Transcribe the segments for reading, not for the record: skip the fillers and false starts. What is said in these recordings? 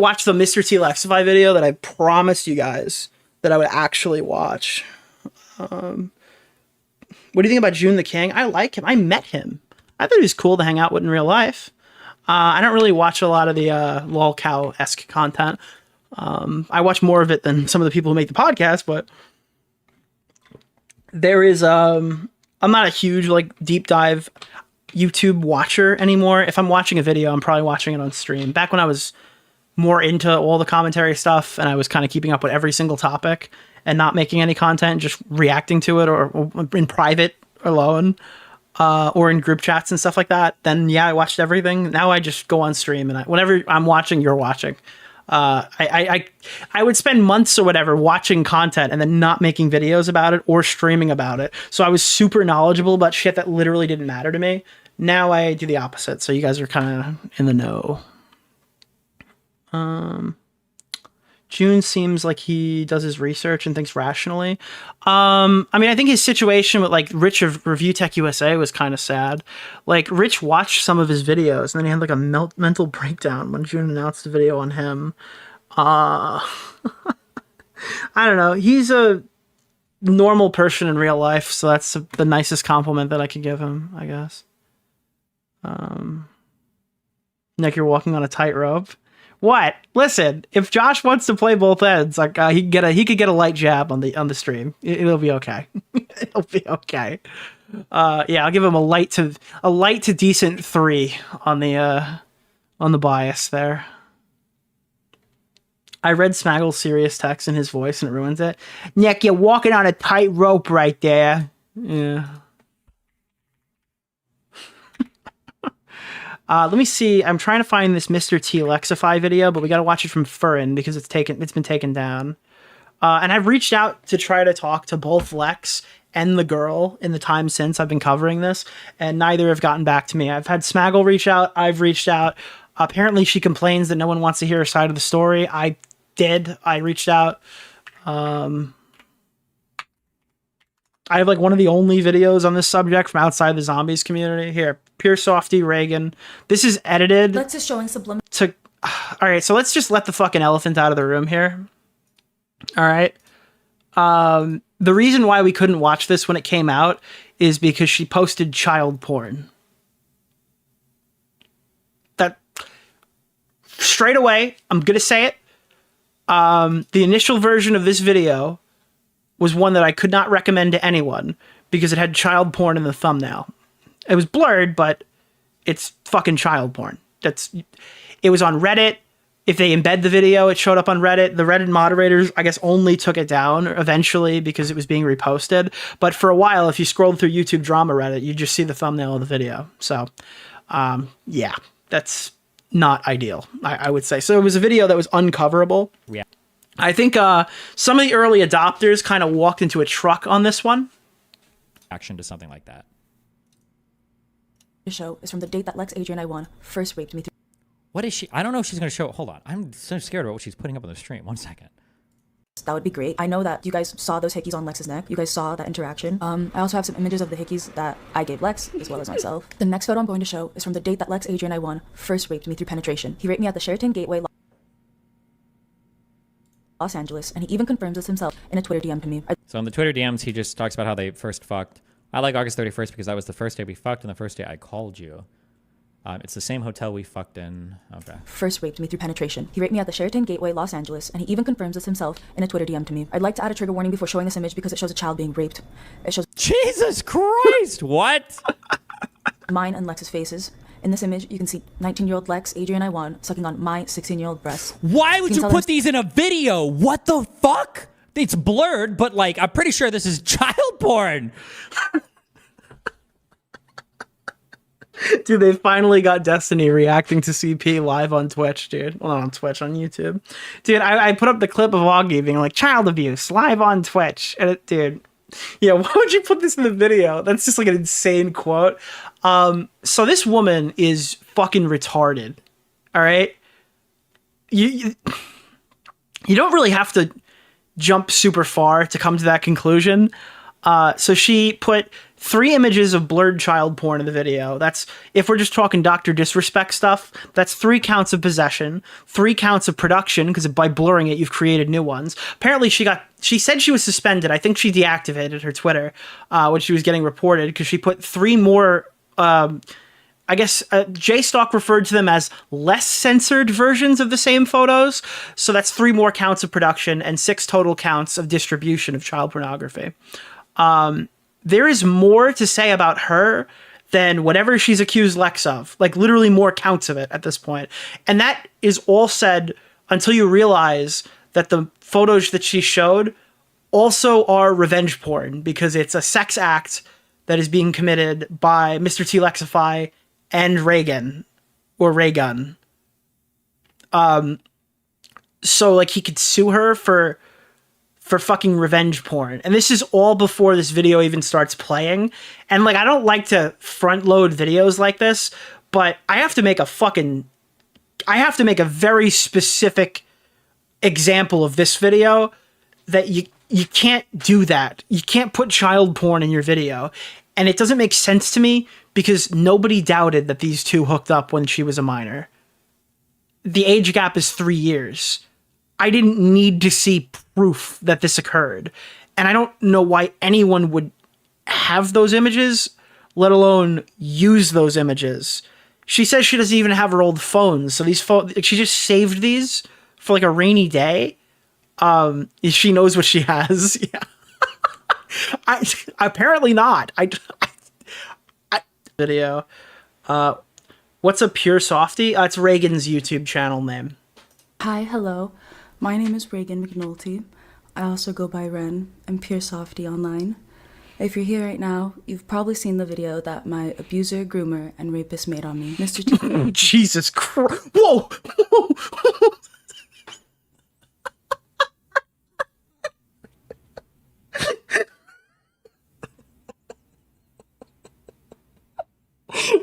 Watch the MrTLexify video that I promised you guys that I would actually watch. What do you think about June the King? I like him. I met him. I thought he was cool to hang out with in real life. I don't really watch a lot of the lolcow-esque content. I watch more of it than some of the people who make the podcast, but there is I'm not a huge like deep dive YouTube watcher anymore. If I'm watching a video, I'm probably watching it on stream. Back when I was more into all the commentary stuff and I was kind of keeping up with every single topic and not making any content, just reacting to it or in private alone, or in group chats and stuff like that, then yeah, I watched everything. Now I just go on stream and whenever I'm watching, you're watching. I would spend months or whatever watching content and then not making videos about it or streaming about it. So I was super knowledgeable about shit that literally didn't matter to me. Now I do the opposite. So you guys are kind of in the know. June seems like he does his research and thinks rationally. I mean, I think his situation with like Rich of Review Tech USA was kind of sad. Like Rich watched some of his videos and then he had like a mental breakdown when June announced the video on him. I don't know. He's a normal person in real life, so that's the nicest compliment that I could give him, I guess. Nick, you're walking on a tightrope. What? Listen, if Josh wants to play both ends, like he could get a light jab on the stream. It'll be okay. It'll be okay. Yeah, I'll give him a light to decent 3 on the bias there. I read Smaggle's serious text in his voice and it ruins it. Nick, you're walking on a tightrope right there. Yeah. Let me see. I'm trying to find this MrTLexify video, but we got to watch it from Furin because it's been taken down. And I've reached out to try to talk to both Lex and the girl in the time since I've been covering this, and neither have gotten back to me. I've had Smaggle reach out. I've reached out. Apparently she complains that no one wants to hear her side of the story. I did. I reached out. I have like one of the only videos on this subject from outside the zombies community. Here, Pure Softy Reagan. This is edited. Lex is showing subliminal. All right, so let's just let the fucking elephant out of the room here. All right. The reason why we couldn't watch this when it came out is because she posted child porn. That straight away, I'm gonna say it. The initial version of this video was one that I could not recommend to anyone because it had child porn in the thumbnail. It was blurred, but it's fucking child porn. It was on Reddit. If they embed the video, it showed up on Reddit. The Reddit moderators, I guess, only took it down eventually because it was being reposted. But for a while, if you scrolled through YouTube drama Reddit, you just see the thumbnail of the video. So, yeah, that's not ideal, I would say. So it was a video that was uncoverable. Yeah. I think some of the early adopters kind of walked into a truck on this one. Action to something like that. The show is from the date that Lex, Adrian, and I won first raped me through. What is she? I don't know if she's going to show. Hold on. I'm so scared about what she's putting up on the stream. 1 second. That would be great. I know that you guys saw those hickeys on Lex's neck. You guys saw that interaction. I also have some images of the hickeys that I gave Lex, as well as myself. The next photo I'm going to show is from the date that Lex, Adrian, and I won first raped me through penetration. He raped me at the Sheraton Gateway, Los Angeles, and he even confirms this himself in a Twitter DM to me. So in the Twitter DMs, he just talks about how they first fucked. I like August 31st because that was the first day we fucked and the first day I called you. It's the same hotel we fucked in. Okay. First raped me through penetration. He raped me at the Sheraton Gateway, Los Angeles, and he even confirms this himself in a Twitter DM to me. I'd like to add a trigger warning before showing this image because it shows a child being raped. It shows Jesus Christ! What? mine and Lex's faces. In this image, you can see 19-year-old Lex, Adrian, I won, sucking on my 16-year-old breasts. Why would you put these in a video? What the fuck? It's blurred, but like, I'm pretty sure this is child porn. Dude, they finally got Destiny reacting to CP live on Twitch, dude. Well, not on Twitch, on YouTube. Dude, I put up the clip of Augie being like, child abuse, live on Twitch. And dude, yeah, why would you put this in the video? That's just like an insane quote. So this woman is fucking retarded. All right? You don't really have to jump super far to come to that conclusion. So she put 3 images of blurred child porn in the video. That's, if we're just talking Dr. Disrespect stuff, that's 3 counts of possession, 3 counts of production, because by blurring it, you've created new ones. Apparently, she said she was suspended. I think she deactivated her Twitter when she was getting reported, because she put 3 more, I guess JStalk referred to them as less censored versions of the same photos. So that's 3 more counts of production and 6 total counts of distribution of child pornography. There is more to say about her than whatever she's accused Lex of. Like, literally more counts of it at this point. And that is all said until you realize that the photos that she showed also are revenge porn, because it's a sex act that is being committed by MrTLexify and Reagan, or Raygun. So, like, he could sue her for fucking revenge porn. And this is all before this video even starts playing. And, like, I don't like to front load videos like this, but I have to make a very specific example of this video that you can't do that. You can't put child porn in your video. And it doesn't make sense to me, because nobody doubted that these two hooked up when she was a minor. The age gap is 3 years. I didn't need to see proof that this occurred. And I don't know why anyone would have those images, let alone use those images. She says she doesn't even have her old phones. So these phones, she just saved these for like a rainy day. She knows what she has. Yeah. Apparently not. Video. What's a pure softie? It's Reagan's YouTube channel name. Hi, hello. My name is Reagan McNulty. I also go by Ren and Pure Softie online. If you're here right now, you've probably seen the video that my abuser, groomer, and rapist made on me. Mr. T. Jesus Christ. Whoa!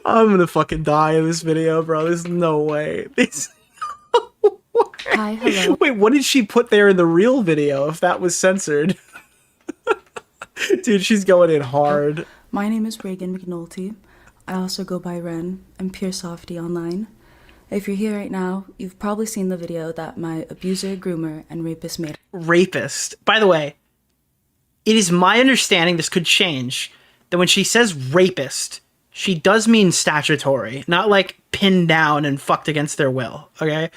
I'm gonna fucking die in this video, bro. There's no way. Hi, hello. Wait, what did she put there in the real video if that was censored? Dude, she's going in hard. My name is Reagan McNulty. I also go by Ren and Pure Softie online. If you're here right now, you've probably seen the video that my abuser, groomer, and rapist made. Rapist. By the way, it is my understanding, this could change, that when she says rapist, she does mean statutory, not like pinned down and fucked against their will, okay?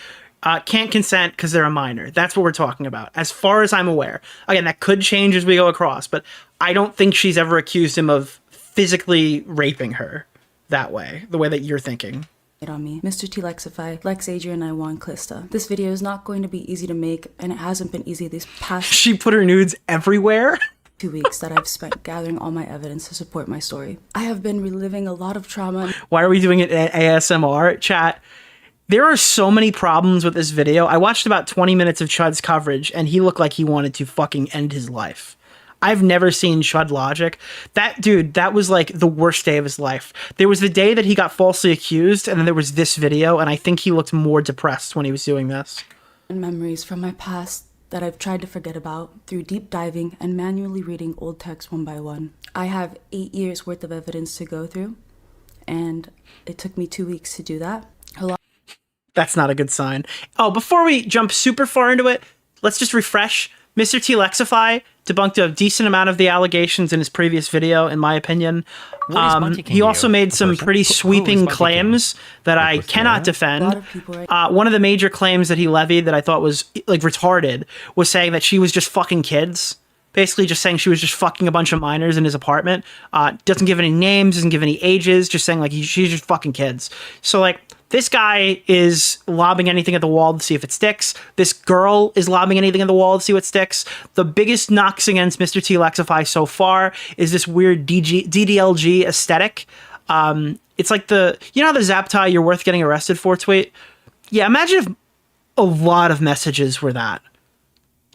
Can't consent because they're a minor. That's what we're talking about, as far as I'm aware. Again, that could change as we go across, but I don't think she's ever accused him of physically raping her that way, the way that you're thinking. On me. MrTLexify, Lex, Adrian, I want Clista. This video is not going to be easy to make, and it hasn't been easy these past She put her nudes everywhere? 2 weeks that I've spent gathering all my evidence to support my story. I have been reliving a lot of trauma. Why are we doing it in ASMR? Chat, there are so many problems with this video. I watched about 20 minutes of Chud's coverage, and he looked like he wanted to fucking end his life. I've never seen Chud logic. That dude, that was like the worst day of his life. There was the day that he got falsely accused, and then there was this video, and I think he looked more depressed when he was doing this. And memories from my past that I've tried to forget about through deep diving and manually reading old texts one by one. I have 8 years worth of evidence to go through, and it took me 2 weeks to do that. That's not a good sign. Oh, before we jump super far into it, let's just refresh. MrTLexify debunked a decent amount of the allegations in his previous video, in my opinion. He also made some pretty sweeping claims that I cannot defend. One of the major claims that he levied that I thought was like retarded was saying that she was just fucking kids. Basically just saying she was just fucking a bunch of minors in his apartment. Doesn't give any names, doesn't give any ages, just saying like she's just fucking kids. So like, this guy is lobbing anything at the wall to see if it sticks. This girl is lobbing anything at the wall to see what sticks. The biggest knocks against MrTLexify so far is this weird DDLG aesthetic. It's like the zap tie you're worth getting arrested for tweet? Yeah, imagine if a lot of messages were that.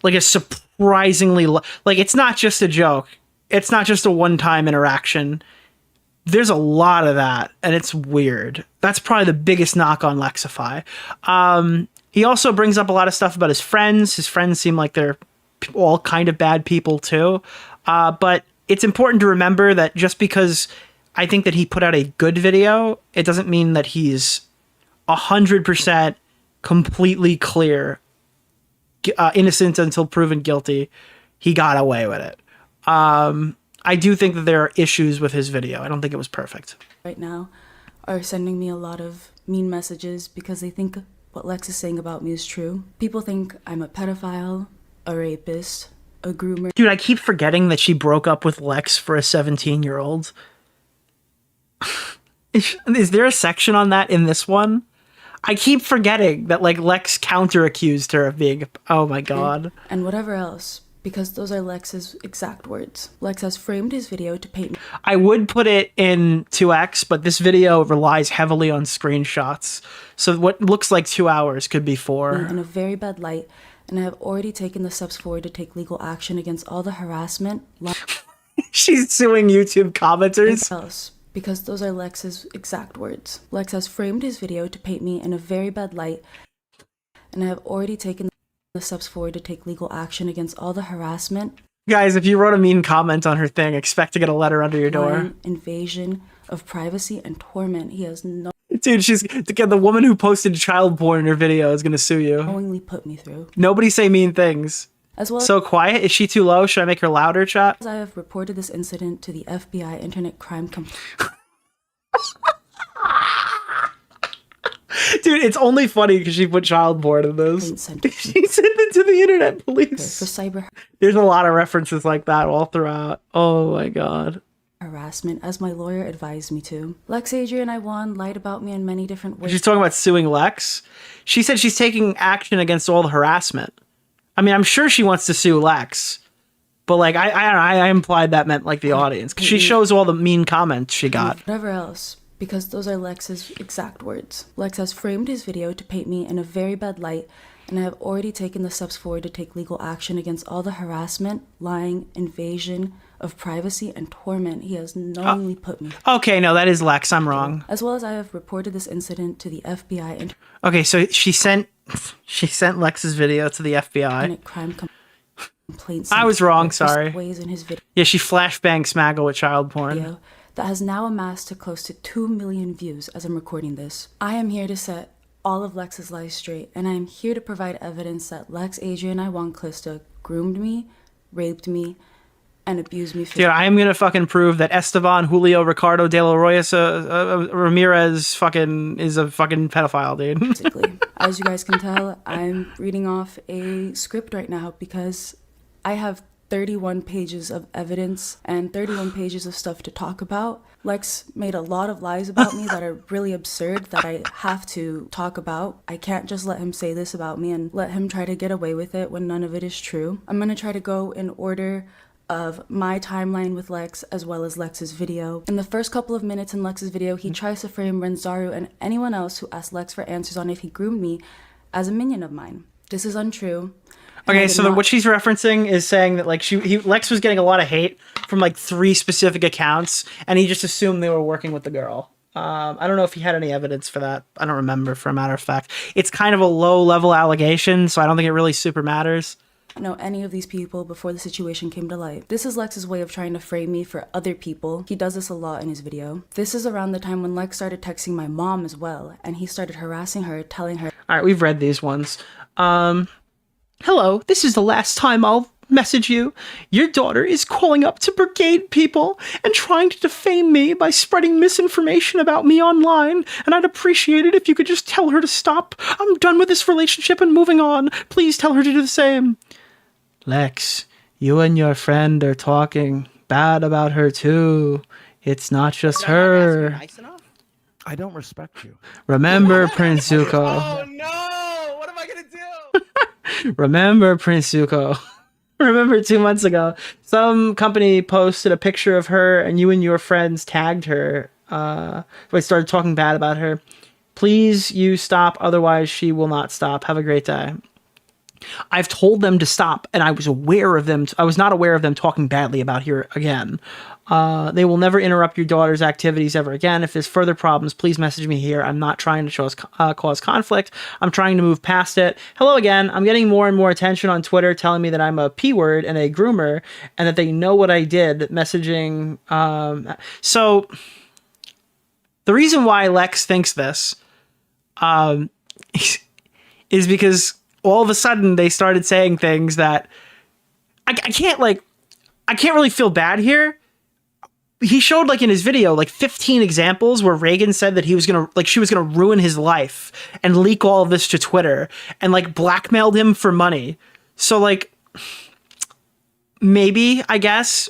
Like a surprisingly, like it's not just a joke. It's not just a one-time interaction. There's a lot of that, and it's weird. That's probably the biggest knock on Lexify. He also brings up a lot of stuff about his friends. His friends seem like they're all kind of bad people too. But it's important to remember that just because I think that he put out a good video, it doesn't mean that he's 100% completely clear, innocent until proven guilty. He got away with it. I do think that there are issues with his video. I don't think it was perfect. Right now are sending me a lot of mean messages because they think what Lex is saying about me is true. People think I'm a pedophile, a rapist, a groomer. Dude, I keep forgetting that she broke up with Lex for a 17-year-old. Is there a section on that in this one? I keep forgetting that like Lex counter-accused her of being, oh my god. And whatever else, because those are Lex's exact words. Lex has framed his video to paint me. I would put it in 2x, but this video relies heavily on screenshots. So what looks like 2 hours could be 4. In a very bad light, and I have already taken the steps forward to take legal action against all the harassment. She's suing YouTube commenters. Else, because those are Lex's exact words. Lex has framed his video to paint me in a very bad light, and I have already taken the steps forward to take legal action against all the harassment. Guys, if you wrote a mean comment on her thing, expect to get a letter under your door. Invasion of privacy and torment. He has no... Dude, the woman who posted child porn in her video is gonna sue you. knowingly put me through. Nobody say mean things. As well So quiet? Is she too low? Should I make her louder, chat? as I have reported this incident to the FBI Internet Crime Dude, it's only funny because she put child porn in this. Center She sent it to the internet for police. cyber There's a lot of references like that all throughout. Oh my god. harassment, as my lawyer advised me to. Lex Adrian I won lied about me in many different ways. She's talking about suing Lex. She said she's taking action against all the harassment. I mean, I'm sure she wants to sue Lex. But like, I implied that meant like the audience. Because she shows all the mean comments she got. Whatever else, because those are Lex's exact words. Lex has framed his video to paint me in a very bad light, and I have already taken the steps forward to take legal action against all the harassment, lying, invasion of privacy, and torment he has knowingly put me through. Okay, no, that is Lex. I'm wrong. As well as I have reported this incident to the FBI Okay, so she sent Lex's video to the FBI. Internet Crime Complaints. I was wrong, sorry. Ways in his video. Yeah, she flashbangs Smaggle with child porn. That has now amassed to close to 2 million views as I'm recording this. I am here to set all of Lex's lies straight, and I am here to provide evidence that Lex Adrian Iwan Clista groomed me, raped me, and abused me. Dude, I am gonna fucking prove that Esteban Julio Ricardo de la Royas Ramirez fucking is a fucking pedophile, dude. Basically, as you guys can tell, I'm reading off a script right now because I have 31 pages of evidence and 31 pages of stuff to talk about. Lex made a lot of lies about me that are really absurd that I have to talk about. I can't just let him say this about me and let him try to get away with it when none of it is true. I'm gonna try to go in order of my timeline with Lex as well as Lex's video. In the first couple of minutes in Lex's video, he tries to frame Renzaru and anyone else who asked Lex for answers on if he groomed me as a minion of mine. This is untrue. Okay, so what she's referencing is saying that like Lex was getting a lot of hate from like 3 specific accounts, and he just assumed they were working with the girl. I don't know if he had any evidence for that. I don't remember, for a matter of fact. It's kind of a low-level allegation, so I don't think it really super matters. Know any of these people before the situation came to light. This is Lex's way of trying to frame me for other people. He does this a lot in his video. This is around the time when Lex started texting my mom as well, and he started harassing her, telling her... All right, we've read these ones. Hello, this is the last time I'll message you. Your daughter is calling up to brigade people and trying to defame me by spreading misinformation about me online, and I'd appreciate it if you could just tell her to stop. I'm done with this relationship and moving on. Please tell her to do the same. Lex, you and your friend are talking bad about her too. It's not just her. Nice enough? I don't respect you. Remember Prince Zuko. Oh no! What am I gonna do? Remember Prince Zuko. Remember 2 months ago, some company posted a picture of her and you and your friends tagged her. They started talking bad about her. Please, you stop, otherwise she will not stop. Have a great day. I've told them to stop, and I was aware of them. I was not aware of them talking badly about her again. They will never interrupt your daughter's activities ever again. If there's further problems, please message me here. I'm not trying to cause conflict. I'm trying to move past it. Hello again. I'm getting more and more attention on Twitter telling me that I'm a P-word and a groomer and that they know what I did. Messaging. So the reason why Lex thinks this is because all of a sudden they started saying things that I can't really feel bad here. He showed in his video 15 examples where Reagan said that she was gonna ruin his life and leak all of this to Twitter and blackmailed him for money. So maybe that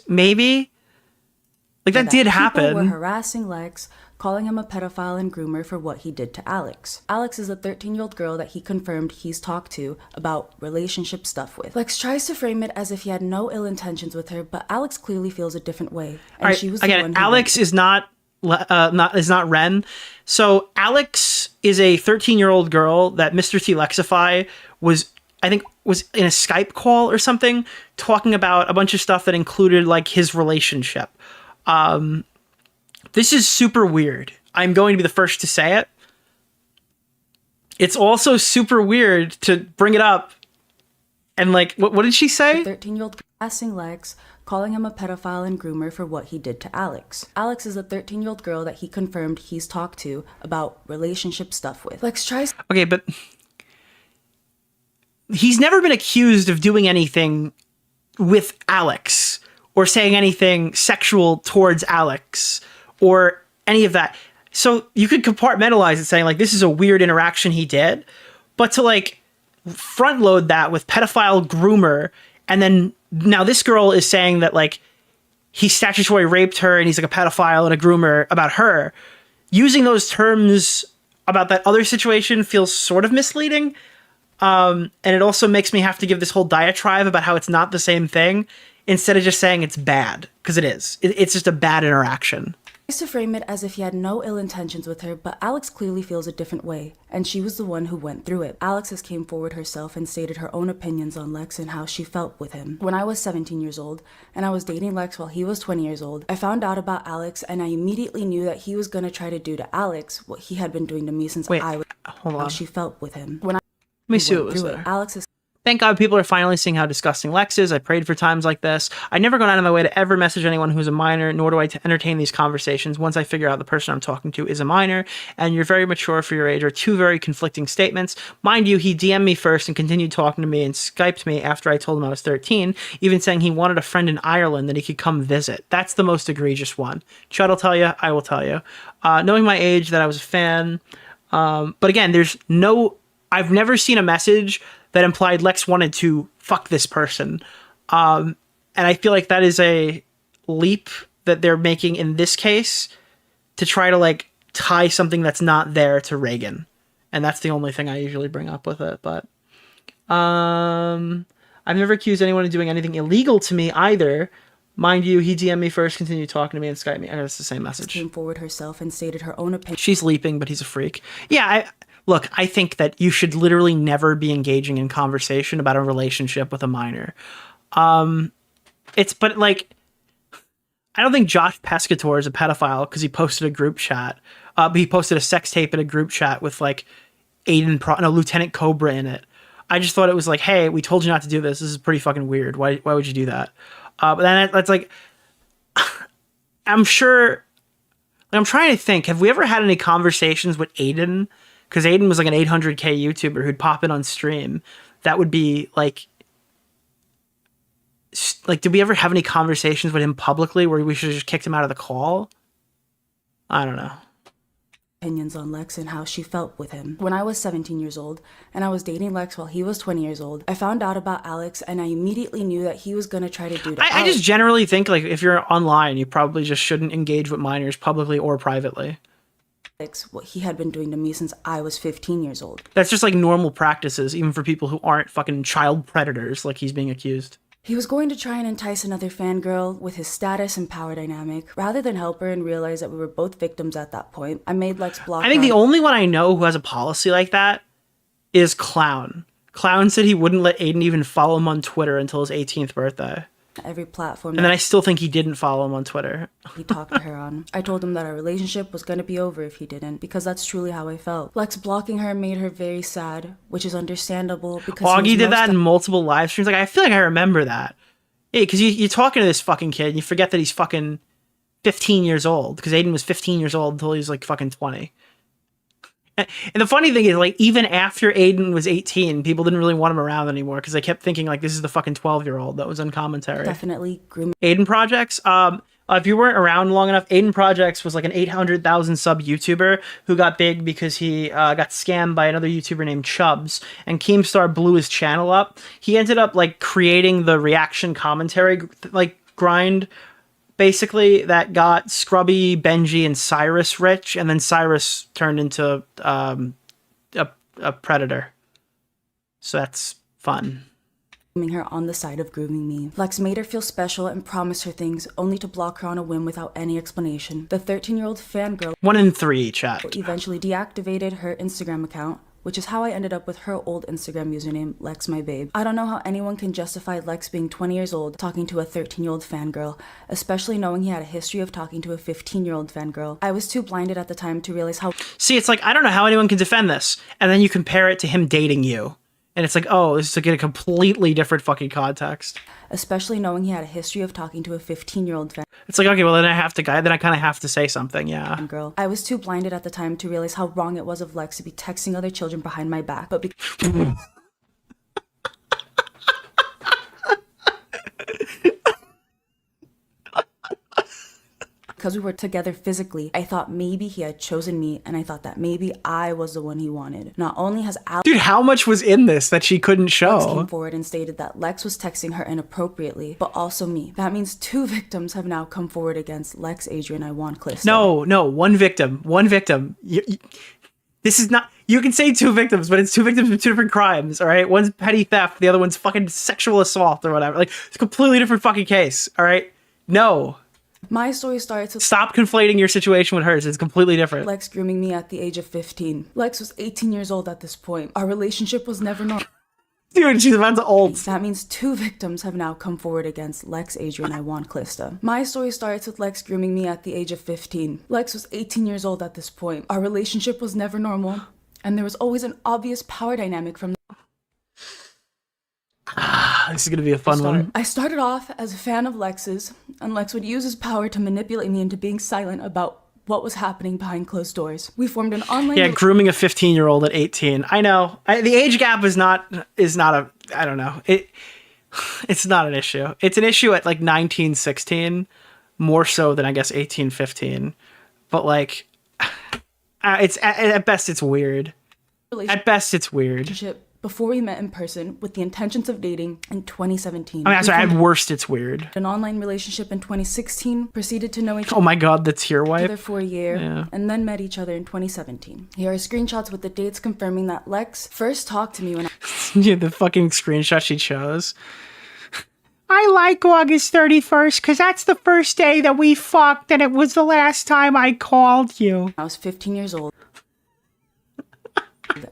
did happen. People were harassing Lex, calling him a pedophile and groomer for what he did to Alex. Alex is a 13-year-old girl that he confirmed he's talked to about relationship stuff with. Lex tries to frame it as if he had no ill intentions with her, but Alex clearly feels a different way. And she was the one who Alex is not Ren. So Alex is a 13-year-old girl that MrTLexify was in a Skype call or something talking about a bunch of stuff that included his relationship. This is super weird. I'm going to be the first to say it. It's also super weird to bring it up. And what did she say? 13-year-old harassing Lex, calling him a pedophile and groomer for what he did to Alex. Alex is a 13-year-old girl that he confirmed he's talked to about relationship stuff with. Lex tries... Okay, but he's never been accused of doing anything with Alex or saying anything sexual towards Alex or any of that. So you could compartmentalize it saying this is a weird interaction he did, but to front load that with pedophile groomer, and then now this girl is saying that he statutory raped her and he's a pedophile and a groomer about her. Using those terms about that other situation feels sort of misleading. And it also makes me have to give this whole diatribe about how it's not the same thing instead of just saying it's bad, because it is. It's just a bad interaction. Tries to frame it as if he had no ill intentions with her, but Alex clearly feels a different way, and she was the one who went through it. Alex has came forward herself and stated her own opinions on Lex and how she felt with him. When I was 17 years old, and I was dating Lex while he was 20 years old, I found out about Alex, and I immediately knew that he was gonna try to do to Alex what he had been doing to me since I was... Hold on. How she felt with him. When I Let me see what was there. Thank God people are finally seeing how disgusting Lex is. I prayed for times like this. I never gone out of my way to ever message anyone who's a minor, nor do I entertain these conversations once I figure out the person I'm talking to is a minor, and you're very mature for your age are two very conflicting statements. Mind you, he DM'd me first and continued talking to me and Skyped me after I told him I was 13, even saying he wanted a friend in Ireland that he could come visit. That's the most egregious one. Chud will tell you, I will tell you. Knowing my age, that I was a fan. But again, I've never seen a message that implied Lex wanted to fuck this person. And I feel like that is a leap that they're making in this case to try to tie something that's not there to Reagan. And that's the only thing I usually bring up with it. But I've never accused anyone of doing anything illegal to me either. Mind you, he DM'd me first, continued talking to me and Skyped me. It's the same message. Came forward herself and stated her own opinion. She's leaping, but he's a freak. Yeah, Look, I think that you should literally never be engaging in conversation about a relationship with a minor. I don't think Josh Pescator is a pedophile because he posted a group chat. But he posted a sex tape in a group chat with Lieutenant Cobra in it. I just thought it was hey, we told you not to do this. This is pretty fucking weird. Why would you do that? But then that's I'm sure. I'm trying to think. Have we ever had any conversations with Aiden? Because Aiden was an 800K YouTuber who'd pop in on stream. That would be did we ever have any conversations with him publicly where we should have just kicked him out of the call? I don't know. Opinions on Lex and how she felt with him. When I was 17 years old, and I was dating Lex while he was 20 years old, I found out about Alex, and I immediately knew that he was gonna try to do to Alex. I just generally think if you're online, you probably just shouldn't engage with minors publicly or privately. What he had been doing to me since I was 15 years old. That's just normal practices, even for people who aren't fucking child predators like he's being accused. He was going to try and entice another fangirl with his status and power dynamic. Rather than help her and realize that we were both victims at that point, I made Lex block I think the only one I know who has a policy like that is Clown. Clown said he wouldn't let Aiden even follow him on Twitter until his 18th birthday. Every platform. And then I still think he didn't follow him on Twitter. He talked to her on. I told him that our relationship was going to be over if he didn't, because that's truly how I felt. Lex blocking her made her very sad, which is understandable because Augie did that in multiple live streams. Like, I feel like I remember that. Yeah, because you're talking to this fucking kid and you forget that he's fucking 15 years old, because Aiden was 15 years old until he was like fucking 20. And the funny thing is, like, even after Aiden was 18, people didn't really want him around anymore because they kept thinking, like, this is the fucking 12-year-old that was on commentary. Definitely grooming. Aiden Projects, if you weren't around long enough, Aiden Projects was like an 800,000 sub YouTuber who got big because he got scammed by another YouTuber named Chubbs, and Keemstar blew his channel up. He ended up, like, creating the reaction commentary, like, grind, basically, that got Scrubby, Benji, and Cyrus rich, and then Cyrus turned into a predator. So that's fun. Her on the side of grooming me. Lex made her feel special and promised her things, only to block her on a whim without any explanation. The 13-year-old fangirl 1 in 3, chat. eventually deactivated her Instagram account, which is how I ended up with her old Instagram username, Lex My Babe. I don't know how anyone can justify Lex being 20 years old talking to a 13-year-old fangirl, especially knowing he had a history of talking to a 15-year-old fangirl. I was too blinded at the time to realize how— See, it's like, I don't know how anyone can defend this. And then you compare it to him dating you. And it's like, oh, this is like in a completely different fucking context. especially knowing he had a history of talking to a 15-year-old It's like, okay, well, then I kind of have to say something, yeah. girl. I was too blinded at the time to realize how wrong it was of Lex to be texting other children behind my back, but because we were together physically, I thought maybe he had chosen me, and I thought that maybe I was the one he wanted. Not only has Alex— Dude, how much was in this that she couldn't show? came forward and stated that Lex was texting her inappropriately, but also me. That means 2 victims have now come forward against Lex, Adrian, I want Calista. No, one victim. This is not— you can say 2 victims, but it's 2 victims of 2 different crimes, all right? One's petty theft, the other one's fucking sexual assault or whatever. Like, it's a completely different fucking case, all right? No. My story starts with Stop conflating your situation with hers. It's completely different. Lex grooming me at the age of 15. Lex was 18 years old at this point. Our relationship was never normal. Dude, she's about to old. That means 2 victims have now come forward against Lex, Adrian, I want Calista. My story starts with Lex grooming me at the age of 15. Lex was 18 years old at this point. Our relationship was never normal, and there was always an obvious power dynamic from This is going to be a fun one. I started off as a fan of Lex's, and Lex would use his power to manipulate me into being silent about what was happening behind closed doors. We formed an online— Yeah, grooming a 15-year-old at 18. I know. The age gap is not a— I don't know. It's not an issue. It's an issue at like 19, 16, more so than I guess 18, 15. But like, it's at best it's weird. At best it's weird. relationship before we met in person with the intentions of dating in 2017. I mean, sorry, at worst it's weird. An online relationship in 2016, proceeded to know each Oh my god, the tear other wipe. for a year, Yeah. and then met each other in 2017. Here are screenshots with the dates confirming that Lex first talked to me when Yeah, the fucking screenshot she chose. I like August 31st because that's the first day that we fucked and it was the last time I called you. I was 15 years old.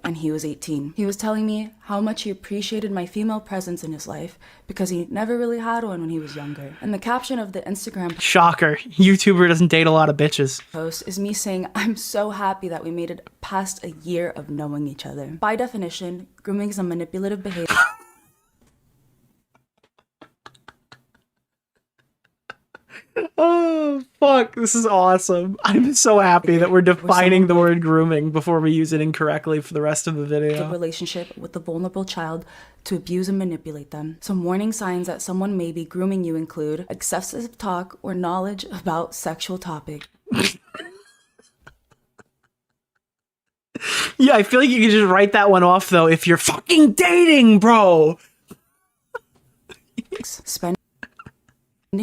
And he was 18. He was telling me how much he appreciated my female presence in his life because he never really had one when he was younger. And the caption of the Instagram Shocker. YouTuber doesn't date a lot of bitches. post is me saying, I'm so happy that we made it past a year of knowing each other. By definition, grooming is a manipulative behavior. Oh, fuck. This is awesome. I'm so happy that we're defining the word grooming before we use it incorrectly for the rest of the A video. relationship with a vulnerable child to abuse and manipulate them. Some warning signs that someone may be grooming you include excessive talk or knowledge about sexual topics. Yeah, I feel like you can just write that one off, though, if you're fucking dating, bro. Spending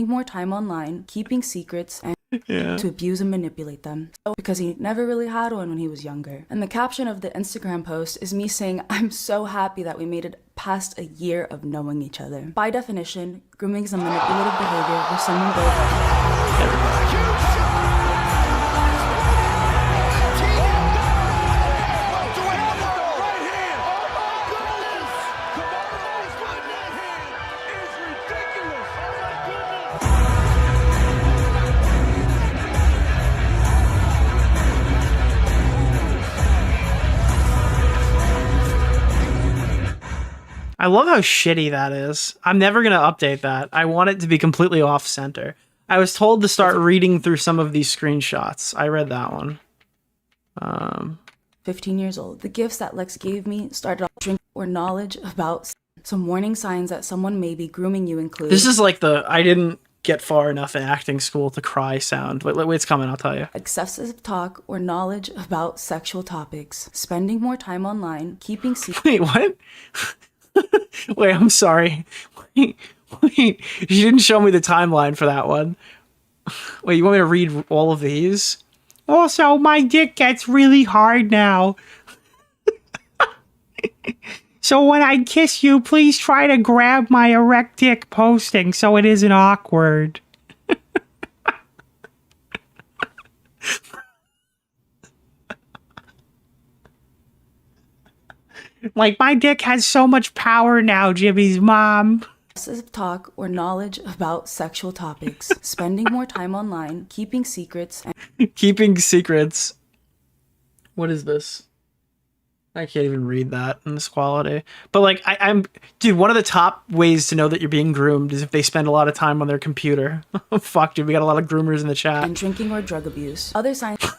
more time online, keeping secrets, and Yeah. to abuse and manipulate them. Because he never really had one when he was younger. And the caption of the Instagram post is me saying, I'm so happy that we made it past a year of knowing each other. By definition, grooming is a manipulative behavior where someone goes— love how shitty that is. I'm never going to update that. I want it to be completely off center. I was told to start reading through some of these screenshots. I read that one. 15 years old. The gifts that Lex gave me started off drink or knowledge about some warning signs that someone may be grooming you include. This is like the I didn't get far enough in acting school to cry sound. Wait, it's coming, I'll tell you. Excessive talk or knowledge about sexual topics. Spending more time online. Keeping secrets. Wait, what? Wait, I'm sorry. Wait, you didn't show me the timeline for that one. Wait, you want me to read all of these? Also, my dick gets really hard now. So when I kiss you, please try to grab my erect dick posting so it isn't awkward. Like, my dick has so much power now, Jimmy's mom. Excessive talk or knowledge about sexual topics. Spending more time online. Keeping secrets. And Keeping secrets. What is this? I can't even read that in this quality. But like, I'm dude, one of the top ways to know that you're being groomed is if they spend a lot of time on their computer. Oh, fuck, dude, we got a lot of groomers in the chat. and drinking or drug abuse. Other signs of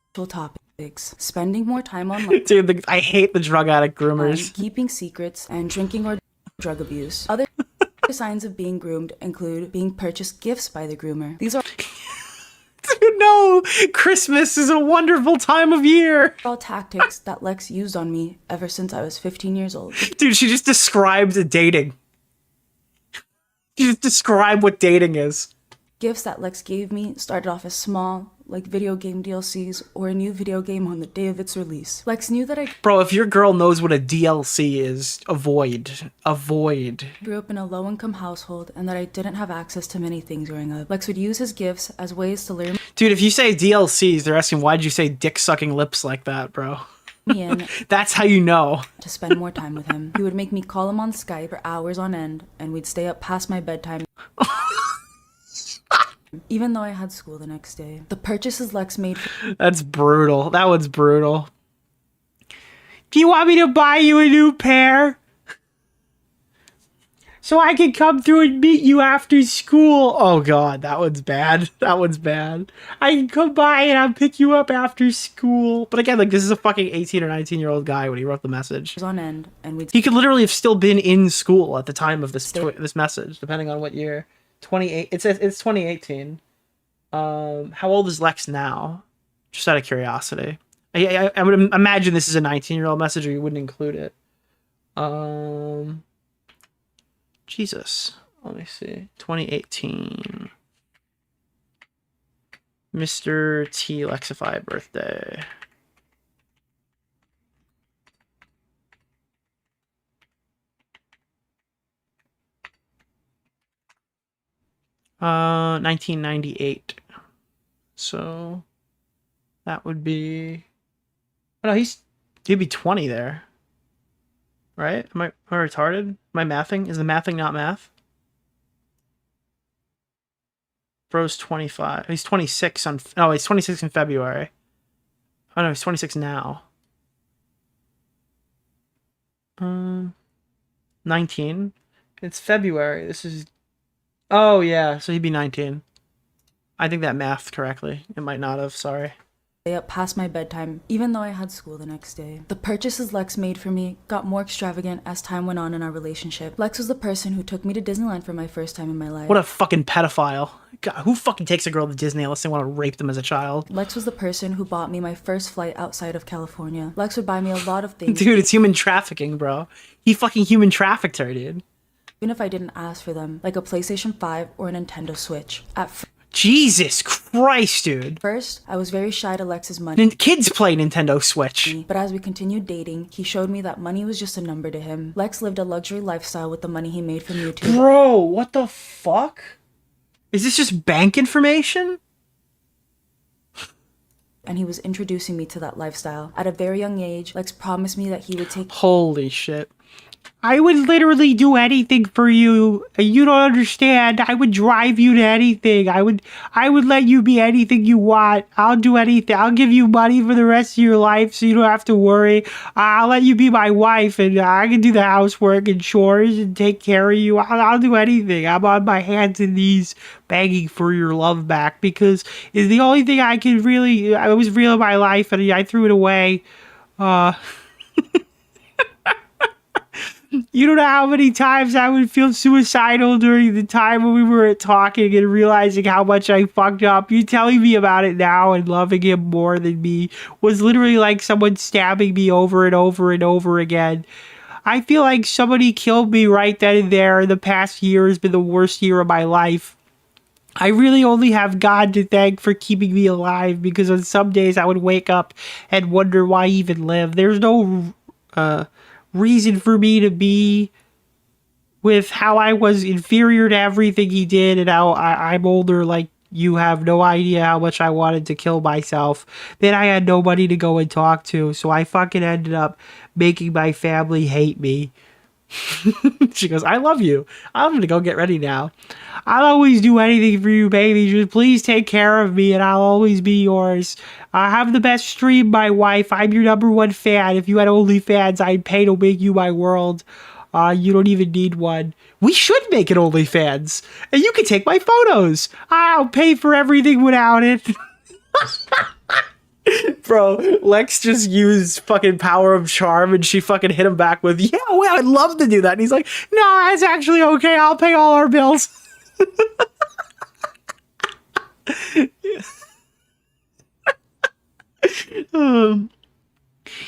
sexual topics. Spending more time online. Dude, I hate the drug addict groomers. Keeping secrets and drinking or drug abuse. Other signs of being groomed include being purchased gifts by the groomer. These are Dude, no! Christmas is a wonderful time of year! all tactics that Lex used on me ever since I was 15 years old. Dude, she just described dating. She just described what dating is. Gifts that Lex gave me started off as small, like video game DLCs or a new video game on the day of its release. Lex knew that I Bro, if your girl knows what a DLC is, avoid. Avoid. grew up in a low-income household and that I didn't have access to many things growing up. Lex would use his gifts as ways to lure Dude, if you say DLCs, they're asking why'd you say dick-sucking lips like that, bro? me in That's how you know. to spend more time with him. He would make me call him on Skype for hours on end, and we'd stay up past my bedtime. Even though I had school the next day. The purchases Lex made for That's brutal. That one's brutal. Do you want me to buy you a new pair? So I can come through and meet you after school. Oh god, that one's bad. That one's bad. I can come by and I'll pick you up after school. But again, like, this is a fucking 18 or 19-year-old guy when he wrote the message. on end, and we'd He could literally have still been in school at the time of this this message, depending on what year. 28. It's 2018. How old is Lex now? Just out of curiosity. I would imagine this is a 19-year-old message, or you wouldn't include it. Jesus. Let me see. 2018. MrTLexify birthday. Uh, 1998. So that would be. Oh no, he'd be 20 there. Right? Am I retarded? Am I mathing? Is the mathing not math? Bro's 25. He's 26 on. Oh, he's 26 in February. Oh no, he's 26 now. 19. It's February. This is. Oh yeah, so he'd be 19. I think that mathed correctly. It might not have. Sorry. stay up past my bedtime, even though I had school the next day. The purchases Lex made for me got more extravagant as time went on in our relationship. Lex was the person who took me to Disneyland for my first time in my life. What a fucking pedophile. God, who fucking takes a girl to Disney unless they want to rape them as a child? Lex was the person who bought me my first flight outside of California. Lex would buy me a lot of things. Dude, it's human trafficking, bro. He fucking human trafficked her, dude. Even if I didn't ask for them, like a PlayStation 5 or a Nintendo Switch. At Jesus Christ, dude. first, I was very shy to Lex's money. Kids play Nintendo Switch. But as we continued dating, he showed me that money was just a number to him. Lex lived a luxury lifestyle with the money he made from YouTube. Bro, what the fuck? Is this just bank information? And he was introducing me to that lifestyle. At a very young age, Lex promised me that he would take Holy shit. I would literally do anything for you. You don't understand. I would drive you to anything. I would let you be anything you want. I'll do anything. I'll give you money for the rest of your life so you don't have to worry. I'll let you be my wife and I can do the housework and chores and take care of you. I'll do anything. I'm on my hands and knees begging for your love back because it's the only thing I was real in my life and I threw it away. You don't know how many times I would feel suicidal during the time when we were talking and realizing how much I fucked up. You telling me about it now and loving him more than me was literally like someone stabbing me over and over and over again. I feel like somebody killed me right then and there. The past year has been the worst year of my life. I really only have God to thank for keeping me alive because on some days I would wake up and wonder why I even live. There's no reason for me to be with how I was inferior to everything he did and how I'm older. Like, you have no idea how much I wanted to kill myself. Then I had nobody to go and talk to, so I fucking ended up making my family hate me. She goes, I love you. I'm gonna go get ready now. I'll always do anything for you, baby. Just please take care of me and I'll always be yours. Have the best stream, my wife. I'm your #1 fan. If you had OnlyFans, I'd pay to make you my world. You don't even need one. We should make an OnlyFans. And you can take my photos. I'll pay for everything without it. Bro, Lex just used fucking power of charm and she fucking hit him back with, yeah, well, I'd love to do that. And he's like, no, it's actually okay. I'll pay all our bills.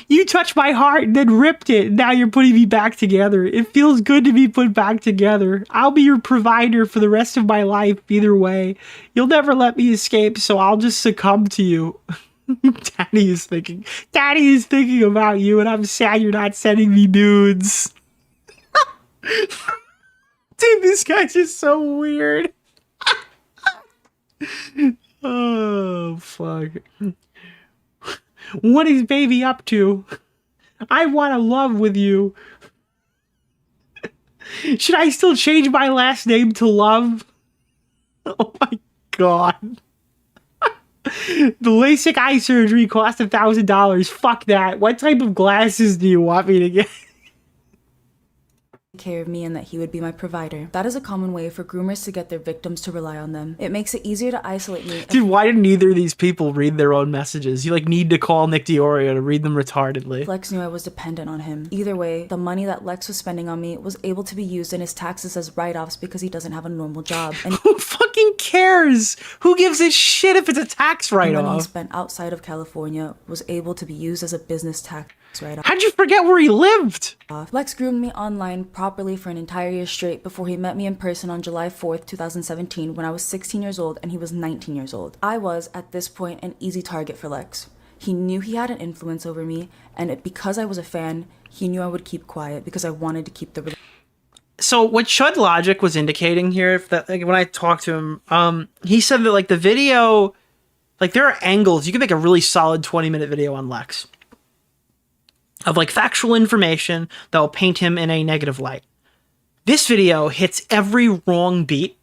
You touched my heart and then ripped it. And now you're putting me back together. It feels good to be put back together. I'll be your provider for the rest of my life either way. You'll never let me escape, so I'll just succumb to you. Daddy is thinking about you, and I'm sad you're not sending me nudes. Dude, this guy's just so weird. Oh, fuck. What is baby up to? I want to love with you. Should I still change my last name to Love? Oh my god. The LASIK eye surgery cost $1,000. Fuck that. What type of glasses do you want me to get? Care of me and that he would be my provider. That is a common way for groomers to get their victims to rely on them. It makes it easier to isolate me. Dude, why didn't either of these people read their own messages? You need to call Nick DeOrio to read them retardedly. Lex knew I was dependent on him. Either way, the money that Lex was spending on me was able to be used in his taxes as write-offs because he doesn't have a normal job. And who fucking cares? Who gives a shit if it's a tax write-off? money he spent outside of California was able to be used as a business tax write-off. How'd you forget where he lived? Lex groomed me online properly for an entire year straight before he met me in person on July 4th, 2017 when I was 16 years old and he was 19 years old. I was, at this point, an easy target for Lex. He knew he had an influence over me, and because I was a fan, he knew I would keep quiet because I wanted to keep the relationship. So what Chud Logic was indicating here, when I talked to him, he said that the video, there are angles. You can make a really solid 20-minute video on Lex of factual information that will paint him in a negative light. This video hits every wrong beat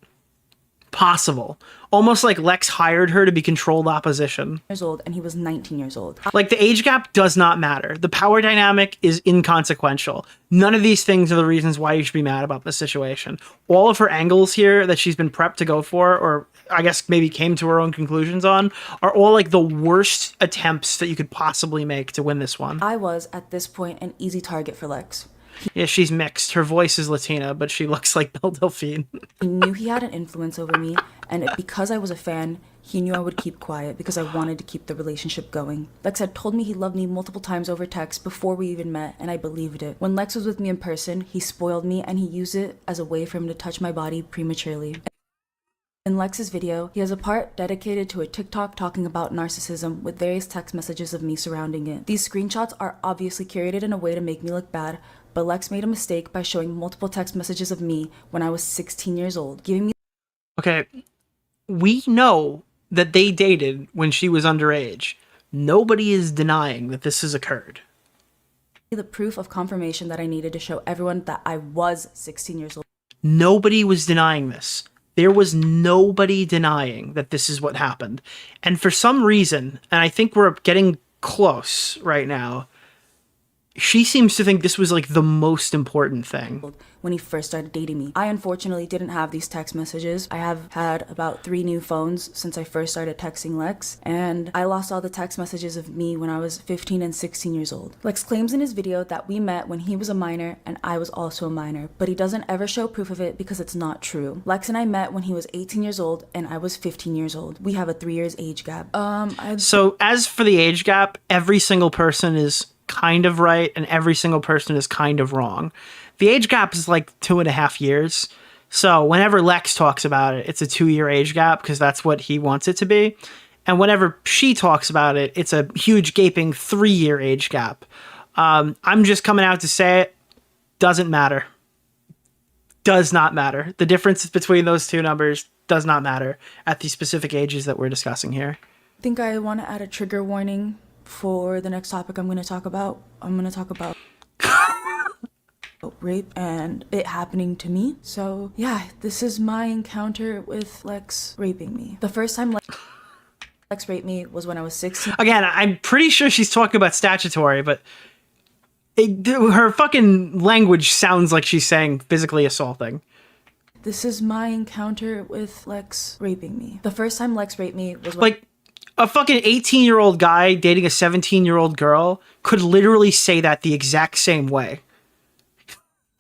possible. Almost like Lex hired her to be controlled opposition. Years old, and he was 19 years old. The age gap does not matter. The power dynamic is inconsequential. None of these things are the reasons why you should be mad about this situation. All of her angles here that she's been prepped to go for, or I guess maybe came to her own conclusions on, are all the worst attempts that you could possibly make to win this one. I was, at this point, an easy target for Lex. Yeah, she's mixed. Her voice is Latina, but she looks like Belle Delphine. He knew he had an influence over me, and because I was a fan, he knew I would keep quiet because I wanted to keep the relationship going. Lex had told me he loved me multiple times over text before we even met, and I believed it. When Lex was with me in person, he spoiled me, and he used it as a way for him to touch my body prematurely. In Lex's video, he has a part dedicated to a TikTok talking about narcissism with various text messages of me surrounding it. These screenshots are obviously curated in a way to make me look bad, but Lex made a mistake by showing multiple text messages of me when I was 16 years old, giving me... Okay, we know that they dated when she was underage. Nobody is denying that this has occurred. The proof of confirmation that I needed to show everyone that I was 16 years old. Nobody was denying this. There was nobody denying that this is what happened. And for some reason, and I think we're getting close right now, she seems to think this was like the most important thing. When he first started dating me. I unfortunately didn't have these text messages. I have had about 3 new phones since I first started texting Lex, and I lost all the text messages of me when I was 15 and 16 years old. Lex claims in his video that we met when he was a minor and I was also a minor, but he doesn't ever show proof of it because it's not true. Lex and I met when he was 18 years old and I was 15 years old. We have a 3 years age gap. So as for the age gap, every single person is kind of right and every single person is kind of wrong. The age gap is like 2.5 years. So whenever Lex talks about it, it's a 2-year age gap because that's what he wants it to be. And whenever she talks about it, it's a huge gaping 3-year age gap. I'm just coming out to say it. Doesn't matter. Does not matter. The difference between those two numbers does not matter at the specific ages that we're discussing here. I think I want to add a trigger warning for the next topic I'm going to talk about. I'm going to talk about rape and it happening to me. So yeah, this is my encounter with Lex raping me. The first time Lex raped me was when I was 16. Again, I'm pretty sure she's talking about statutory, but her fucking language sounds like she's saying physically assaulting. This is my encounter with Lex raping me. The first time Lex raped me was when like a fucking 18-year-old guy dating a 17-year-old girl could literally say that the exact same way.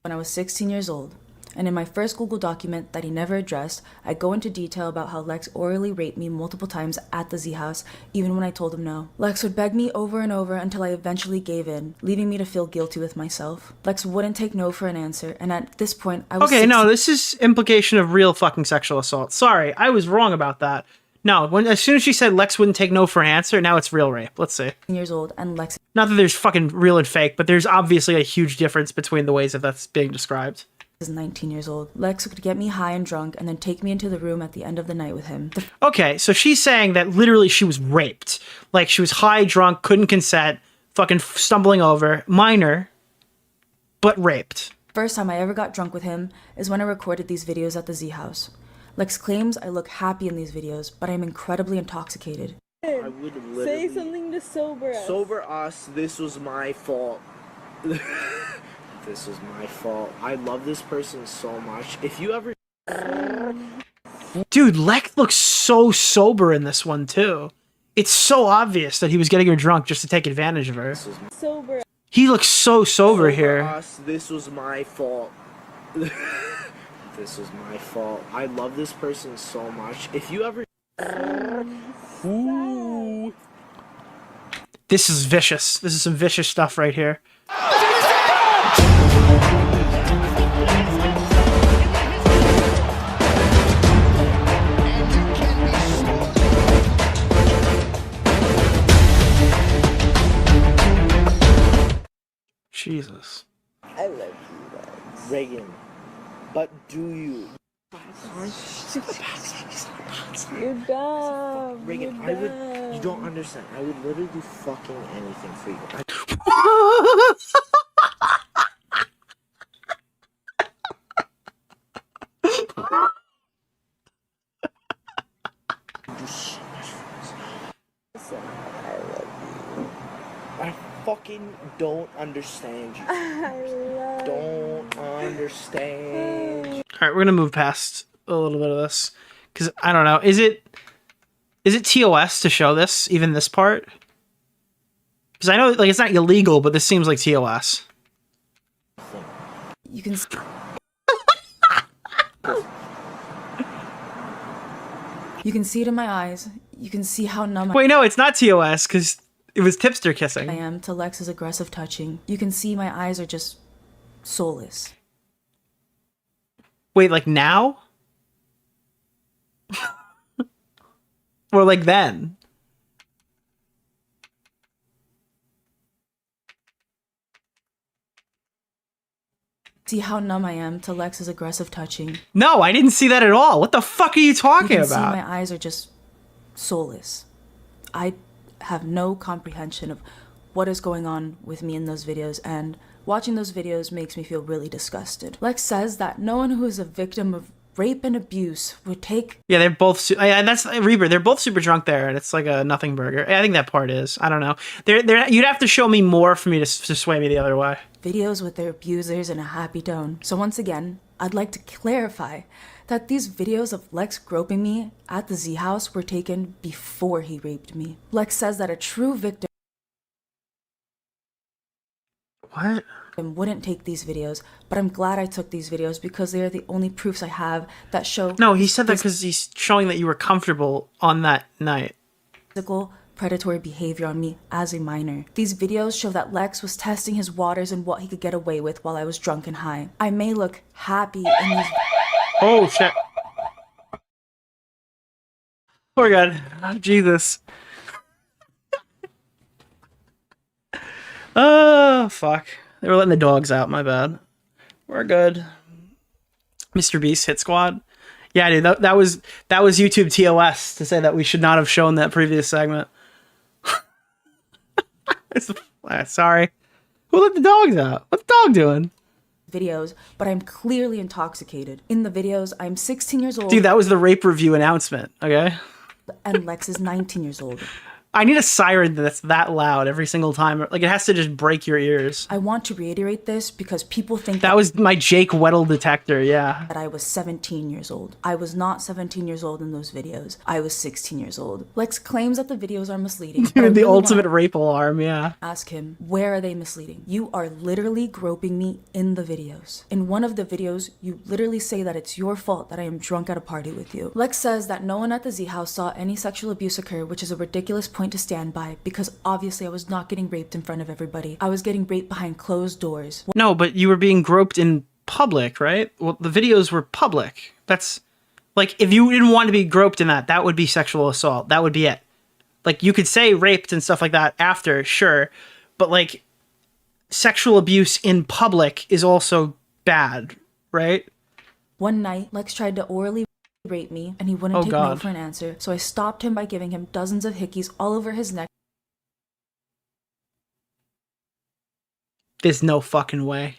When I was 16 years old. And in my first Google document that he never addressed, I go into detail about how Lex orally raped me multiple times at the Z house, even when I told him no. Lex would beg me over and over until I eventually gave in, leaving me to feel guilty with myself. Lex wouldn't take no for an answer, and at this point, I was Okay, 16 no, this is implication of real fucking sexual assault. Sorry, I was wrong about that. No, as soon as she said Lex wouldn't take no for an answer, now it's real rape. Let's see. years old, and Lex Not that there's fucking real and fake, but there's obviously a huge difference between the ways that that's being described. is 19 years old. Lex would get me high and drunk and then take me into the room at the end of the night with him. Okay, so she's saying that literally she was raped. Like, she was high, drunk, couldn't consent, fucking stumbling over, minor, but raped. First time I ever got drunk with him is when I recorded these videos at the Z house. Lex claims I look happy in these videos, but I'm incredibly intoxicated. I would literally say something to sober us. sober us. This was my fault. This was my fault. I love this person so much. If you ever... Dude, Lex looks so sober in this one, too. It's so obvious that he was getting her drunk just to take advantage of her. Sober. He looks so sober here. Us. This was my fault. This was my fault. I love this person so much. If you ever... Ooh. This is vicious. This is some vicious stuff right here. Jesus. I love you, Lex. Reagan. But do you? You're dumb. Reagan, You're I would... dumb. You don't understand. I would literally do fucking anything for you. I fucking don't understand you. Don't understand you. All right, we're gonna move past a little bit of this because I don't know. Is it TOS to show this, even this part? Because I know, like, it's not illegal, but this seems like TOS. You can You can see it in my eyes. You can see how numb Wait, no, it's not TOS because it was tipster I kissing. am to Lex's aggressive touching. You can see my eyes are just soulless. Wait, like now? Or like then? See how numb I am to Lex's aggressive touching. No, I didn't see that at all. What the fuck are you You talking can see about? my eyes are just soulless. I have no comprehension of what is going on with me in those videos, and watching those videos makes me feel really disgusted. Lex says that no one who is a victim of rape and abuse would take... Yeah, they're both... and that's Reaper. They're both super drunk there, and it's like a nothing burger. I think that part is. I don't know. You'd have to show me more for me to sway me the other way. Videos with their abusers in a happy tone. So once again, I'd like to clarify that these videos of Lex groping me at the Z house were taken before he raped me. Lex says that a true victim... What? wouldn't take these videos, but I'm glad I took these videos because they are the only proofs I have that show... No, he said that because he's showing that you were comfortable on that night. ...physical predatory behavior on me as a minor. These videos show that Lex was testing his waters and what he could get away with while I was drunk and high. I may look happy in these... Oh, shit. Poor God. Oh, Jesus. Oh, fuck. They were letting the dogs out, my bad. We're good. Mr. Beast Hit Squad. Yeah, dude, that was YouTube TOS to say that we should not have shown that previous segment. Sorry. Who let the dogs out? What's the dog doing? videos, but I'm clearly intoxicated. In the videos, I'm 16 years old. Dude, that was the rape review announcement, okay? And Lex is 19 years old. I need a siren that's that loud every single time. Like, it has to just break your ears. I want to reiterate this because people think that was my Jake Weddle detector, yeah. That I was 17 years old. I was not 17 years old in those videos. I was 16 years old. Lex claims that the videos are misleading. Dude, the ultimate rape alarm, yeah. Ask him, where are they misleading? You are literally groping me in the videos. In one of the videos, you literally say that it's your fault that I am drunk at a party with you. Lex says that no one at the Z house saw any sexual abuse occur, which is a ridiculous point to stand by because obviously I was not getting raped in front of everybody. I was getting raped behind closed doors. No, but you were being groped in public, right? Well, the videos were public. That's like, if you didn't want to be groped in that would be sexual assault. That would be it. Like, you could say raped and stuff like that after, sure, but like sexual abuse in public is also bad, right? One night, Lex tried to orally rape me and he wouldn't take no for an answer, so I stopped him by giving him dozens of hickeys all over his neck. There's no fucking way.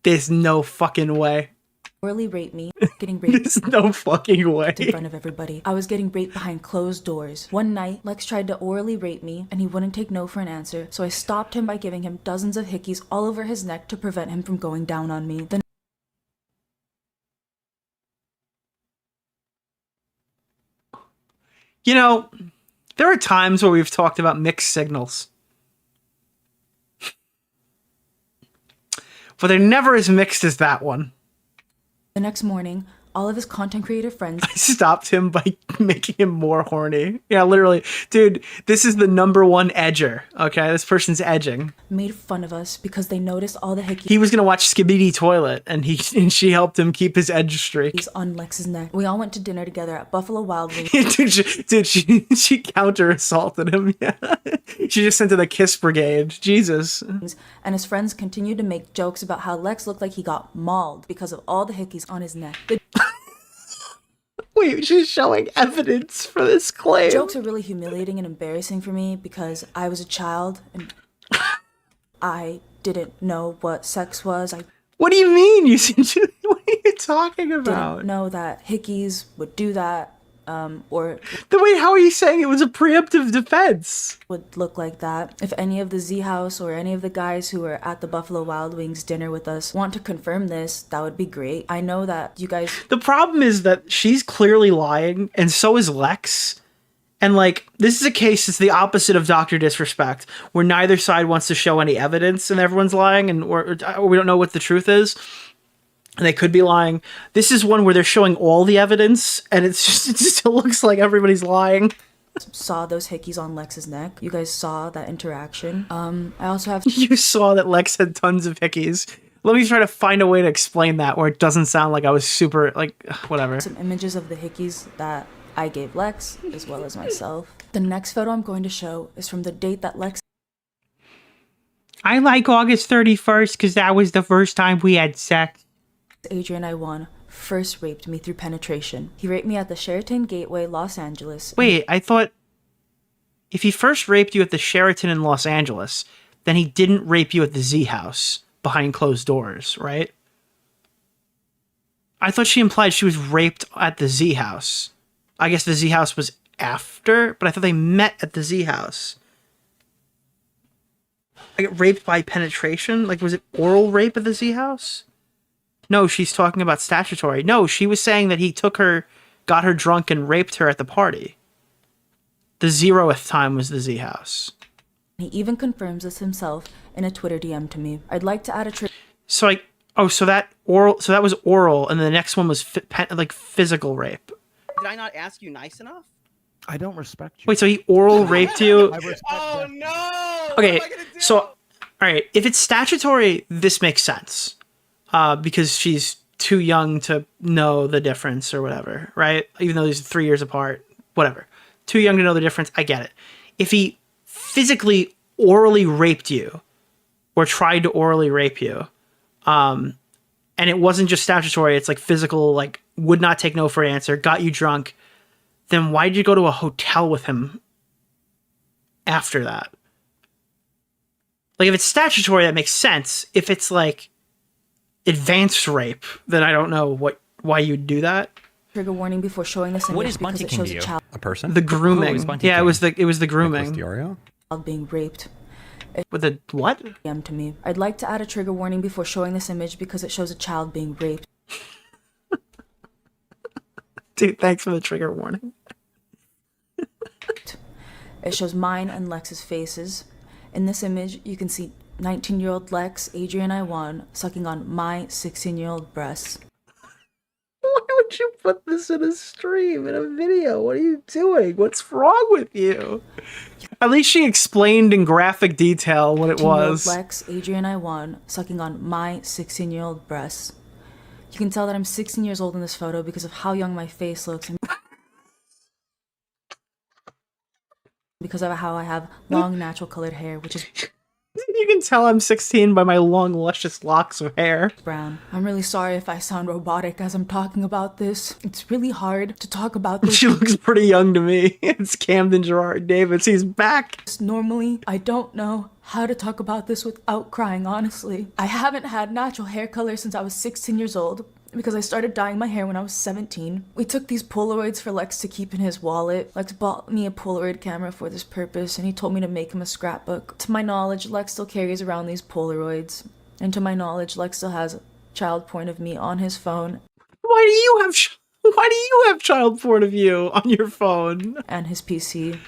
There's no fucking way. Orally raped me, getting raped. There's no fucking way. In front of everybody. I was getting raped behind closed doors. One night, Lex tried to orally rape me and he wouldn't take no for an answer, so I stopped him by giving him dozens of hickeys all over his neck to prevent him from going down on me. Then you know, there are times where we've talked about mixed signals. But they're never as mixed as that one. the next morning, all of his content creator friends I stopped him by making him more horny. Yeah, literally. Dude, this is the #1 edger, okay? This person's edging. made fun of us because they noticed all the hickeys He was gonna watch Skibidi Toilet, and she helped him keep his edge streak. on Lex's neck. We all went to dinner together at Buffalo Wild Wings. dude, she counter-assaulted him, yeah. She just sent to the Kiss Brigade. Jesus. And his friends continued to make jokes about how Lex looked like he got mauled because of all the hickeys on his neck. The Wait, she's showing evidence for this claim. jokes are really humiliating and embarrassing for me because I was a child and I didn't know what sex was. I What do you mean? What are you talking about? didn't know that hickeys would do that, or Wait, how are you saying it was a preemptive defense? would look like that. If any of the Z House or any of the guys who were at the Buffalo Wild Wings dinner with us want to confirm this, that would be great. I know that you guys... The problem is that she's clearly lying, and so is Lex. And, like, this is a case that's the opposite of Dr. Disrespect, where neither side wants to show any evidence and everyone's lying, and or we don't know what the truth is. And they could be lying. This is one where they're showing all the evidence, and it still looks like everybody's lying. saw those hickeys on Lex's neck. You guys saw that interaction. I also have... You saw that Lex had tons of hickeys. Let me try to find a way to explain that where it doesn't sound like I was super, like, whatever. some images of the hickeys that I gave Lex, as well as myself. The next photo I'm going to show is from the date that Lex... I like August 31st because that was the first time we had sex. Adrian I won first raped me through penetration. He raped me at the Sheraton Gateway, Los Angeles. Wait, I thought if he first raped you at the Sheraton in Los Angeles, then he didn't rape you at the Z House behind closed doors, right? I thought she implied she was raped at the Z House. I guess the Z House was after, but I thought they met at the Z House. I get raped by penetration? Like, was it oral rape at the Z House? No, she's talking about statutory. No, she was saying that he took her, got her drunk, and raped her at the party. The 0th time was the Z House. He even confirms this himself in a Twitter DM to me. I'd like to add a trigger. So like, oh, so that was oral, and the next one was like physical rape. Did I not ask you nice enough? I don't respect you. Wait, so he oral raped you? I respect Oh that. no! Okay, What am I gonna do? so all right, if it's statutory, this makes sense, because she's too young to know the difference or whatever, right? Even though these are 3 years apart, whatever. Too young to know the difference. I get it. If he physically orally raped you, or tried to orally rape you, and it wasn't just statutory, it's like physical, like would not take no for an answer, got you drunk, then why did you go to a hotel with him after that? Like, if it's statutory, that makes sense. If it's like advanced rape, then I don't know why you'd do that. Trigger warning before showing this image What is because Bunty it King shows to a you? child A person? The grooming. is Bunty Yeah, King? it was the Nicholas grooming. DeOrio? being raped. With the what? DM to me. I'd like to add a trigger warning before showing this image because it shows a child being raped. Dude, thanks for the trigger warning. It shows mine and Lex's faces. In this image, you can see 19-year-old Lex, Adrian I1, sucking on my 16-year-old breasts. Why would you put this in a stream, in a video? What are you doing? What's wrong with you? At least she explained in graphic detail what it 19-year-old was. Lex, Adrian I1, sucking on my 16-year-old breasts. You can tell that I'm 16 years old in this photo because of how young my face looks and because of how I have long, natural colored hair, which is You can tell I'm 16 by my long, luscious locks of hair. brown. I'm really sorry if I sound robotic as I'm talking about this. It's really hard to talk about this. She looks pretty young to me. It's Camden Gerard Davis. He's back. Normally, I don't know how to talk about this without crying, honestly. I haven't had natural hair color since I was 16 years old because I started dyeing my hair when I was 17. We took these Polaroids for Lex to keep in his wallet. Lex bought me a Polaroid camera for this purpose, and he told me to make him a scrapbook. To my knowledge, Lex still carries around these Polaroids. And to my knowledge, Lex still has child porn of me on his phone Why do you have child porn of you on your phone? and his PC.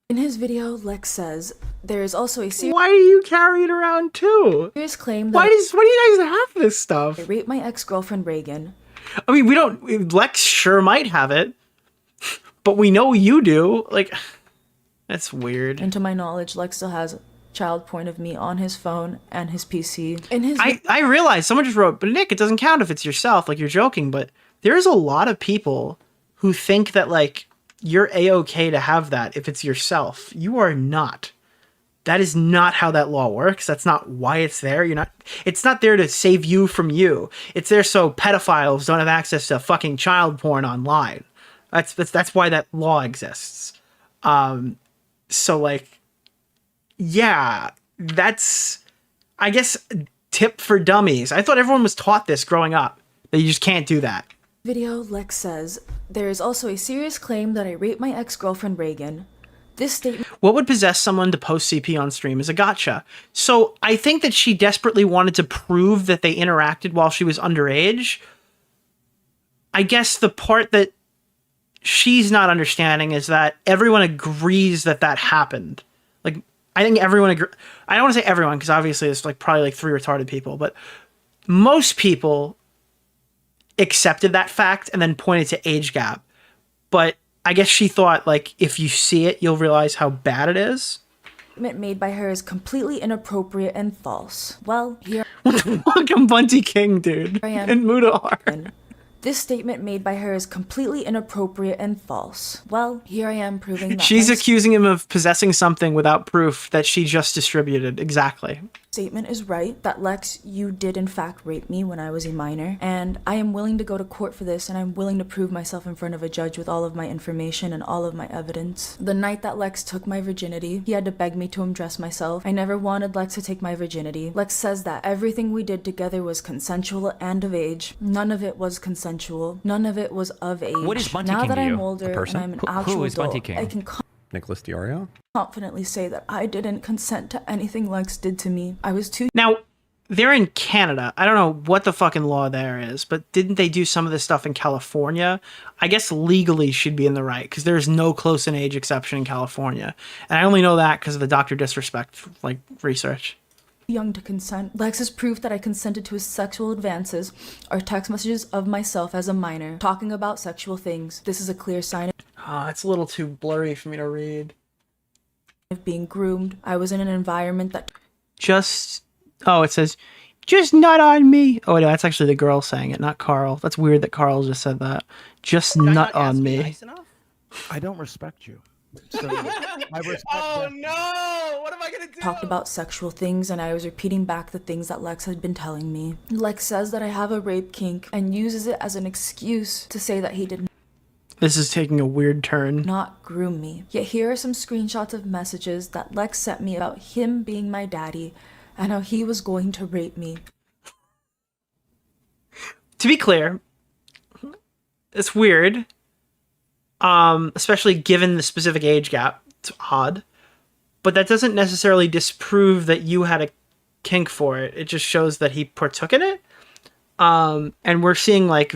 In his video, Lex says, there is also a Why do you carry it around too? serious claim Why that do you guys have this stuff? I raped my ex-girlfriend Reagan. I mean, we don't. Lex sure might have it, but we know you do. Like, that's weird. And to my knowledge, Lex still has child porn of me on his phone and his PC. In his I realize someone just wrote, but Nick, it doesn't count if it's yourself. Like, you're joking, but there's a lot of people who think that like you're a-okay to have that if it's yourself. You are not. That is not how that law works. That's not why it's there. It's not there to save you from you. It's there so pedophiles don't have access to fucking child porn online. That's why that law exists. So like, yeah, that's, I guess, tip for dummies. I thought everyone was taught this growing up, that you just can't do that. video, Lex says, there is also a serious claim that I raped my ex-girlfriend Reagan. This statement What would possess someone to post CP on stream is a gotcha. So I think that she desperately wanted to prove that they interacted while she was underage. I guess the part that she's not understanding is that everyone agrees that that happened. Like, I think everyone I don't want to say everyone, because obviously there's like probably like 3 retarded people, but most people accepted that fact and then pointed to age gap. But I guess she thought, like, if you see it, you'll realize how bad it is. made by her is completely inappropriate and false. Well, here What the fuck? I'm Bunty King, dude. I am. And Mudahar. This statement made by her is completely inappropriate and false. Well, here I am proving that She's my accusing him of possessing something without proof that she just distributed. Exactly. statement is right, that Lex, you did in fact rape me when I was a minor, and I am willing to go to court for this, and I'm willing to prove myself in front of a judge with all of my information and all of my evidence. The night that Lex took my virginity, he had to beg me to undress myself. I never wanted Lex to take my virginity. Lex says that everything we did together was consensual and of age. None of it was consensual. None of it was of age. What is Bunty now King that to I'm you? older A person? and I'm an Who actual is Bunty adult, King? I can Nicholas DeOrio? confidently say that I didn't consent to anything Lex did to me. I was too Now, they're in Canada. I don't know what the fucking law there is, but didn't they do some of this stuff in California? I guess legally she'd be in the right because there's no close in age exception in California. And I only know that because of the Dr. Disrespect like research. young to consent. Lex's proof that I consented to his sexual advances are text messages of myself as a minor, talking about sexual things. This is a clear sign It's a little too blurry for me to read. of being groomed. I was in an environment that It says, just nut on me. Oh, no, that's actually the girl saying it, not Carl. That's weird that Carl just said that. Just nut on me. I don't respect you. So I respect no! What am I gonna do? talked about sexual things, and I was repeating back the things that Lex had been telling me. Lex says that I have a rape kink and uses it as an excuse to say that he did This is taking a weird turn. not groom me. Yet here are some screenshots of messages that Lex sent me about him being my daddy and how he was going to rape me. To be clear, it's weird. Especially given the specific age gap. It's odd. But that doesn't necessarily disprove that you had a kink for it. It just shows that he partook in it. And we're seeing like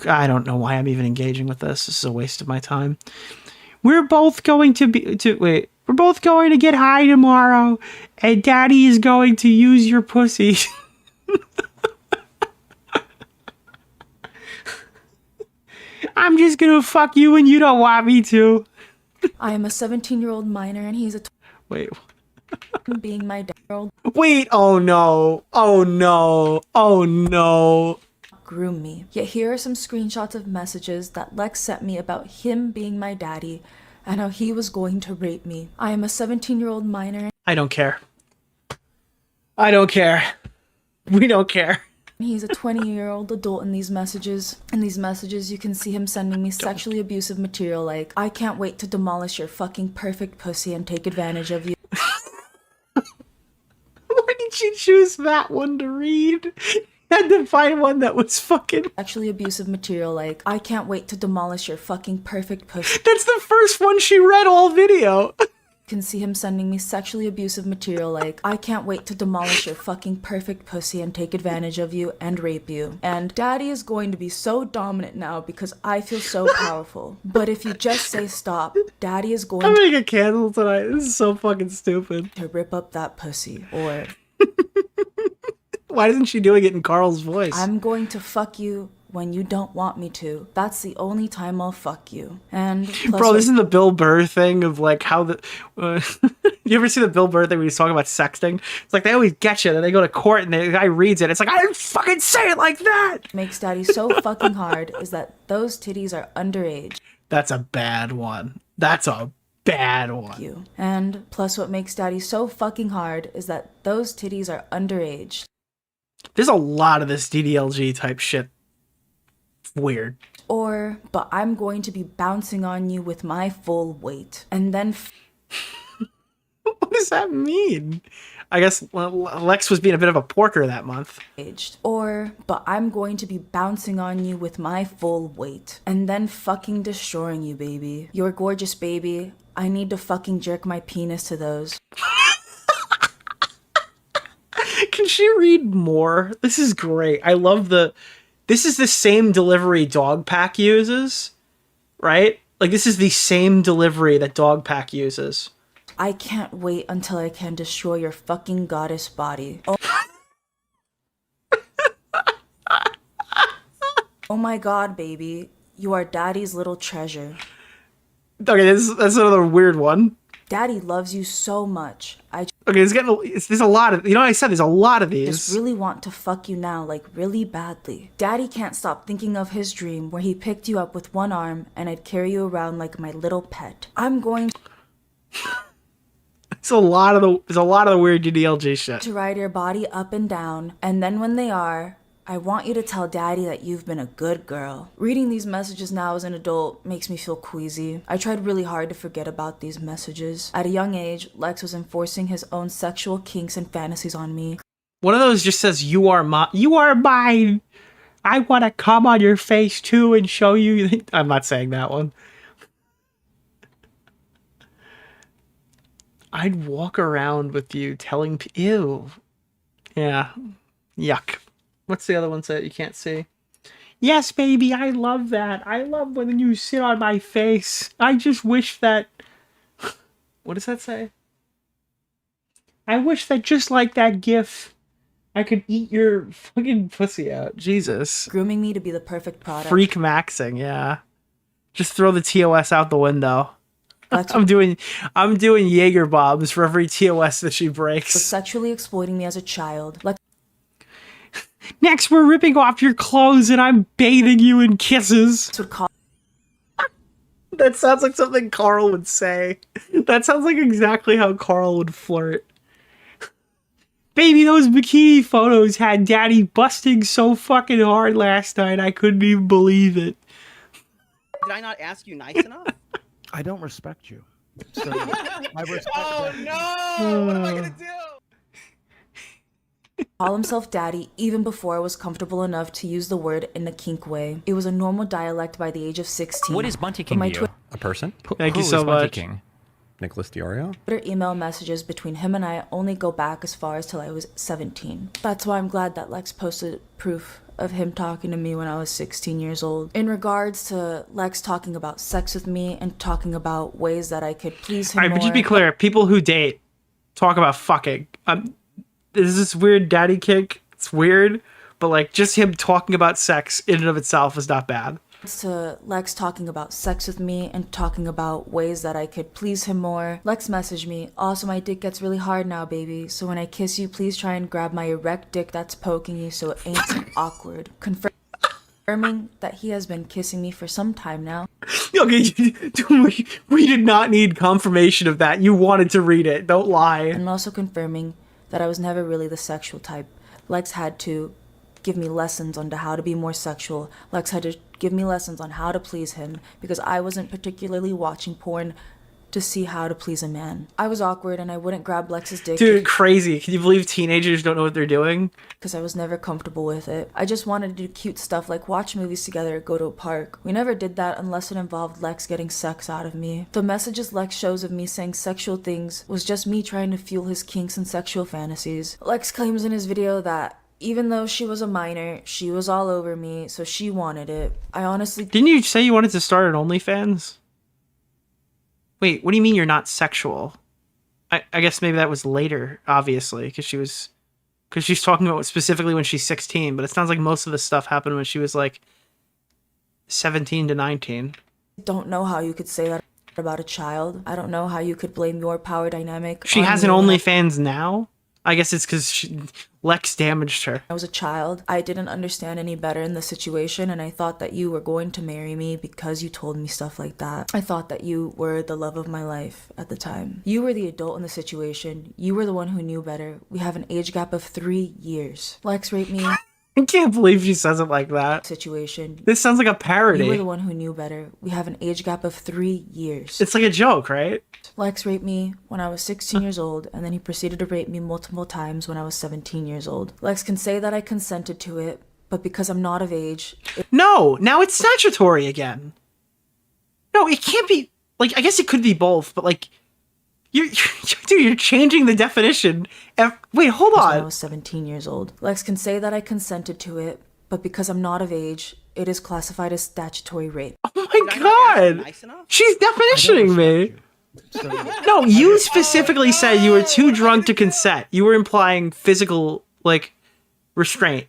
I don't know why I'm even engaging with this. This is a waste of my time. We're both going we're both going to get high tomorrow, and Daddy is going to use your pussy. I'm just gonna fuck you when you don't want me to. I am a 17-year-old minor and he's a Wait. being my dad. Wait, oh no. Oh no. Oh no. Groom me. Yet here are some screenshots of messages that Lex sent me about him being my daddy and how he was going to rape me. I am a 17-year-old minor I don't care. I don't care. We don't care. and he's a 20-year-old adult in these messages. In these messages, you can see him sending me sexually abusive material like, I can't wait to demolish your fucking perfect pussy and take advantage of you. Why did you choose that one to read? You had to find one that was fucking... Sexually abusive material like, I can't wait to demolish your fucking perfect pussy. That's the first one she read all video. Can see him sending me sexually abusive material like, I can't wait to demolish your fucking perfect pussy and take advantage of you and rape you. And Daddy is going to be so dominant now because I feel so powerful. But if you just say stop, Daddy is I'm going gonna get canceled tonight. This is so fucking stupid. to rip up that pussy. Or Why isn't she doing it in Carl's voice? I'm going to fuck you when you don't want me to. That's the only time I'll fuck you. And plus Bro, this is the Bill Burr thing of like how the... you ever see the Bill Burr thing when he's talking about sexting? It's like they always get you, and they go to court, and the guy reads it. It's like, I didn't fucking say it like that! makes Daddy so fucking hard is that those titties are underage. That's a bad one. That's a bad one. You. And plus what makes Daddy so fucking hard is that those titties are underage. There's a lot of this DDLG type shit. Weird. Or, but I'm going to be bouncing on you with my full weight. And then What does that mean? I guess Lex was being a bit of a porker that month. aged. Or, but I'm going to be bouncing on you with my full weight. And then fucking destroying you, baby. You're gorgeous, baby. I need to fucking jerk my penis to those. Can she read more? This is great. I love this is the same delivery Dogpack uses, right? Like, this is the same delivery that Dogpack uses. I can't wait until I can destroy your fucking goddess body. Oh my god, baby. You are Daddy's little treasure. Okay, that's another weird one. Daddy loves you so much. Okay, there's a lot of, you know what I said, there's a lot of just these. really want to fuck you now, like really badly. Daddy can't stop thinking of his dream where he picked you up with one arm and I'd carry you around like my little pet. I'm going There's a lot of the weird UDLG shit. to ride your body up and down, and then when they are, I want you to tell Daddy that you've been a good girl. Reading these messages now as an adult makes me feel queasy. I tried really hard to forget about these messages. At a young age, Lex was enforcing his own sexual kinks and fantasies on me. One of those just says, you are mine. I want to come on your face too and show you. I'm not saying that one. I'd walk around with you telling ew. Yeah. Yuck. What's the other one that you can't see? Yes, baby, I love that. I love when you sit on my face. I just wish that... What does that say? I wish that just like that gif, I could eat your fucking pussy out. Jesus. Grooming me to be the perfect product. Freak maxing, yeah. Just throw the TOS out the window. Lex I'm doing Jaeger bombs for every TOS that she was breaks. sexually exploiting me as a child. Lex Next, we're ripping off your clothes and I'm bathing you in kisses. would call That sounds like something Carl would say. That sounds like exactly how Carl would flirt. Baby, those bikini photos had Daddy busting so fucking hard last night, I couldn't even believe it. Did I not ask you nice enough? I don't respect you. So I respect Oh that. no! What am I gonna do? call himself Daddy even before I was comfortable enough to use the word in a kink way. It was a normal dialect by the age of 16. What is Bunty But King my to you? A person? Thank you Who so is Bunty much. King? Nicholas DeOrio? Twitter email messages between him and I only go back as far as till I was 17. That's why I'm glad that Lex posted proof of him talking to me when I was 16 years old. In regards to Lex talking about sex with me and talking about ways that I could please him Alright, more. but just be clear, people who date talk about fucking. There's this weird daddy kink. It's weird, but like just him talking about sex in and of itself is not bad. To Lex talking about sex with me and talking about ways that I could please him more. Lex messaged me, also my dick gets really hard now, baby, so when I kiss you, please try and grab my erect dick that's poking you so it ain't so awkward. Confirming that he has been kissing me for some time now. Okay, we did not need confirmation of that. You wanted to read it. Don't lie. And also confirming that I was never really the sexual type. Lex had to give me lessons on how to be more sexual. Lex had to give me lessons on how to please him because I wasn't particularly watching porn to see how to please a man. I was awkward and I wouldn't grab Lex's dick Dude, crazy. Can you believe teenagers don't know what they're doing? because I was never comfortable with it. I just wanted to do cute stuff like watch movies together, go to a park. We never did that unless it involved Lex getting sex out of me. The messages Lex shows of me saying sexual things was just me trying to fuel his kinks and sexual fantasies. Lex claims in his video that even though she was a minor, she was all over me, so she wanted it. I honestly Didn't you say you wanted to start an OnlyFans? Wait, what do you mean you're not sexual? I guess maybe that was later, obviously, because she's talking about specifically when she's 16, but it sounds like most of the stuff happened when she was like 17 to 19. don't know how you could say that about a child. I don't know how you could blame your power dynamic. She on has an me when OnlyFans now? I guess it's because Lex damaged her. I was a child. I didn't understand any better in the situation, and I thought that you were going to marry me because you told me stuff like that. I thought that you were the love of my life at the time. You were the adult in the situation. You were the one who knew better. We have an age gap of 3 years. Lex raped me. I can't believe she says it like that. Situation. This sounds like a You were parody. the one who knew better. We have an age gap of 3 years. It's like a joke, right? Lex raped me when I was 16 years old, and then he proceeded to rape me multiple times when I was 17 years old. Lex can say that I consented to it, but because I'm not of age, No, now it's statutory again. No, it can't be. Like, I guess it could be both, but like, dude, you're changing the definition. Wait, hold when I on. was 17 years old. Lex can say that I consented to it, but because I'm not of age, it is classified as statutory rape. Oh Did my I not ask you god. nice enough? She's I don't definitioning me. respect you. So No, you specifically said you were too drunk to consent. You were implying physical, like, restraint.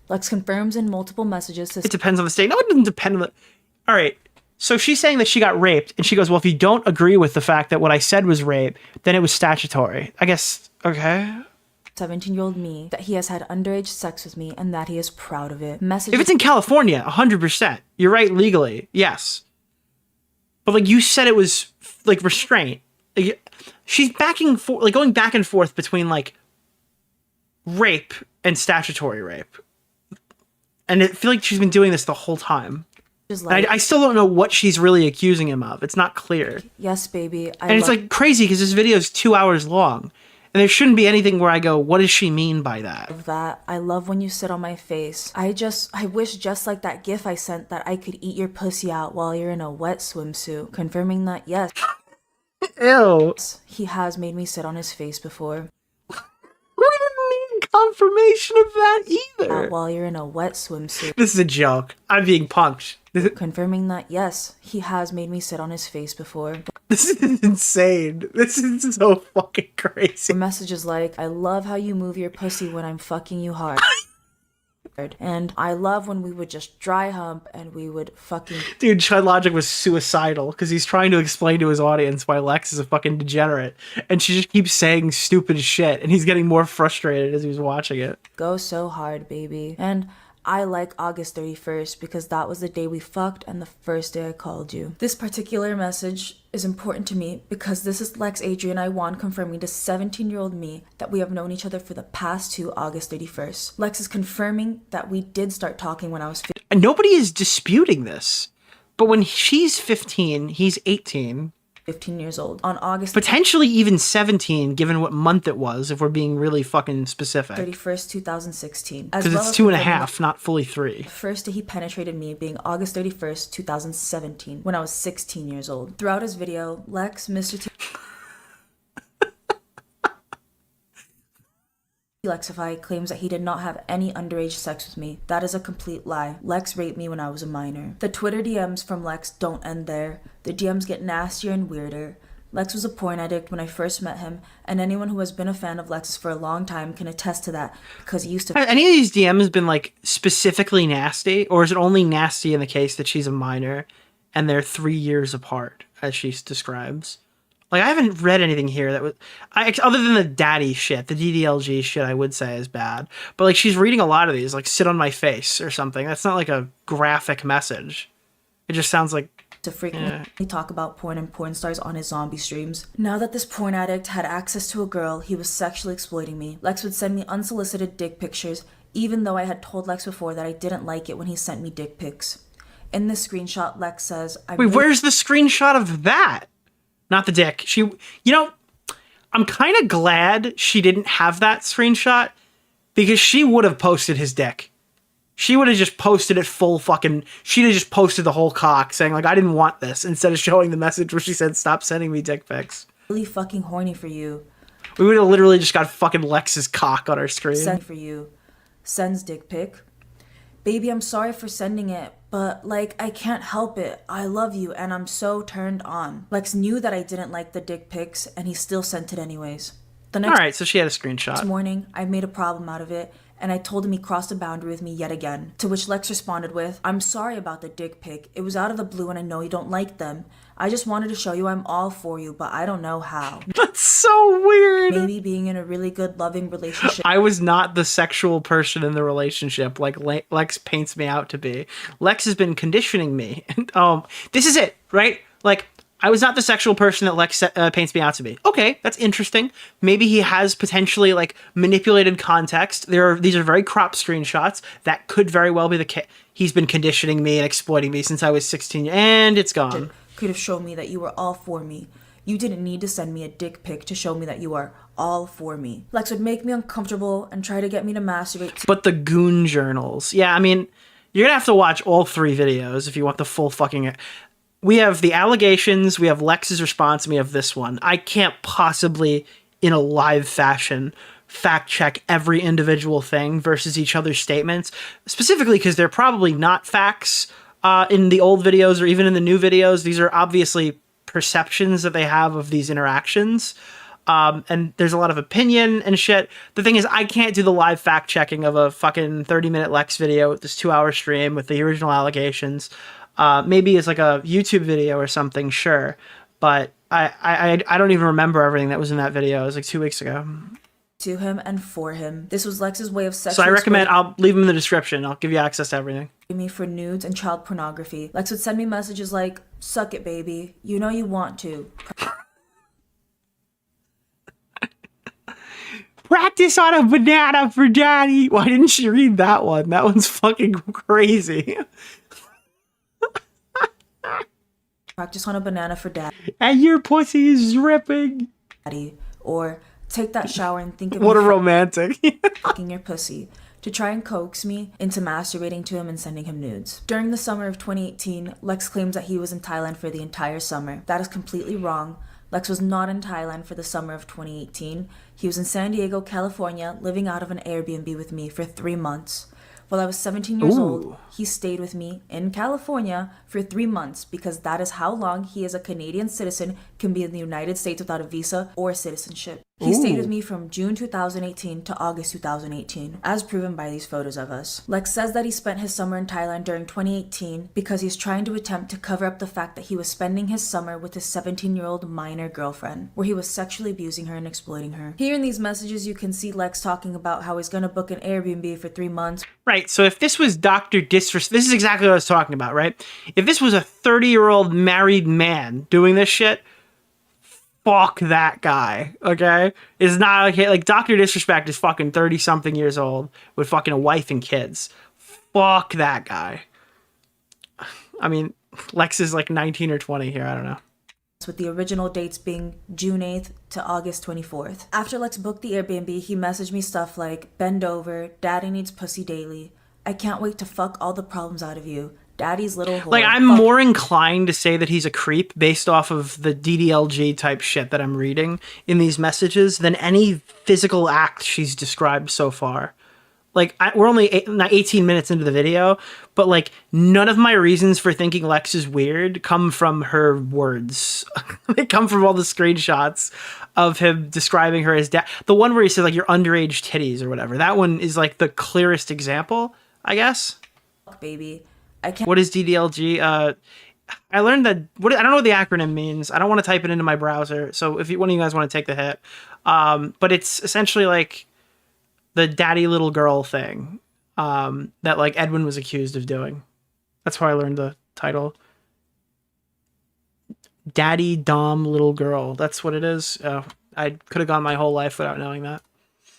Lex confirms in multiple messages to It depends on the state. No, it doesn't depend on the... All right. So she's saying that she got raped, and she goes, well, if you don't agree with the fact that what I said was rape, then it was statutory. I guess, okay. 17-year-old me that he has had underage sex with me and that he is proud of it. If it's in California, 100%. You're right legally, yes. But like you said, it was like restraint. Like, she's going back and forth between like rape and statutory rape. And I feel like she's been doing this the whole time. Like, I still don't know what she's really accusing him of. It's not clear. Yes, baby. And it's like crazy because this video is 2 hours long. And there shouldn't be anything where I go, what does she mean by that? I love when you sit on my face. I wish just like that gif I sent that I could eat your pussy out while you're in a wet swimsuit. Confirming that, yes. Ew. He has made me sit on his face before. We didn't need confirmation of that either. While you're in a wet swimsuit. This is a joke. I'm being punked. Confirming that, yes, he has made me sit on his face before. This is insane. This is so fucking crazy. Messages like, I love how you move your pussy when I'm fucking you hard. And I love when we would just dry hump and we would fucking... Dude, Chud Logic was suicidal because he's trying to explain to his audience why Lex is a fucking degenerate. And she just keeps saying stupid shit. And he's getting more frustrated as he was watching it. Go so hard, baby. And I like August 31st because that was the day we fucked and the first day I called you. This particular message is important to me because this is Lex Adrian I want confirming to 17-year-old me that we have known each other for the past 2 August 31st. Lex is confirming that we did start talking when I was 15. And nobody is disputing this. But when she's 15, he's 18. 15 years old. On August... Potentially even 17, given what month it was, if we're being really fucking specific. 31st, 2016. Because it's 2.5, not fully 3. The first day he penetrated me being August 31st, 2017, when I was 16 years old. Throughout his video, Lex, MrTLexify claims that he did not have any underage sex with me. That is a complete lie. Lex raped me when I was a minor. The Twitter DMs from Lex don't end there. The DMs get nastier and weirder. Lex was a porn addict when I first met him, and anyone who has been a fan of Lex's for a long time can attest to that because he used to... Have any of these DMs been like specifically nasty, or is it only nasty in the case that she's a minor and they're 3 years apart, as she describes? Like, I haven't read anything here that was... other than the daddy shit, the DDLG shit I would say is bad. But, like, she's reading a lot of these, like, sit on my face or something. That's not, like, a graphic message. It just sounds like... to frequently talk about porn and porn stars on his zombie streams. Now that this porn addict had access to a girl, he was sexually exploiting me. Lex would send me unsolicited dick pictures, even though I had told Lex before that I didn't like it when he sent me dick pics. In this screenshot, Lex says... Wait, where's the screenshot of that? Not the dick. I'm kind of glad she didn't have that screenshot because she would have posted his dick. She would have just posted it full fucking... She'd have just posted the whole cock saying, like, I didn't want this, instead of showing the message where she said, stop sending me dick pics. Really fucking horny for you. We would have literally just got fucking Lex's cock on our screen. Send for you. Sends dick pic. Baby, I'm sorry for sending it, but, like, I can't help it. I love you, and I'm so turned on. Lex knew that I didn't like the dick pics, and he still sent it anyways. Alright, so she had a screenshot. This morning, I made a problem out of it, and I told him he crossed a boundary with me yet again. To which Lex responded with, I'm sorry about the dick pic. It was out of the blue and I know you don't like them. I just wanted to show you I'm all for you, but I don't know how. That's so weird. Maybe being in a really good, loving relationship. I was not the sexual person in the relationship like Lex paints me out to be. Lex has been conditioning me. This is it, right? Like, I was not the sexual person that Lex paints me out to be. Okay, that's interesting. Maybe he has potentially, like, manipulated context. These are very cropped screenshots. That could very well be the case. He's been conditioning me and exploiting me since I was 16, and it's gone. Could have shown me that you were all for me. You didn't need to send me a dick pic to show me that you are all for me. Lex would make me uncomfortable and try to get me to masturbate. But the goon journals. Yeah, I mean, you're gonna have to watch all 3 videos if you want the full fucking... We have the allegations, we have Lex's response, and we have this one. I can't possibly, in a live fashion, fact check every individual thing versus each other's statements, specifically because they're probably not facts in the old videos or even in the new videos. These are obviously perceptions that they have of these interactions. And there's a lot of opinion and shit. The thing is, I can't do the live fact checking of a fucking 30-minute Lex video with this 2-hour stream with the original allegations. Maybe it's like a YouTube video or something, sure. But I don't even remember everything that was in that video. It was like 2 weeks ago. To him and for him. This was Lex's way of So sexually I recommend, I'll leave them in the description. I'll give you access to everything. me for nudes and child pornography. Lex would send me messages like, "Suck it, baby. You know you want to." Practice on a banana for daddy. Why didn't she read that one? That one's fucking crazy. Practice on a banana for And your pussy is dripping. daddy. Or take that shower and think of What a me romantic. fucking your pussy. To try and coax me into masturbating to him and sending him nudes. During the summer of 2018, Lex claims that he was in Thailand for the entire summer. That is completely wrong. Lex was not in Thailand for the summer of 2018. He was in San Diego, California, living out of an Airbnb with me for 3 months. While I was 17 years old, he stayed with me in California for 3 months because that is how long he as a Canadian citizen can be in the United States without a visa or citizenship. He stayed with me from June 2018 to August 2018, as proven by these photos of us. Lex says that he spent his summer in Thailand during 2018 because he's trying to attempt to cover up the fact that he was spending his summer with his 17-year-old minor girlfriend, where he was sexually abusing her and exploiting her. Here in these messages, you can see Lex talking about how he's gonna book an Airbnb for 3 months. Right, so if this was Dr. Disrespect, this is exactly what I was talking about, right? If this was a 30-year-old married man doing this shit, fuck that guy, okay? It's not like Dr. Disrespect is fucking 30-something years old with fucking a wife and kids. Fuck that guy. I mean, Lex is like 19 or 20 here, I don't know. With the original dates being June 8th to August 24th. After Lex booked the Airbnb, he messaged me stuff like, "Bend over, daddy needs pussy daily. I can't wait to fuck all the problems out of you. Daddy's little whore." Like, I'm more inclined to say that he's a creep based off of the DDLG type shit that I'm reading in these messages than any physical act she's described so far. Like, we're only 18 minutes into the video, but, like, none of my reasons for thinking Lex is weird come from her words. They come from all the screenshots of him describing her as dad. The one where he says, like, your underage titties or whatever. That one is, like, the clearest example, I guess. Fuck, baby. I can't. What is DDLG? I learned that, I don't know what the acronym means. I don't want to type it into my browser, so if one of you guys want to take the hit. But it's essentially, like, the daddy little girl thing that like Edwin was accused of doing. That's how I learned the title. Daddy Dom little girl. That's what it is. I could have gone my whole life without knowing that.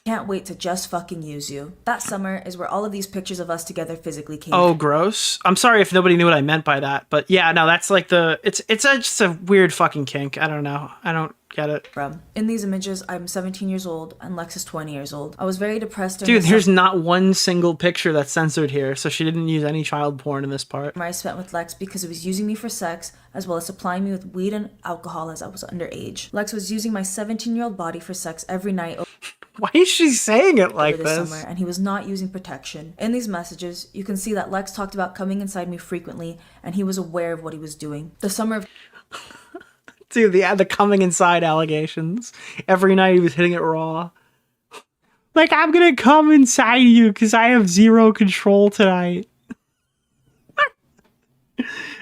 Can't wait to just fucking use you. That summer is where all of these pictures of us together physically came Oh, gross. I'm sorry if nobody knew what I meant by that, but yeah, no, that's like just a weird fucking kink. I don't know. I don't get it. from. In these images, I'm 17 years old and Lex is 20 years old. I was very depressed during Dude, the there's not one single picture that's censored here, so she didn't use any child porn in this part. summer I spent with Lex because he was using me for sex as well as supplying me with weed and alcohol as I was underage. Lex was using my 17-year-old body for sex every night Why is she saying it like over this this? summer, and he was not using protection. In these messages, you can see that Lex talked about coming inside me frequently, and he was aware of what he was doing. The summer of Dude, the coming inside allegations. Every night he was hitting it raw. Like, I'm gonna come inside you because I have zero control tonight.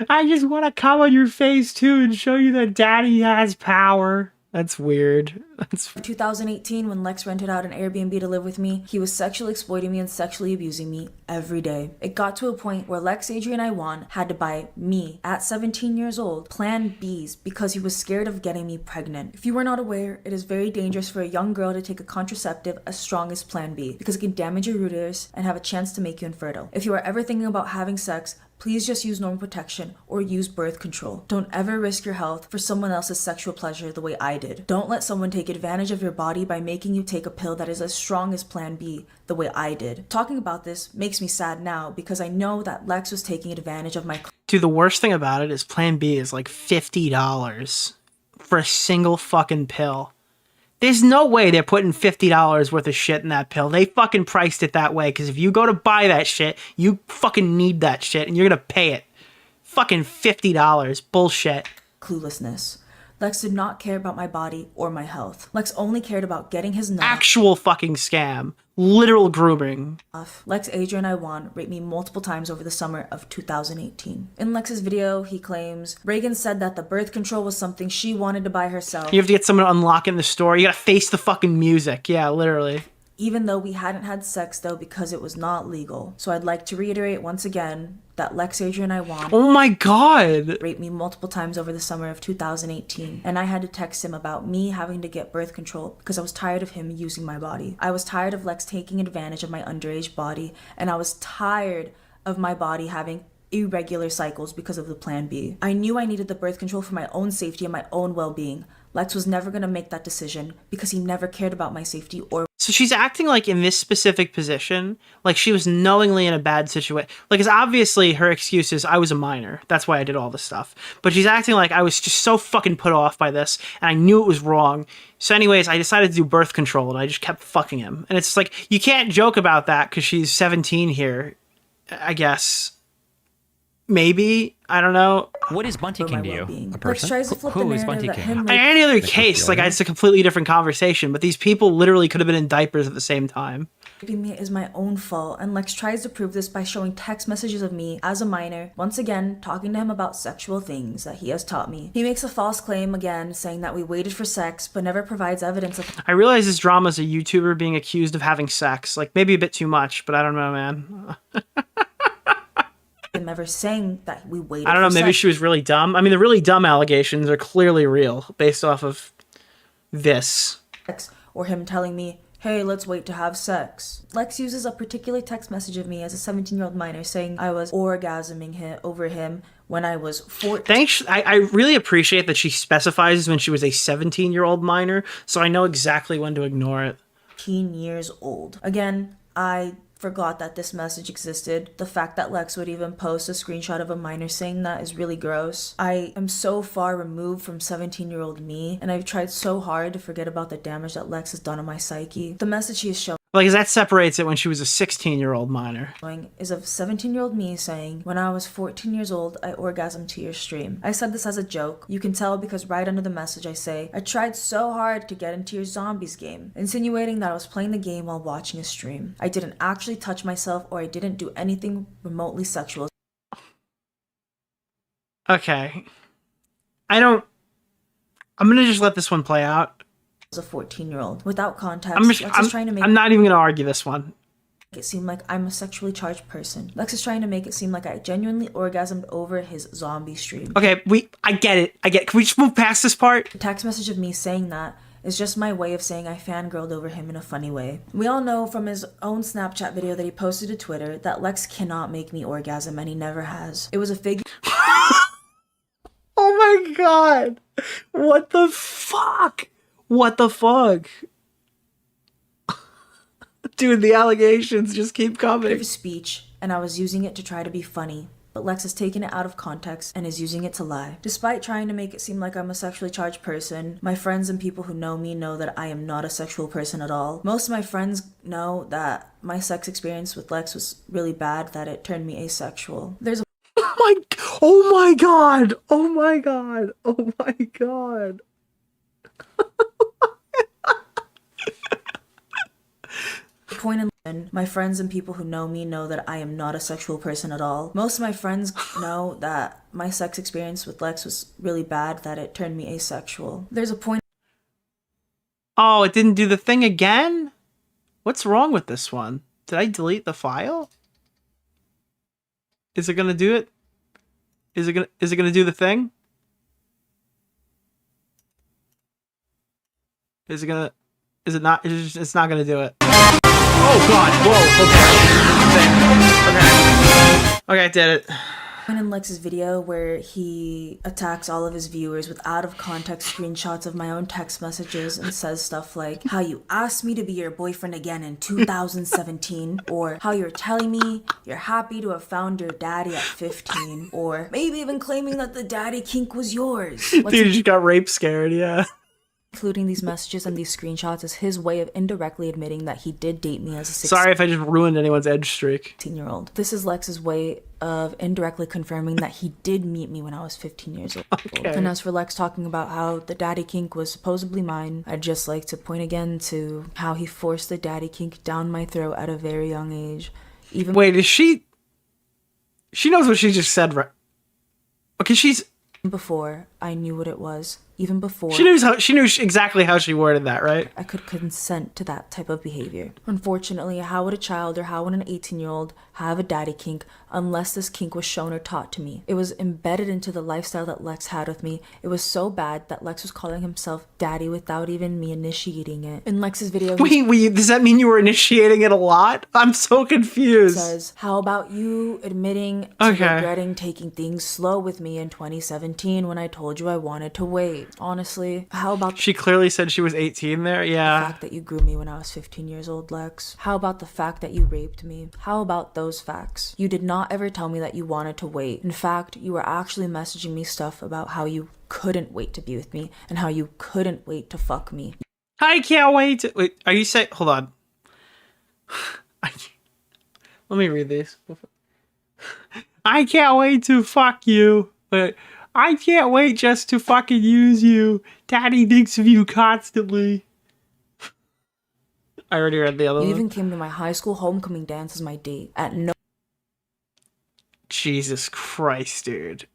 I just want to come on your face too and show you that daddy has power. That's weird. That's 2018, when Lex rented out an Airbnb to live with me, he was sexually exploiting me and sexually abusing me every day. It got to a point where Lex, Adrian, I won had to buy me, at 17 years old, Plan Bs because he was scared of getting me pregnant. If you were not aware, it is very dangerous for a young girl to take a contraceptive as strong as Plan B because it can damage your uterus and have a chance to make you infertile. If you are ever thinking about having sex, please just use normal protection or use birth control. Don't ever risk your health for someone else's sexual pleasure the way I did. Don't let someone take advantage of your body by making you take a pill that is as strong as Plan B the way I did. Talking about this makes me sad now because I know that Lex was taking advantage of my Dude, the worst thing about it is Plan B is like $50 for a single fucking pill. There's no way they're putting $50 worth of shit in that pill. They fucking priced it that way because if you go to buy that shit, you fucking need that shit and you're gonna pay it. Fucking $50. Bullshit. cluelessness. Lex did not care about my body or my health. Lex only cared about getting his nut. Actual fucking scam. Literal grooming. Lex, Adrian, I won raped me multiple times over the summer of 2018. In Lex's video, he claims Reagan said that the birth control was something she wanted to buy herself. You have to get someone to unlock in the store. You gotta face the fucking music. Yeah, literally. Even though we hadn't had sex though because it was not legal. So I'd like to reiterate once again that Lex, Adrian, I won Oh my god. raped me multiple times over the summer of 2018, and I had to text him about me having to get birth control because I was tired of him using my body. I was tired of Lex taking advantage of my underage body, and I was tired of my body having irregular cycles because of the Plan B. I knew I needed the birth control for my own safety and my own well-being. Lex was never going to make that decision because he never cared about my safety or So she's acting like in this specific position, like she was knowingly in a bad situation. Like, it's obviously her excuse is I was a minor. That's why I did all this stuff. But she's acting like I was just so fucking put off by this and I knew it was wrong. So anyways, I decided to do birth control and I just kept fucking him. And it's just like, you can't joke about that because she's 17 here, I guess. Maybe. I don't know. What is Bunty for my King to you? well-being. A Lex person? tries to flip the Who is narrative Bunty that King? him In any other case, like, DeOrio? it's a completely different conversation, but these people literally could have been in diapers at the same time. raping me is my own fault, and Lex tries to prove this by showing text messages of me as a minor, once again talking to him about sexual things that he has taught me. He makes a false claim again, saying that we waited for sex, but never provides evidence of I realize this drama is a YouTuber being accused of having sex. Like, maybe a bit too much, but I don't know, man. him ever saying that we waited I don't know, for maybe sex. she was really dumb. I mean, the really dumb allegations are clearly real based off of this. Or him telling me, hey, let's wait to have sex. Lex uses a particular text message of me as a 17-year-old minor saying I was orgasming over him when I was 14. Thanks. I really appreciate that she specifies when she was a 17-year-old minor, so I know exactly when to ignore it. 15 years old. Again, I forgot that this message existed. The fact that Lex would even post a screenshot of a minor saying that is really gross. I am so far removed from 17-year-old me, and I've tried so hard to forget about the damage that Lex has done on my psyche. The message he is showing Like, that separates it when she was a 16-year-old minor. is of 17-year-old me saying, when I was 14 years old, I orgasmed to your stream. I said this as a joke. You can tell because right under the message I say, I tried so hard to get into your zombies game, insinuating that I was playing the game while watching a stream. I didn't actually touch myself or I didn't do anything remotely sexual. Okay. I'm gonna just let this one play out. As a 14-year-old. Without context, I'm Lex is trying to make not even gonna argue this one. it seem like I'm a sexually charged person. Lex is trying to make it seem like I genuinely orgasmed over his zombie stream. Okay, I get it. Can we just move past this part? The text message of me saying that is just my way of saying I fangirled over him in a funny way. We all know from his own Snapchat video that he posted to Twitter that Lex cannot make me orgasm, and he never has. It was a figure Oh my god. What the fuck? What the fuck? Dude, the allegations just keep coming. of speech, and I was using it to try to be funny. But Lex has taken it out of context and is using it to lie. Despite trying to make it seem like I'm a sexually charged person, my friends and people who know me know that I am not a sexual person at all. Most of my friends know that my sex experience with Lex was really bad, that it turned me asexual. There's a Oh my god. Oh my god. Oh my god. point in my friends and people who know me know that I am not a sexual person at all. Most of my friends know that my sex experience with Lex was really bad, that it turned me asexual. There's a point Oh, it didn't do the thing again? What's wrong with this one? Did I delete the file? Is it gonna do it? Is it gonna do the thing? Is it not? It's not gonna do it. Oh god, whoa, okay. Okay, I did it. in Lex's video where he attacks all of his viewers with out of context screenshots of my own text messages and says stuff like how you asked me to be your boyfriend again in 2017, or how you're telling me you're happy to have found your daddy at 15, or maybe even claiming that the daddy kink was yours. Dude, you just got rape scared, yeah. Including these messages and these screenshots is his way of indirectly admitting that he did date me as a Sorry if I just ruined anyone's edge streak. 16-year-old. This is Lex's way of indirectly confirming that he did meet me when I was 15 years old. Okay. And as for Lex talking about how the daddy kink was supposedly mine, I'd just like to point again to how he forced the daddy kink down my throat at a very young age. Even Wait, is she knows what she just said, right? Okay, before I knew what it was. Even before she knew exactly how she worded that, right? I could consent to that type of behavior. Unfortunately, how would a child or how would an 18-year-old have a daddy kink unless this kink was shown or taught to me? It was embedded into the lifestyle that Lex had with me. It was so bad that Lex was calling himself daddy without even me initiating it. In Lex's video, Wait, does that mean you were initiating it a lot? I'm so confused. says, how about you admitting to regretting taking things slow with me in 2017 when I told you I wanted to wait? Honestly, how about She clearly said she was 18 there. the Yeah. fact that you groomed me when I was 15 years old, Lex? How about the fact that you raped me? How about those facts? You did not ever tell me that you wanted to wait. In fact, you were actually messaging me stuff about how you couldn't wait to be with me and how you couldn't wait to fuck me. I can't wait to... Wait, are you saying... Hold on. Let me read these. I can't wait to fuck you. But I can't wait just to fucking use you. Daddy thinks of you constantly. I already read the other You one. even came to my high school homecoming dance as my date. At no Jesus Christ, dude.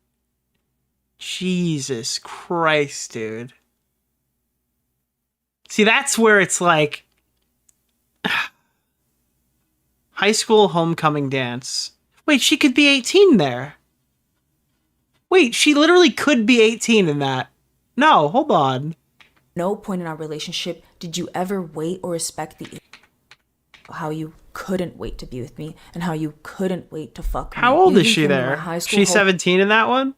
Jesus Christ, dude. See, that's where it's like... High school homecoming dance. Wait, she could be 18 there. Wait, she literally could be 18 in that. No, hold on. no point in our relationship did you ever wait or respect the how you couldn't wait to be with me and how you couldn't wait to fuck me. How old You is even she came to my there? high school She's 17 in that one?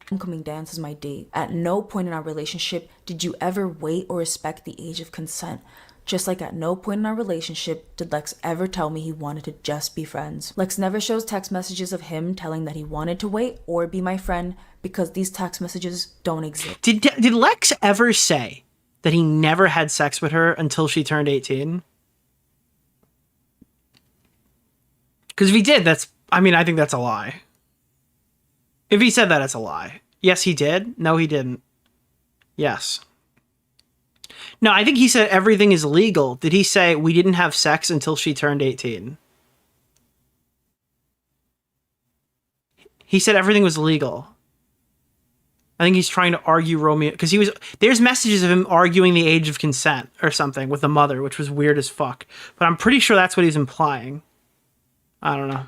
homecoming dance as my date. At no point in our relationship did you ever wait or respect the age of consent. Just like at no point in our relationship did Lex ever tell me he wanted to just be friends. Lex never shows text messages of him telling that he wanted to wait or be my friend because these text messages don't exist. Did Lex ever say that he never had sex with her until she turned 18? Because if he did, I think that's a lie. If he said that, it's a lie. Yes, he did. No, he didn't. Yes. No, I think he said everything is legal. Did he say we didn't have sex until she turned 18? He said everything was legal. I think he's trying to argue Romeo, because there's messages of him arguing the age of consent or something with the mother, which was weird as fuck. But I'm pretty sure that's what he's implying. I don't know.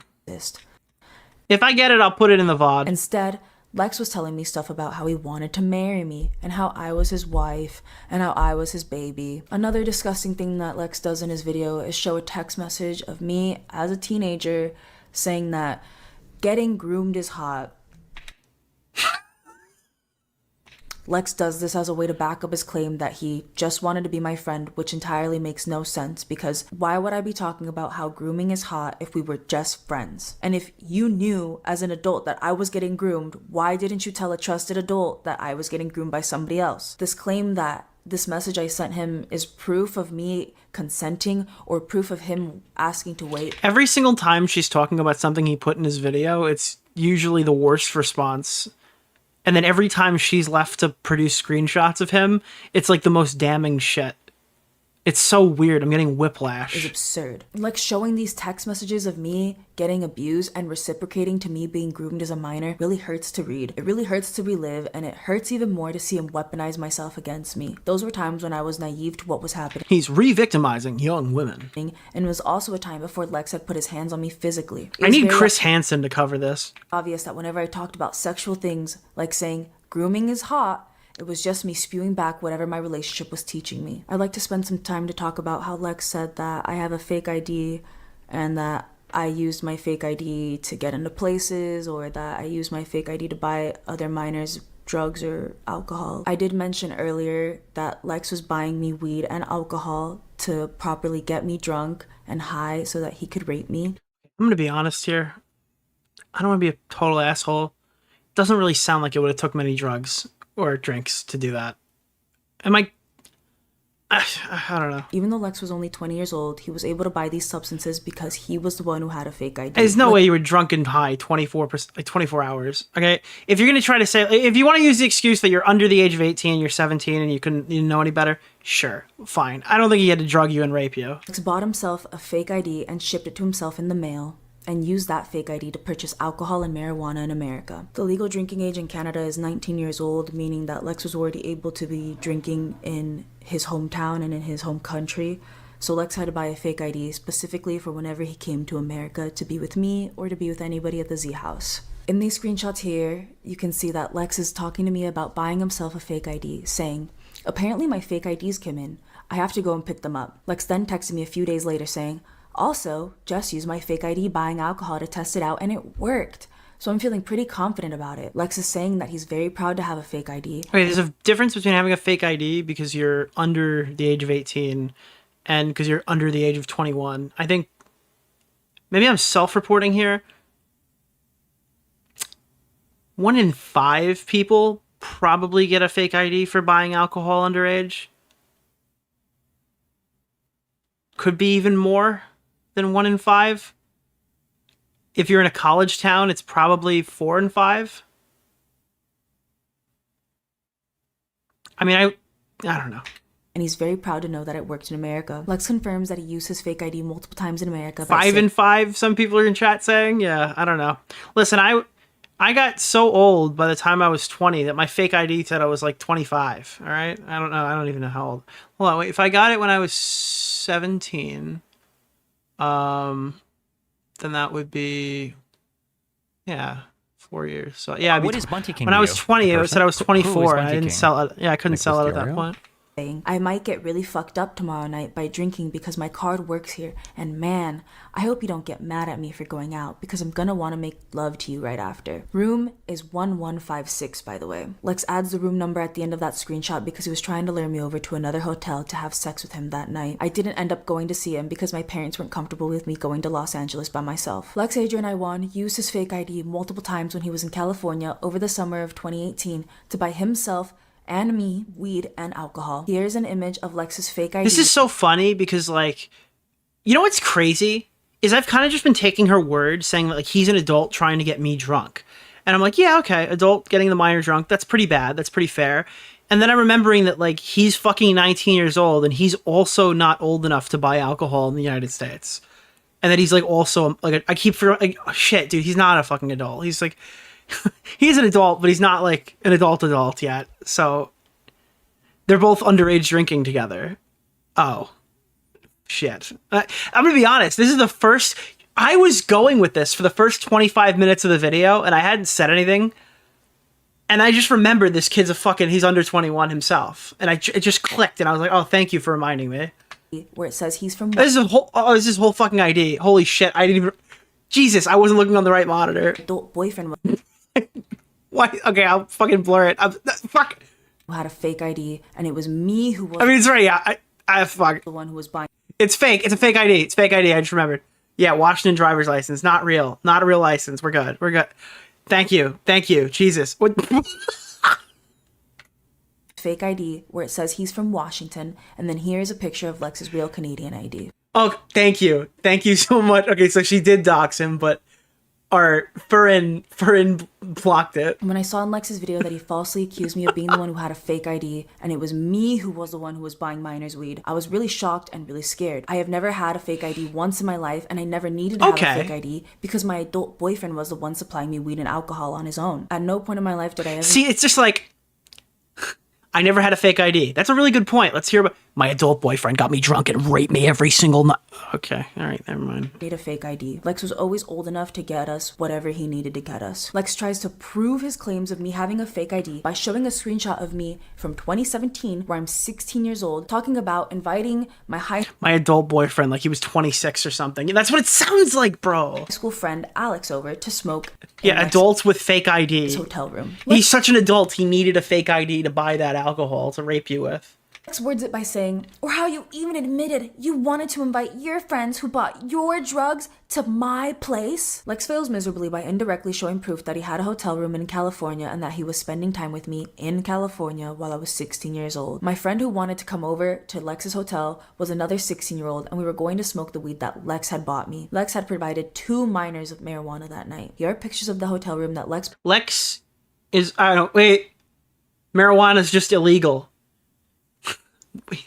If I get it, I'll put it in the VOD. Instead, Lex was telling me stuff about how he wanted to marry me and how I was his wife and how I was his baby. Another disgusting thing that Lex does in his video is show a text message of me as a teenager saying that getting groomed is hot. Lex does this as a way to back up his claim that he just wanted to be my friend, which entirely makes no sense because why would I be talking about how grooming is hot if we were just friends? And if you knew as an adult that I was getting groomed, why didn't you tell a trusted adult that I was getting groomed by somebody else? This claim that this message I sent him is proof of me consenting or proof of him asking to wait. Every single time she's talking about something he put in his video, it's usually the worst response. And then every time she's left to produce screenshots of him, it's like the most damning shit. It's so weird. I'm getting whiplash. Is absurd. Like showing these text messages of me getting abused and reciprocating to me being groomed as a minor really hurts to read. It really hurts to relive, and it hurts even more to see him weaponize myself against me. Those were times when I was naive to what was happening. He's re-victimizing young women. And it was also a time before Lex had put his hands on me physically. I need Chris Hansen to cover this. Obvious that whenever I talked about sexual things, like saying grooming is hot, it was just me spewing back whatever my relationship was teaching me. I'd like to spend some time to talk about how Lex said that I have a fake ID and that I used my fake ID to get into places or that I used my fake ID to buy other minors drugs or alcohol. I did mention earlier that Lex was buying me weed and alcohol to properly get me drunk and high so that he could rape me. I'm going to be honest here. I don't want to be a total asshole. It doesn't really sound like it would have took many drugs or drinks to do that. I don't know. Even though Lex was only 20 years old, he was able to buy these substances because he was the one who had a fake ID. There's no way you were drunk and high 24 hours. Okay, if you're gonna try to say, if you want to use the excuse that you're under the age of 18, you're 17, and you didn't know any better, sure, fine. I don't think he had to drug you and rape you. Lex bought himself a fake ID and shipped it to himself in the mail, and used that fake ID to purchase alcohol and marijuana in America. The legal drinking age in Canada is 19 years old, meaning that Lex was already able to be drinking in his hometown and in his home country. So Lex had to buy a fake ID specifically for whenever he came to America to be with me or to be with anybody at the Z House. In these screenshots here, you can see that Lex is talking to me about buying himself a fake ID, saying, "Apparently my fake IDs came in. I have to go and pick them up." Lex then texted me a few days later saying, "Also, just used my fake ID buying alcohol to test it out and it worked. So I'm feeling pretty confident about it." Lex is saying that he's very proud to have a fake ID. Okay, there's a difference between having a fake ID because you're under the age of 18 and because you're under the age of 21. I think maybe I'm self-reporting here. 1 in 5 people probably get a fake ID for buying alcohol underage. Could be even more than 1 in 5. If you're in a college town, it's probably 4 in 5. I mean, I don't know. And he's very proud to know that it worked in America. Lex confirms that he used his fake ID multiple times in America. 5 in 5, some people are in chat saying. Yeah, I don't know. Listen, I got so old by the time I was 20 that my fake ID said I was like 25. All right? I don't know. I don't even know how old. Hold on, wait. If I got it when I was 17, then that would be, yeah, 4 years. So yeah, I'd be What is Bunty King when I to was you? 20, A it said I was person? Who is 24, and I Bunty didn't King? sell it. Yeah, I couldn't sell it at Nicholas that DeOrio? point. saying, "I might get really fucked up tomorrow night by drinking because my card works here, and man, I hope you don't get mad at me for going out because I'm gonna want to make love to you right after." Room is 1156, by the way. Lex adds the room number at the end of that screenshot because he was trying to lure me over to another hotel to have sex with him that night. I didn't end up going to see him because my parents weren't comfortable with me going to Los Angeles by myself. Lex Adrian I1 used his fake ID multiple times when he was in California over the summer of 2018 to buy himself and me weed and alcohol. Here's an image of Lex's fake ID. This is so funny because, like, you know what's crazy is I've kind of just been taking her word, saying that like he's an adult trying to get me drunk, and I'm like, yeah, okay, adult getting the minor drunk, that's pretty bad, that's pretty fair. And then I'm remembering that like he's fucking 19 years old and he's also not old enough to buy alcohol in the United States, and that he's like also like I keep forgetting, like, oh, shit, dude, he's not a fucking adult. He's like. He's an adult, but he's not like an adult yet. So they're both underage drinking together. Oh, shit. I'm going to be honest. This is the first... I was going with this for the first 25 minutes of the video, and I hadn't said anything. And I just remembered this kid's he's under 21 himself. And it just clicked, and I was like, oh, thank you for reminding me. where it says he's from... This is his whole fucking ID. Holy shit, I didn't even... Jesus, I wasn't looking on the right monitor. adult boyfriend Why? Okay, I'll fucking blur it. Fuck. who had a fake ID, and it was me who was I mean, it's right. Yeah, I fuck. the one who was buying. It's fake. It's a fake ID. It's fake ID. I just remembered. Yeah, Washington driver's license. Not real. Not a real license. We're good. We're good. Thank you. Thank you. Jesus. What? Fake ID where it says he's from Washington, and then here's a picture of Lex's real Canadian ID. Oh, thank you. Thank you so much. Okay, so she did dox him, but our Furin blocked it. When I saw in Lex's video that he falsely accused me of being the one who had a fake ID, and it was me who was the one who was buying minors weed, I was really shocked and really scared. I have never had a fake ID once in my life, and I never needed to have a fake ID because my adult boyfriend was the one supplying me weed and alcohol on his own. At no point in my life did I ever... See, it's just like... I never had a fake ID. That's a really good point. Let's hear about... My adult boyfriend got me drunk and raped me every single night. Okay, all right, never mind. Need a fake ID. Lex was always old enough to get us whatever he needed to get us. Lex tries to prove his claims of me having a fake ID by showing a screenshot of me from 2017 where I'm 16 years old, talking about inviting my high adult boyfriend like he was 26 or something. That's what it sounds like, bro. school friend Alex over to smoke Yeah, adults with fake ID. his hotel room. He's such an adult, he needed a fake ID to buy that alcohol to rape you with. Lex words it by saying, or how you even admitted you wanted to invite your friends who bought your drugs to my place. Lex fails miserably by indirectly showing proof that he had a hotel room in California and that he was spending time with me in California while I was 16 years old. My friend who wanted to come over to Lex's hotel was another 16-year-old, and we were going to smoke the weed that Lex had bought me. Lex had provided 2 minors of marijuana that night. Here are pictures of the hotel room that Lex is, I don't, wait, marijuana is just illegal.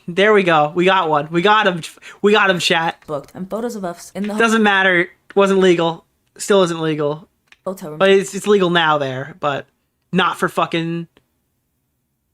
There we go. We got one. We got him. We got him, chat. booked, and photos of us in the Doesn't matter. Wasn't legal. Still isn't legal. hotel room. But it's legal now there, but not for fucking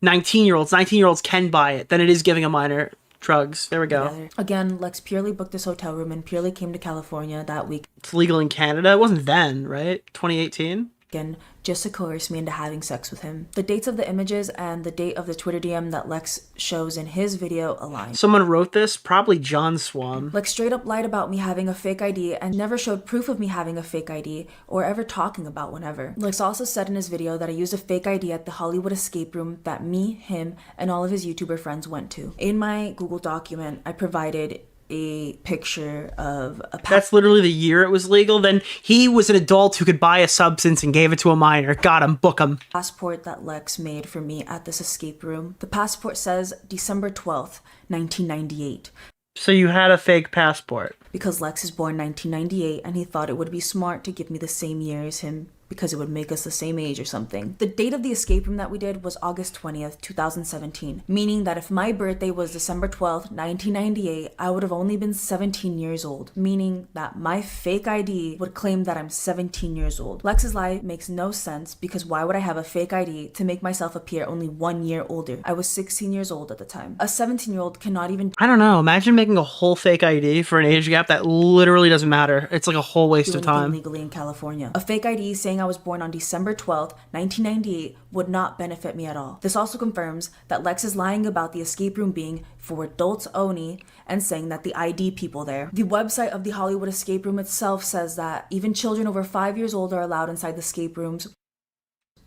19-year-olds. 19-year-olds can buy it. Then it is giving a minor drugs. There we go. Together. Again, Lex purely booked this hotel room and purely came to California that week. It's legal in Canada. It wasn't then, right? 2018? Again, just to coerce me into having sex with him. The dates of the images and the date of the Twitter DM that Lex shows in his video align. Someone wrote this, probably John Swan. Lex straight up lied about me having a fake ID and never showed proof of me having a fake ID or ever talking about whenever. Lex also said in his video that I used a fake ID at the Hollywood escape room that me, him, and all of his YouTuber friends went to. In my Google document, I provided a picture of a That's literally the year it was legal. Then he was an adult who could buy a substance and gave it to a minor. Got him. Book him. passport that Lex made for me at this escape room. The passport says December 12th, 1998. So you had a fake passport. Because Lex is born 1998 and he thought it would be smart to give me the same year as him because it would make us the same age or something. The date of the escape room that we did was August 20th, 2017, meaning that if my birthday was December 12th, 1998, I would have only been 17 years old, meaning that my fake ID would claim that I'm 17 years old. Lex's lie makes no sense because why would I have a fake ID to make myself appear only 1 year older? I was 16 years old at the time. A 17-year-old cannot even I don't know. Imagine making a whole fake ID for an age gap that literally doesn't matter. It's like a whole waste do of anything time. legally in California. A fake ID saying I was born on December 12th, 1998 would not benefit me at all. This also confirms that Lex is lying about the escape room being for adults only and saying that the ID people there. The website of the Hollywood escape room itself says that even children over 5 years old are allowed inside the escape rooms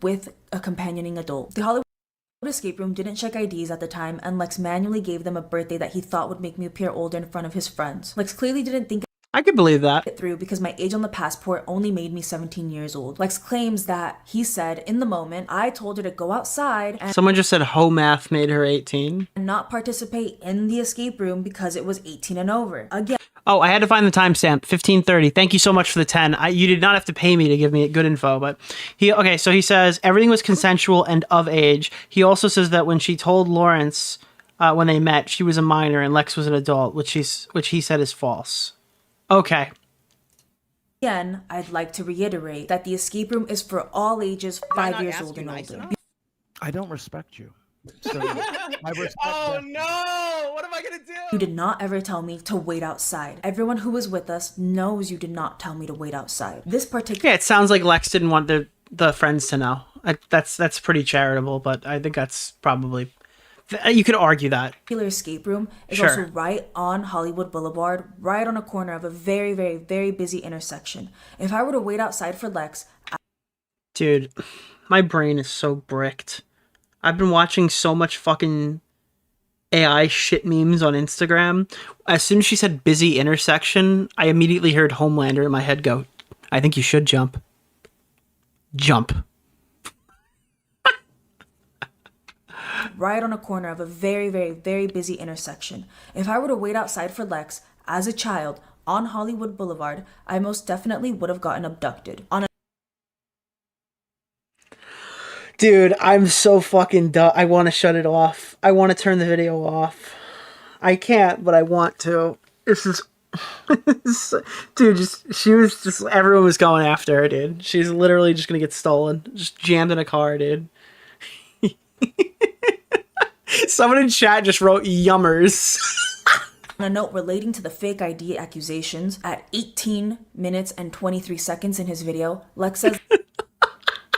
with a companioning adult. The Hollywood escape room didn't check IDs at the time, and Lex manually gave them a birthday that he thought would make me appear older in front of his friends. Lex clearly didn't think I could believe that. it through because my age on the passport only made me 17 years old. Lex claims that he said in the moment, I told her to go outside and Someone just said home math made her 18. not participate in the escape room because it was 18 and over. Again, Oh, I had to find the timestamp. 15:30. Thank you so much for the 10. You did not have to pay me to give me good info, but so he says everything was consensual and of age. He also says that when she told Lawrence when they met, she was a minor and Lex was an adult, which he said is false. Okay. again, I'd like to reiterate that the escape room is for all ages Did I 5 not years ask old you and nice older. enough? I don't respect you. So I respect Oh that. no! What am I gonna do? You did not ever tell me to wait outside. Everyone who was with us knows you did not tell me to wait outside. This particular Yeah, it sounds like Lex didn't want the friends to know. That's pretty charitable, but I think that's probably you could argue that. escape room is Sure. also right on Hollywood Boulevard, right on a corner of a very, very, very busy intersection. If I were to wait outside for Lex, Dude, my brain is so bricked. I've been watching so much fucking AI shit memes on Instagram. As soon as she said busy intersection, I immediately heard Homelander in my head go, I think you should jump. Jump. right on a corner of a very, very, very busy intersection. If I were to wait outside for Lex as a child on Hollywood Boulevard, I most definitely would have gotten abducted. On a Dude, I'm so fucking done. I want to shut it off. I want to turn the video off. I can't, but I want to. This is... dude, everyone was going after her, dude. She's literally just gonna get stolen. Just jammed in a car, dude. Someone in chat just wrote yummers. On a note relating to the fake ID accusations, at 18 minutes and 23 seconds in his video, Lex says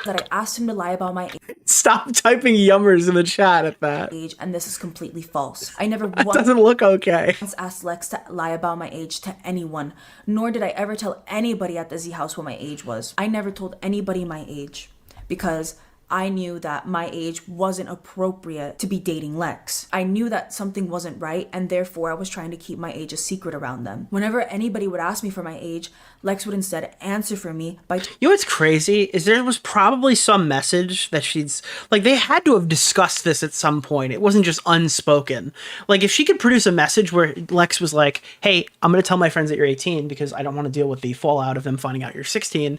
that I asked him to lie about my Stop typing yummers in the chat at that. age, and this is completely false. I never That once doesn't look okay. asked Lex to lie about my age to anyone, nor did I ever tell anybody at the Z house what my age was. I never told anybody my age because I knew that my age wasn't appropriate to be dating Lex. I knew that something wasn't right, and therefore I was trying to keep my age a secret around them. Whenever anybody would ask me for my age, Lex would instead answer for me by You know what's crazy is there was probably some message that she's like, they had to have discussed this at some point. It wasn't just unspoken. Like, if she could produce a message where Lex was like, hey, I'm going to tell my friends that you're 18 because I don't want to deal with the fallout of them finding out you're 16,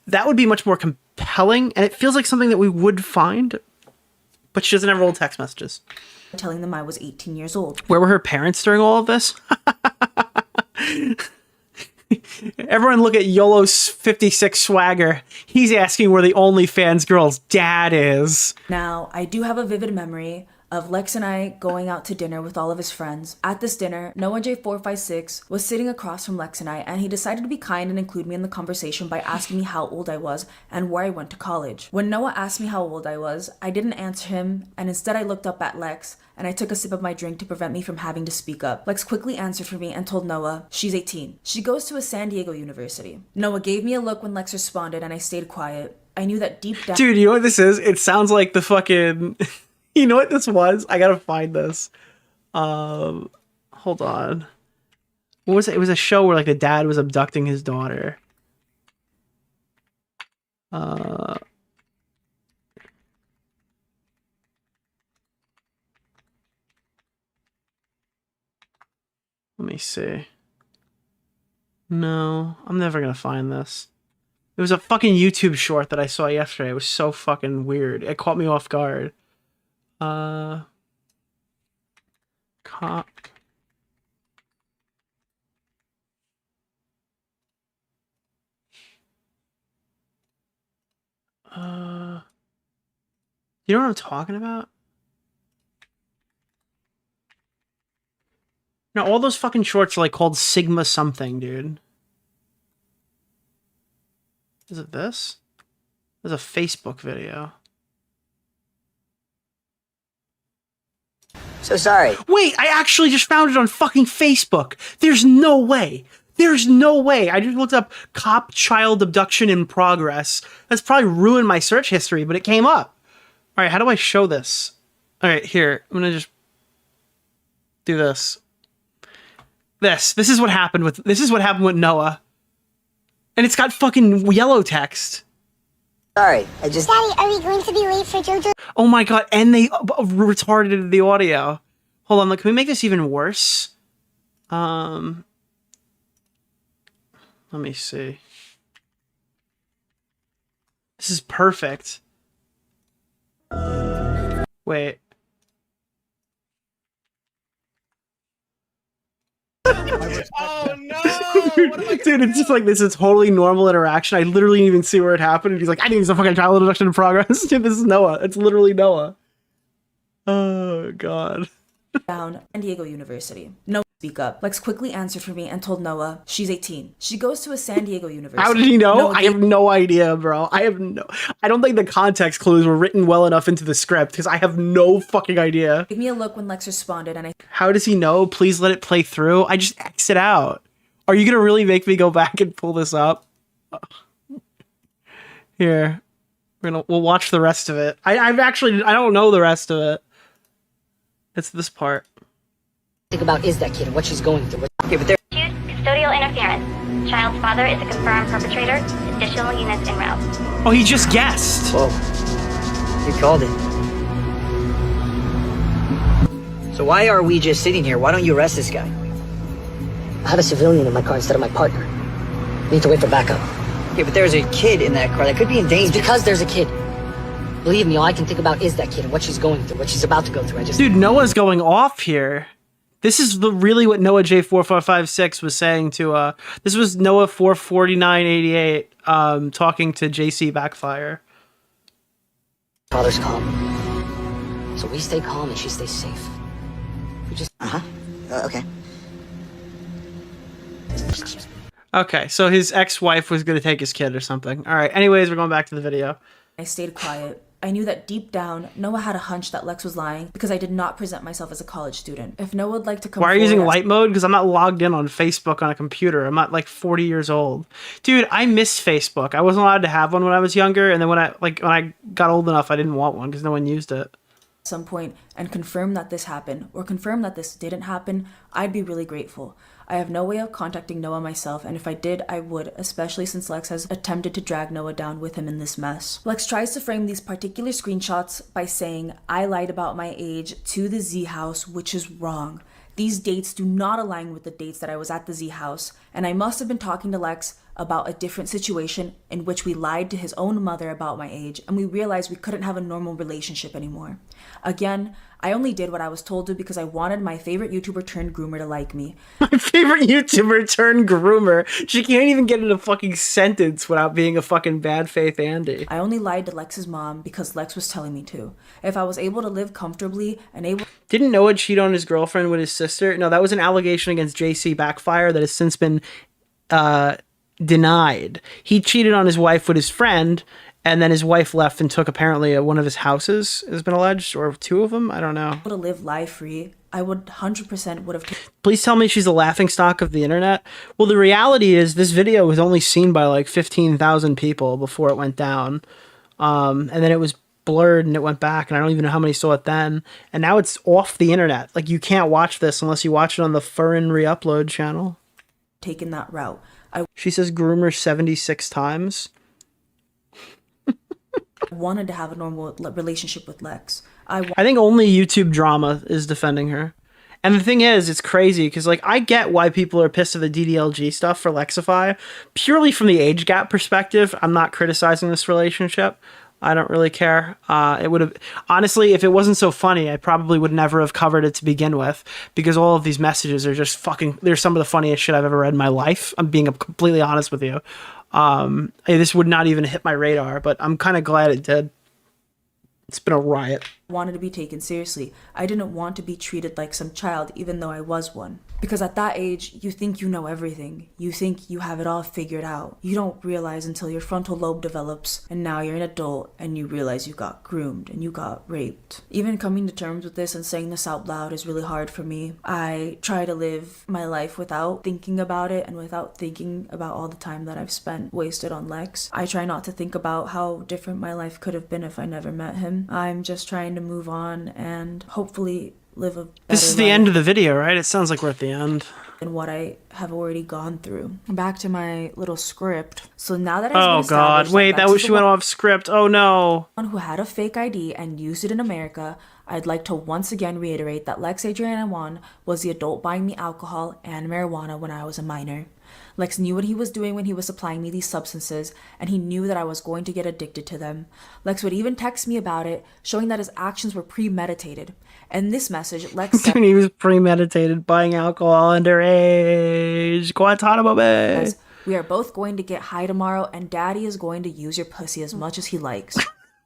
that would be much more compelling. And it feels like something that we would find, but she doesn't have old text messages. telling them I was 18 years old. Where were her parents during all of this? Everyone look at YOLO's 56 swagger. He's asking where the OnlyFans girl's dad is. Now, I do have a vivid memory of Lex and I going out to dinner with all of his friends. At this dinner, Noah J456 was sitting across from Lex and I, and he decided to be kind and include me in the conversation by asking me how old I was and where I went to college. When Noah asked me how old I was, I didn't answer him, and instead I looked up at Lex, and I took a sip of my drink to prevent me from having to speak up. Lex quickly answered for me and told Noah she's 18. She goes to a San Diego university. Noah gave me a look when Lex responded, and I stayed quiet. I knew that deep down— Dude, you know what this is? It sounds like the fucking... You know what this was? I gotta find this. Hold on. What was it? It was a show where like the dad was abducting his daughter. Let me see. No, I'm never gonna find this. It was a fucking YouTube short that I saw yesterday. It was so fucking weird. It caught me off guard. Cop. You know what I'm talking about? No, all those fucking shorts are like called Sigma something, dude. Is it this? There's a Facebook video. So sorry. Wait, I actually just found it on fucking Facebook. There's no way. There's no way. I just looked up cop child abduction in progress. That's probably ruined my search history, but it came up. All right, how do I show this? All right, here. I'm going to just do this. This is what happened with Noah. And it's got fucking yellow text. Sorry, I just... Daddy, are we going to be late for JoJo? Oh my god, and they retarded the audio. Hold on, look, can we make this even worse? Let me see. This is perfect. Wait. Oh no! Dude, it's just like this is totally normal interaction. I literally didn't even see where it happened. And he's like, I think it's a fucking child abduction in progress. Dude, this is Noah. It's literally Noah. Oh, God. down San Diego University. No speak up. Lex quickly answered for me and told Noah she's 18. She goes to a San Diego university. How did he know? Noah I have no idea, bro. I don't think the context clues were written well enough into the script because I have no fucking idea. gave me a look when Lex responded, and I... How does he know? Please let it play through. I just exit out. Are you gonna really make me go back and pull this up? Here, we'll watch the rest of it. I don't know the rest of it. It's this part. Think about is that kid and what she's going through. Okay, but there... Custodial interference. Child's father is a confirmed perpetrator. Additional units en route. Oh, he just guessed. Whoa. You called it. So why are we just sitting here? Why don't you arrest this guy? I have a civilian in my car instead of my partner. We need to wait for backup. Okay, but there's a kid in that car that could be in danger. It's because there's a kid. Believe me, all I can think about is that kid and what she's going through, what she's about to go through. Dude, Noah's going off here. This is really what Noah J4456 was saying to this was Noah 44988 talking to JC Backfire. Father's calm. So we stay calm and she stays safe. We just okay. Okay, so his ex-wife was gonna take his kid or something. All right, anyways, we're going back to the video. I stayed quiet. I knew that deep down, Noah had a hunch that Lex was lying because I did not present myself as a college student. If Noah would like to come Why are you using forward as- light mode? Because I'm not logged in on Facebook on a computer. I'm not like 40 years old. Dude, I miss Facebook. I wasn't allowed to have one when I was younger, and then when I got old enough, I didn't want one because no one used it. some point and confirm that this happened or confirm that this didn't happen, I'd be really grateful. I have no way of contacting Noah myself, and if I did, I would, especially since Lex has attempted to drag Noah down with him in this mess. Lex tries to frame these particular screenshots by saying, I lied about my age to the Z house, which is wrong. These dates do not align with the dates that I was at the Z house, and I must have been talking to Lex about a different situation in which we lied to his own mother about my age, and we realized we couldn't have a normal relationship anymore. Again, I only did what I was told to because I wanted my favorite YouTuber turned groomer to like me. My favorite YouTuber turned groomer. She can't even get in a fucking sentence without being a fucking bad faith Andy. I only lied to Lex's mom because Lex was telling me to. If I was able to live comfortably and able... Didn't Noah cheat on his girlfriend with his sister? No, that was an allegation against JC Backfire that has since been denied. He cheated on his wife with his friend, and then his wife left and took apparently one of his houses, has been alleged, or two of them. I don't know. to live life free, I would 100% would have... Please tell me she's a laughingstock of the internet. Well, the reality is this video was only seen by like 15,000 people before it went down. And then it was blurred and it went back, and I don't even know how many saw it then. And now it's off the internet. Like, you can't watch this unless you watch it on the Furrin Reupload channel. taken that route. She says groomer 76 times. I wanted to have a normal relationship with Lex. I think only YouTube drama is defending her. And the thing is, it's crazy because, like, I get why people are pissed at the DDLG stuff for Lexify. Purely from the age gap perspective, I'm not criticizing this relationship. I don't really care. It would have, honestly, if it wasn't so funny, I probably would never have covered it to begin with, because all of these messages are just fucking, they're some of the funniest shit I've ever read in my life. I'm being completely honest with you. This would not even hit my radar, but I'm kind of glad it did. It's been a riot. Wanted to be taken seriously. I didn't want to be treated like some child, even though I was one. Because at that age, you think you know everything. You think you have it all figured out. You don't realize until your frontal lobe develops, and now you're an adult, and you realize you got groomed, and you got raped. Even coming to terms with this and saying this out loud is really hard for me. I try to live my life without thinking about it, and without thinking about all the time that I've spent wasted on Lex. I try not to think about how different my life could have been if I never met him. I'm just trying to move on and hopefully live a better This is the life end of the video, right? It sounds like we're at the end. than what I have already gone through. Back to my little script. So now that I've Oh god, wait, that was, she went off script. Oh no. who had a fake ID and used it in America, I'd like to once again reiterate that Lex Adriana was the adult buying me alcohol and marijuana when I was a minor. Lex knew what he was doing when he was supplying me these substances, and he knew that I was going to get addicted to them. Lex would even text me about it, showing that his actions were premeditated. And this message, Lex said, He was premeditated, buying alcohol underage. Guantanamo Bay. we are both going to get high tomorrow, and Daddy is going to use your pussy as much as he likes.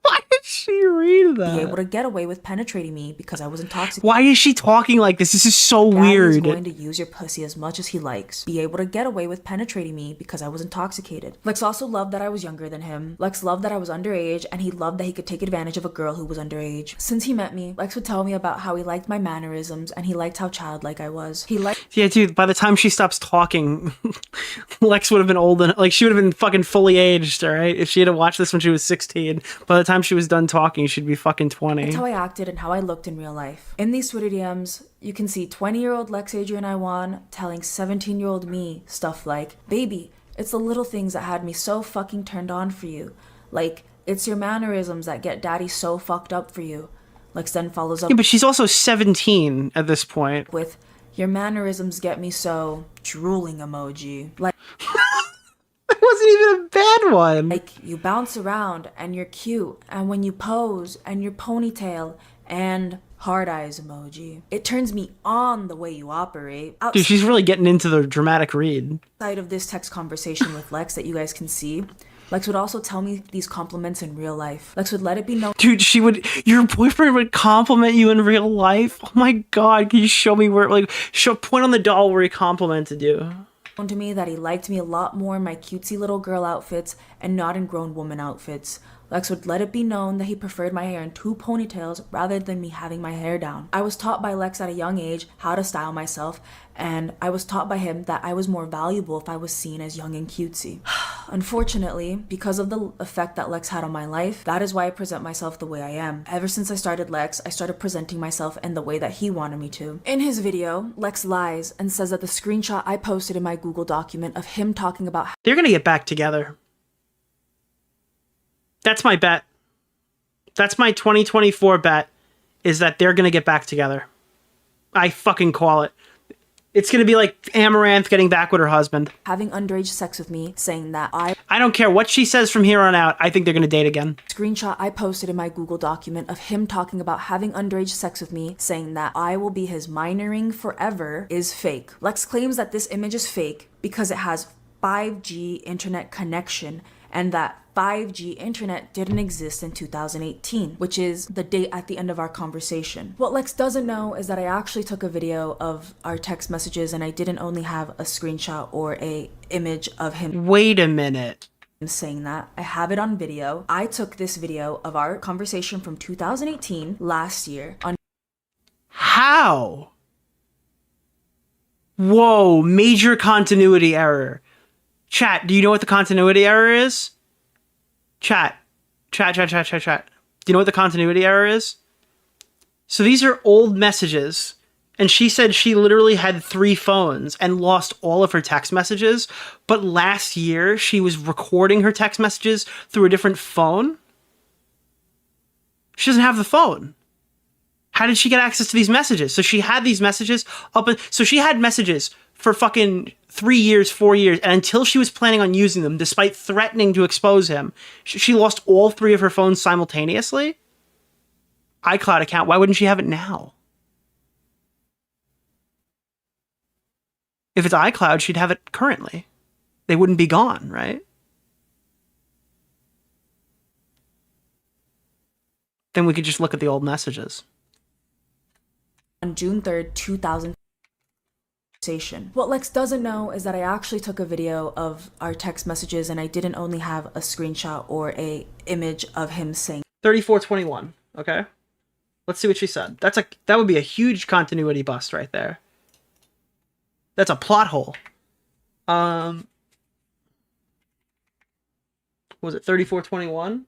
Why did she read that? Be able to get away with penetrating me because I was intoxicated. Why is she talking like this? This is so Daddy is weird. going to use your pussy as much as he likes. Be able to get away with penetrating me because I was intoxicated. Lex also loved that I was younger than him. Lex loved that I was underage, and he loved that he could take advantage of a girl who was underage. Since he met me, Lex would tell me about how he liked my mannerisms, and he liked how childlike I was. He liked... Yeah, dude, by the time she stops talking, Lex would have been old and, like, she would have been fucking fully aged, alright? If she had watched this when she was 16, by the time she was done talking, she'd be fucking 20. That's how I acted and how I looked in real life. In these Twitter DMs, you can see 20-year-old Lex Adrian Iwan telling 17-year-old me stuff like, baby, it's the little things that had me so fucking turned on for you. Like, it's your mannerisms that get daddy so fucked up for you. Lex then follows up... Yeah, but she's also 17 at this point. ...with, your mannerisms get me so... drooling emoji. Like... That wasn't even a bad one. Like, you bounce around, and you're cute, and when you pose, and your ponytail, and hard eyes emoji. It turns me on the way you operate. Dude, she's really getting into the dramatic read. Outside of this text conversation with Lex that you guys can see, Lex would also tell me these compliments in real life. Lex would let it be known... Dude, your boyfriend would compliment you in real life? Oh my god, can you show me where, like, point on the doll where he complimented you? ...to me that he liked me a lot more in my cutesy little girl outfits and not in grown woman outfits. Lex would let it be known that he preferred my hair in 2 ponytails rather than me having my hair down. I was taught by Lex at a young age how to style myself, and I was taught by him that I was more valuable if I was seen as young and cutesy. Unfortunately, because of the effect that Lex had on my life, that is why I present myself the way I am. Ever since I started Lex, I started presenting myself in the way that he wanted me to. In his video, Lex lies and says that the screenshot I posted in my Google document of him talking about They're gonna get back together. That's my bet. That's my 2024 bet, is that they're gonna get back together. I fucking call it. It's gonna be like Amaranth getting back with her husband. having underage sex with me, saying that I I don't care what she says from here on out. I think they're gonna date again. screenshot I posted in my Google document of him talking about having underage sex with me, saying that I will be his minoring forever, is fake. Lex claims that this image is fake because it has 5G internet connection, and that 5G internet didn't exist in 2018, which is the date at the end of our conversation. What Lex doesn't know is that I actually took a video of our text messages, and I didn't only have a screenshot or a image of him Wait a minute. saying that. I have it on video. I took this video of our conversation from 2018 last year on How? Whoa, major continuity error. Chat, do you know what the continuity error is? Chat. Do you know what the continuity error is? So these are old messages, and she said she literally had 3 phones and lost all of her text messages, but last year she was recording her text messages through a different phone? She doesn't have the phone. How did she get access to these messages? So she had these messages so she had messages for fucking 3 years, 4 years, and until she was planning on using them, despite threatening to expose him, she lost all 3 of her phones simultaneously? iCloud account, why wouldn't she have it now? If it's iCloud, she'd have it currently. They wouldn't be gone, right? Then we could just look at the old messages. on June 3rd, 2000. What Lex doesn't know is that I actually took a video of our text messages, and I didn't only have a screenshot or a image of him saying 3421. Okay. Let's see what she said. That would be a huge continuity bust right there. That's a plot hole. Was it 3421?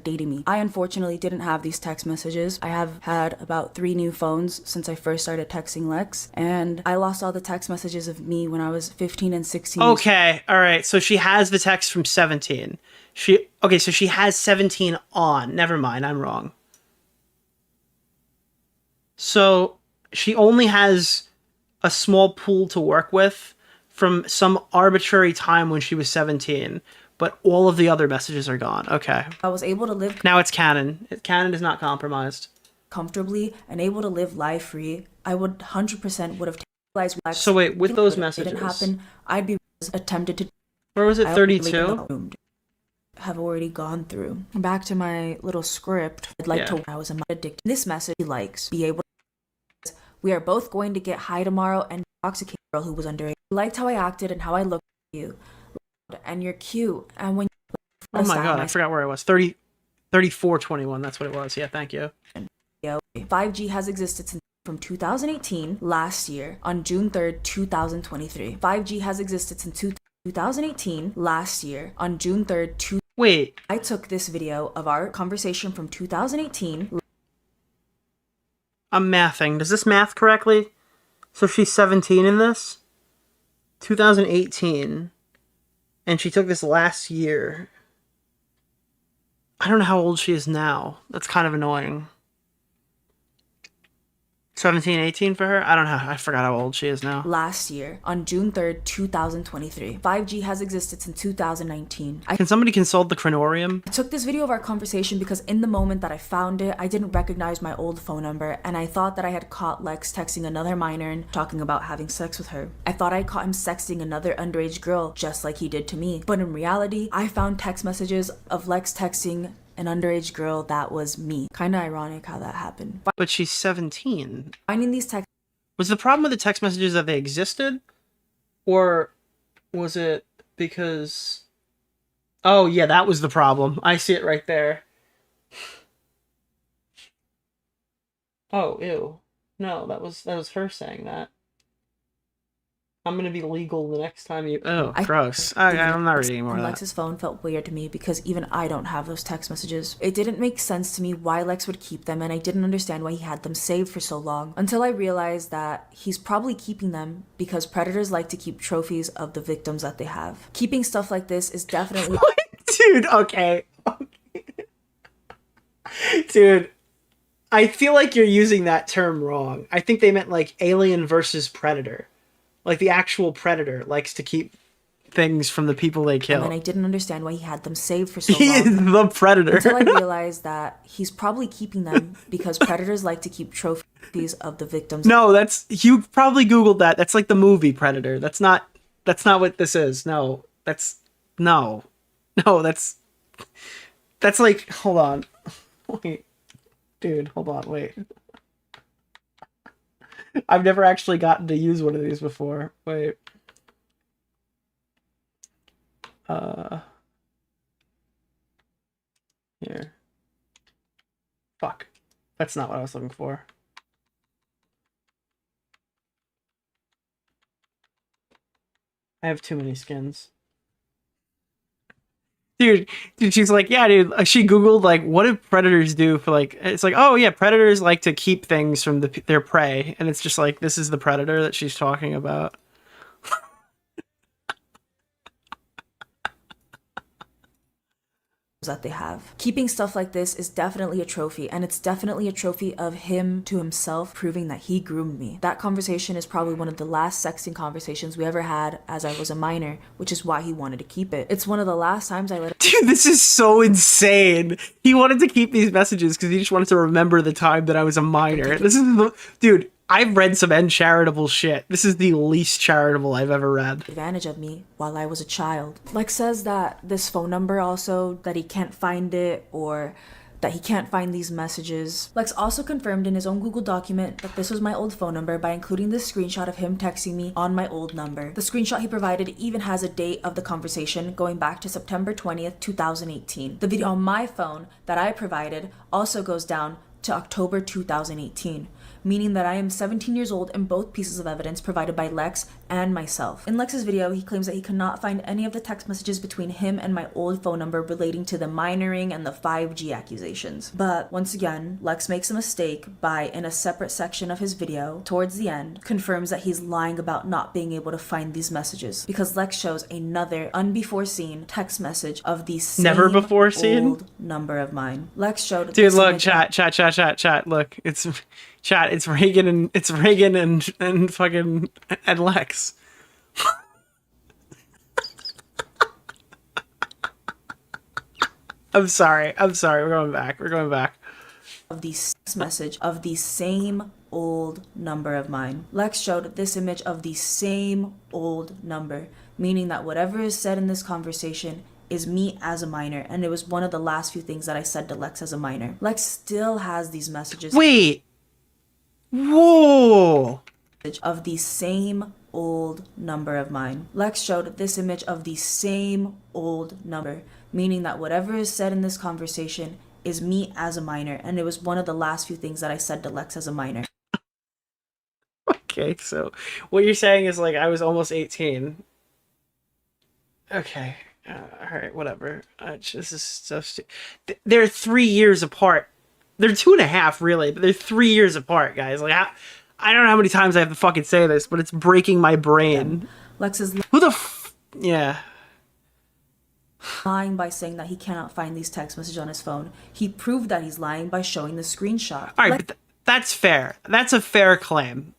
dating me. I unfortunately didn't have these text messages. I have had about 3 new phones since I first started texting Lex, and I lost all the text messages of me when I was 15 and 16. Okay, all right. So she has the text from 17. So she has 17 on. Never mind, I'm wrong. So she only has a small pool to work with from some arbitrary time when she was 17. But all of the other messages are gone. Okay. I was able to live Now it's canon. Canon is not compromised. comfortably and able to live life free. I would 100% would have realized Lex. So wait, with those If it messages, didn't happen, I'd be attempted to. where was it? I 32. have already gone through. Back to my little script. I'd like to. I was addicted. This message he likes. Be able. We are both going to get high tomorrow and intoxicate a girl who was underage. He liked how I acted and how I looked at you. And you're cute. And when Oh my god, I forgot where I was. 3421. That's what it was. Yeah, thank you. 5G has existed since from 2018 last year on June 3rd, 2023. 5G has existed since 2018 last year on June 3rd, Wait. I took this video of our conversation from 2018. I'm mathing. Does this math correctly? So she's 17 in this? 2018. And she took this last year. I don't know how old she is now. That's kind of annoying. 17, 18 for her? I don't know. I forgot how old she is now. Last year on June 3rd, 2023. 5G has existed since 2019. Can somebody consult the chronorium? I took this video of our conversation because in the moment that I found it, I didn't recognize my old phone number, and I thought that I had caught Lex texting another minor and talking about having sex with her. I thought I caught him sexting another underage girl, just like he did to me. But in reality, I found text messages of Lex texting an underage girl that was me. Kinda ironic how that happened. But she's 17. Finding these texts. Was the problem with the text messages that they existed? Or was it because Oh, yeah, that was the problem. I see it right there. Oh, ew. No, that was her saying that. I'm gonna be legal the next time you... Oh, gross. I'm not reading anymore of that. Lex's phone felt weird to me because even I don't have those text messages. It didn't make sense to me why Lex would keep them, and I didn't understand why he had them saved for so long. Until I realized that he's probably keeping them because predators like to keep trophies of the victims that they have. Keeping stuff like this is definitely... Dude, okay. Dude, I feel like you're using that term wrong. I think they meant like alien versus predator. Like the actual predator likes to keep things from the people they kill. And I didn't understand why he had them saved for so long. He is the predator. Until I realized that he's probably keeping them because predators like to keep trophies of the victims. No, you probably Googled that. That's like the movie Predator. That's not what this is. No, that's like, hold on. Wait. Dude, hold on, wait. I've never actually gotten to use one of these before. Wait. Here. Fuck. That's not what I was looking for. I have too many skins. Dude, she's like, yeah, dude. She Googled, like, what do predators do for, like, it's like, oh, yeah, predators like to keep things from their prey. And it's just like, this is the predator that she's talking about. That they have. Keeping stuff like this is definitely a trophy, and it's definitely a trophy of him to himself proving that he groomed me. That conversation is probably one of the last sexting conversations we ever had as I was a minor, which is why he wanted to keep it. It's one of the last times I let him— Dude, this is so insane. He wanted to keep these messages because he just wanted to remember the time that I was a minor. This is dude, I've read some uncharitable shit. This is the least charitable I've ever read. Advantage of me while I was a child. Lex says that this phone number also, that he can't find it, or that he can't find these messages. Lex also confirmed in his own Google document that this was my old phone number by including this screenshot of him texting me on my old number. The screenshot he provided even has a date of the conversation going back to September 20th, 2018. The video on my phone that I provided also goes down to October 2018. Meaning that I am 17 years old in both pieces of evidence provided by Lex and myself. In Lex's video, he claims that he cannot find any of the text messages between him and my old phone number relating to the minoring and the 5G accusations. But once again, Lex makes a mistake by, in a separate section of his video, towards the end, confirms that he's lying about not being able to find these messages. Because Lex shows another unbefore-seen text message of the same never before seen old number of mine. Lex showed— Dude, look, chat, look, it's Reagan and fucking and Lex. I'm sorry. We're going back. Of the message of the same old number of mine. Lex showed this image of the same old number, meaning that whatever is said in this conversation is me as a minor, and it was one of the last few things that I said to Lex as a minor. Lex still has these messages. Wait. Whoa. Of the same old number of mine. Lex showed this image of the same old number, meaning that whatever is said in this conversation is me as a minor, and it was one of the last few things that I said to Lex as a minor. Okay, so what you're saying is, like, I was almost 18. Okay. Alright, whatever. This is so stupid. They're 3 years apart. They're 2.5, really, but they're 3 years apart, guys. Like, I don't know how many times I have to fucking say this, but it's breaking my brain. Lex is who the yeah. Lying by saying that he cannot find these text messages on his phone. He proved that he's lying by showing the screenshot. All right, but that's fair. That's a fair claim.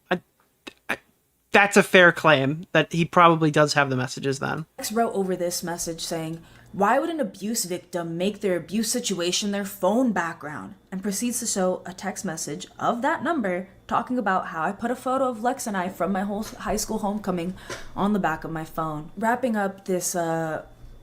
That's a fair claim that he probably does have the messages then. Lex wrote over this message saying, "Why would an abuse victim make their abuse situation their phone background?" And proceeds to show a text message of that number talking about how I put a photo of Lex and I from my whole high school homecoming on the back of my phone. Wrapping up this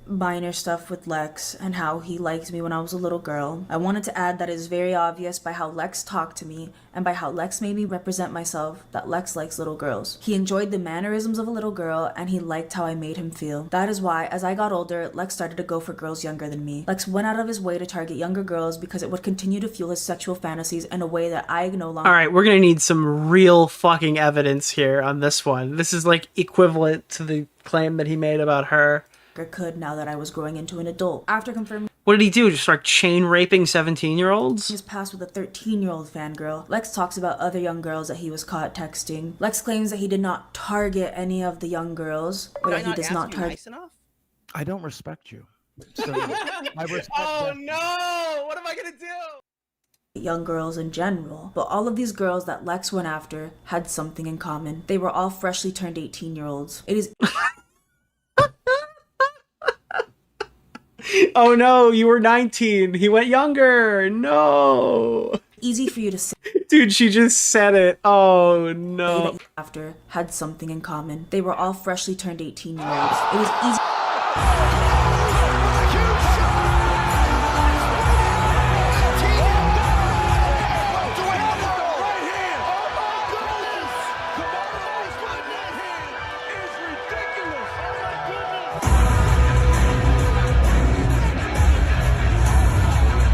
minor stuff with Lex and how he liked me when I was a little girl. I wanted to add that it is very obvious by how Lex talked to me and by how Lex made me represent myself that Lex likes little girls. He enjoyed the mannerisms of a little girl and he liked how I made him feel. That is why, as I got older, Lex started to go for girls younger than me. Lex went out of his way to target younger girls because it would continue to fuel his sexual fantasies in a way that I no longer— Alright, we're gonna need some real fucking evidence here on this one. This is like equivalent to the claim that he made about her. could now that I was growing into an adult. After confirming What did he do? Just start chain raping 17-year-olds? his past with a 13-year-old fangirl, Lex talks about other young girls that he was caught texting. Lex claims that he did not target any of the young girls, or that he does not target— nice enough? I don't respect you. So I respect Oh that. no! What am I gonna do? young girls in general. But all of these girls that Lex went after had something in common. They were all freshly turned 18-year-olds. It is Oh no, you were 19. He went younger. No. easy for you to say Dude, she just said it. Oh that no. you after had something in common. They were all freshly turned 18-year-olds. It was easy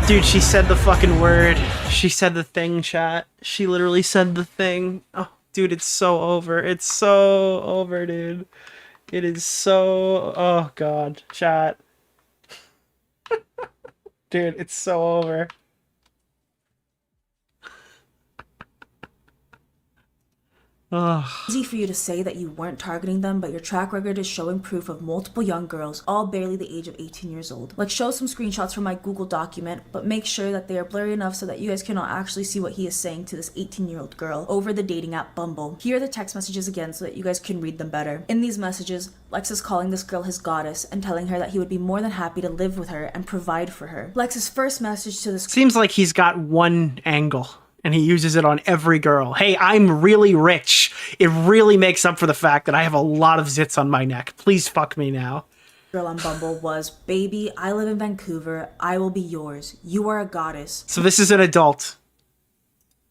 Dude, she said the fucking word. She said the thing, chat. She literally said the thing. Oh, dude, it's so over. It's so over, dude. It is so... Oh, God. Chat. Dude, it's so over. Ugh. easy for you to say that you weren't targeting them, but your track record is showing proof of multiple young girls, all barely the age of 18 years old. Like, show some screenshots from my Google document, but make sure that they are blurry enough so that you guys cannot actually see what he is saying to this 18-year-old girl over the dating app Bumble. Here are the text messages again so that you guys can read them better. In these messages, Lex is calling this girl his goddess and telling her that he would be more than happy to live with her and provide for her. Lex's first message to this Seems like he's got one angle. And he uses it on every girl. Hey, I'm really rich. It really makes up for the fact that I have a lot of zits on my neck. Please fuck me now. girl on Bumble was, "Baby, I live in Vancouver. I will be yours. You are a goddess. So this is an adult.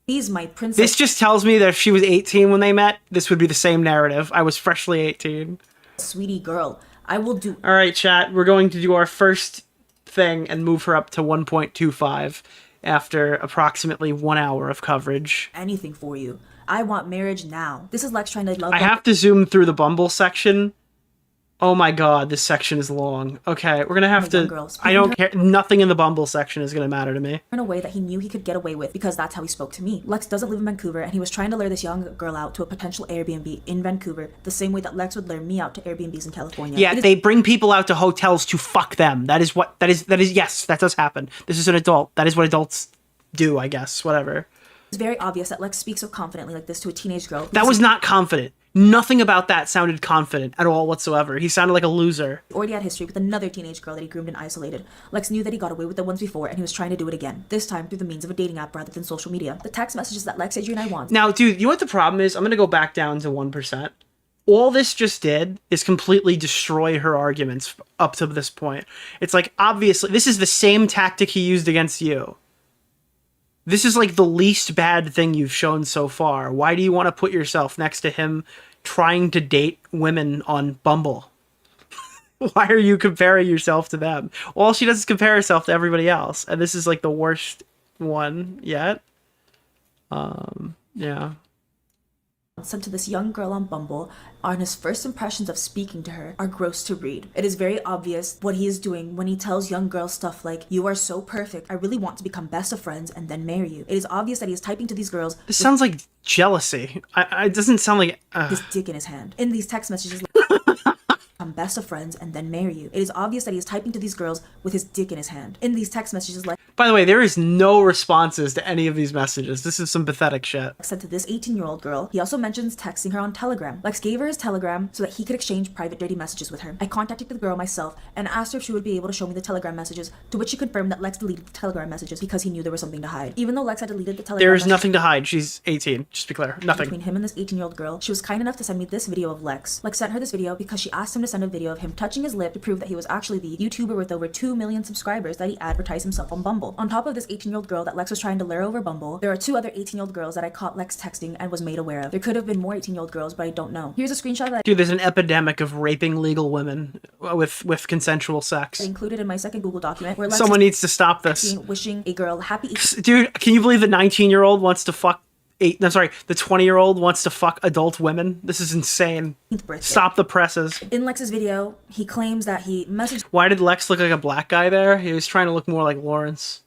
Please, my princess." This just tells me that if she was 18 when they met, this would be the same narrative. I was freshly 18. Sweetie girl, I will do All right, chat. We're going to do our first thing and move her up to 1.25 after approximately 1 hour of coverage. anything for you. I want marriage now. This is Lex trying to love I have to zoom through the Bumble section. Oh my god, this section is long. Okay, we're gonna have My young to... girls. I don't care. Nothing in the Bumble section is gonna matter to me. in a way that he knew he could get away with because that's how he spoke to me. Lex doesn't live in Vancouver and he was trying to lure this young girl out to a potential Airbnb in Vancouver the same way that Lex would lure me out to Airbnbs in California. Yeah, It is they bring people out to hotels to fuck them. That is, yes, that does happen. This is an adult. That is what adults do, I guess. Whatever. It's very obvious that Lex speaks so confidently like this to a teenage girl. That was not confident. Nothing about that sounded confident at all whatsoever. He sounded like a loser. He already had history with another teenage girl that he groomed and isolated. Lex knew that he got away with it once before and he was trying to do it again, this time through the means of a dating app rather than social media. The text messages that Lex, Adrian, and I want. Now, dude, you know what the problem is? I'm going to go back down to 1%. All this just did is completely destroy her arguments up to this point. It's like, obviously, this is the same tactic he used against you. This is like the least bad thing you've shown so far. Why do you want to put yourself next to him trying to date women on Bumble? Why are you comparing yourself to them? All she does is compare herself to everybody else. And this is like the worst one yet. Yeah. Sent to this young girl on Bumble on his first impressions of speaking to her are gross to read. It is very obvious what he is doing when he tells young girls stuff like, "You are so perfect. I really want to become best of friends and then marry you." It is obvious that he is typing to these girls This sounds like jealousy. It doesn't sound like... his dick in his hand. In these text messages, become best of friends and then marry you. It is obvious that he is typing to these girls with his dick in his hand. In these text messages, like By the way, there is no responses to any of these messages. This is some pathetic shit. sent to this 18-year-old girl. He also mentions texting her on Telegram. Lex gave her his Telegram so that he could exchange private dirty messages with her. I contacted the girl myself and asked her if she would be able to show me the Telegram messages, to which she confirmed that Lex deleted the Telegram messages because he knew there was something to hide. Even though Lex had deleted the Telegram There is messages nothing to hide. She's 18. Just to be clear. Nothing. between him and this 18-year-old girl, she was kind enough to send me this video of Lex. Lex sent her this video because she asked him to send send a video of him touching his lip to prove that he was actually the YouTuber with over 2 million subscribers that he advertised himself on Bumble. On top of this 18-year-old girl that Lex was trying to lure over Bumble, there are 2 other 18-year-old girls that I caught Lex texting and was made aware of. There could have been more 18-year-old girls, but I don't know. Here's a screenshot that Dude, there's an epidemic of raping legal women with consensual sex. I included in my second Google document where Lex Someone needs to stop this. wishing a girl happy Dude, can you believe the 19-year-old wants to fuck the 20-year-old wants to fuck adult women? This is insane. 18th birthday. Stop the presses. In Lex's video, he claims that he messaged Why did Lex look like a black guy there? He was trying to look more like Lawrence.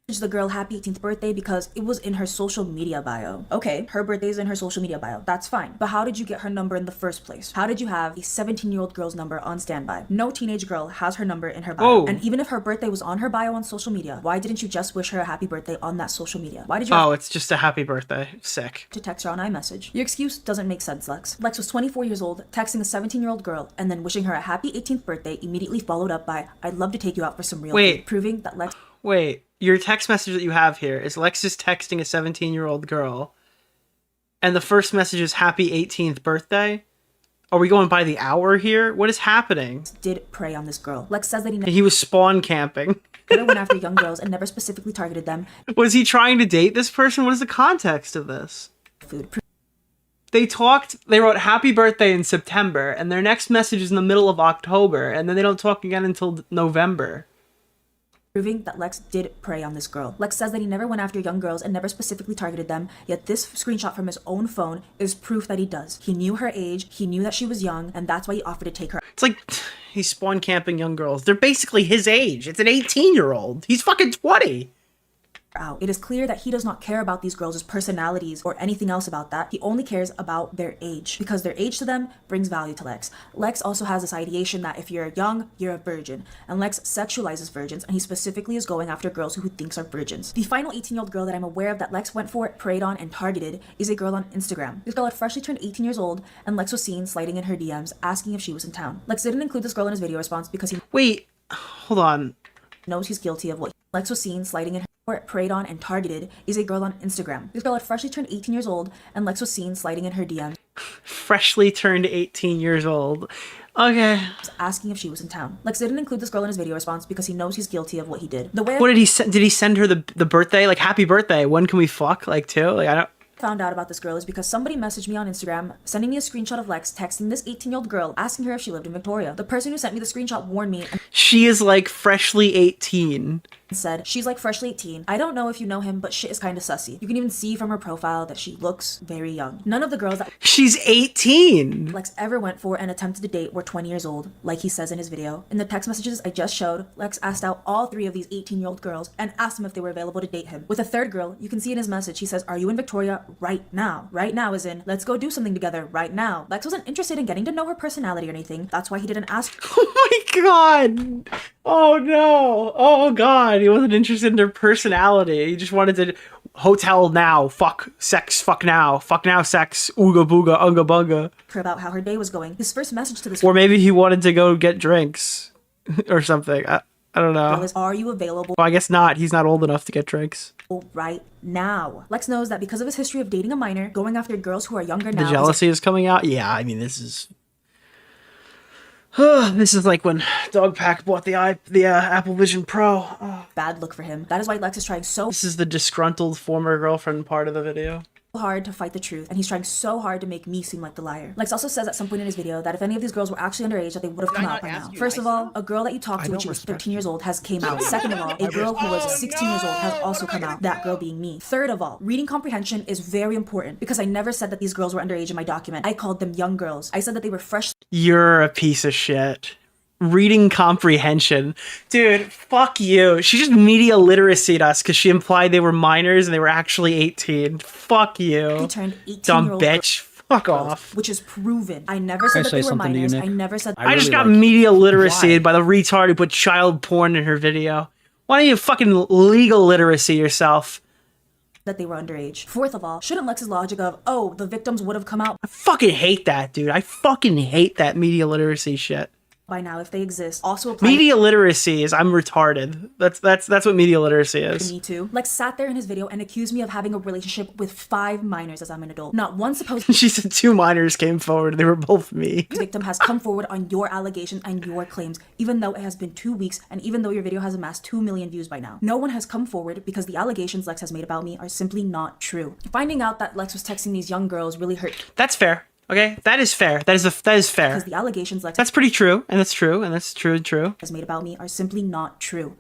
the girl happy 18th birthday because it was in her social media bio. Okay, her birthday's in her social media bio. That's fine. But how did you get her number in the first place? How did you have a 17-year-old girl's number on standby? No teenage girl has her number in her bio. Oh. And even if her birthday was on her bio on social media, why didn't you just wish her a happy birthday on that social media? Why did you Oh, it's just a happy birthday. Sick. to text her on iMessage? Your excuse doesn't make sense, Lex. Lex was 24 years old, texting a 17-year-old girl, and then wishing her a happy 18th birthday, immediately followed up by, I'd love to take you out for some real Wait. food, proving that Lex Wait, your text message that you have here is Lex is texting a 17-year-old girl, and the first message is happy 18th birthday? Are we going by the hour here? What is happening? did prey on this girl. Lex says that he He was spawn camping. never went after young girls and never specifically targeted them. Was he trying to date this person? What is the context of this? Food. They wrote happy birthday in September, and their next message is in the middle of October, and then they don't talk again until November. Proving that Lex did prey on this girl. Lex says that he never went after young girls and never specifically targeted them, yet this screenshot from his own phone is proof that he does. He knew her age, he knew that she was young, and that's why he offered to take her It's like he's spawn camping young girls. They're basically his age. It's an 18-year-old. He's fucking 20. out. It is clear that he does not care about these girls' personalities or anything else about that. He only cares about their age, because their age to them brings value to Lex. Lex also has this ideation that if you're young, you're a virgin, and Lex sexualizes virgins, and he specifically is going after girls who he thinks are virgins. The final 18-year-old girl that I'm aware of that Lex went for, preyed on, and targeted is a girl on Instagram. This girl had freshly turned 18 years old, and Lex was seen sliding in her DMs asking if she was in town. Lex didn't include this girl in his video response because he Wait, hold on. knows he's guilty of what Lex was seen sliding in her preyed on and targeted is a girl on Instagram. This girl had freshly turned 18 years old, and Lex was seen sliding in her DMs Freshly turned 18 years old. Okay. asking if she was in town. Lex didn't include this girl in his video response because he knows he's guilty of what he did. The way What did he send? Did he send her the birthday? Like, happy birthday. When can we fuck? Like, too? Like, I don't. found out about this girl is because somebody messaged me on Instagram, sending me a screenshot of Lex texting this 18-year-old girl, asking her if she lived in Victoria. The person who sent me the screenshot warned me and She is like freshly 18. said, she's like freshly 18. I don't know if you know him, but shit is kinda sussy. You can even see from her profile that she looks very young. None of the girls that She's 18. Lex ever went for and attempted to date were 20 years old, like he says in his video. In the text messages I just showed, Lex asked out all 3 of these 18-year-old girls and asked them if they were available to date him. With a third girl, you can see in his message, he says, are you in Victoria right now? Right now as in, let's go do something together right now. Lex wasn't interested in getting to know her personality or anything. That's why he didn't ask Oh my god. Oh no. Oh god. He wasn't interested in her personality. He just wanted to hotel now. Fuck. Sex. Fuck now. Fuck now sex. Ooga booga. Unga bunga. her about how her day was going. His first message to this Or maybe he wanted to go get drinks. Or something. I don't girl know. is, are you available Well, I guess not. He's not old enough to get drinks. right now? Lex knows that because of his history of dating a minor, going after girls who are younger The now is jealousy is coming out. Yeah, I mean, this is... this is like when Dogpack bought the Apple Vision Pro. Oh. bad look for him. That is why Lex is trying so This is the disgruntled former girlfriend part of the video. hard to fight the truth, and he's trying so hard to make me seem like the liar. Lex also says at some point in his video that if any of these girls were actually underage, that they would have come out by now. First of all, a girl that you talked to when she was 13 years old has came out. Second of all, a girl who was 16 years old has also come out, that girl being me. Third of all, reading comprehension is very important because I never said that these girls were underage in my document. I called them young girls. I said that they were fresh You're a piece of shit. Reading comprehension. Dude, fuck you. She just media literacy'd us because she implied they were minors and they were actually 18. Fuck you. turned 18 Dumb year old bitch. Fuck off. which is proven. I never said Can I that say they were something to you, minors. Nick? I never said I just really got like- media literacy'd by the retard who put child porn in her video. Why don't you fucking legal literacy yourself? that they were underage. Fourth of all, shouldn't Lex's logic of, oh, the victims would have come out I fucking hate that, dude. I fucking hate that media literacy shit. by now if they exist also apply Media literacy is I'm retarded. That's what media literacy to is. me too. Lex sat there in his video and accused me of having a relationship with 5 minors as I'm an adult. Not one supposed She said 2 minors came forward. They were both me. victim has come forward on your allegations and your claims, even though it has been 2 weeks and even though your video has amassed 2 million views by now. No one has come forward because the allegations Lex has made about me are simply not true. Finding out that Lex was texting these young girls really hurt That's fair. Okay, that is fair. That is fair. because the allegations Lex That's pretty true, and that's true, and that's true. has made about me are simply not true.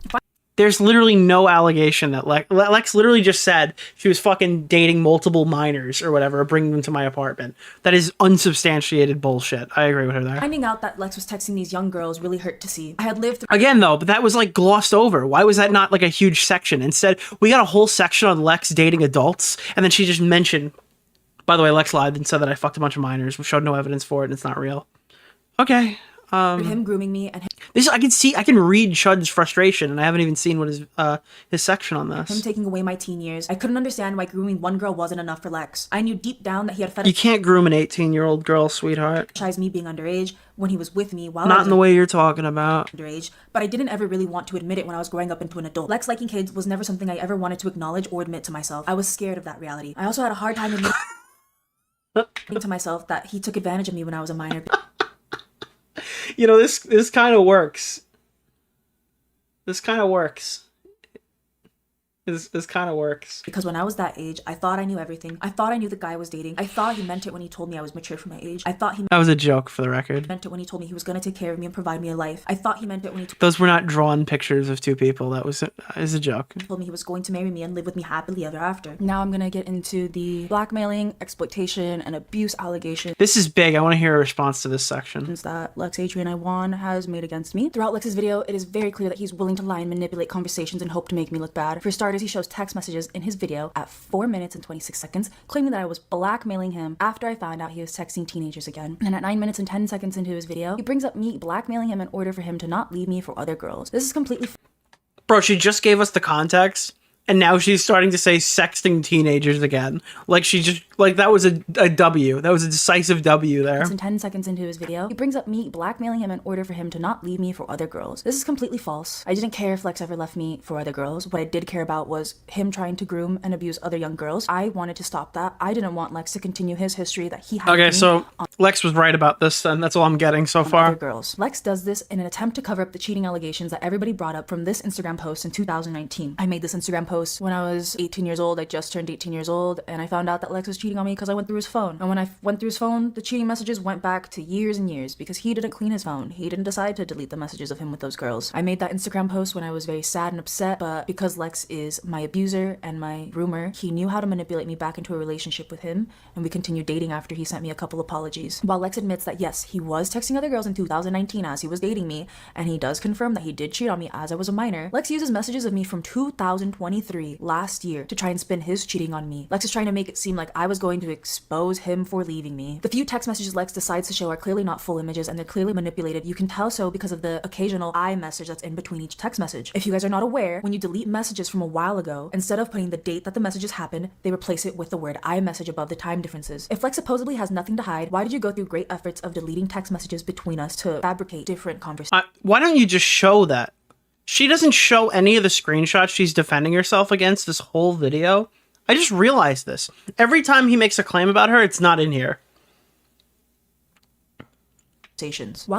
There's literally no allegation that Lex literally just said she was fucking dating multiple minors or whatever, bringing them to my apartment. That is unsubstantiated bullshit. I agree with her there. Finding out that Lex was texting these young girls really hurt to see. I had lived through Again, though, but that was like glossed over. Why was that not like a huge section? Instead, we got a whole section on Lex dating adults, and then she just mentioned, by the way, Lex lied and said that I fucked a bunch of minors. We showed no evidence for it, and it's not real. Okay. him grooming me and This I can read Chud's frustration, and I haven't even seen what his section on him this. taking away my teen years. I couldn't understand why grooming one girl wasn't enough for Lex. I knew deep down that he had You can't groom an 18-year-old girl, sweetheart. fetishized me being underage when he was with me while I Not was in the way you're talking about. underage, but I didn't ever really want to admit it when I was growing up into an adult. Lex liking kids was never something I ever wanted to acknowledge or admit to myself. I was scared of that reality. I also had a hard time admitting to myself that he took advantage of me when I was a minor. You know, this kind of works. This kind of works. This kind of works. Because when I was that age, I thought I knew everything. I thought I knew the guy I was dating. I thought he meant it when he told me I was mature for my age. I thought he That was a joke, for the record. meant it when he told me he was going to take care of me and provide me a life. I thought he meant it when he Those were not drawn pictures of two people. That was a joke. told me he was going to marry me and live with me happily ever after. Now I'm going to get into the blackmailing, exploitation, and abuse allegations This is big. I want to hear a response to this section. that Lex Adrian Iwan has made against me. Throughout Lex's video, it is very clear that he's willing to lie and manipulate conversations and hope to make me look bad. For starters, he shows text messages in his video at 4 minutes and 26 seconds, claiming that I was blackmailing him after I found out he was texting teenagers again. And at 9 minutes and 10 seconds into his video, he brings up me blackmailing him in order for him to not leave me for other girls. This is completely Bro, she just gave us the context, and now she's starting to say sexting teenagers again. Like, that was a W. That was a decisive W there. and 10 seconds into his video, he brings up me blackmailing him in order for him to not leave me for other girls. This is completely false. I didn't care if Lex ever left me for other girls. What I did care about was him trying to groom and abuse other young girls. I wanted to stop that. I didn't want Lex to continue his history that he had Okay, with me so Lex was right about this then. That's all I'm getting so other far. girls. Lex does this in an attempt to cover up the cheating allegations that everybody brought up from this Instagram post in 2019. I made this Instagram post when I was 18 years old. I just turned 18 years old, and I found out that Lex was cheating on me because I went through his phone. And when I went through his phone, the cheating messages went back to years and years because he didn't clean his phone. He didn't decide to delete the messages of him with those girls. I made that Instagram post when I was very sad and upset, but because Lex is my abuser and my groomer, he knew how to manipulate me back into a relationship with him, and we continued dating after he sent me a couple apologies. While Lex admits that yes, he was texting other girls in 2019 as he was dating me, and he does confirm that he did cheat on me as I was a minor, Lex uses messages of me from 2023, last year, to try and spin his cheating on me. Lex is trying to make it seem like I was going to expose him for leaving me. The few text messages Lex decides to show are clearly not full images, and they're clearly manipulated. You can tell so because of the occasional I message that's in between each text message. If you guys are not aware, when you delete messages from a while ago, instead of putting the date that the messages happened, they replace it with the word I message above the time differences. If Lex supposedly has nothing to hide, why did you go through great efforts of deleting text messages between us to fabricate different conversations? Why don't you just show that? She doesn't show any of the screenshots she's defending herself against this whole video. I just realized this. Every time he makes a claim about her, it's not in here. Why?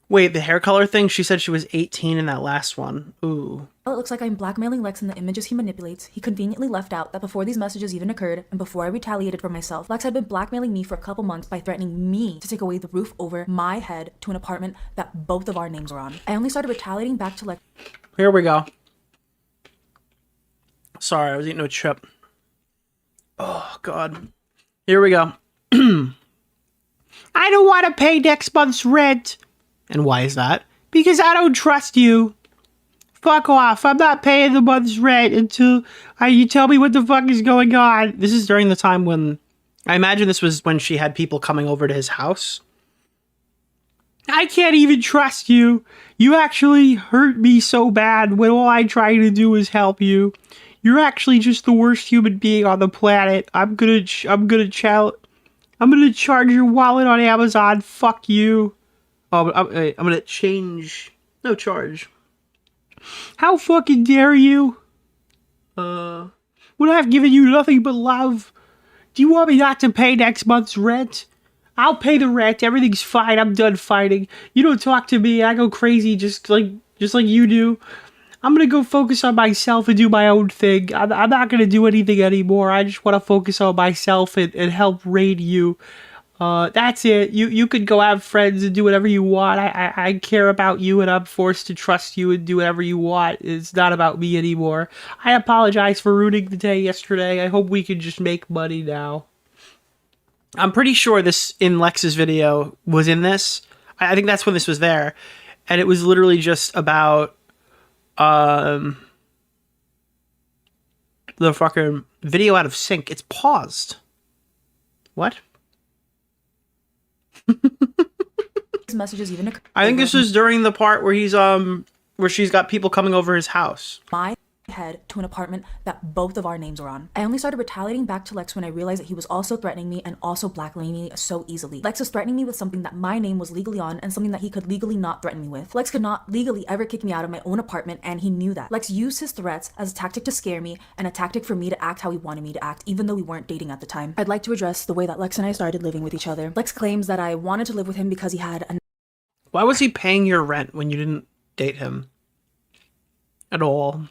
Wait, the hair color thing? She said she was 18 in that last one. Ooh. Well, it looks like I'm blackmailing Lex in the images he manipulates. He conveniently left out that before these messages even occurred, and before I retaliated for myself, Lex had been blackmailing me for a couple months by threatening me to take away the roof over my head to an apartment that both of our names were on. I only started retaliating back to Lex. Here we go. Sorry, I was eating a chip. Oh, God. Here we go. I don't want to pay next month's rent. And why is that? Because I don't trust you. Fuck off. I'm not paying the month's rent until you tell me what the fuck is going on. This is during the time when... I imagine this was when she had people coming over to his house. I can't even trust you. You actually hurt me so bad when all I try to do is help you. You're actually just the worst human being on the planet. I'm gonna charge your wallet on Amazon. Fuck you. Oh, I'm gonna change. No charge. How fucking dare you? When I've given you nothing but love. Do you want me not to pay next month's rent? I'll pay the rent. Everything's fine. I'm done fighting. You don't talk to me. I go crazy just like you do. I'm gonna go focus on myself and do my own thing. I'm not gonna do anything anymore. I just want to focus on myself and help raid you. That's it. You could go have friends and do whatever you want. I care about you and I'm forced to trust you and do whatever you want. It's not about me anymore. I apologize for ruining the day yesterday. I hope we can just make money now. I'm pretty sure this in Lex's video was in this. I think that's when this was there. And it was literally just about the fucking video out of sync. It's paused. What? Messages even I think this is during the part where he's where she's got people coming over his house. my head to an apartment that both of our names were on. I only started retaliating back to Lex when I realized that he was also threatening me and also blackmailing me so easily. Lex was threatening me with something that my name was legally on and something that he could legally not threaten me with. Lex could not legally ever kick me out of my own apartment and he knew that. Lex used his threats as a tactic to scare me and a tactic for me to act how he wanted me to act, even though we weren't dating at the time. I'd like to address the way that Lex and I started living with each other. Lex claims that I wanted to live with him because he had a Why was he paying your rent when you didn't date him at all?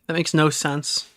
That makes no sense.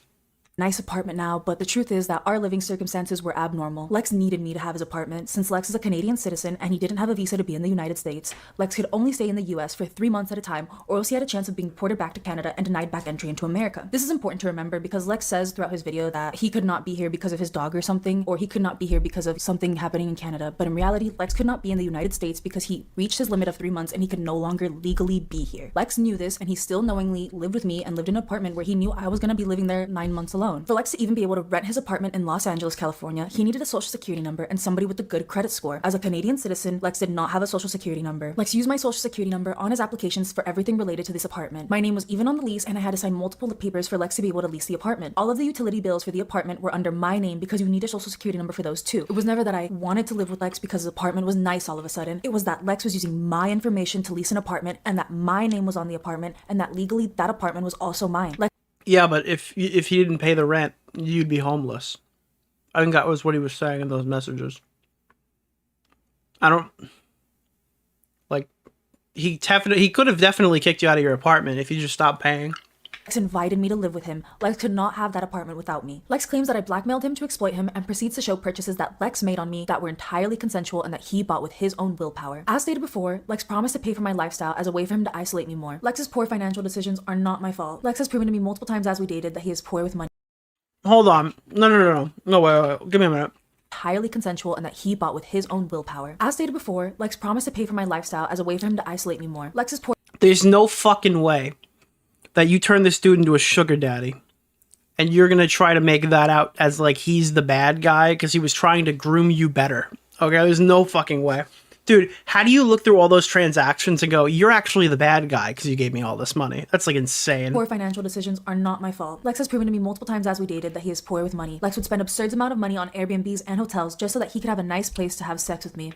nice apartment now, but the truth is that our living circumstances were abnormal. Lex needed me to have his apartment. Since Lex is a Canadian citizen and he didn't have a visa to be in the United States, Lex could only stay in the US for 3 months at a time, or else he had a chance of being deported back to Canada and denied back entry into America. This is important to remember because Lex says throughout his video that he could not be here because of his dog or something, or he could not be here because of something happening in Canada, but in reality, Lex could not be in the United States because he reached his limit of 3 months and he could no longer legally be here. Lex knew this and he still knowingly lived with me and lived in an apartment where he knew I was going to be living there 9 months alone. For Lex to even be able to rent his apartment in Los Angeles, California, he needed a social security number and somebody with a good credit score. As a Canadian citizen, Lex did not have a social security number. Lex used my social security number on his applications for everything related to this apartment. My name was even on the lease and I had to sign multiple papers for Lex to be able to lease the apartment. All of the utility bills for the apartment were under my name because you need a social security number for those too. It was never that I wanted to live with Lex because his apartment was nice all of a sudden. It was that Lex was using my information to lease an apartment and that my name was on the apartment and that legally that apartment was also mine. Yeah, but if he didn't pay the rent, you'd be homeless. I think that was what he was saying in those messages. I don't... Like, he could have definitely kicked you out of your apartment if you just stopped paying. Lex invited me to live with him. Lex could not have that apartment without me. Lex claims that I blackmailed him to exploit him and proceeds to show purchases that Lex made on me that were entirely consensual and that he bought with his own willpower. As stated before, Lex promised to pay for my lifestyle as a way for him to isolate me more. Lex's poor financial decisions are not my fault. Lex has proven to me multiple times as we dated that he is poor with money. Hold on. No, wait. Give me a minute. Entirely consensual and that he bought with his own willpower. As stated before, Lex promised to pay for my lifestyle as a way for him to isolate me more. Lex is poor. There's no fucking way that you turn this dude into a sugar daddy and you're gonna try to make that out as like he's the bad guy because he was trying to groom you better. Okay, there's no fucking way. Dude, how do you look through all those transactions and go, you're actually the bad guy because you gave me all this money? That's like insane. Poor financial decisions are not my fault. Lex has proven to me multiple times as we dated that he is poor with money. Lex would spend absurd amount of money on Airbnbs and hotels just so that he could have a nice place to have sex with me.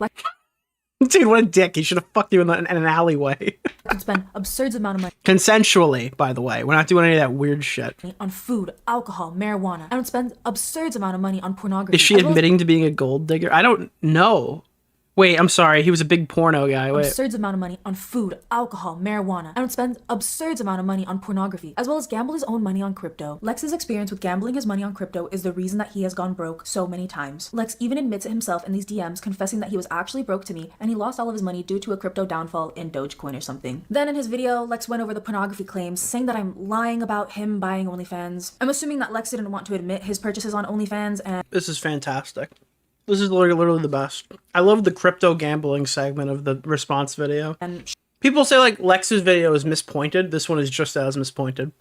Dude, what a dick. He should have fucked you in an alleyway. Would spend absurd amount of money Consensually, by the way. We're not doing any of that weird shit. on food, alcohol, marijuana. I would spend absurd amount of money on pornography. Is she admitting to being a gold digger? I don't know. Wait, I'm sorry. He was a big porno guy. Wait. Absurd amount of money on food, alcohol, marijuana. I would spend absurd amount of money on pornography, as well as gamble his own money on crypto. Lex's experience with gambling his money on crypto is the reason that he has gone broke so many times. Lex even admits it himself in these DMs, confessing that he was actually broke to me and he lost all of his money due to a crypto downfall in Dogecoin or something. Then in his video, Lex went over the pornography claims, saying that I'm lying about him buying OnlyFans. I'm assuming that Lex didn't want to admit his purchases on OnlyFans and This is fantastic. This is literally the best. I love the crypto gambling segment of the response video. People say like Lex's video is mispointed. This one is just as mispointed.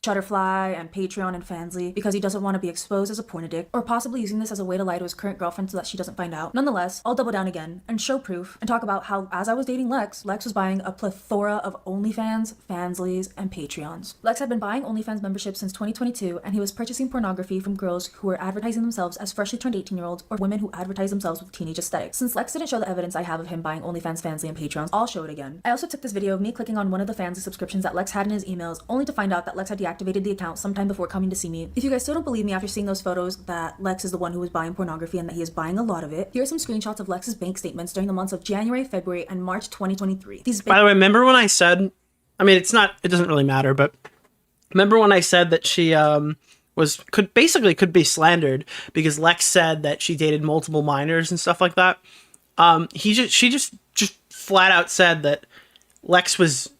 Shutterfly and Patreon and Fansly because he doesn't want to be exposed as a porn addict, or possibly using this as a way to lie to his current girlfriend so that she doesn't find out. Nonetheless, I'll double down again and show proof and talk about how, as I was dating Lex was buying a plethora of OnlyFans, Fanslys, and Patreons. Lex had been buying OnlyFans memberships since 2022, and he was purchasing pornography from girls who were advertising themselves as freshly turned 18-year-olds or women who advertise themselves with teenage aesthetics. Since Lex didn't show the evidence I have of him buying OnlyFans, Fansly, and Patreons, I'll show it again. I also took this video of me clicking on one of the Fansly subscriptions that Lex had in his emails, only to find out that Lex had deactivated the account sometime before coming to see me. If you guys still don't believe me after seeing those photos that Lex is the one who was buying pornography and that he is buying a lot of it, here are some screenshots of Lex's bank statements during the months of January, February, and March 2023. By the way, remember when I said, I mean, it doesn't really matter, but remember when I said that she could be slandered because Lex said that she dated multiple minors and stuff like that? She just flat out said that Lex was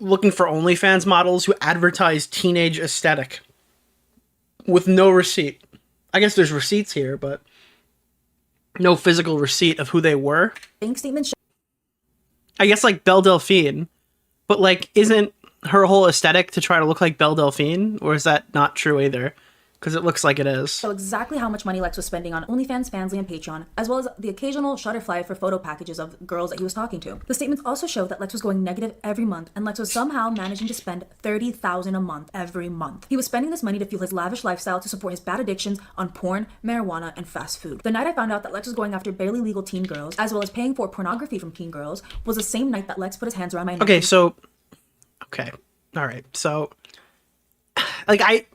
looking for OnlyFans models who advertised teenage aesthetic with no receipt. I guess there's receipts here, but no physical receipt of who they were. Bank statements. I guess like Belle Delphine, but like, isn't her whole aesthetic to try to look like Belle Delphine, or is that not true either? Because it looks like it is. So exactly how much money Lex was spending on OnlyFans, Fansly, and Patreon, as well as the occasional Shutterfly for photo packages of girls that he was talking to. The statements also show that Lex was going negative every month, and Lex was somehow managing to spend $30,000 a month every month. He was spending this money to fuel his lavish lifestyle to support his bad addictions on porn, marijuana, and fast food. The night I found out that Lex was going after barely legal teen girls, as well as paying for pornography from teen girls, was the same night that Lex put his hands around my neck. Okay, all right, so like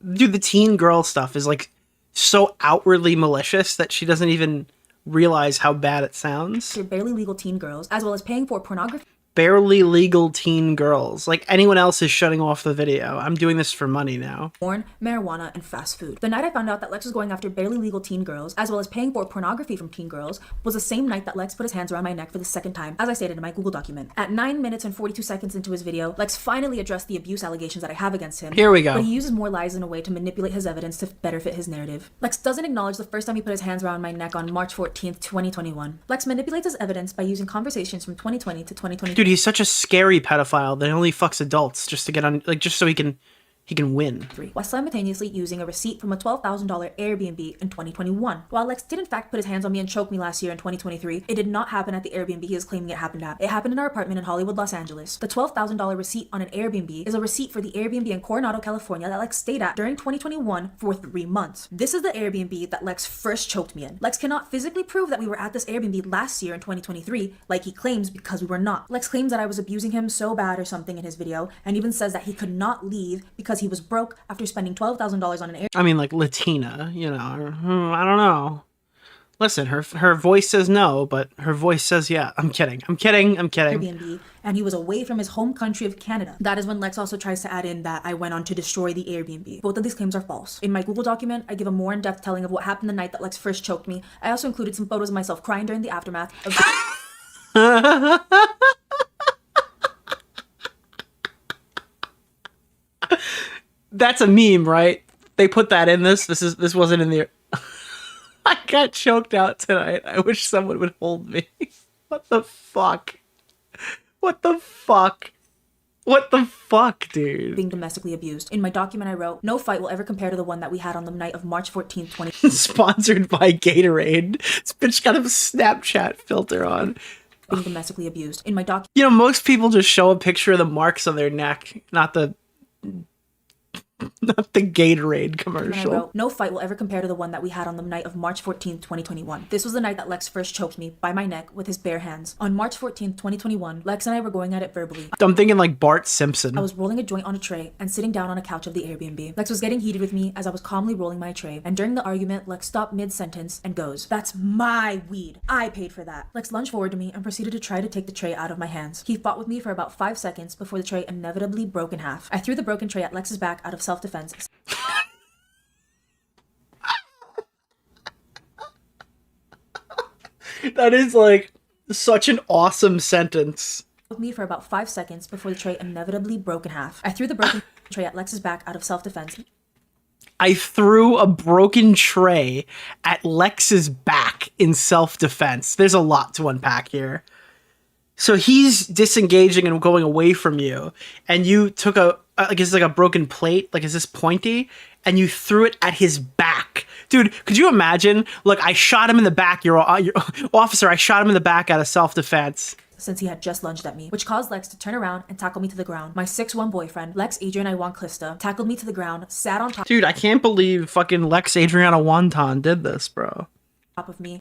the teen girl stuff is like so outwardly malicious that she doesn't even realize how bad it sounds. Barely legal teen girls, as well as paying for pornography. Barely legal teen girls. Like anyone else is shutting off the video. I'm doing this for money now. Porn, marijuana, and fast food. The night I found out that Lex was going after barely legal teen girls, as well as paying for pornography from teen girls, was the same night that Lex put his hands around my neck for the second time, as I stated in my Google document. At 9 minutes and 42 seconds into his video, Lex finally addressed the abuse allegations that I have against him. Here we go. But he uses more lies in a way to manipulate his evidence to better fit his narrative. Lex doesn't acknowledge the first time he put his hands around my neck on March 14th, 2021. Lex manipulates his evidence by using conversations from 2020 to 2022. Dude, he's such a scary pedophile that only fucks adults just to get on, like, just so he can win. While simultaneously using a receipt from a $12,000 Airbnb in 2021. While Lex did in fact put his hands on me and choke me last year in 2023, it did not happen at the Airbnb he is claiming it happened at. It happened in our apartment in Hollywood, Los Angeles. The $12,000 receipt on an Airbnb is a receipt for the Airbnb in Coronado, California that Lex stayed at during 2021 for 3 months. This is the Airbnb that Lex first choked me in. Lex cannot physically prove that we were at this Airbnb last year in 2023, like he claims, because we were not. Lex claims that I was abusing him so bad or something in his video, and even says that he could not leave because he was broke after spending $12,000 on an Airbnb. I mean, like, Latina, you know, I don't know. Listen, her voice says no, but her voice says yeah. I'm kidding. Airbnb, and he was away from his home country of Canada. That is when Lex also tries to add in that I went on to destroy the Airbnb. Both of these claims are false. In my Google document, I give a more in-depth telling of what happened the night that Lex first choked me. I also included some photos of myself crying during the aftermath of That's a meme, right? They put that in this. This wasn't in the. I got choked out tonight. I wish someone would hold me. What the fuck? What the fuck? What the fuck, dude? being domestically abused. In my document, I wrote, "No fight will ever compare to the one that we had on the night of March 14th, 20." Sponsored by Gatorade. This bitch got a Snapchat filter on. Being domestically abused. In my document, you know, most people just show a picture of the marks on their neck, not the Gatorade commercial. I wrote, "No fight will ever compare to the one that we had on the night of March 14th, 2021. This was the night that Lex first choked me by my neck with his bare hands. On March 14th, 2021, Lex and I were going at it verbally. I'm thinking like Bart Simpson. I was rolling a joint on a tray and sitting down on a couch of the Airbnb. Lex was getting heated with me as I was calmly rolling my tray. And during the argument, Lex stopped mid-sentence and goes, 'That's my weed. I paid for that.' Lex lunged forward to me and proceeded to try to take the tray out of my hands. He fought with me for about 5 seconds before the tray inevitably broke in half. I threw the broken tray at Lex's back out of self-defense. That is like such an awesome sentence. With me for about 5 seconds before the tray inevitably broke in half. I threw the broken tray at Lex's back out of self-defense. I threw a broken tray at Lex's back in self-defense. There's a lot to unpack here. So he's disengaging and going away from you, and you took like it's like a broken plate, like is this pointy, and you threw it at his back. Dude, could you imagine? Look, I shot him in the back, your officer, I shot him in the back out of self-defense. Since he had just lunged at me, which caused Lex to turn around and tackle me to the ground. My 6'1" boyfriend, Lex Adriana Clista, tackled me to the ground, sat on top Dude, I can't believe fucking Lex Adriana Wonton did this, bro. of me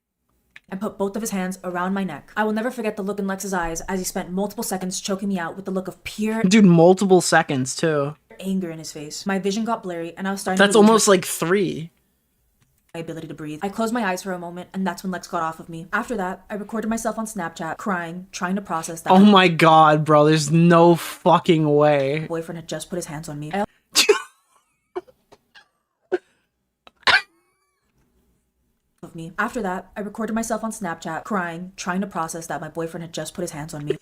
and put both of his hands around my neck. I will never forget the look in Lex's eyes as he spent multiple seconds choking me out with the look of pure Dude, multiple seconds, too. anger in his face. My vision got blurry and I was starting That's to lose almost like 3. my ability to breathe. I closed my eyes for a moment and that's when Lex got off of me. After that, I recorded myself on Snapchat, crying, trying to process that Oh my god, bro, there's no fucking way. my boyfriend had just put his hands on me. Of me. After that, I recorded myself on Snapchat, crying, trying to process that my boyfriend had just put his hands on me.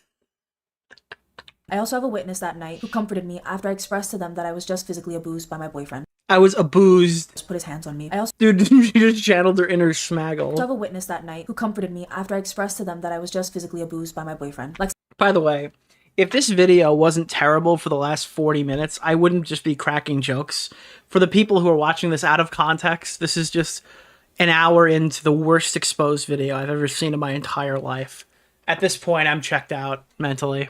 I also have a witness that night who comforted me after I expressed to them that I was just physically abused by my boyfriend. I was abused. Just put his hands on me. I also Dude, she just channeled her inner Smaggle. have a witness that night who comforted me after I expressed to them that I was just physically abused by my boyfriend. Lex By the way, if this video wasn't terrible for the last 40 minutes, I wouldn't just be cracking jokes. For the people who are watching this out of context, this is just an hour into the worst exposed video I've ever seen in my entire life. At this point, I'm checked out mentally.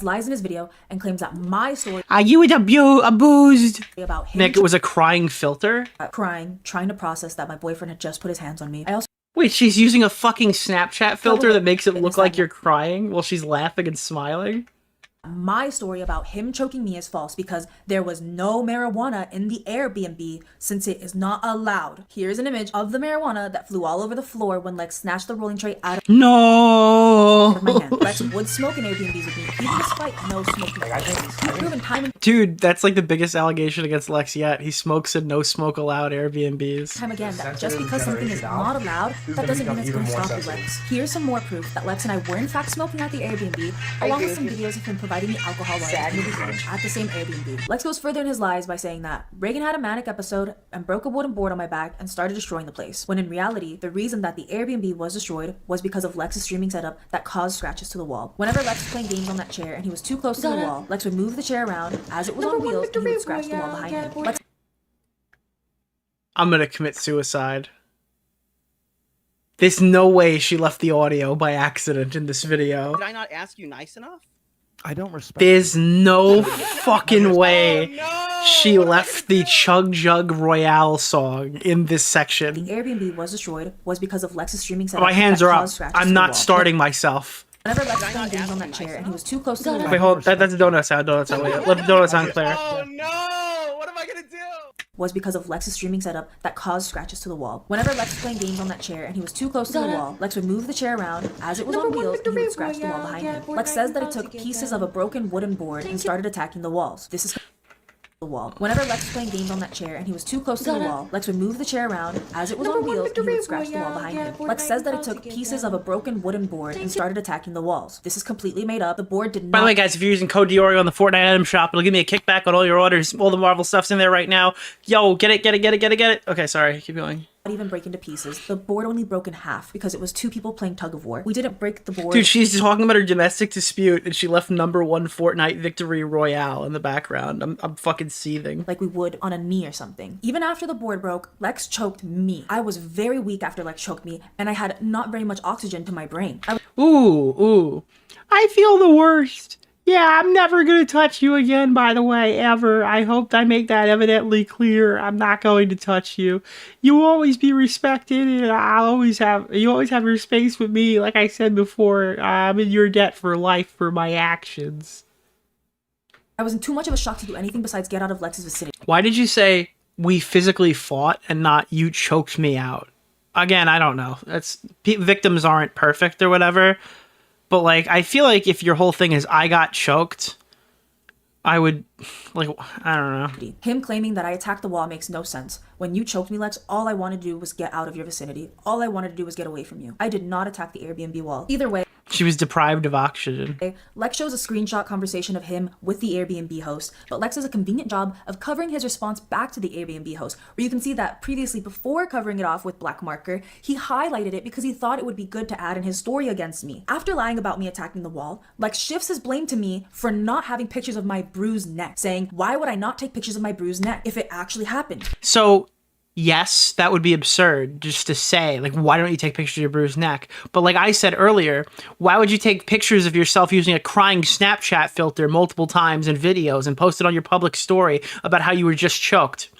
lies in his video and claims that my story Are you abused? about him Nick, it was a crying filter? crying, trying to process that my boyfriend had just put his hands on me. I also Wait, she's using a fucking Snapchat filter that makes it look Witness like that you're crying while she's laughing and smiling? my story about him choking me is false because there was no marijuana in the Airbnb since it is not allowed. Here's an image of the marijuana that flew all over the floor when Lex snatched the rolling tray out of No! my hand. Lex would smoke in Airbnbs with me, even despite no smoking. He's proven time and Dude, that's like the biggest allegation against Lex yet. He smokes in no smoke allowed Airbnbs. time again that just because something is not allowed, that doesn't mean it's going to stop you, Lex. Here's some more proof that Lex and I were in fact smoking at the Airbnb, along with some videos of him providing me alcohol while I was moving lunch at the same Airbnb. Lex goes further in his lies by saying that Reagan had a manic episode and broke a wooden board on my back and started destroying the place, when in reality, the reason that the Airbnb was destroyed was because of Lex's streaming setup that caused scratches to the wall. Whenever Lex was playing games on that chair and he was too close to the wall, Lex would move the chair around as it was on wheels and he would scratch the wall behind him. Lex I'm gonna commit suicide. There's no way she left the audio by accident in this video. Did I not ask you nice enough? I don't respect. There's no fucking way she left the Chug Jug Royale song in this the section. Airbnb was destroyed was because of Lex's streaming setup. My hands that are up. caused scratches to I'm the not wall. starting myself. Whenever Lex was playing games on that chair and he was too close to the wall, Wait, hold. That's a donut sound. Donut sound. Wait, let the donut sound clear. Oh no! What am I gonna do? was because of Lex's streaming setup that caused scratches to the wall. Whenever Lex was playing games on that chair and he was too close to the wall, Lex would move the chair around as it was on wheels and he would scratch the wall behind him. Lex says that it took pieces of a broken wooden board and started attacking the walls. This is the wall. Whenever Lex was playing games on that chair and he was too close to the wall, Lex would move the chair around as it was on wheels and he would scratch the wall behind him. Lex says that it took pieces of a broken wooden board and started attacking the walls. This is completely made up. The board did not. By the way, guys, if you're using code DeOrio on the Fortnite item shop, it'll give me a kickback on all your orders. All the Marvel stuff's in there right now. Yo, get it. Okay, sorry. Keep going. Even break into pieces. The board only broke in half because it was two people playing tug of war. We didn't break the board. Dude, she's talking about her domestic dispute, and she left #1 Fortnite Victory Royale in the background. I'm fucking seething. Like we would on a knee or something. Even after the board broke, Lex choked me. I was very weak after Lex choked me, and I had not very much oxygen to my brain. Ooh. I feel the worst. Yeah, I'm never gonna touch you again, by the way, ever. I hope I make that evidently clear. I'm not going to touch you. You will always be respected, and you always have your space with me. Like I said before, I'm in your debt for life for my actions. I was in too much of a shock to do anything besides get out of Lex's vicinity. Why did you say we physically fought and not you choked me out? Again, I don't know. Victims aren't perfect or whatever. But, like, I feel like if your whole thing is I got choked, I would, like, I don't know. Him claiming that I attacked the wall makes no sense. When you choked me, Lex, all I wanted to do was get out of your vicinity. All I wanted to do was get away from you. I did not attack the Airbnb wall. Either way, She was deprived of oxygen. Lex shows a screenshot conversation of him with the Airbnb host, but Lex does a convenient job of covering his response back to the Airbnb host, where you can see that previously, before covering it off with black marker, he highlighted it because he thought it would be good to add in his story against me. After lying about me attacking the wall, Lex shifts his blame to me for not having pictures of my bruised neck, saying, why would I not take pictures of my bruised neck if it actually happened? So, yes, that would be absurd just to say, like, why don't you take pictures of your bruised neck? But like I said earlier, why would you take pictures of yourself using a crying Snapchat filter multiple times in videos and post it on your public story about how you were just choked?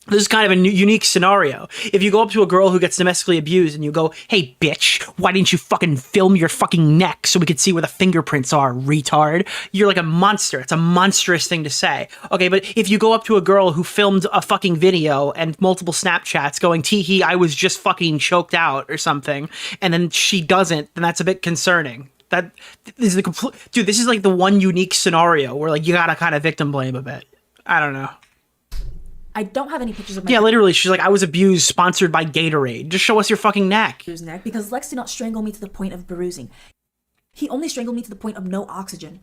This is kind of a unique scenario. If you go up to a girl who gets domestically abused and you go, hey, bitch, why didn't you fucking film your fucking neck so we could see where the fingerprints are, retard? You're like a monster. It's a monstrous thing to say. Okay, but if you go up to a girl who filmed a fucking video and multiple Snapchats going, tee-hee, I was just fucking choked out or something, and then she doesn't, then that's a bit concerning. That is the complete... Dude, this is like the one unique scenario where like you gotta kind of victim blame a bit. I don't know. I don't have any pictures of my Yeah, literally, she's like, I was abused, sponsored by Gatorade. Just show us your fucking neck. bruised neck because Lex did not strangle me to the point of bruising. He only strangled me to the point of no oxygen.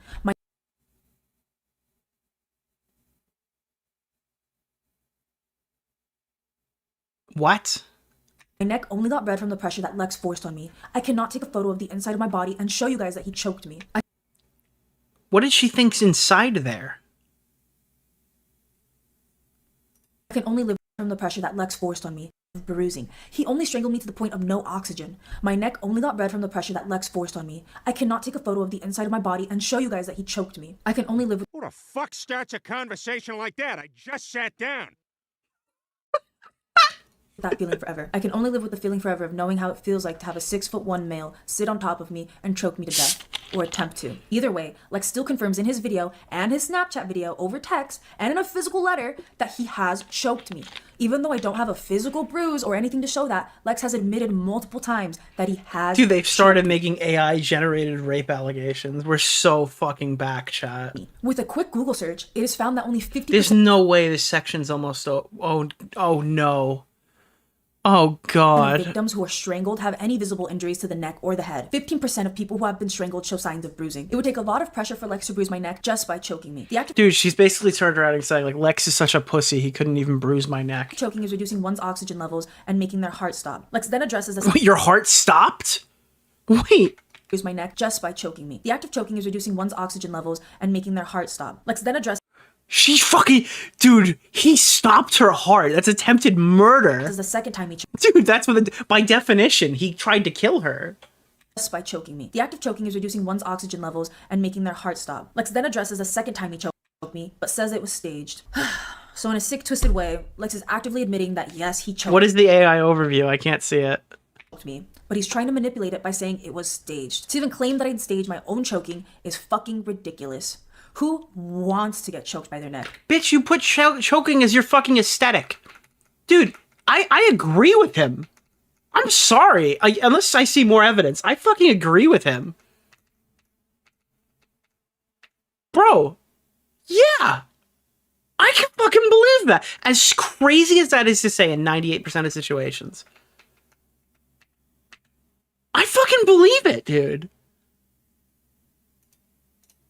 What? My neck only got red from the pressure that Lex forced on me. I cannot take a photo of the inside of my body and show you guys that he choked me. What did she think's inside there? I can only live from the pressure that Lex forced on me. Bruising. He only strangled me to the point of no oxygen. My neck only got red from the pressure that Lex forced on me. I cannot take a photo of the inside of my body and show you guys that he choked me. I can only live with Who the fuck starts a conversation like that? I just sat down. that feeling forever. I can only live with the feeling forever of knowing how it feels like to have a 6'1" male sit on top of me and choke me to death. Or attempt to. Either way, Lex still confirms in his video and his Snapchat video over text and in a physical letter that he has choked me. Even though I don't have a physical bruise or anything to show that, Lex has admitted multiple times that he has. Dude, they've started making AI-generated rape allegations. We're so fucking back, chat. With a quick Google search, it is found that only 50%. There's no way this section's almost... Oh no. Oh god. Victims who are strangled have any visible injuries to the neck or the head. 15% of people who have been strangled show signs of bruising. It would take a lot of pressure for Lex to bruise my neck just by choking me. The act of Dude, she's basically turned around and saying, like, Lex is such a pussy, he couldn't even bruise my neck. choking is reducing one's oxygen levels and making their heart stop. Lex then addresses this. Wait, your heart stopped? Wait. Bruise my neck just by choking me. The act of choking is reducing one's oxygen levels and making their heart stop. Lex then addresses She fucking... Dude, he stopped her heart. That's attempted murder. the second time he choked. Dude, that's what... By definition, he tried to kill her. Just by choking me. The act of choking is reducing one's oxygen levels and making their heart stop. Lex then addresses the second time he choked me, but says it was staged. So in a sick, twisted way, Lex is actively admitting that yes, he choked What is the AI overview? I can't see it. me, but he's trying to manipulate it by saying it was staged. To even claim that I'd staged my own choking is fucking ridiculous. Who wants to get choked by their neck? Bitch, you put choking as your fucking aesthetic. Dude, I agree with him. I'm sorry. Unless I see more evidence, I fucking agree with him. Bro, yeah. I can fucking believe that. As crazy as that is to say in 98% of situations. I fucking believe it, dude.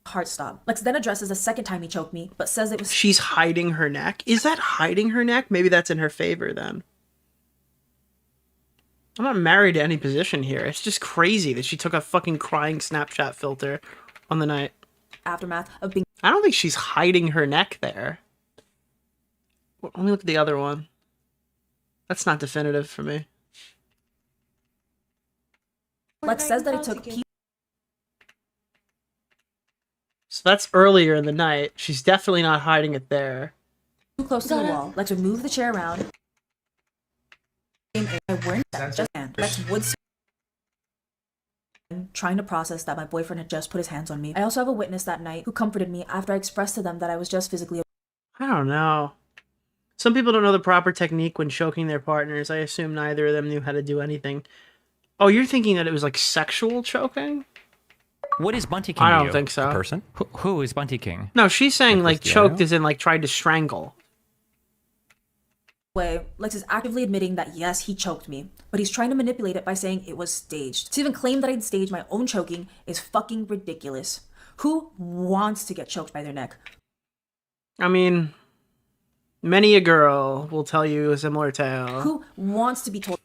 Heart stop. Lex then addresses the second time he choked me, but says it was She's hiding her neck. Is that hiding her neck? Maybe that's in her favor then. I'm not married to any position here. It's just crazy that she took a fucking crying Snapchat filter on the night. aftermath of being I don't think she's hiding her neck there. Well, let me look at the other one. That's not definitive for me. Lex says that it took So that's earlier in the night. She's definitely not hiding it there. too close to the wall. Lex would move the chair around. Lex would trying to process that my boyfriend had just put his hands on me. I also have a witness that night who comforted me after I expressed to them that I was just physically. I don't know. Some people don't know the proper technique when choking their partners. I assume neither of them knew how to do anything. Oh, you're thinking that it was like sexual choking? What is Bunty King? I to don't you? think so. A person? Who is Bunty King? No, she's saying like Nicholas choked DeOrio? as in like tried to strangle. way, Lex is actively admitting that yes, he choked me, but he's trying to manipulate it by saying it was staged. To even claim that I'd staged my own choking is fucking ridiculous. Who wants to get choked by their neck? I mean, many a girl will tell you a similar tale. Who wants to be told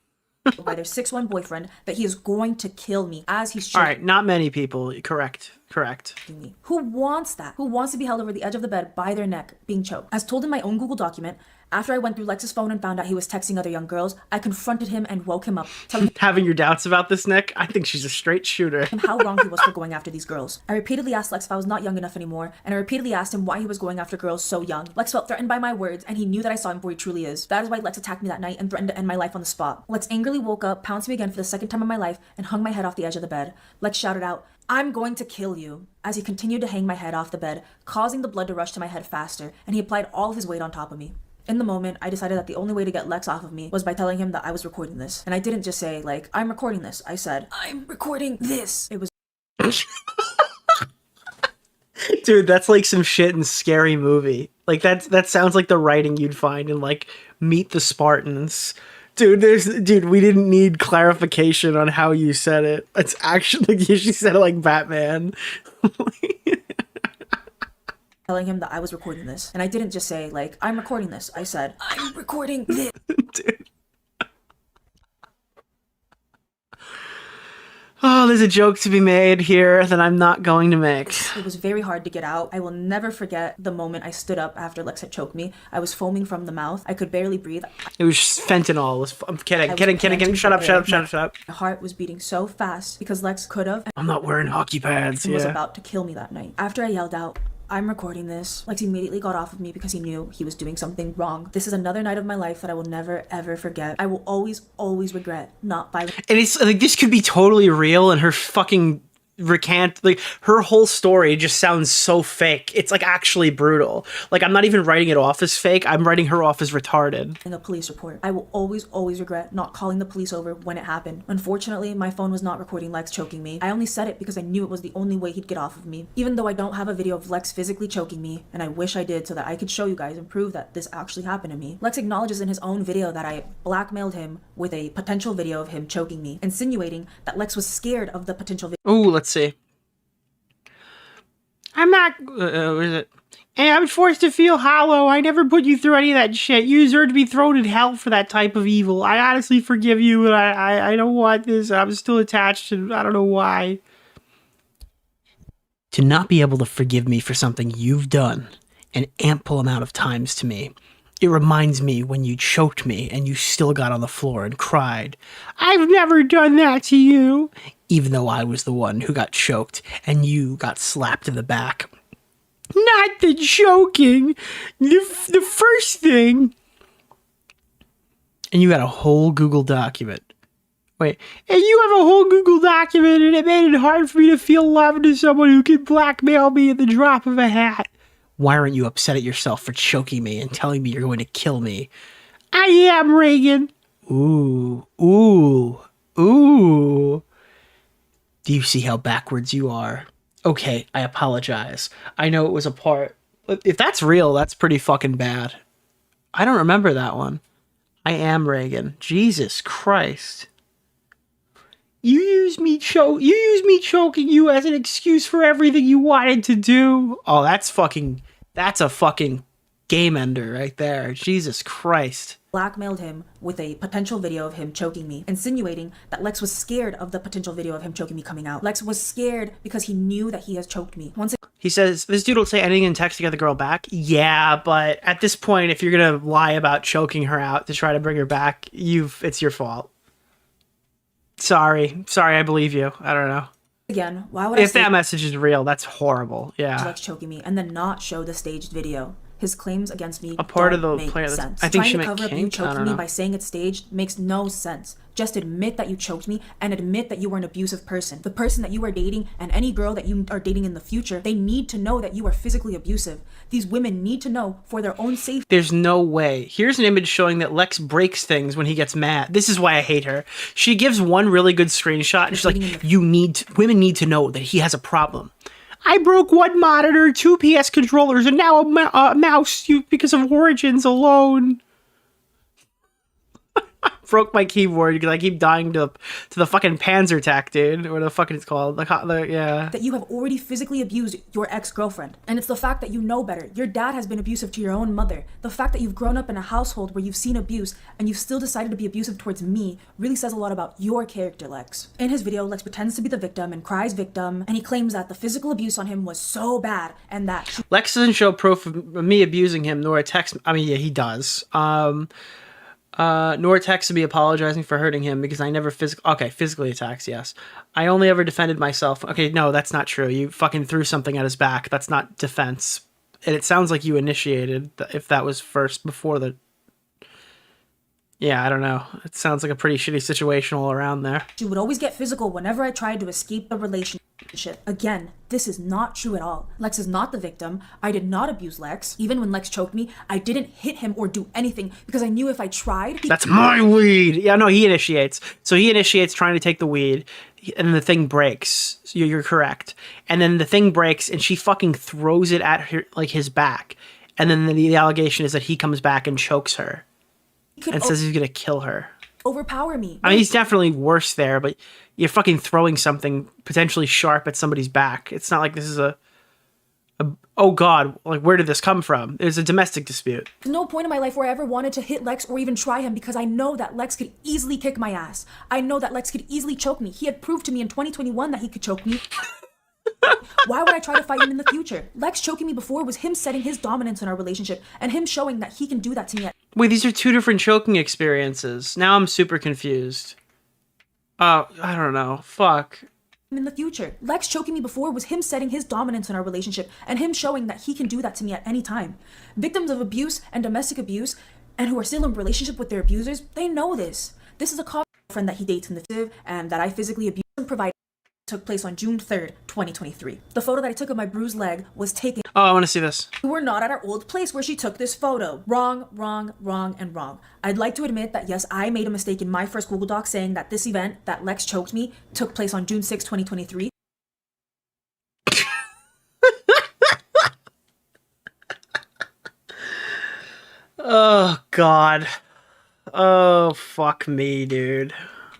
by their 6'1" boyfriend that he is going to kill me as he's choking? All right, not many people. Correct. Me. Who wants that? Who wants to be held over the edge of the bed by their neck, being choked? As told in my own Google document, after I went through Lex's phone and found out he was texting other young girls, I confronted him and woke him up, telling Having your doubts about this, Nick? I think she's a straight shooter. him how wrong he was for going after these girls. I repeatedly asked Lex if I was not young enough anymore, and I repeatedly asked him why he was going after girls so young. Lex felt threatened by my words, and he knew that I saw him for he truly is. That is why Lex attacked me that night and threatened to end my life on the spot. Lex angrily woke up, pounced me again for the second time in my life, and hung my head off the edge of the bed. Lex shouted out, "I'm going to kill you," as he continued to hang my head off the bed, causing the blood to rush to my head faster, and he applied all of his weight on top of me. In the moment, I decided that the only way to get Lex off of me was by telling him that I was recording this. And I didn't just say, like, I'm recording this. I said, I'm recording this. It was Dude, that's like some shit in Scary Movie. Like, that sounds like the writing you'd find in, like, Meet the Spartans. Dude, we didn't need clarification on how you said it. It's actually, she said it like Batman. telling him that I was recording this. And I didn't just say, like, I'm recording this. I said, I'm recording this. Dude. Oh, there's a joke to be made here that I'm not going to make. It was very hard to get out. I will never forget the moment I stood up after Lex had choked me. I was foaming from the mouth. I could barely breathe. It was just fentanyl. I'm kidding. Shut up. My heart was beating so fast because Lex could have. I'm not wearing hockey pads. And was about to kill me that night. After I yelled out, I'm recording this, Lex immediately got off of me because he knew he was doing something wrong. This is another night of my life that I will never, ever forget. I will always, always regret not violating. And it's like, this could be totally real, and her fucking like, her whole story just sounds so fake. It's like actually brutal. Like, I'm not even writing it off as fake. I'm writing her off as retarded. A police report. I will always, always regret not calling the police over when it happened. Unfortunately, my phone was not recording Lex choking me. I only said it because I knew it was the only way he'd get off of me. Even though I don't have a video of Lex physically choking me, and I wish I did so that I could show you guys and prove that this actually happened to me. Lex acknowledges in his own video that I blackmailed him with a potential video of him choking me, insinuating that Lex was scared of the potential video. Ooh, let's see. I'm not, what is it? And I'm forced to feel hollow. I never put you through any of that shit. You deserve to be thrown in hell for that type of evil. I honestly forgive you, but I don't want this. I'm still attached to, I don't know why. To not be able to forgive me for something you've done an ample amount of times to me. It reminds me when you choked me and you still got on the floor and cried, "I've never done that to you," even though I was the one who got choked and you got slapped in the back. Not the choking, the first thing. And you got a whole Google document. Wait, and you have a whole Google document, and it made it hard for me to feel love to someone who can blackmail me at the drop of a hat. Why aren't you upset at yourself for choking me and telling me you're going to kill me? I am, Reagan. Ooh. Do you see how backwards you are? Okay, I apologize. I know it was a part. If that's real, that's pretty fucking bad. I don't remember that one. I am Reagan. Jesus Christ. You use me choking you as an excuse for everything you wanted to do. Oh, that's a fucking game ender right there. Jesus Christ. Blackmailed him with a potential video of him choking me, insinuating that Lex was scared of the potential video of him choking me coming out. Lex was scared because he knew that he has choked me. He says, this dude will say anything and text to get the girl back. Yeah, but at this point, if you're going to lie about choking her out to try to bring her back, it's your fault. Sorry, I believe you. I don't know. Again, why would if that message is real, that's horrible. Yeah. Lex choking me and then not show the staged video. His claims against me a part don't of the make plan. sense. I think Trying she to meant cover up kink. you choking me by saying it's staged makes no sense. Just admit that you choked me and admit that you were an abusive person. The person that you are dating and any girl that you are dating in the future, they need to know that you are physically abusive. These women need to know for their own safety. There's no way. Here's an image showing that Lex breaks things when he gets mad. This is why I hate her. She gives one really good screenshot and she's like, women need to know that he has a problem. I broke one monitor, 2 PS controllers, and now a mouse because of Origins alone. broke my keyboard because I keep dying to the fucking Panzertac, dude. What the fucking it's called? Yeah. That you have already physically abused your ex-girlfriend. And it's the fact that you know better. Your dad has been abusive to your own mother. The fact that you've grown up in a household where you've seen abuse and you've still decided to be abusive towards me really says a lot about your character, Lex. In his video, Lex pretends to be the victim and cries victim, and he claims that the physical abuse on him was so bad and that Lex doesn't show proof of me abusing him, nor a text. I mean, yeah, he does. Nor text me apologizing for hurting him because I never physically attacks, yes. I only ever defended myself. Okay, no, that's not true. You fucking threw something at his back. That's not defense. And it sounds like you initiated, if that was first before the... Yeah, I don't know. It sounds like a pretty shitty situation all around there. she would always get physical whenever I tried to escape the relationship. Again, this is not true at all. Lex is not the victim. I did not abuse Lex. Even when Lex choked me, I didn't hit him or do anything because I knew if I tried... That's my weed! Yeah, no, he initiates. So he initiates trying to take the weed, and the thing breaks. So you're correct. And then the thing breaks, and she fucking throws it at her, like his back. And then the allegation is that he comes back and chokes her. And says he's gonna kill her. Overpower me. I mean, he's definitely worse there, but you're fucking throwing something potentially sharp at somebody's back. It's not like this is a oh god, like where did this come from? There's a domestic dispute. There's no point in my life where I ever wanted to hit Lex or even try him because I know that Lex could easily kick my ass. I know that Lex could easily choke me. He had proved to me in 2021 that he could choke me. Why would I try to fight him in the future? Lex choking me before was him setting his dominance in our relationship and him showing that he can do that to me. Wait, these are two different choking experiences. Now I'm super confused. I don't know. Fuck. In the future, Lex choking me before was him setting his dominance in our relationship and him showing that he can do that to me at any time. Victims of abuse and domestic abuse and who are still in relationship with their abusers, they know this. This is a friend that he dates in the and that I physically abuse and provide took place on June 3rd, 2023. The photo that I took of my bruised leg was taken. Oh, I want to see this. We were not at our old place where she took this photo. Wrong, wrong, wrong, and wrong. I'd like to admit that yes, I made a mistake in my first Google Doc saying that this event that Lex choked me took place on June 6, 2023. Oh, God. Oh, fuck me, dude.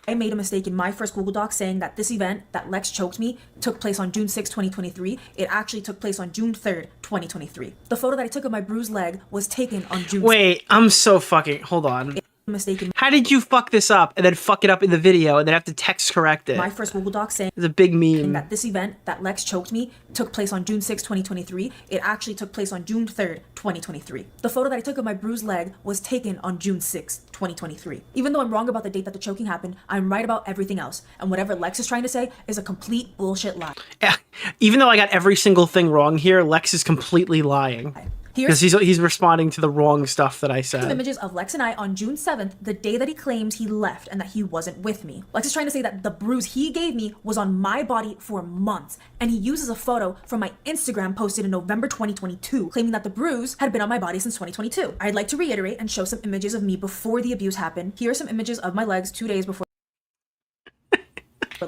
I made a mistake in my first Google Doc saying that this event that Lex choked me took place on June 6, 2023. It actually took place on June 3rd, 2023. The photo that I took of my bruised leg was taken on June 6th. Wait, I'm so fucking... Hold on. Mistaken. How did you fuck this up and then fuck it up in the video and then have to text correct it? My first Google Doc saying it's a big meme that this event that Lex choked me took place on June 6, 2023. It actually took place on June 3rd, 2023. The photo that I took of my bruised leg was taken on June 6, 2023. Even though I'm wrong about the date that the choking happened, I'm right about everything else. And whatever Lex is trying to say is a complete bullshit lie. Yeah. Even though I got every single thing wrong here, Lex is completely lying. Because he's responding to the wrong stuff that I said. Some images of Lex and I on June 7th, the day that he claims he left and that he wasn't with me. Lex is trying to say that the bruise he gave me was on my body for months, and he uses a photo from my Instagram posted in November 2022, claiming that the bruise had been on my body since 2022. I'd like to reiterate and show some images of me before the abuse happened. Here are some images of my legs 2 days before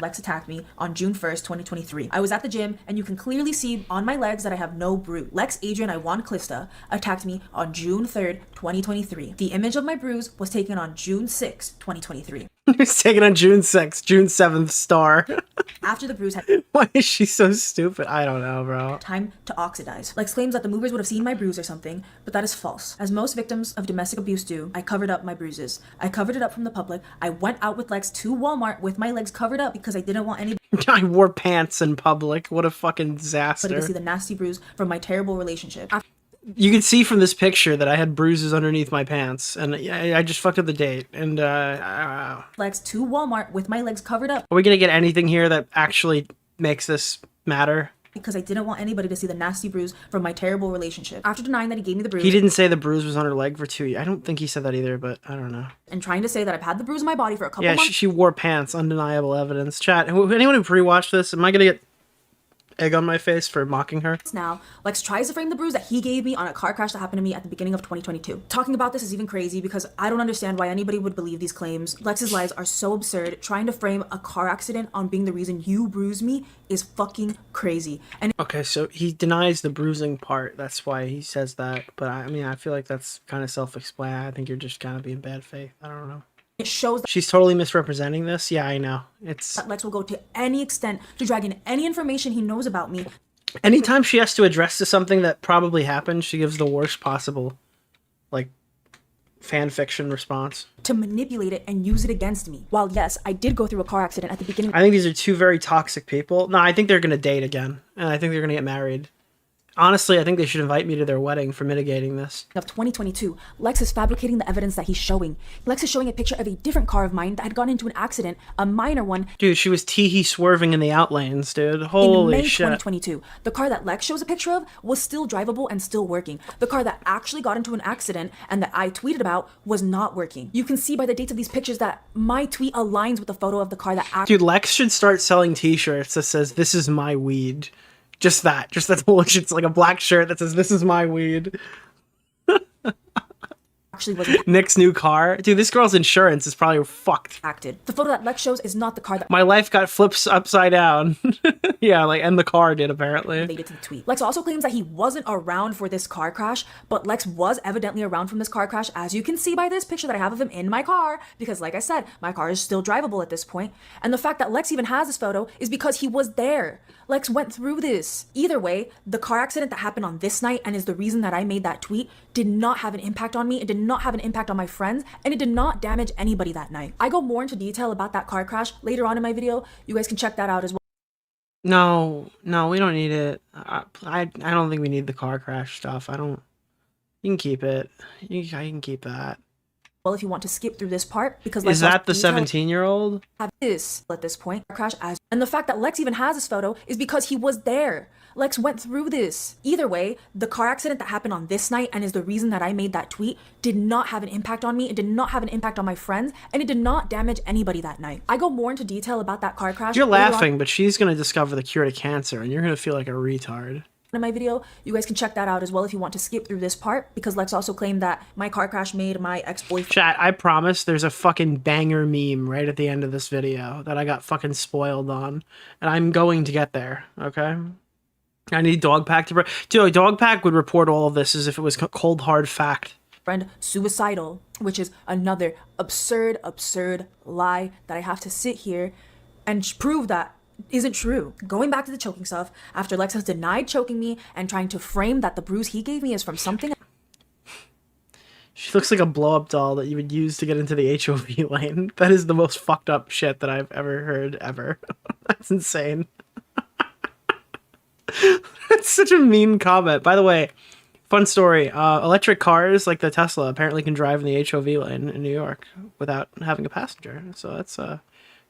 Lex attacked me on June 1st, 2023. I was at the gym, and you can clearly see on my legs that I have no bruise. Lex Adrian Iwan Clista attacked me on June 3rd, 2023. The image of my bruise was taken on June 6th, 2023. It was taken on June 6th, June 7th star. After the bruise had... Why is she so stupid? I don't know, bro. Time to oxidize. Lex claims that the movers would have seen my bruise or something, but that is false. As most victims of domestic abuse do, I covered up my bruises. I covered it up from the public. I went out with Lex to Walmart with my legs covered up because I didn't want anybody I wore pants in public. What a fucking disaster. to see the nasty bruise from my terrible relationship. You can see from this picture that I had bruises underneath my pants, and I just fucked up the date. And Lex to Walmart with my legs covered up. Are we gonna get anything here that actually makes this matter? Because I didn't want anybody to see the nasty bruise from my terrible relationship. After denying that he gave me the bruise. He didn't say the bruise was on her leg for 2 years. I don't think he said that either, but I don't know. And trying to say that I've had the bruise on my body for a couple months. Yeah, she wore pants. Undeniable evidence. Chat, anyone who pre-watched this, am I gonna get egg on my face for mocking her? Now, Lex tries to frame the bruise that he gave me on a car crash that happened to me at the beginning of 2022. Talking about this is even crazy because I don't understand why anybody would believe these claims. Lex's lies are so absurd. Trying to frame a car accident on being the reason you bruised me is fucking crazy. And okay, so he denies the bruising part. That's why he says that. But I mean, I feel like that's kind of self-explanatory. I think you're just kind of being bad faith. I don't know. It shows She's totally misrepresenting this. Yeah, I know. It's that Lex will go to any extent to drag in any information he knows about me. anytime she has to address to something that probably happened, she gives the worst possible, like, fan fiction response. To manipulate it and use it against me. While yes, I did go through a car accident at the beginning. I think these are two very toxic people. No, I think they're gonna date again, and I think they're gonna get married. Honestly, I think they should invite me to their wedding for mitigating this. Of 2022, Lex is fabricating the evidence that he's showing. Lex is showing a picture of a different car of mine that had gotten into an accident, a minor one. Dude, she was tee-hee swerving in the outlanes, dude. Holy in May shit. 2022. The car that Lex shows a picture of was still drivable and still working. The car that actually got into an accident and that I tweeted about was not working. You can see by the dates of these pictures that my tweet aligns with the photo of the car that Dude, Lex should start selling t-shirts that says, "This is my weed." Just that whole shit's like a black shirt that says, "This is my weed." actually wasn't Nick's new car. Dude, this girl's insurance is probably fucked. acted. The photo that Lex shows is not the car that My life got flips upside down. Yeah, like, and the car did apparently. related to the tweet. Lex also claims that he wasn't around for this car crash, but Lex was evidently around from this car crash, as you can see by this picture that I have of him in my car, because like I said, my car is still drivable at this point. And the fact that Lex even has this photo is because he was there. Lex went through this. Either way, the car accident that happened on this night and is the reason that I made that tweet did not have an impact on me. It did not have an impact on my friends, and it did not damage anybody that night. I go more into detail about that car crash later on in my video. You guys can check that out as well. No, we don't need it. I don't think we need the car crash stuff. I don't. You can keep it. I can keep that. Well, if you want to skip through this part, because Is that the detail 17-year-old? have this at this point crash as and the fact that Lex even has this photo is because he was there. Lex went through this. Either way, the car accident that happened on this night and is the reason that I made that tweet did not have an impact on me. It did not have an impact on my friends, and it did not damage anybody that night. I go more into detail about that car crash. You're later on laughing, but she's gonna discover the cure to cancer, and you're gonna feel like a retard. in my video. You guys can check that out as well if you want to skip through this part, because Lex also claimed that my car crash made my ex-boyfriend Chat, I promise there's a fucking banger meme right at the end of this video that I got fucking spoiled on, and I'm going to get there, okay? I need Dogpack to... Dude, Dogpack would report all of this as if it was cold hard fact. suicidal, which is another absurd lie that I have to sit here and prove that isn't true. Going back to the choking stuff, after Lex has denied choking me and trying to frame that the bruise he gave me is from something. She looks like a blow-up doll that you would use to get into the HOV lane. That is the most fucked up shit that I've ever heard, ever. That's insane. That's such a mean comment. By the way, fun story. Electric cars, like the Tesla, apparently can drive in the HOV lane in New York without having a passenger. So that's a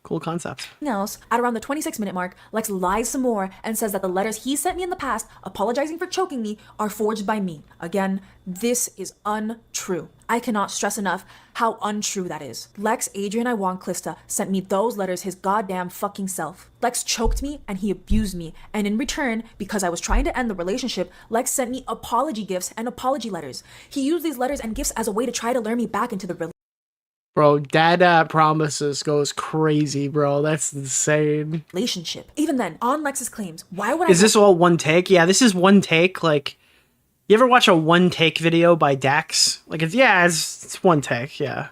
cool concept. Else, at around the 26-minute mark, Lex lies some more and says that the letters he sent me in the past, apologizing for choking me, are forged by me. Again, this is untrue. I cannot stress enough how untrue that is. Lex Adrian Iwan Clista sent me those letters his goddamn fucking self. Lex choked me and he abused me, and in return, because I was trying to end the relationship, Lex sent me apology gifts and apology letters. He used these letters and gifts as a way to try to lure me back into the relationship. Bro, Dada Promises goes crazy, bro. That's insane. Even then, on Lex's claims, why would I... Is this all one take? Yeah, this is one take. Like, you ever watch a one take video by Dax? Like, it's one take, yeah.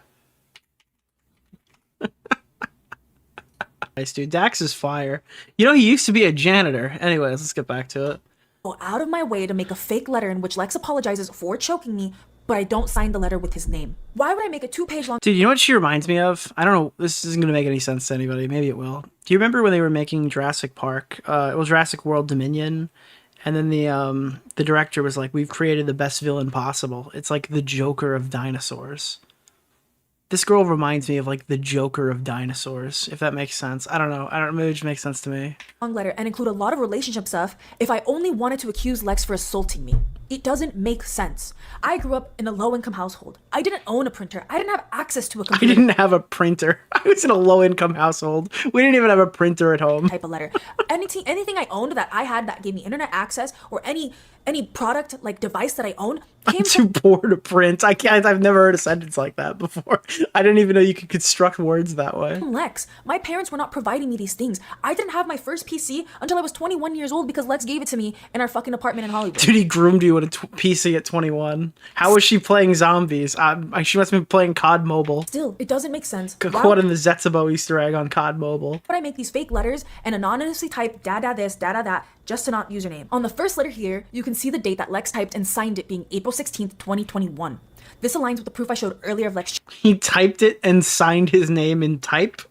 Nice, dude. Dax is fire. You know, he used to be a janitor. Anyways, let's get back to it. Go out of my way to make a fake letter in which Lex apologizes for choking me, but I don't sign the letter with his name. Why would I make a 2-page long... Dude, you know what she reminds me of? I don't know. This isn't going to make any sense to anybody. Maybe it will. Do you remember when they were making Jurassic Park? It was Jurassic World Dominion. And then the director was like, we've created the best villain possible. It's like the Joker of dinosaurs. This girl reminds me of like the Joker of dinosaurs, if that makes sense. I don't know. Maybe it just makes sense to me. Letter and include a lot of relationship stuff if I only wanted to accuse Lex for assaulting me. It doesn't make sense. I grew up in a low-income household. I didn't own a printer. I didn't have access to a computer. I didn't have a printer. I was in a low-income household. We didn't even have a printer at home. Type of letter. Anything I owned that I had that gave me internet access, or any product, like device that I owned, came I'm too poor to print. I've never heard a sentence like that before. I didn't even know you could construct words that way. Lex. My parents were not providing me these things. I didn't have my first PC until I was 21 years old because Lex gave it to me in our fucking apartment in Hollywood. Dude, he groomed you with a PC at 21? How was she playing zombies? She must have been playing COD Mobile. Still, it doesn't make sense. Caught in the Zetsubo Easter egg on COD Mobile. But I make these fake letters and anonymously type dada this, dada that, just to not username. On the first letter here, you can see the date that Lex typed and signed it being April 16th, 2021. This aligns with the proof I showed earlier of Lex. He typed it and signed his name in type?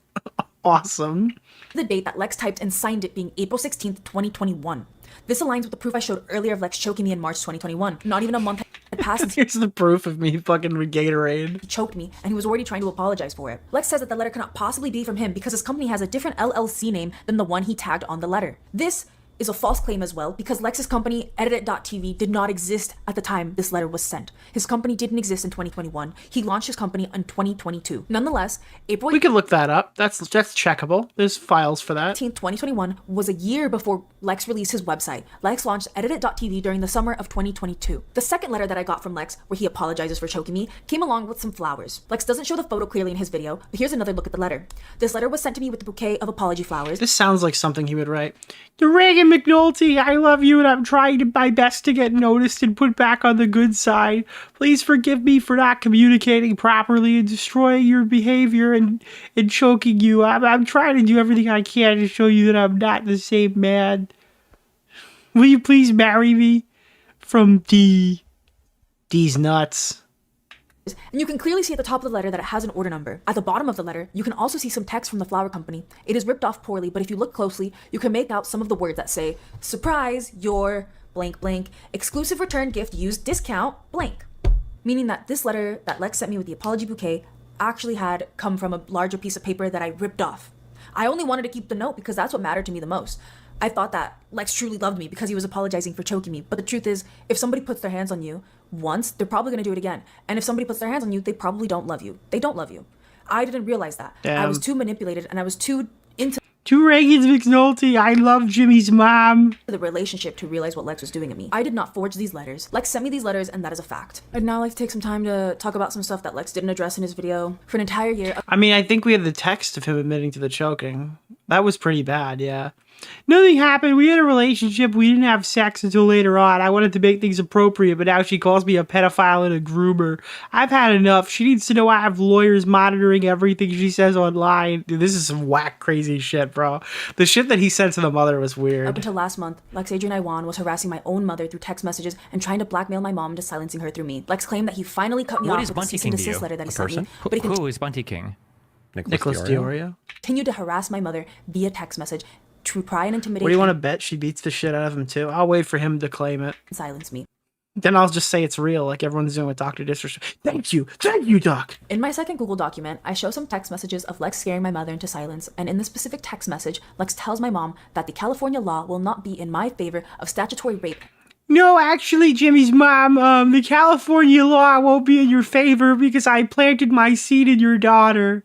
Awesome. The date that Lex typed and signed it being April 16th, 2021. This aligns with the proof I showed earlier of Lex choking me in March 2021. Not even a month had passed since Here's the proof of me fucking with Gatorade. he choked me, and he was already trying to apologize for it. Lex says that the letter cannot possibly be from him because his company has a different LLC name than the one he tagged on the letter. This is a false claim as well because Lex's company, Edit.tv, did not exist at the time this letter was sent. His company didn't exist in 2021. He launched his company in 2022. Nonetheless, April We could look that up. That's checkable. There's files for that. 18th, 2021 was a year before Lex released his website. Lex launched Edit.tv during the summer of 2022. The second letter that I got from Lex, where he apologizes for choking me, came along with some flowers. Lex doesn't show the photo clearly in his video, but here's another look at the letter. This letter was sent to me with a bouquet of apology flowers. This sounds like something he would write. To Reagan McNulty, I love you and I'm trying my best to get noticed and put back on the good side. Please forgive me for not communicating properly and destroying your behavior and choking you. I'm trying to do everything I can to show you that I'm not the same man. Will you please marry me? From D. D's nuts. And you can clearly see at the top of the letter that it has an order number. At the bottom of the letter, you can also see some text from the flower company. It is ripped off poorly, but if you look closely, you can make out some of the words that say, surprise, your blank blank, exclusive return gift used discount blank. Meaning that this letter that Lex sent me with the apology bouquet actually had come from a larger piece of paper that I ripped off. I only wanted to keep the note because that's what mattered to me the most. I thought that Lex truly loved me because he was apologizing for choking me. But the truth is, if somebody puts their hands on you once, they're probably going to do it again. And if somebody puts their hands on you, they probably don't love you. They don't love you. I didn't realize that. Damn. I was too manipulated and I was too into To Reagan McNulty, I love Jimmy's mom. the relationship to realize what Lex was doing to me. I did not forge these letters. Lex sent me these letters and that is a fact. I'd now like to take some time to talk about some stuff that Lex didn't address in his video. For an entire year, I mean, I think we had the text of him admitting to the choking. That was pretty bad, yeah. Nothing happened. We had a relationship. We didn't have sex until later on. I wanted to make things appropriate, but now she calls me a pedophile and a groomer. I've had enough. She needs to know I have lawyers monitoring everything she says online. Dude, this is some whack, crazy shit, bro. The shit that he said to the mother was up weird. until last month, Lex Adrian Iwan was harassing my own mother through text messages and trying to blackmail my mom into silencing her through me. Lex claimed that he finally cut me What off is with the Bunty cease and King to desist you? letter that he A sent me, person? but he Who is Bunty King? Nicholas DeOrio? continued to harass my mother via text message to try and intimidate What do you want to and bet? She beats the shit out of him, too. I'll wait for him to claim it. silence me. Then I'll just say it's real, like everyone's doing with Dr. Disrespect. Thank you, Doc. In my second Google document, I show some text messages of Lex scaring my mother into silence, and in this specific text message, Lex tells my mom that the California law will not be in my favor of statutory rape. No, actually, Jimmy's mom, the California law won't be in your favor because I planted my seed in your daughter.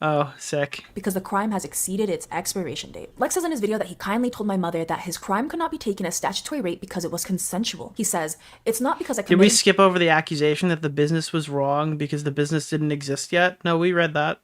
Oh, sick. Because the crime has exceeded its expiration date. Lex says in his video that he kindly told my mother that his crime could not be taken as statutory rape because it was consensual. He says, it's not because I Did we committed skip over the accusation that the business was wrong because the business didn't exist yet? No, we read that.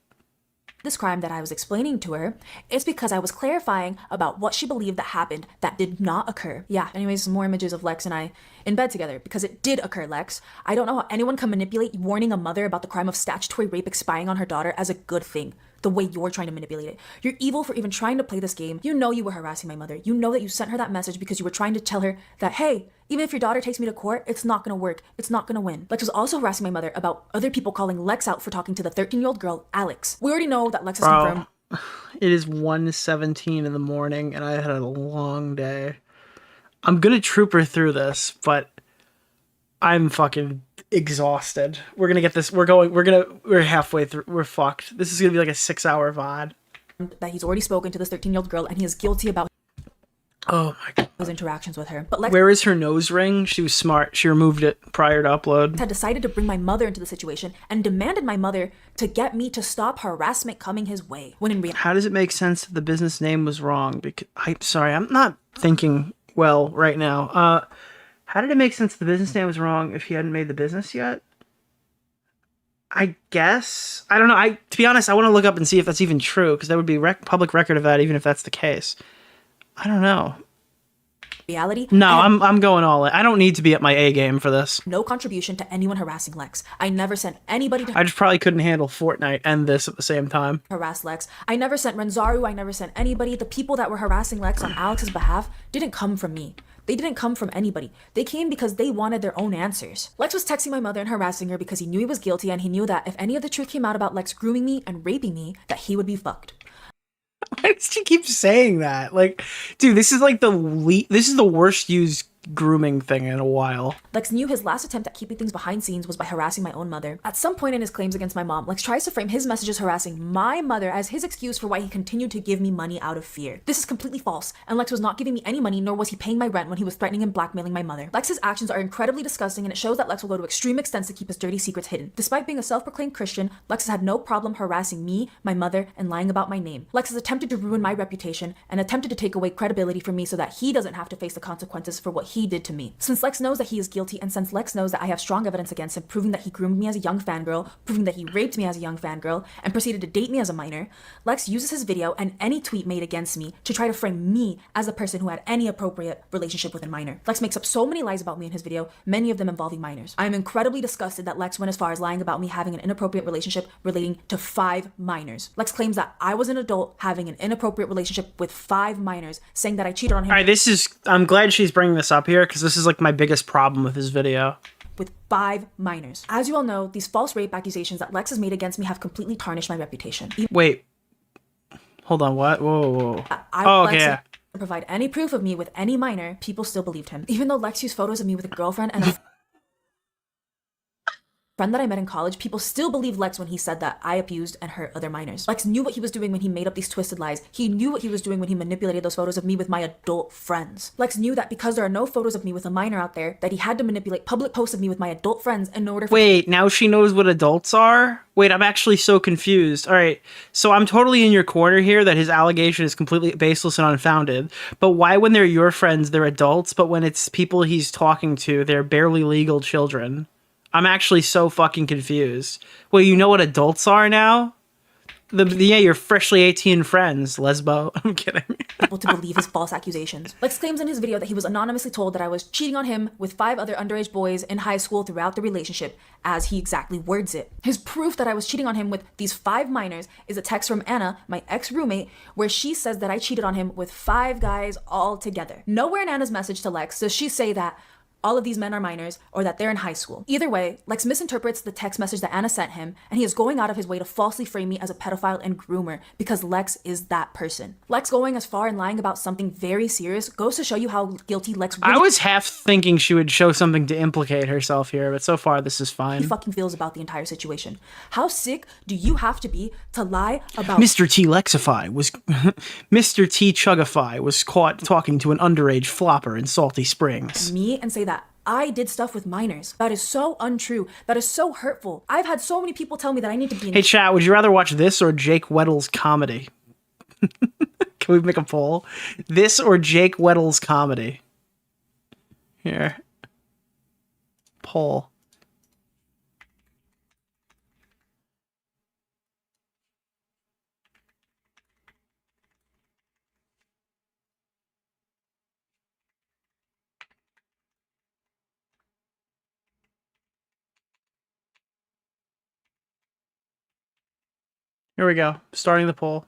this crime that I was explaining to her. It's because I was clarifying about what she believed that happened that did not occur. Yeah, anyways, some more images of Lex and I in bed together because it did occur, Lex. I don't know how anyone can manipulate warning a mother about the crime of statutory rape expiring on her daughter as a good thing, the way you're trying to manipulate it. You're evil for even trying to play this game. You know you were harassing my mother. You know that you sent her that message because you were trying to tell her that, hey, even if your daughter takes me to court, it's not gonna work. It's not gonna win. Lex was also harassing my mother about other people calling Lex out for talking to the 13-year-old girl, Alex. We already know that Lex is confirmed. It is 1:17 in the morning and I had a long day. I'm gonna trooper through this, but I'm fucking exhausted. We're gonna get this. We're halfway through. We're fucked. This is gonna be like a 6-hour VOD. That he's already spoken to this 13-year-old girl and he is guilty about Oh my god. his interactions with her. But Lex Where is her nose ring? She was smart. She removed it prior to upload. had decided to bring my mother into the situation and demanded my mother to get me to stop harassment coming his way. When in reality, How does it make sense that the business name was wrong? Because I'm sorry, I'm not thinking well right now. How did it make sense the business name was wrong if he hadn't made the business yet? I guess. I don't know. To be honest, I want to look up and see if that's even true because there would be public record of that even if that's the case. I don't know. reality. No, I had I'm going all in. I don't need to be at my A game for this. no contribution to anyone harassing Lex. I never sent anybody to I just probably couldn't handle Fortnite and this at the same time. harass Lex. I never sent Renzaru. I never sent anybody. The people that were harassing Lex on Alex's behalf didn't come from me. They didn't come from anybody. They came because they wanted their own answers. Lex was texting my mother and harassing her because he knew he was guilty, and he knew that if any of the truth came out about Lex grooming me and raping me, that he would be fucked. Why does she keep saying that? Like, dude, this is like this is the worst used grooming thing in a while. Lex knew his last attempt at keeping things behind scenes was by harassing my own mother. At some point in his claims against my mom, Lex tries to frame his messages harassing my mother as his excuse for why he continued to give me money out of fear. This is completely false, and Lex was not giving me any money, nor was he paying my rent when he was threatening and blackmailing my mother. Lex's actions are incredibly disgusting, and it shows that Lex will go to extreme extents to keep his dirty secrets hidden. Despite being a self-proclaimed Christian, Lex has had no problem harassing me, my mother, and lying about my name. Lex has attempted to ruin my reputation and attempted to take away credibility from me so that he doesn't have to face the consequences for what he did to me. Since Lex knows that he is guilty, and since Lex knows that I have strong evidence against him, proving that he groomed me as a young fangirl, proving that he raped me as a young fangirl, and proceeded to date me as a minor, Lex uses his video and any tweet made against me to try to frame me as a person who had any appropriate relationship with a minor. Lex makes up so many lies about me in his video, many of them involving minors. I am incredibly disgusted that Lex went as far as lying about me having an inappropriate relationship relating to 5 minors. Lex claims that I was an adult having an inappropriate relationship with 5 minors, saying that I cheated on him. All right, I'm glad she's bringing this up here because this is like my biggest problem with his video. With 5 minors. As you all know, these false rape accusations that Lex has made against me have completely tarnished my reputation. Wait. Hold on, what? Whoa. Lex okay. didn't provide any proof of me with any minor, people still believed him. Even though Lex used photos of me with a girlfriend and a friend that I met in college, people still believe Lex when he said that I abused and hurt other minors. Lex knew what he was doing when he made up these twisted lies. He knew what he was doing when he manipulated those photos of me with my adult friends. Lex knew that because there are no photos of me with a minor out there, that he had to manipulate public posts of me with my adult friends in order for— Wait, now she knows what adults are? Wait, I'm actually so confused. All right, so I'm totally in your corner here that his allegation is completely baseless and unfounded. But why, when they're your friends, they're adults, but when it's people he's talking to, they're barely legal children? I'm actually so fucking confused. Well, you know what adults are now? Yeah, your freshly 18 friends, lesbo. I'm kidding. People to believe his false accusations. Lex claims in his video that he was anonymously told that I was cheating on him with 5 other underage boys in high school throughout the relationship, as he exactly words it. His proof that I was cheating on him with these 5 minors is a text from Anna, my ex-roommate, where she says that I cheated on him with 5 guys all together. Nowhere in Anna's message to Lex does she say that all of these men are minors, or that they're in high school. Either way, Lex misinterprets the text message that Anna sent him, and he is going out of his way to falsely frame me as a pedophile and groomer because Lex is that person. Lex going as far in lying about something very serious goes to show you how guilty Lex really— I was half thinking she would show something to implicate herself here, but so far this is fine. he fucking feels about the entire situation. How sick do you have to be to lie about— MrTLexify was Mr. T Chugify was caught talking to an underage flopper in Salty Springs. me and say that I did stuff with minors? That is so untrue. That is so hurtful. I've had so many people tell me that I need to be— Hey chat, would you rather watch this or Jake Weddle's comedy? Can we make a poll? This or Jake Weddle's comedy? Here. Poll. Here we go. Starting the poll.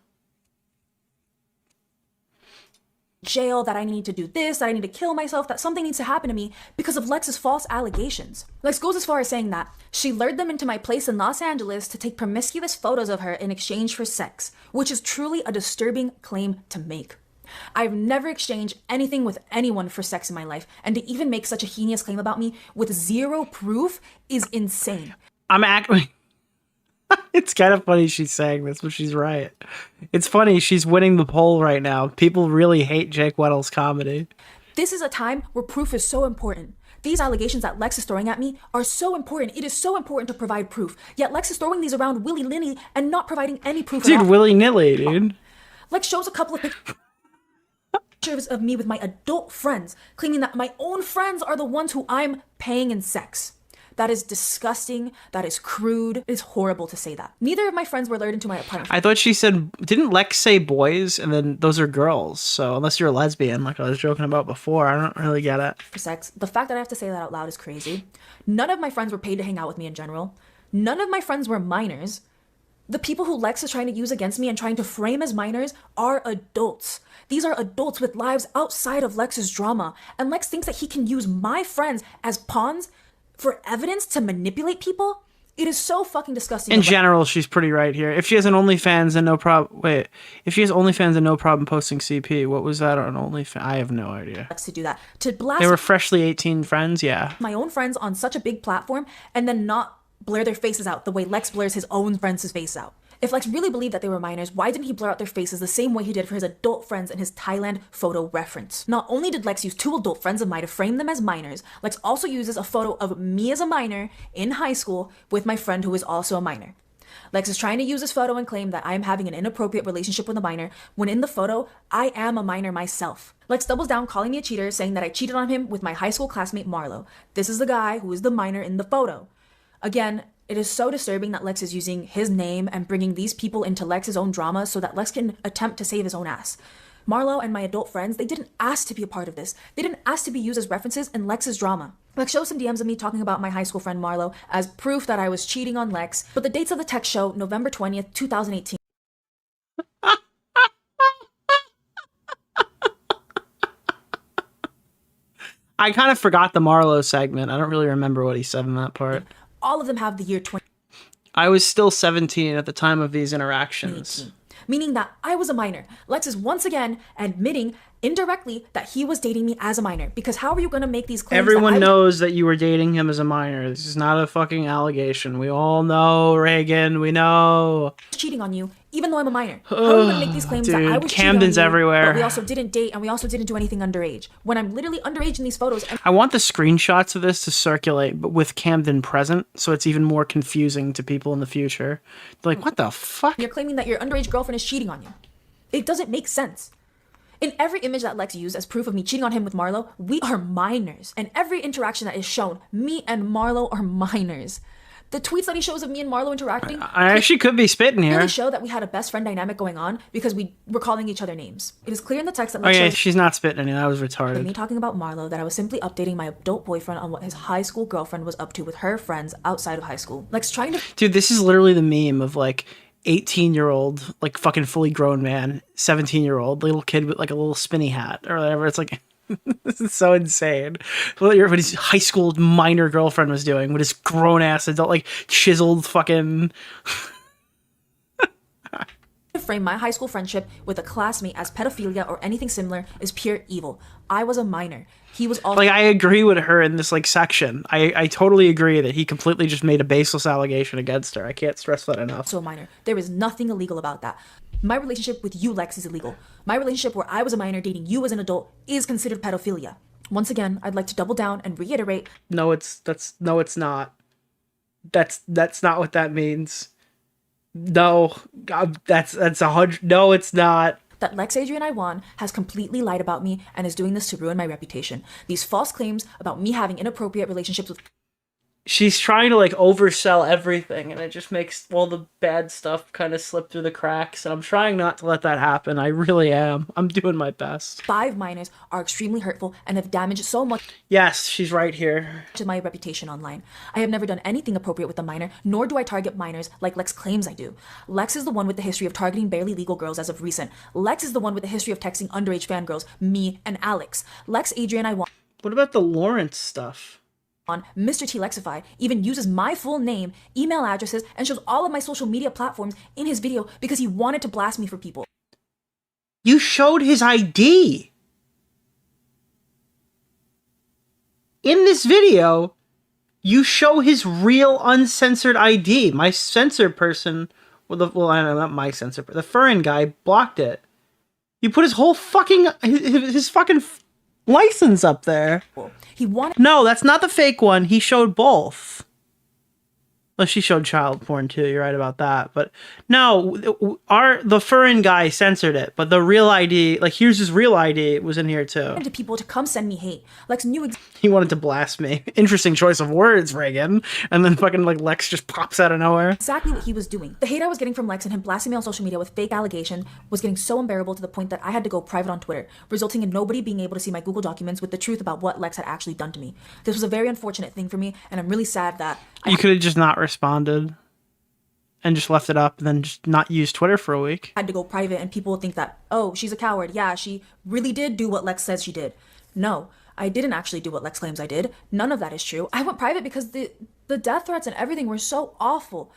jail, that I need to do this, that I need to kill myself, that something needs to happen to me because of Lex's false allegations. Lex goes as far as saying that she lured them into my place in Los Angeles to take promiscuous photos of her in exchange for sex, which is truly a disturbing claim to make. I've never exchanged anything with anyone for sex in my life, and to even make such a heinous claim about me with zero proof is insane. It's kind of funny she's saying this, but she's right. It's funny, she's winning the poll right now. People really hate Jake Weddle's comedy. This is a time where proof is so important. These allegations that Lex is throwing at me are so important. It is so important to provide proof. Yet Lex is throwing these around willy-nilly and not providing any proof. Dude, willy-nilly, dude. Lex shows a couple of pictures of me with my adult friends, claiming that my own friends are the ones who I'm paying in sex. That is disgusting. That is crude. It is horrible to say that. Neither of my friends were lured into my apartment. I thought she said, didn't Lex say boys? And then those are girls. So unless you're a lesbian, like I was joking about before, I don't really get it. For sex. The fact that I have to say that out loud is crazy. None of my friends were paid to hang out with me in general. None of my friends were minors. The people who Lex is trying to use against me and trying to frame as minors are adults. These are adults with lives outside of Lex's drama. And Lex thinks that he can use my friends as pawns for evidence to manipulate people? It is so fucking disgusting. In general, she's pretty right here. If she has an OnlyFans and no problem... Wait. If she has OnlyFans and no problem posting CP, what was that on OnlyFans? I have no idea. To do that. To blast they were freshly 18 friends, yeah. my own friends on such a big platform and then not blur their faces out the way Lex blurs his own friends' face out. If Lex really believed that they were minors, why didn't he blur out their faces the same way he did for his adult friends in his Thailand photo reference? Not only did Lex use 2 adult friends of mine to frame them as minors, Lex also uses a photo of me as a minor in high school with my friend who is also a minor. Lex is trying to use this photo and claim that I am having an inappropriate relationship with a minor, when in the photo, I am a minor myself. Lex doubles down, calling me a cheater, saying that I cheated on him with my high school classmate Marlo. This is the guy who is the minor in the photo. Again, it is so disturbing that Lex is using his name and bringing these people into Lex's own drama so that Lex can attempt to save his own ass. Marlo and my adult friends, they didn't ask to be a part of this. They didn't ask to be used as references in Lex's drama. Lex shows some DMs of me talking about my high school friend Marlo as proof that I was cheating on Lex, but the dates of the text show November 20th, 2018. I kind of forgot the Marlo segment. I don't really remember what he said in that part. All of them have the year 2018. I was still 17 at the time of these interactions. Meaning that I was a minor. Lex is once again admitting indirectly that he was dating me as a minor. Because how are you going to make these claims? Everyone knows that you were dating him as a minor. This is not a fucking allegation. We all know, Reagan. We know. Cheating on you, even though I'm a minor. How are you going to make these claims that I was Camden's cheating on you, everywhere. but we also didn't date and we also didn't do anything underage? When I'm literally underage in these photos. And I want the screenshots of this to circulate, but with Camden present, so it's even more confusing to people in the future. They're like, what the fuck? you're claiming that your underage girlfriend is cheating on you. It doesn't make sense. In every image that Lex used as proof of me cheating on him with Marlo, we are minors. And every interaction that is shown, me and Marlo are minors. The tweets that he shows of me and Marlo interacting... I actually could be spitting here. really show that we had a best friend dynamic going on because we were calling each other names. It is clear in the text that Lex Okay, shows she's not spitting any. That was me retarded. talking about Marlo that I was simply updating my adult boyfriend on what his high school girlfriend was up to with her friends outside of high school. Lex trying to... Dude, this is literally the meme of like 18-year-old, like fucking fully grown man, 17-year-old little kid with like a little spinny hat or whatever. It's like, this is so insane. What his high school minor girlfriend was doing, what his grown ass adult, like chiseled fucking. frame my high school friendship with a classmate as pedophilia or anything similar is pure evil. I was a minor. He was also... Like, I agree with her in this like section. I totally agree that he completely just made a baseless allegation against her. I can't stress that enough. So a minor. There is nothing illegal about that. My relationship with you, Lex, is illegal. My relationship where I was a minor dating you as an adult is considered pedophilia. Once again, I'd like to double down and reiterate. No, it's not. That's not what that means. No, God, that's 100. No, it's not. That Lex Adrian Iwan has completely lied about me and is doing this to ruin my reputation. These false claims about me having inappropriate relationships with... She's trying to like oversell everything, and it just makes all the bad stuff kind of slip through the cracks, and I'm trying not to let that happen. I really am. I'm doing my best. 5 minors are extremely hurtful and have damaged so much... Yes, she's right here. ...to my reputation online. I have never done anything appropriate with a minor, nor do I target minors like Lex claims I do. Lex is the one with the history of targeting barely legal girls as of recent. Lex is the one with the history of texting underage fangirls, me and Alex. Lex Adrian Iwan... What about the Lawrence stuff? On MrTLexify even uses my full name, email addresses, and shows all of my social media platforms in his video because he wanted to blast me for people. You showed his ID. In this video, you show his real uncensored ID. My censor person, I don't know, not my censor, but the Furrin guy blocked it. You put his whole fucking, his fucking license up there. He wanted... No, that's not the fake one. He showed both. Well, she showed child porn too. You're right about that. But no, the foreign guy censored it. But the real ID, like here's his real ID, was in here too. To people to come send me hate. Lex knew He wanted to blast me. Interesting choice of words, Reagan. And then fucking like Lex just pops out of nowhere. exactly what he was doing. The hate I was getting from Lex and him blasting me on social media with fake allegations was getting so unbearable to the point that I had to go private on Twitter, resulting in nobody being able to see my Google documents with the truth about what Lex had actually done to me. This was a very unfortunate thing for me, and I'm really sad that You could have just not responded and just left it up and then just not use Twitter for a week. I had to go private, and people would think that, oh, she's a coward. Yeah, she really did do what Lex says she did. No, I didn't actually do what Lex claims I did. None of that is true. I went private because the death threats and everything were so awful.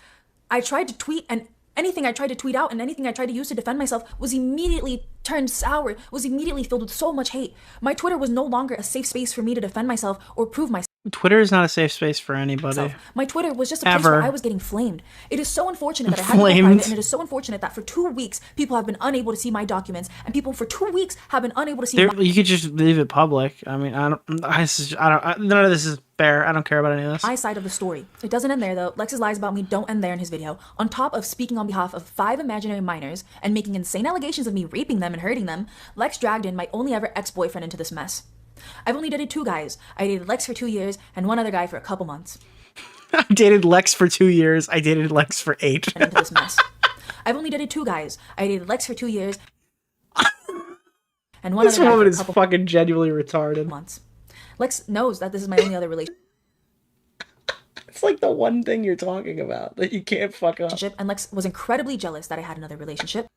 I tried to tweet, and anything I tried to tweet out and anything I tried to use to defend myself was immediately turned sour, was immediately filled with so much hate. My Twitter was no longer a safe space for me to defend myself or prove myself. Twitter is not a safe space for anybody. My Twitter was just a place Ever. where I was getting flamed. It is so unfortunate that I had to go Flamed. private, and it is so unfortunate that for 2 weeks people have been unable to see my documents, and people for 2 weeks have been unable to see You could just leave it public. I mean, none of this is fair. I don't care about any of this. my side of the story. It doesn't end there though. Lex's lies about me don't end there in his video. On top of speaking on behalf of 5 imaginary minors and making insane allegations of me raping them and hurting them, Lex dragged in my only ever ex-boyfriend into this mess. I've only dated 2 guys. I dated Lex for 2 years and one other guy for a couple months. I dated Lex for 2 years. I dated Lex for 8. Into this mess. I've only dated 2 guys. I dated Lex for 2 years and one This other guy woman for a is couple fucking genuinely retarded. months. Lex knows that this is my only other relationship, It's like the one thing you're talking about that you can't fuck up. and Lex was incredibly jealous that I had another relationship.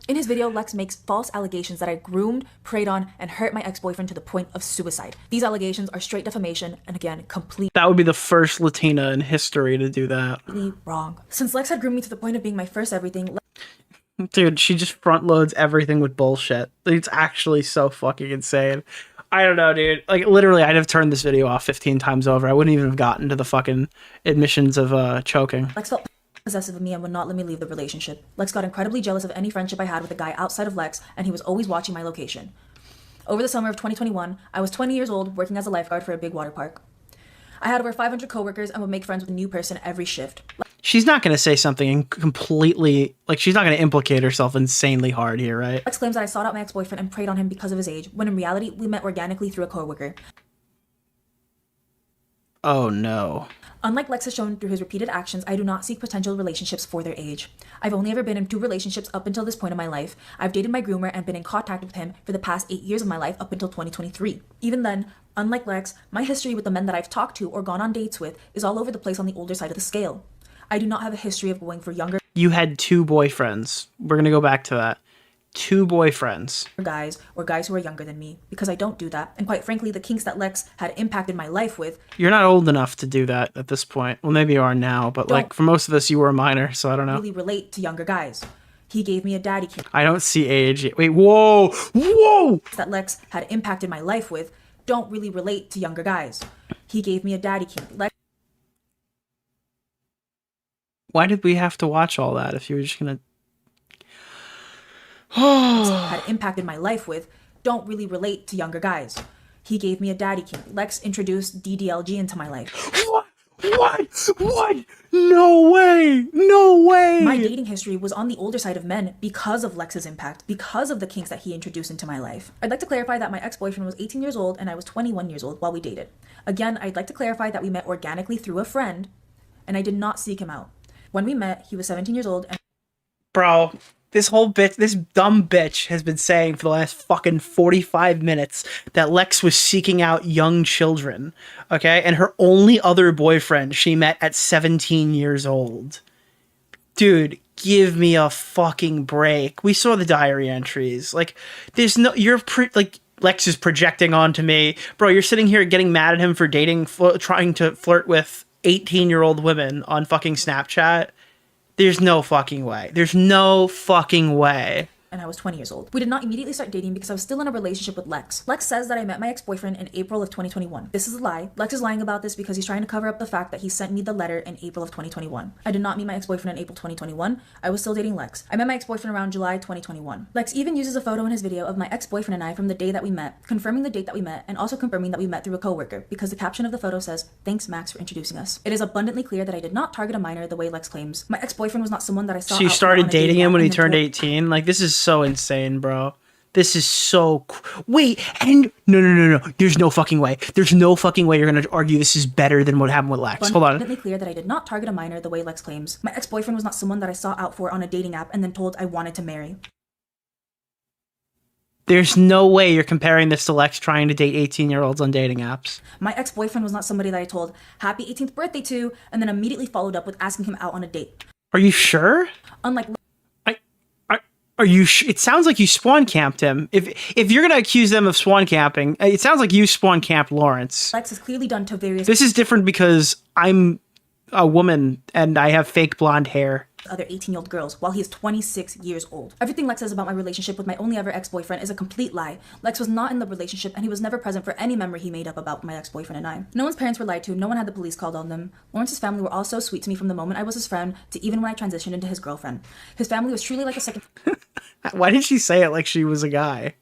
In his video, Lex makes false allegations that I groomed, preyed on, and hurt my ex-boyfriend to the point of suicide. These allegations are straight defamation and, again, completely That would be the first Latina in history to do that. wrong. Since Lex had groomed me to the point of being my first everything, Dude, she just front loads everything with bullshit. It's actually so fucking insane. I don't know, dude. Like, literally, I'd have turned this video off 15 times over. I wouldn't even have gotten to the fucking admissions of choking. Lex felt possessive of me and would not let me leave the relationship. Lex got incredibly jealous of any friendship I had with a guy outside of Lex, and he was always watching my location. Over the summer of 2021, I was 20 years old working as a lifeguard for a big water park. I had over 500 coworkers and would make friends with a new person every shift. She's not going to say something completely, like, she's not going to implicate herself insanely hard here, right? Lex claims that I sought out my ex-boyfriend and preyed on him because of his age, when in reality, we met organically through a coworker. Oh, no. Unlike Lex has shown through his repeated actions, I do not seek potential relationships for their age. I've only ever been in 2 relationships up until this point in my life. I've dated my groomer and been in contact with him for the past 8 years of my life up until 2023. Even then, unlike Lex, my history with the men that I've talked to or gone on dates with is all over the place on the older side of the scale. I do not have a history of going for younger You had 2 boyfriends. We're going to go back to that. 2 boyfriends. guys or guys who are younger than me, because I don't do that. And quite frankly, the kinks that Lex had impacted my life with. You're not old enough to do that at this point. Well, maybe you are now, but like for most of us, you were a minor, so I don't know. Really relate to younger guys. He gave me a daddy kink I don't see age. Wait, whoa! Whoa! that Lex had impacted my life with don't really relate to younger guys. He gave me a daddy kink. Lex Why did we have to watch all that if you were just gonna... had impacted my life with don't really relate to younger guys. He gave me a daddy kink. Lex introduced DDLG into my life. What? No way! No way! My dating history was on the older side of men because of Lex's impact, because of the kinks that he introduced into my life. I'd like to clarify that my ex-boyfriend was 18 years old and I was 21 years old while we dated. Again, I'd like to clarify that we met organically through a friend, and I did not seek him out. When we met, he was 17 years old and Bro, this dumb bitch has been saying for the last fucking 45 minutes that Lex was seeking out young children, okay? And her only other boyfriend she met at 17 years old. Dude, give me a fucking break. We saw the diary entries. Like, there's no... Lex is projecting onto me. Bro, you're sitting here getting mad at him for trying to flirt with 18-year-old women on fucking Snapchat. There's no fucking way. There's no fucking way. and I was 20 years old. We did not immediately start dating because I was still in a relationship with Lex. Lex says that I met my ex-boyfriend in April of 2021. This is a lie. Lex is lying about this because he's trying to cover up the fact that he sent me the letter in April of 2021. I did not meet my ex-boyfriend in April 2021. I was still dating Lex. I met my ex-boyfriend around July 2021. Lex even uses a photo in his video of my ex-boyfriend and I from the day that we met, confirming the date that we met and also confirming that we met through a coworker because the caption of the photo says, "Thanks Max for introducing us." It is abundantly clear that I did not target a minor the way Lex claims. My ex-boyfriend was not someone that I saw. She out started on a dating dating him app when he and then turned told- 18. Like, this is so insane, bro. This is so... Wait, and... No. There's no fucking way. There's no fucking way you're going to argue this is better than what happened with Lex. Hold on. Abundantly clear that I did not target a minor the way Lex claims. My ex-boyfriend was not someone that I saw out for on a dating app and then told I wanted to marry. There's no way you're comparing this to Lex trying to date 18-year-olds on dating apps. My ex-boyfriend was not somebody that I told happy 18th birthday to and then immediately followed up with asking him out on a date. Are you sure? Unlike Are you? It sounds like you spawn camped him. If you're gonna accuse them of spawn camping, it sounds like you spawn camped Lawrence. Lex is clearly done to various This is different because I'm a woman and I have fake blonde hair. other 18-year-old girls while he is 26 years old. Everything Lex says about my relationship with my only ever ex-boyfriend is a complete lie. Lex was not in the relationship and he was never present for any memory he made up about my ex-boyfriend and I. No one's parents were lied to, no one had the police called on them. Lawrence's family were all so sweet to me from the moment I was his friend to even when I transitioned into his girlfriend. His family was truly like a second... Why did she say it like she was a guy?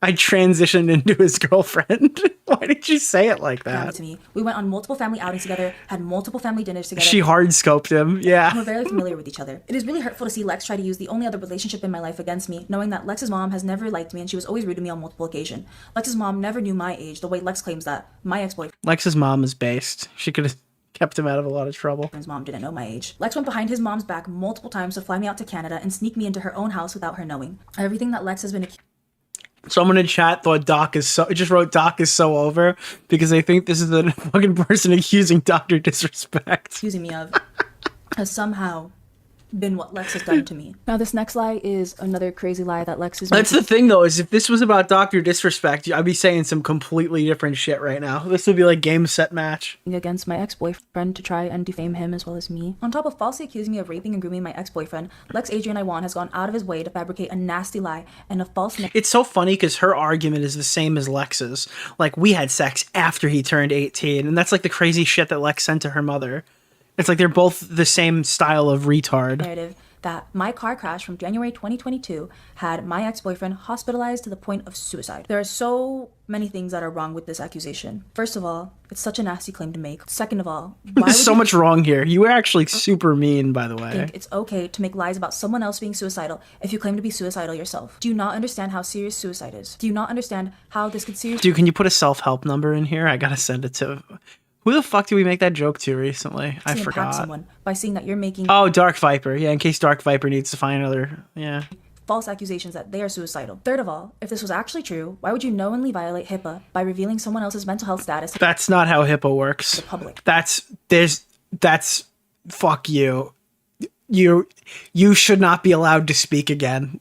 I transitioned into his girlfriend. Why did she say it like that? To me. We went on multiple family outings together, had multiple family dinners together. She hard scoped him. Yeah. And we're very familiar with each other. It is really hurtful to see Lex try to use the only other relationship in my life against me, knowing that Lex's mom has never liked me and she was always rude to me on multiple occasions. Lex's mom never knew my age, the way Lex claims that my ex-boyfriend. Lex's mom is based. She could have kept him out of a lot of trouble. His mom didn't know my age. Lex went behind his mom's back multiple times to fly me out to Canada and sneak me into her own house without her knowing. Everything that Lex has been Someone in chat thought Doc is so... just wrote Doc is so over because they think this is the fucking person accusing Dr. Disrespect. accusing me of has somehow been what Lex has done to me. Now this next lie is another crazy lie that Lex is That's the thing though, is if this was about Dr. Disrespect, I'd be saying some completely different shit right now. This would be like game, set, match. Against my ex-boyfriend to try and defame him as well as me. On top of falsely accusing me of raping and grooming my ex-boyfriend, Lex Adrian Iwan has gone out of his way to fabricate a nasty lie and a false... It's so funny because her argument is the same as Lex's. Like, we had sex after he turned 18, and that's like the crazy shit that Lex sent to her mother. It's like they're both the same style of retard. Narrative that my car crash from January 2022 had my ex-boyfriend hospitalized to the point of suicide. There are so many things that are wrong with this accusation. First of all, it's such a nasty claim to make. Second of all, why There's would so you much wrong here. You were actually super mean, by the way. think it's okay to make lies about someone else being suicidal if you claim to be suicidal yourself? Do you not understand how serious suicide is? Do you not understand how this could seriously... Dude, can you put a self-help number in here? I gotta send it to... Who the fuck did we make that joke to recently? I impact forgot. someone by seeing that you're making Oh, Dark Viper. Yeah, in case Dark Viper needs to find another... Yeah. false accusations that they are suicidal. Third of all, if this was actually true, why would you knowingly violate HIPAA by revealing someone else's mental health status to That's not how HIPAA works. the public? That's fuck you. You should not be allowed to speak again.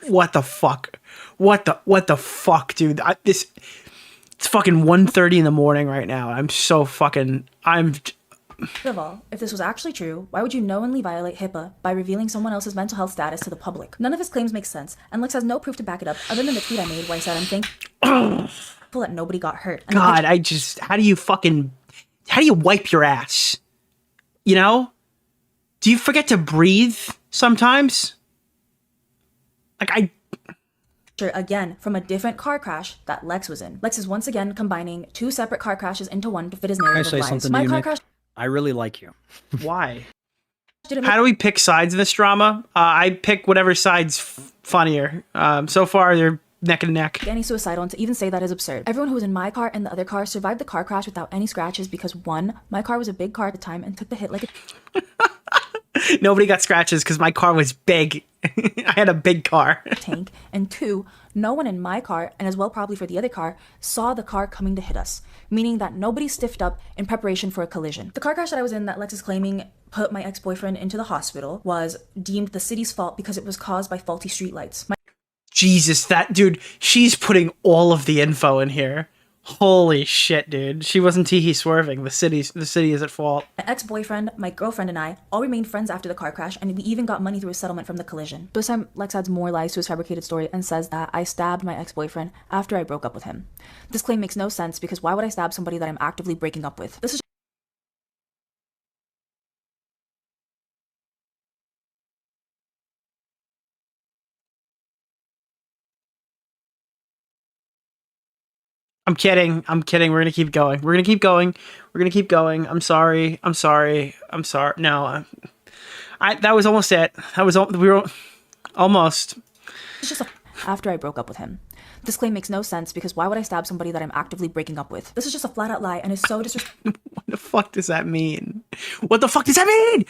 What the fuck? What the fuck, dude? It's fucking 1:30 in the morning right now. Third of all, if this was actually true, why would you knowingly violate HIPAA by revealing someone else's mental health status to the public? None of his claims make sense, and Lex has no proof to back it up other than the tweet I made where I said I'm thankful that nobody got hurt. And God, how do you wipe your ass? You know? Do you forget to breathe sometimes? again from a different car crash that Lex was in. Lex is once again combining two separate car crashes into one to fit his narrative of lies. My car crash... I really like you. Why? How do we pick sides in this drama? I pick whatever side's funnier. So far, they're neck and neck. Any suicidal, and to even say that is absurd. Everyone who was in my car and the other car survived the car crash without any scratches because one, my car was a big car at the time and took the hit like a... Nobody got scratches because my car was big. I had a big car. Tank. And two, no one in my car, and as well probably for the other car, saw the car coming to hit us, meaning that nobody stiffed up in preparation for a collision. The car crash that I was in that Lex is claiming put my ex-boyfriend into the hospital was deemed the city's fault because it was caused by faulty streetlights. Jesus, that dude, she's putting all of the info in here. Holy shit, dude. She wasn't tee swerving. The city is at fault. My ex-boyfriend, my girlfriend, and I all remained friends after the car crash, and we even got money through a settlement from the collision. This time, Lex adds more lies to his fabricated story and says that I stabbed my ex-boyfriend after I broke up with him. This claim makes no sense because why would I stab somebody that I'm actively breaking up with? This is I'm kidding. I'm kidding. We're gonna keep going. We're gonna keep going. We're gonna keep going. I'm sorry. I'm sorry. I'm sorry. No, that was almost it. We were almost. It's just after I broke up with him. This claim makes no sense because why would I stab somebody that I'm actively breaking up with? This is just a flat out lie and is so disrespectful What the fuck does that mean? What the fuck does that mean?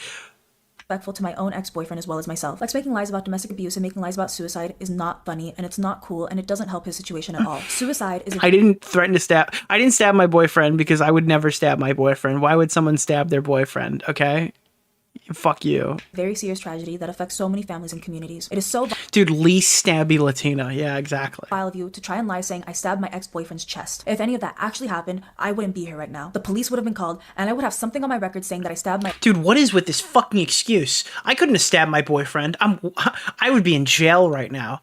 to my own ex-boyfriend as well as myself. Lex making lies about domestic abuse and making lies about suicide is not funny and it's not cool and it doesn't help his situation at all. Suicide is I didn't threaten to stab. I didn't stab my boyfriend because I would never stab my boyfriend. Why would someone stab their boyfriend? Okay? Fuck you. very serious tragedy that affects so many families and communities. It is so Dude, least stabby Latina. Yeah, exactly. vile of you to try and lie saying I stabbed my ex-boyfriend's chest. If any of that actually happened, I wouldn't be here right now. The police would have been called and I would have something on my record saying that I stabbed my Dude, what is with this fucking excuse? I couldn't have stabbed my boyfriend. I would be in jail right now.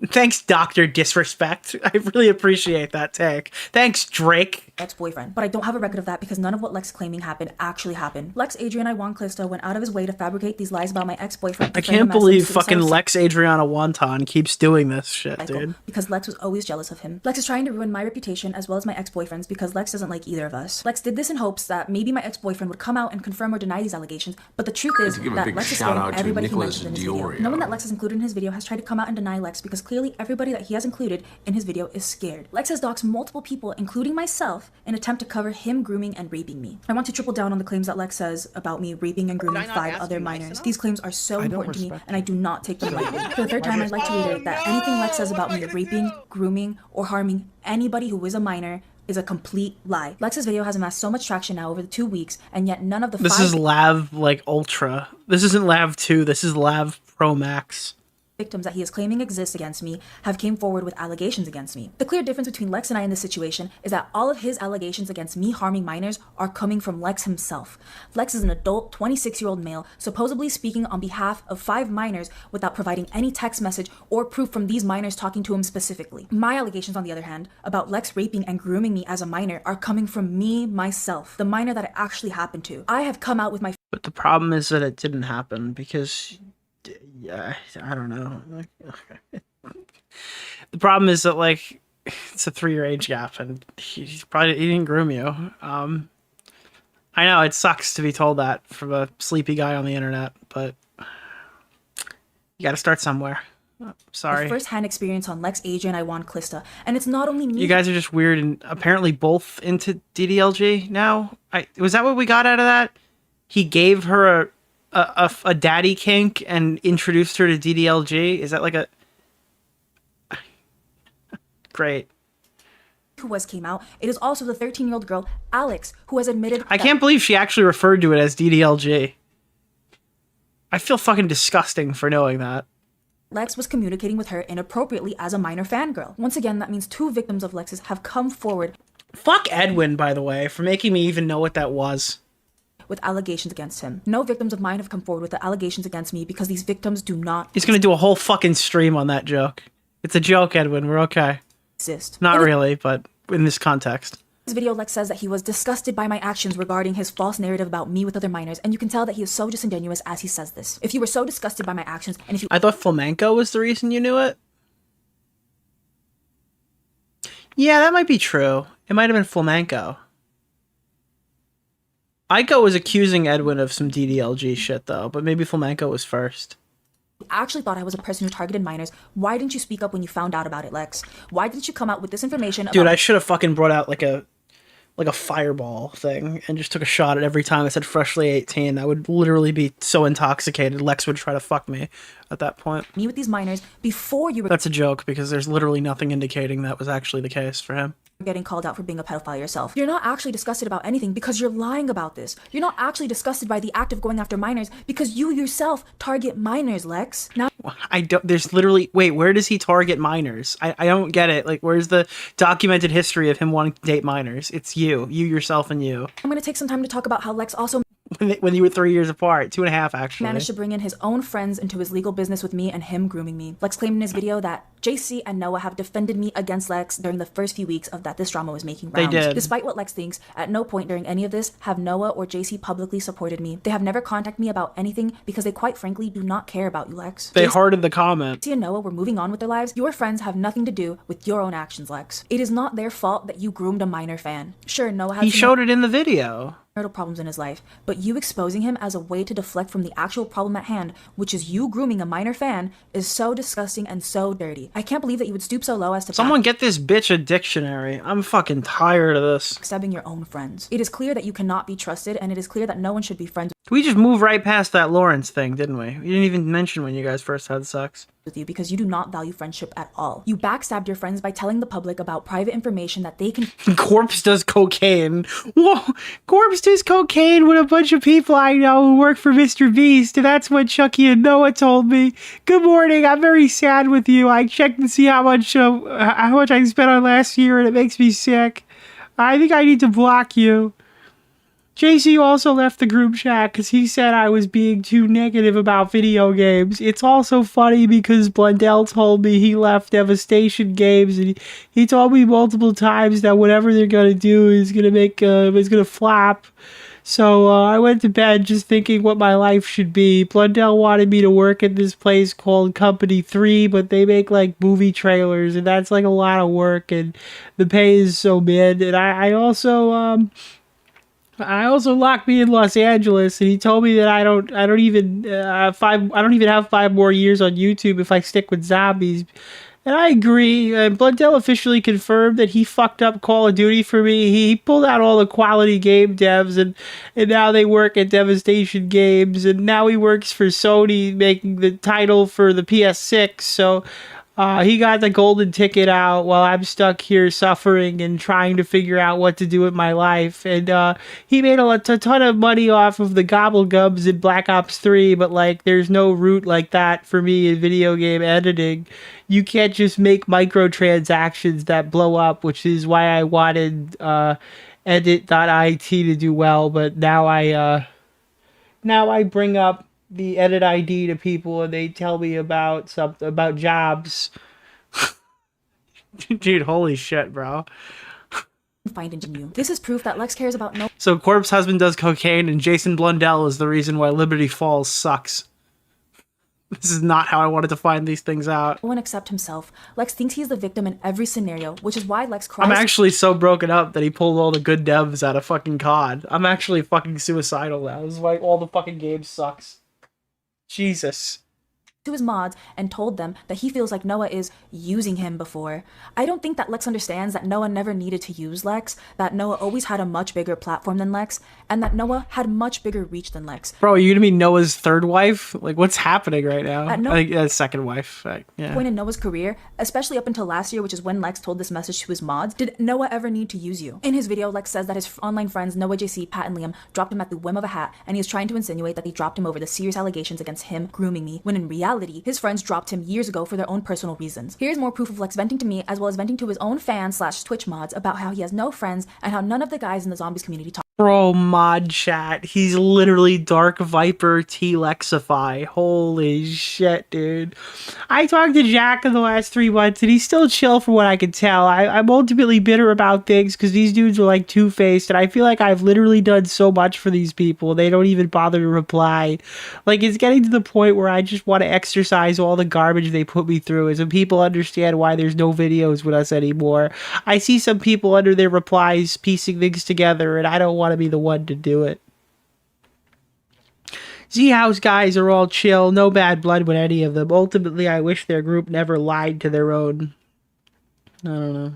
Thanks, Dr. Disrespect. I really appreciate that take. Thanks, Drake. ex-boyfriend. But I don't have a record of that because none of what Lex claiming happened actually happened. Lex Adriana Juan Clista went out of his way to fabricate these lies about my ex-boyfriend. I can't believe fucking Lex Adriana Wonton keeps doing this shit, dude. Because Lex was always jealous of him. Lex is trying to ruin my reputation as well as my ex-boyfriend's because Lex doesn't like either of us. Lex did this in hopes that maybe my ex-boyfriend would come out and confirm or deny these allegations, but the truth is that Lex is scaring everybody he mentions in his video. No one that Lex has included in his video has tried to come out and deny Lex because clearly everybody that he has included in his video is scared. Lex has doxed multiple people, including myself, in an attempt to cover him grooming and raping me. I want to triple down on the claims that Lex says about me raping and grooming 5 other minors. These claims are so important to me, and I do not take them lightly. For the third time, I'd like to reiterate that anything Lex says about me raping, grooming, or harming anybody who is a minor is a complete lie. Lex's video has amassed so much traction now over the 2 weeks, and yet none of the This is Lav, like, Ultra. This isn't Lav 2, this is Lav Pro Max. victims that he is claiming exist against me have came forward with allegations against me. The clear difference between Lex and I in this situation is that all of his allegations against me harming minors are coming from Lex himself. Lex is an adult 26-year-old male supposedly speaking on behalf of 5 minors without providing any text message or proof from these minors talking to him specifically. My allegations, on the other hand, about Lex raping and grooming me as a minor are coming from me myself, the minor that it actually happened to. I have come out with my But the problem is that it didn't happen because, yeah, I don't know. The problem is that, like, it's a 3-year age gap, and he didn't groom you. I know it sucks to be told that from a sleepy guy on the internet, but you got to start somewhere. Sorry. first-hand experience on Lex Adrian I Juan Clista, and it's not only me. You guys are just weird and apparently both into DDLG now. Was that what we got out of that? He gave her a daddy kink and introduced her to DDLG. Is that like a great? Who came out. It is also the 13-year-old girl Alex who has admitted. I can't believe she actually referred to it as DDLG. I feel fucking disgusting for knowing that. Lex was communicating with her inappropriately as a minor fangirl. Once again, that means 2 victims of Lex's have come forward. Fuck Edwin, by the way, for making me even know what that was. With allegations against him. No victims of mine have come forward with the allegations against me because these victims do not He's gonna do a whole fucking stream on that joke. It's a joke, Edwin. We're okay. exist. Not really, but in this context. This video, Lex says that he was disgusted by my actions regarding his false narrative about me with other minors, and you can tell that he is so disingenuous as he says this. If you were so disgusted by my actions, and if you— I thought flamenco was the reason you knew it. Yeah, that might be true. It might have been flamenco. Aiko was accusing Edwin of some DDLG shit, though, but maybe flamenco was first. actually thought I was a person who targeted minors, why didn't you speak up when you found out about it, Lex? Why didn't you come out with this information about— Dude, I should have fucking brought out like a fireball thing and just took a shot at every time I said freshly 18. I would literally be so intoxicated Lex would try to fuck me. at that point. Me with these minors before you were That's a joke because there's literally nothing indicating that was actually the case for him. getting called out for being a pedophile yourself. You're not actually disgusted about anything because you're lying about this. You're not actually disgusted by the act of going after minors because you yourself target minors, Lex. Now There's literally, wait, where does he target minors? I don't get it. Like, where's the documented history of him wanting to date minors? It's you yourself and you. I'm gonna take some time to talk about how Lex also When you were 3 years apart, 2.5 actually. managed to bring in his own friends into his legal business with me and him grooming me. Lex claimed in his video that JC and Noah have defended me against Lex during the first few weeks of that this drama was making rounds. They did. Despite what Lex thinks, at no point during any of this have Noah or JC publicly supported me. They have never contacted me about anything because they quite frankly do not care about you, Lex. They hearted the comment. JC and Noah were moving on with their lives. Your friends have nothing to do with your own actions, Lex. It is not their fault that you groomed a minor fan. Sure, Noah has He showed it in the video. marital problems in his life, but you exposing him as a way to deflect from the actual problem at hand, which is you grooming a minor fan, is so disgusting and so dirty. I can't believe that you would stoop so low as to Someone get this bitch a dictionary. I'm fucking tired of this. backstabbing your own friends. It is clear that you cannot be trusted, and it is clear that no one should be friends We just moved right past that Lawrence thing, didn't we? We didn't even mention when you guys first had sex. with you because you do not value friendship at all. You backstabbed your friends by telling the public about private information that they can Corpse does cocaine. Whoa! Corpse does cocaine with a bunch of people I know who work for Mr. Beast, and that's what Chucky and Noah told me. Good morning, I'm very sad with you. I checked to see how much I spent on last year, and it makes me sick. I think I need to block you. JC also left the group chat because he said I was being too negative about video games. It's also funny because Blundell told me he left Devastation Games, and he told me multiple times that whatever they're gonna do is gonna flop. So I went to bed just thinking what my life should be. Blundell wanted me to work at this place called Company 3, but they make like movie trailers, and that's like a lot of work, and the pay is so mid. And I also locked me in Los Angeles, and he told me that I don't even have 5 more years on YouTube if I stick with zombies. And I agree. Blundell officially confirmed that he fucked up Call of Duty for me. He pulled out all the quality game devs, and now they work at Devastation Games, and now he works for Sony making the title for the PS6. So he got the golden ticket out while I'm stuck here suffering and trying to figure out what to do with my life. And he made a ton of money off of the gobblegums in Black Ops 3, but like there's no route like that for me in video game editing. You can't just make microtransactions that blow up, which is why I wanted edit.it to do well, but now I bring up the edit ID to people and they tell me about something about jobs. Dude, holy shit, bro. find in you. This is proof that Lex cares about no So Corp's husband does cocaine and Jason Blundell is the reason why Liberty Falls sucks. This is not how I wanted to find these things out. one except himself. Lex thinks he's the victim in every scenario, which is why Lex cries. I'm actually so broken up that he pulled all the good devs out of fucking COD. I'm actually fucking suicidal now. This is why all the fucking game sucks. Jesus. to his mods and told them that he feels like Noah is using him before. I don't think that Lex understands that Noah never needed to use Lex, that Noah always had a much bigger platform than Lex, and that Noah had much bigger reach than Lex. Bro, are you gonna be Noah's third wife? Like, what's happening right now? At no I think second wife. Yeah. point in Noah's career, especially up until last year, which is when Lex told this message to his mods, did Noah ever need to use you. In his video, Lex says that his online friends Noah, JC, Pat, and Liam dropped him at the whim of a hat, and he is trying to insinuate that they dropped him over the serious allegations against him grooming me, when in reality, his friends dropped him years ago for their own personal reasons. Here's more proof of Lex venting to me, as well as venting to his own fans / Twitch mods about how he has no friends and how none of the guys in the zombies community talk. Bro, mod chat. He's literally Dark Viper T-Lexify. Holy shit, dude. I talked to Jack in the last 3 months, and he's still chill from what I can tell. I'm ultimately bitter about things because these dudes are like two-faced, and I feel like I've literally done so much for these people. They don't even bother to reply. Like, it's getting to the point where I just want to exercise all the garbage they put me through, and so people understand why there's no videos with us anymore. I see some people under their replies piecing things together, and I don't want to be the one to do it. Z-House guys are all chill, no bad blood with any of them. Ultimately, I wish their group never lied to their own. I don't know.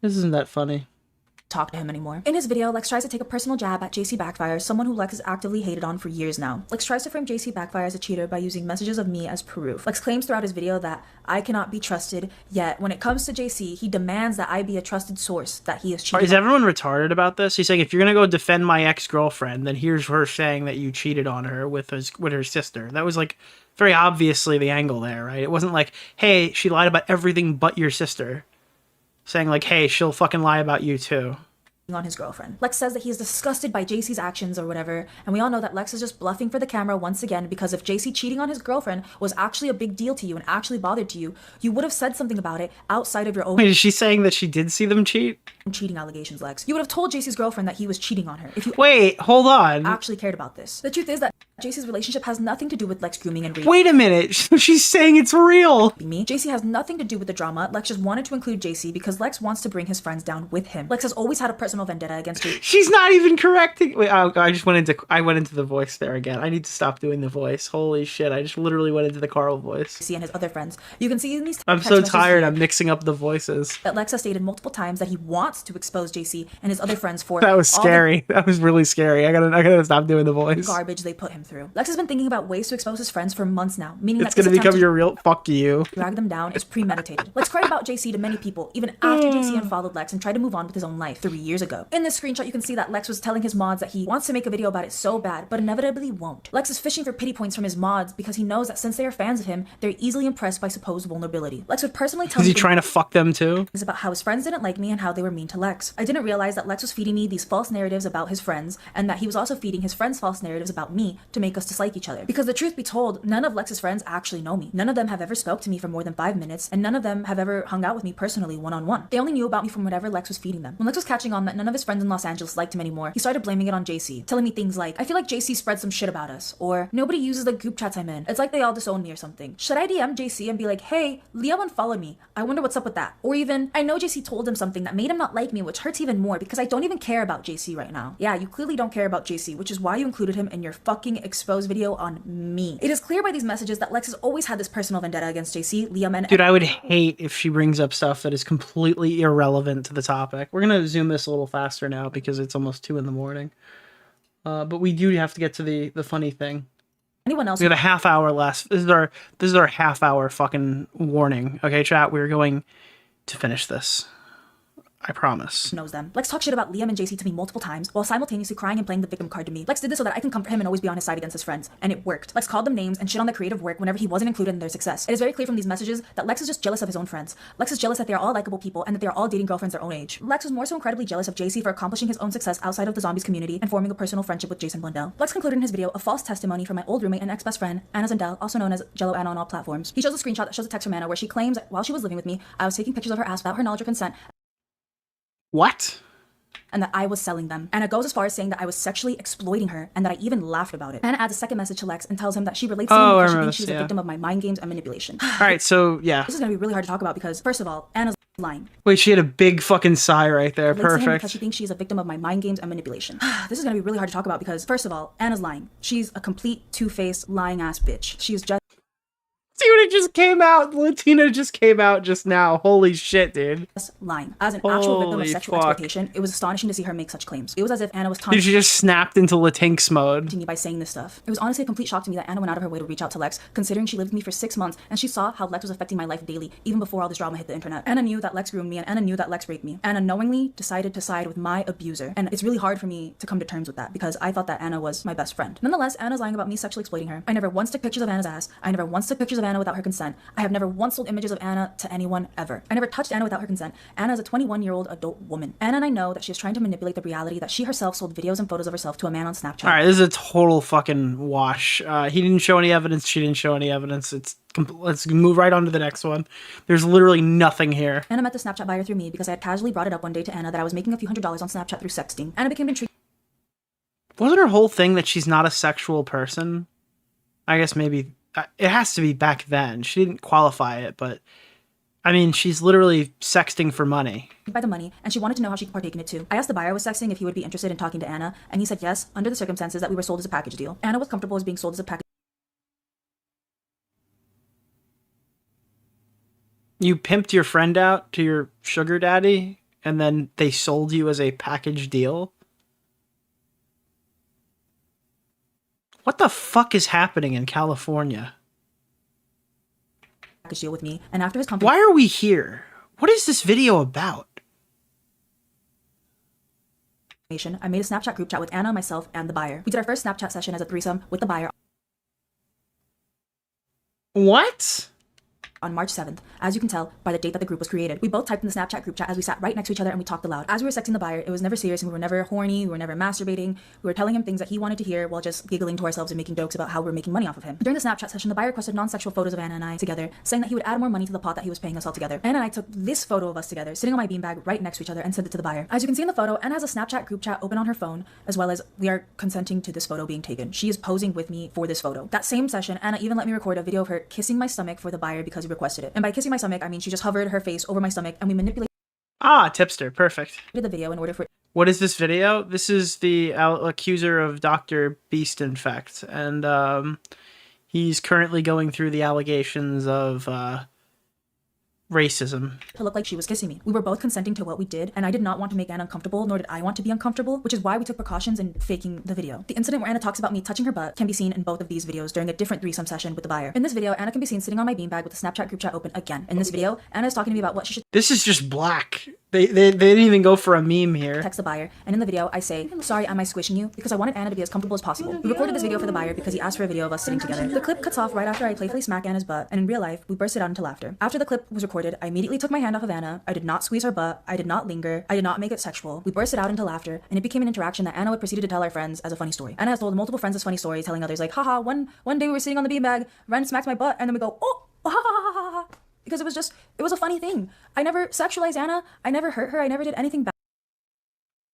This isn't that funny. talk to him anymore. In his video, Lex tries to take a personal jab at JC Backfire, someone who Lex has actively hated on for years now. Lex tries to frame JC Backfire as a cheater by using messages of me as proof. Lex claims throughout his video that I cannot be trusted, yet when it comes to JC, he demands that I be a trusted source that he is cheating. Is everyone retarded about this? He's saying, if you're gonna go defend my ex-girlfriend, then here's her saying that you cheated on her with her sister. That was like very obviously the angle there, right? It wasn't like, hey, she lied about everything but your sister. Saying like, hey, she'll fucking lie about you too. On his girlfriend. Lex says that he is disgusted by JC's actions or whatever, and we all know that Lex is just bluffing for the camera once again, because if JC cheating on his girlfriend was actually a big deal to you and actually bothered to you, you would have said something about it outside of your own. Wait, is she saying that she did see them cheat? Cheating allegations, Lex. You would have told JC's girlfriend that he was cheating on her if you Wait, hold on. actually cared about this. The truth is that JC's relationship has nothing to do with Lex grooming and rape. Wait a minute, she's saying it's real. Me. JC has nothing to do with the drama. Lex just wanted to include JC because Lex wants to bring his friends down with him. Lex has always had a personal vendetta against JC. She's not even correcting. Wait, I just went into the voice there again. I need to stop doing the voice. Holy shit! I just literally went into the Carl voice. JC and his other friends. You can see in these. I'm so tired. I'm mixing up the voices. That Lex has stated multiple times that he wants to expose JC and his other friends for. That was scary. That was really scary. I gotta stop doing the voice. Garbage they put him through. Lex has been thinking about ways to expose his friends for months now, meaning It's that gonna become your real fuck you. Drag them down is premeditated. Lex cried about JC to many people, even after JC unfollowed Lex and tried to move on with his own life 3 years ago. In this screenshot, you can see that Lex was telling his mods that he wants to make a video about it so bad, but inevitably won't. Lex is fishing for pity points from his mods because he knows that since they are fans of him, they're easily impressed by supposed vulnerability. Lex would personally tell me. Is he trying to fuck them too? About how his friends didn't like me and how they were mean to Lex. I didn't realize that Lex was feeding me these false narratives about his friends, and that he was also feeding his friends false narratives about me to make us dislike each other. Because the truth be told, none of Lex's friends actually know me. None of them have ever spoke to me for more than 5 minutes, and none of them have ever hung out with me personally one-on-one. They only knew about me from whatever Lex was feeding them. When Lex was catching on that none of his friends in Los Angeles liked him anymore, he started blaming it on JC, telling me things like, I feel like JC spread some shit about us, or nobody uses the group chats I'm in. It's like they all disown me or something. Should I DM JC and be like, hey, Liam unfollowed me. I wonder what's up with that. Or even, I know JC told him something that made him not like me, which hurts even more because I don't even care about JC right now. Yeah, you clearly don't care about JC, which is why you included him in your fucking expose video on me. It is clear by these messages that Lex has always had this personal vendetta against JC, Liam, and... Dude, I would hate if she brings up stuff that is completely irrelevant to the topic. We're gonna zoom this a little faster now because it's almost 2 in the morning. But we do have to get to the funny thing. Anyone else? We have a half hour left. This is our half hour fucking warning. Okay, chat, we're going to finish this. I promise. Knows them. Lex talked shit about Liam and JC to me multiple times while simultaneously crying and playing the victim card to me. Lex did this so that I can comfort him and always be on his side against his friends. And it worked. Lex called them names and shit on their creative work whenever he wasn't included in their success. It is very clear from these messages that Lex is just jealous of his own friends. Lex is jealous that they are all likable people and that they are all dating girlfriends their own age. Lex was more so incredibly jealous of JC for accomplishing his own success outside of the zombies community and forming a personal friendship with Jason Blundell. Lex concluded in his video a false testimony from my old roommate and ex-best friend, Anna Zendel, also known as Jello Anna on all platforms. He shows a screenshot that shows a text from Anna where she claims that while she was living with me, I was taking pictures of her ass without her knowledge or consent. What? And that I was selling them. Anna goes as far as saying that I was sexually exploiting her and that I even laughed about it. Anna adds a second message to Lex and tells him that she relates to him because she thinks she's a victim of my mind games and manipulation. Alright, so yeah. This is gonna be really hard to talk about because, first of all, Anna's lying. Wait, she had a big fucking sigh right there. Perfect. Because she thinks she's a victim of my mind games and manipulation. This is gonna be really hard to talk about because, first of all, Anna's lying. She's a complete two-faced, lying ass bitch. She's just... See what it just came out? Latina just came out just now. Holy shit, dude. Lying. As an actual victim of sexual exploitation, it was astonishing to see her make such claims. It was as if Anna was taunting. Dude, she just snapped into Latinx mode. Me by saying this stuff. It was honestly a complete shock to me that Anna went out of her way to reach out to Lex, considering she lived with me for 6 months and she saw how Lex was affecting my life daily, even before all this drama hit the internet. Anna knew that Lex groomed me and Anna knew that Lex raped me. Anna knowingly decided to side with my abuser. And it's really hard for me to come to terms with that because I thought that Anna was my best friend. Nonetheless, Anna's lying about me sexually exploiting her. I never once took pictures of Anna's ass. I never once took pictures of Anna without her consent. I have never once sold images of Anna to anyone ever. I never touched Anna without her consent. Anna is a 21-year-old adult woman. Anna and I know that she is trying to manipulate the reality that she herself sold videos and photos of herself to a man on Snapchat. Alright, this is a total fucking wash. He didn't show any evidence. She didn't show any evidence. Let's move right on to the next one. There's literally nothing here. Anna met the Snapchat buyer through me because I had casually brought it up one day to Anna that I was making a few $100s on Snapchat through sexting. Anna became intrigued. Wasn't her whole thing that she's not a sexual person? I guess maybe... It has to be back then. She didn't qualify it, but... I mean, she's literally sexting for money. By the money, and she wanted to know how she could partake in it too. I asked the buyer I was sexting if he would be interested in talking to Anna, and he said yes, under the circumstances that we were sold as a package deal. Anna was comfortable as being sold as a package. You pimped your friend out to your sugar daddy, and then they sold you as a package deal? What the fuck is happening in California? Package deal with me, and after his company. Why are we here? What is this video about? I made a Snapchat group chat with Anna, myself, and the buyer. We did our first Snapchat session as a threesome with the buyer. What? On March 7th, as you can tell by the date that the group was created. We both typed in the Snapchat group chat as we sat right next to each other and we talked aloud. As we were sexting the buyer, it was never serious and we were never horny, we were never masturbating. We were telling him things that he wanted to hear while just giggling to ourselves and making jokes about how we were making money off of him. During the Snapchat session, the buyer requested non-sexual photos of Anna and I together, saying that he would add more money to the pot that he was paying us all together. Anna and I took this photo of us together, sitting on my beanbag right next to each other, and sent it to the buyer. As you can see in the photo, Anna has a Snapchat group chat open on her phone, as well as we are consenting to this photo being taken. She is posing with me for this photo. That same session, Anna even let me record a video of her kissing my stomach for the buyer because he requested it. And by kissing my stomach, I mean she just hovered her face over my stomach and we manipulated Tipster, perfect. the video in order for. What is this video? This is the accuser of Dr. Beast Infect, and he's currently going through the allegations of racism. To look like she was kissing me. We were both consenting to what we did, and I did not want to make Anna uncomfortable, nor did I want to be uncomfortable, which is why we took precautions in faking the video. The incident where Anna talks about me touching her butt can be seen in both of these videos during a different threesome session with the buyer. In this video, Anna can be seen sitting on my beanbag with the Snapchat group chat open again. In this video, Anna is talking to me about what she should. This is just black. They didn't even go for a meme here. Text the buyer, and in the video, I say, "Sorry, am I squishing you?" Because I wanted Anna to be as comfortable as possible. We recorded this video for the buyer because he asked for a video of us sitting together. The clip cuts off right after I playfully smack Anna's butt, and in real life, we bursted out into laughter. After the clip was recorded, I immediately took my hand off of Anna. I did not squeeze her butt. I did not linger. I did not make it sexual. We bursted out into laughter, and it became an interaction that Anna would proceed to tell our friends as a funny story. Anna has told multiple friends this funny story, telling others like, "Haha, one day we were sitting on the beanbag, Ren smacked my butt, and then we go, oh, ha ha ha ha ha." Because it was a funny thing. I never sexualized Anna. I never hurt her. I never did anything bad.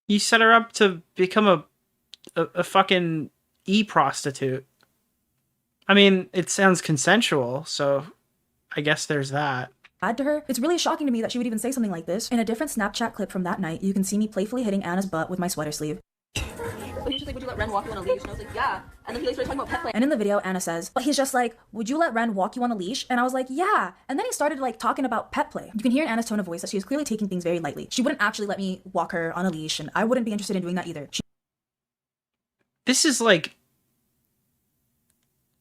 You set her up to become a fucking e-prostitute. I mean, it sounds consensual, so I guess there's that. Bad to her. It's really shocking to me that she would even say something like this. In a different Snapchat clip from that night, you can see me playfully hitting Anna's butt with my sweater sleeve. But he's just like, would you let Ren walk you on a leash? And I was like, yeah. And then he like started talking about pet play. And in the video, Anna says, but he's just like, would you let Ren walk you on a leash? And I was like, yeah. And then he started like talking about pet play. You can hear in Anna's tone of voice that she is clearly taking things very lightly. She wouldn't actually let me walk her on a leash, and I wouldn't be interested in doing that either. This is like,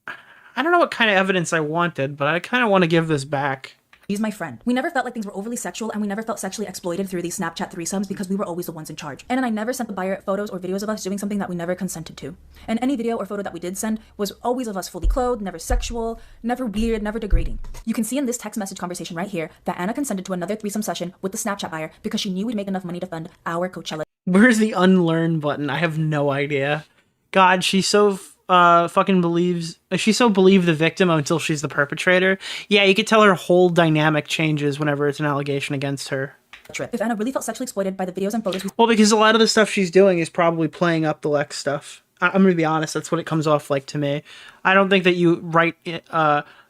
I don't know what kind of evidence I wanted, but I kind of want to give this back. She's my friend. We never felt like things were overly sexual, and we never felt sexually exploited through these Snapchat threesomes because we were always the ones in charge. And I never sent the buyer photos or videos of us doing something that we never consented to. And any video or photo that we did send was always of us fully clothed, never sexual, never weird, never degrading. You can see in this text message conversation right here that Anna consented to another threesome session with the Snapchat buyer because she knew we'd make enough money to fund our Coachella. Where's the unlearn button? I have no idea. God, she's so she so believe the victim until she's the perpetrator. Yeah, you could tell her whole dynamic changes whenever it's an allegation against her. Trip. If Anna really felt sexually exploited by the videos and photos. Well, because a lot of the stuff she's doing is probably playing up the Lex stuff. I'm gonna be honest, that's what it comes off like to me. I don't think that you write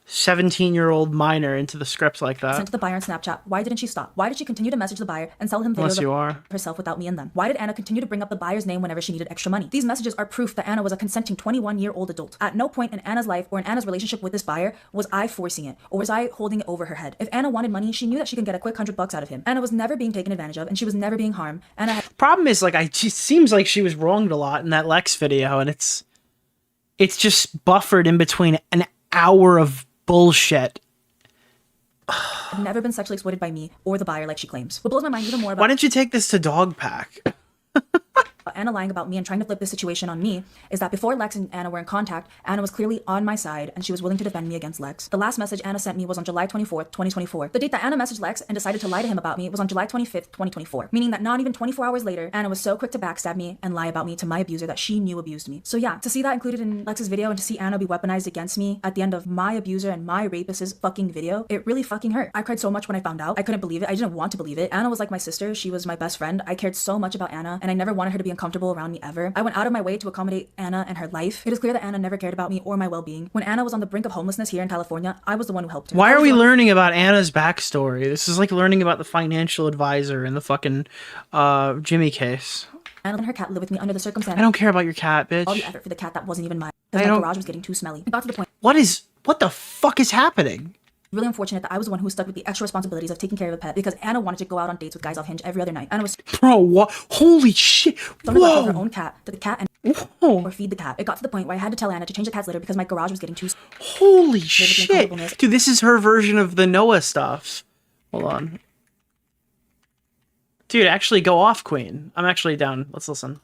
17-year-old minor into the scripts like that. Sent to the buyer on Snapchat. Why didn't she stop? Why did she continue to message the buyer and sell him videos of herself without me in them? Why did Anna continue to bring up the buyer's name whenever she needed extra money? These messages are proof that Anna was a consenting 21-year-old adult. At no point in Anna's life or in Anna's relationship with this buyer was I forcing it or was I holding it over her head. If Anna wanted money, she knew that she could get a quick $100 out of him. Anna was never being taken advantage of, and she was never being harmed. Problem is, like, it seems like she was wronged a lot in that Lex video, and it's just buffered in between an hour of bullshit. I've never been sexually exploited by me or the buyer like she claims. What blows my mind even more about— Why didn't you take this to Dog Pack? Anna lying about me and trying to flip this situation on me is that before Lex and Anna were in contact, Anna was clearly on my side and she was willing to defend me against Lex. The last message Anna sent me was on July 24th, 2024. The date that Anna messaged Lex and decided to lie to him about me was on July 25th, 2024, meaning that not even 24 hours later, Anna was so quick to backstab me and lie about me to my abuser that she knew abused me. So yeah, to see that included in Lex's video and to see Anna be weaponized against me at the end of my abuser and my rapist's fucking video, it really fucking hurt. I cried so much when I found out. I couldn't believe it. I didn't want to believe it. Anna was like my sister. She was my best friend. I cared so much about Anna and I never wanted her to be uncomfortable around me ever. I went out of my way to accommodate Anna and her life. It is clear that Anna never cared about me or my well-being. When Anna was on the brink of homelessness here in California, I was the one who helped her. Why are we learning about Anna's backstory? This is like learning about the financial advisor in the fucking Jimmy case. Anna and her cat lived with me under the circumstances. I don't care about your cat, bitch. All the effort for the cat that wasn't even mine. Because my garage was getting too smelly. It got to the point. What the fuck is happening? Really unfortunate that I was the one who was stuck with the extra responsibilities of taking care of a pet because Anna wanted to go out on dates with guys off Hinge every other night. Anna was Bro, what? Holy shit. so neglectful of her Whoa. own cat that the cat Whoa. or feed the cat. It got to the point where I had to tell Anna to change the cat's litter because my garage was getting too Holy with the shit. uncomfortableness. Dude, this is her version of the Noah stuff. Hold on. Dude, actually go off, Queen. I'm actually down. Let's listen.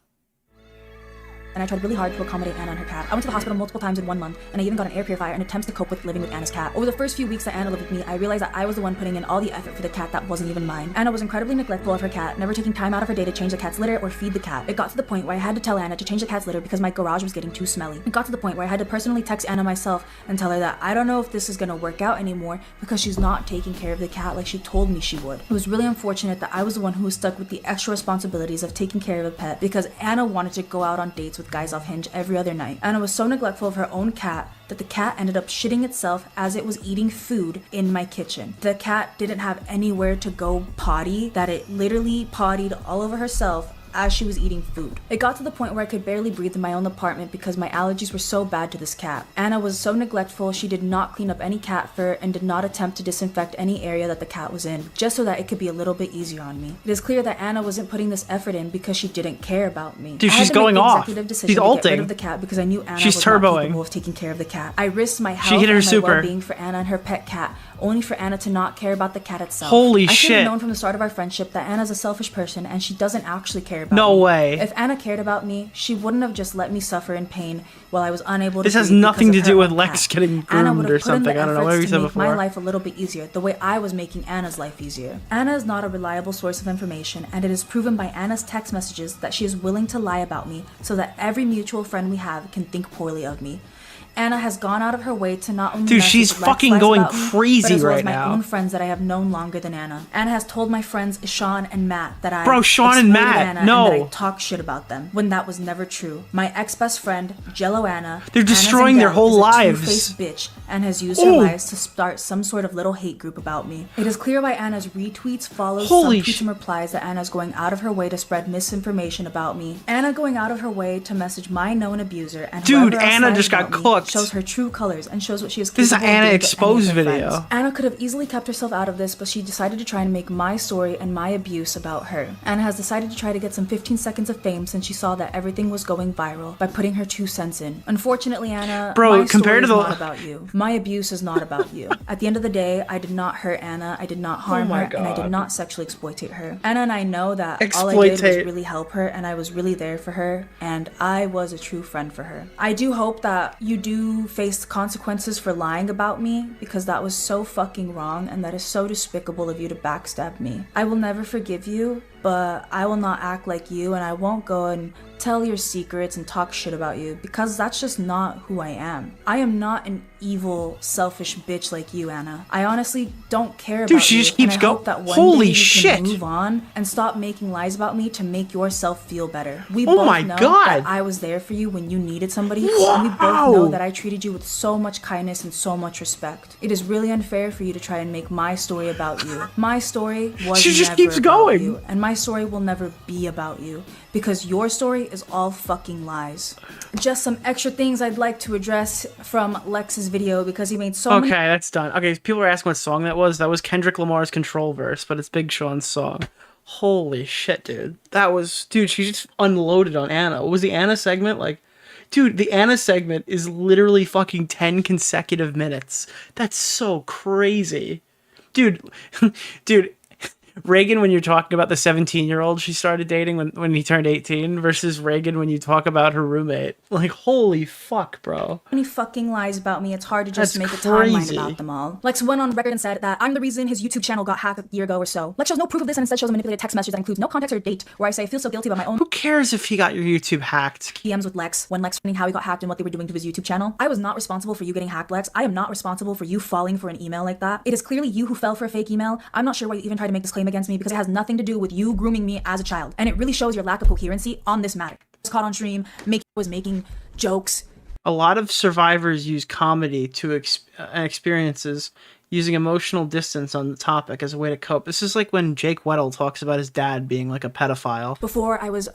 And I tried really hard to accommodate Anna and her cat. I went to the hospital multiple times in 1 month, and I even got an air purifier in attempts to cope with living with Anna's cat. Over the first few weeks that Anna lived with me, I realized that I was the one putting in all the effort for the cat that wasn't even mine. Anna was incredibly neglectful of her cat, never taking time out of her day to change the cat's litter or feed the cat. It got to the point where I had to tell Anna to change the cat's litter because my garage was getting too smelly. It got to the point where I had to personally text Anna myself and tell her that I don't know if this is gonna work out anymore because she's not taking care of the cat like she told me she would. It was really unfortunate that I was the one who was stuck with the extra responsibilities of taking care of a pet because Anna wanted to go out on dates with guys off Hinge every other night. Anna was so neglectful of her own cat that the cat ended up shitting itself as it was eating food in my kitchen. The cat didn't have anywhere to go potty, that it literally pottied all over herself as she was eating food. It got to the point where I could barely breathe in my own apartment because my allergies were so bad to this cat. Anna was so neglectful, she did not clean up any cat fur and did not attempt to disinfect any area that the cat was in, just so that it could be a little bit easier on me. It is clear that Anna wasn't putting this effort in because she didn't care about me. Dude, I had she's to make going the off. executive decision She's to get rid ulting. of the cat because I knew Anna She's was turboing. not capable of taking care of the cat. I risked my health hit her and my super. well-being for Anna and her pet cat, only for Anna to not care about the cat itself. Holy I should shit. have known from the start of our friendship that Anna's a selfish person and she doesn't actually care about No me. way. If Anna cared about me, she wouldn't have just let me suffer in pain while I was unable to This has breathe nothing because to of do her with own Lex cat. getting Anna groomed would or have put in the something. I don't know. What efforts have you to said make my before? life a little bit easier, the way I was making Anna's life easier. Anna is not a reliable source of information, and it is proven by Anna's text messages that she is willing to lie about me so that every mutual friend we have can think poorly of me. Anna has gone out of her way to not only Dude, message she's Lex fucking lies going about me, crazy but as well right as my now. own friends that I have known longer than Anna. Anna has told my friends Sean and Matt that I Bro, Sean and exploited Matt, Anna no. and that I talk shit about them when that was never true. My ex-best friend Jello Anna, They're Anna destroying their Zindel, whole is a lives. two-faced bitch and has used her Ooh. lies to start some sort of little hate group about me. It is clear by Anna's retweets, follows, Holy subtweets, and replies that Anna's going out of her way to spread misinformation about me. Anna going out of her way to message my known abuser and Dude, whoever else Anna lies just got about me cooked. shows her true colors and shows what she is This is an capable of Anna doing to any of exposed her video. friends. Anna could have easily kept herself out of this, but she decided to try and make my story and my abuse about her. Anna has decided to try to get some 15 seconds of fame since she saw that everything was going viral by putting her 2 cents in. Unfortunately, Anna, Bro, my compared story to is the- not about you. My abuse is not about you. At the end of the day, I did not hurt Anna, I did not harm my her, and I God. did not sexually exploitate her. Anna and I know that all I did was Exploitate. really help her, and I was really there for her, and I was a true friend for her. I do hope that you do face consequences for lying about me, because that was so fucking wrong, and that is so despicable of you to backstab me. I will never forgive you, but I will not act like you, and I won't go and tell your secrets and talk shit about you, because that's just not who I am. I am not an evil, selfish bitch like you, Anna. I honestly don't care about Dude, she you, just keeps and I go- hope that one Holy day you shit. can move on and stop making lies about me to make yourself feel better. We Oh both my know God. that I was there for you when you needed somebody, and we both Wow. know that I treated you with so much kindness and so much respect. It is really unfair for you to try and make my story about you. My story was She just never keeps about going. you, and my story will never be about you, because your story is all fucking lies. Just some extra things I'd like to address from Lex's video, because he made so Okay, many that's done. Okay, people are asking what song that was. That was Kendrick Lamar's Control Verse, but it's Big Sean's song. Holy shit, dude. That was... Dude, she just unloaded on Anna. What was the Anna segment? Like... Dude, the Anna segment is literally fucking 10 consecutive minutes. That's so crazy. Dude, dude... Reagan, when you're talking about the 17-year-old she started dating when he turned 18 versus Reagan when you talk about her roommate. Like, holy fuck, bro. fucking lies about me, it's hard to just That's make a timeline crazy. about them all. Lex went on record and said that I'm the reason his YouTube channel got hacked a year ago or so. Lex shows no proof of this and instead shows a manipulated text message that includes no context or date, where I say I feel so guilty about my own Who cares if he got your YouTube hacked? DMs with Lex when Lex explaining how he got hacked and what they were doing to his YouTube channel. I was not responsible for you getting hacked, Lex. I am not responsible for you falling for an email like that. It is clearly you who fell for a fake email. I'm not sure why you even tried to make this claim against me, because it has nothing to do with you grooming me as a child. And it really shows your lack of coherency on this matter. I was caught on stream, was making jokes. A lot of survivors use comedy to experiences Using emotional distance on the topic as a way to cope. This is like when Jake Weddle talks about his dad being like a pedophile. Before I was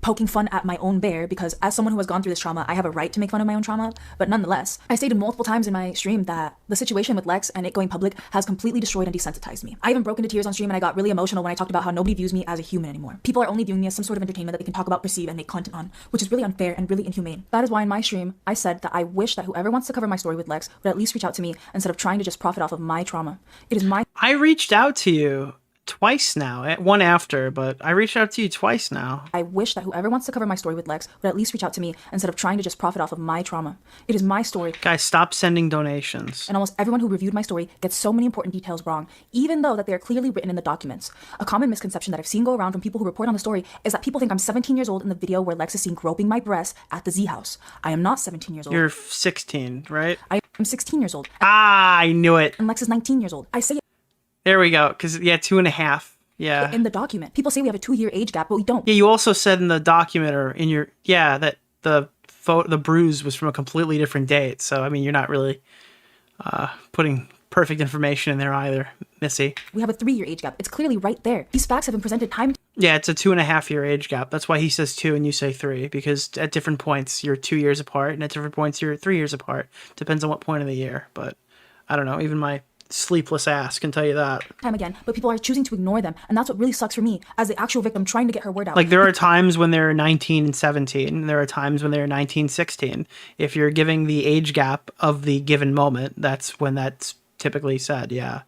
poking fun at my own bear, because as someone who has gone through this trauma, I have a right to make fun of my own trauma. But nonetheless, I stated multiple times in my stream that the situation with Lex and it going public has completely destroyed and desensitized me. I even broke into tears on stream and I got really emotional when I talked about how nobody views me as a human anymore. People are only viewing me as some sort of entertainment that they can talk about, perceive, and make content on, which is really unfair and really inhumane. That is why in my stream, I said that I wish that whoever wants to cover my story with Lex would at least reach out to me instead of trying to just profit off of my trauma. It is my... I reached out to you twice now. One after, but I reached out to you twice now. I wish that whoever wants to cover my story with Lex would at least reach out to me instead of trying to just profit off of my trauma. It is my story. Guys, stop sending donations. And almost everyone who reviewed my story gets so many important details wrong, even though that they are clearly written in the documents. A common misconception that I've seen go around from people who report on the story is that people think I'm 17 years old in the video where Lex is seen groping my breasts at the Z house. I am not 17 years old. You're 16, right? I am 16 years old. Ah, I knew it. And Lex is 19 years old. I say it. There we go. Because, yeah, 2.5. Yeah. In the document. People say we have a 2-year age gap, but we don't. Yeah, you also said in the document or in your... Yeah, that the bruise was from a completely different date. So, I mean, you're not really putting perfect information in there either, Missy. We have a 3-year age gap. It's clearly right there. These facts have been presented time... Yeah, it's a 2.5-year age gap. That's why he says 2 and you say 3, because at different points you're 2 years apart, and at different points you're 3 years apart. Depends on what point of the year. But I don't know. Even my sleepless ass can tell you that. Time again, but people are choosing to ignore them, and that's what really sucks for me as the actual victim trying to get her word out. Like, there are times when they're 19 and 17, and there are times when they're 19, 16. If you're giving the age gap of the given moment, that's when that's typically said, yeah.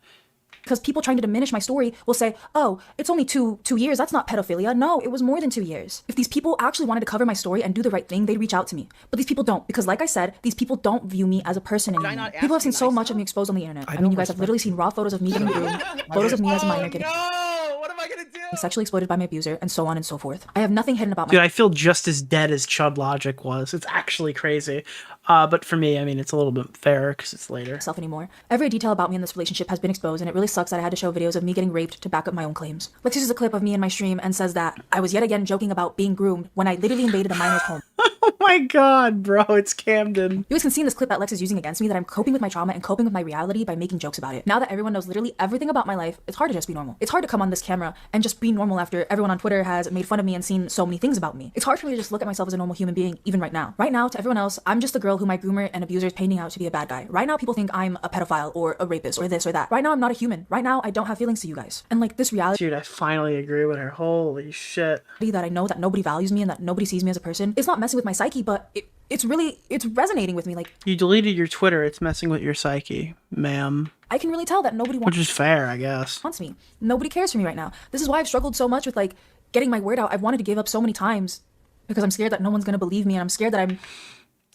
Because people trying to diminish my story will say, oh, it's only two years, that's not pedophilia. No, it was more than 2 years. If these people actually wanted to cover my story and do the right thing, they'd reach out to me. But these people don't, because like I said, these people don't view me as a person anymore. People have seen so much of me exposed on the internet. I mean, you guys have literally seen raw photos of me getting groomed, photos of me as a minor getting What am I gonna do? sexually exploited by my abuser, and so on and so forth. I have nothing hidden about my... Dude, I feel just as dead as Chud Logic was. It's actually crazy. But for me, I mean, it's a little bit fairer because it's later. ...self anymore. Every detail about me in this relationship has been exposed, and it really sucks that I had to show videos of me getting raped to back up my own claims. Lex uses a clip of me in my stream and says that I was yet again joking about being groomed when I literally invaded a minor's home. Oh my god, bro, it's Camden. You guys can see in this clip that Lex is using against me that I'm coping with my trauma and coping with my reality by making jokes about it. Now that everyone knows literally everything about my life, it's hard to just be normal. It's hard to come on this camera and just be normal after everyone on Twitter has made fun of me and seen so many things about me. It's hard for me to just look at myself as a normal human being, even right now. Right now, to everyone else, I'm just a girl who my groomer and abuser is painting out to be a bad guy. Right now, people think I'm a pedophile or a rapist or this or that. Right now, I'm not a human. Right now, I don't have feelings to you guys. And like this reality... Dude, I finally agree with her. Holy shit. ...that I know that nobody values me and that nobody sees me as a person, it's not messing with my psyche, but it's resonating with me. Like, you deleted your Twitter, it's messing with your psyche, ma'am. I can really tell that nobody wants... Which is fair, I guess. ...wants me. Nobody cares for me right now. This is why I've struggled so much with, like, getting my word out. I've wanted to give up so many times because I'm scared that no one's gonna believe me, and I'm scared that I'm...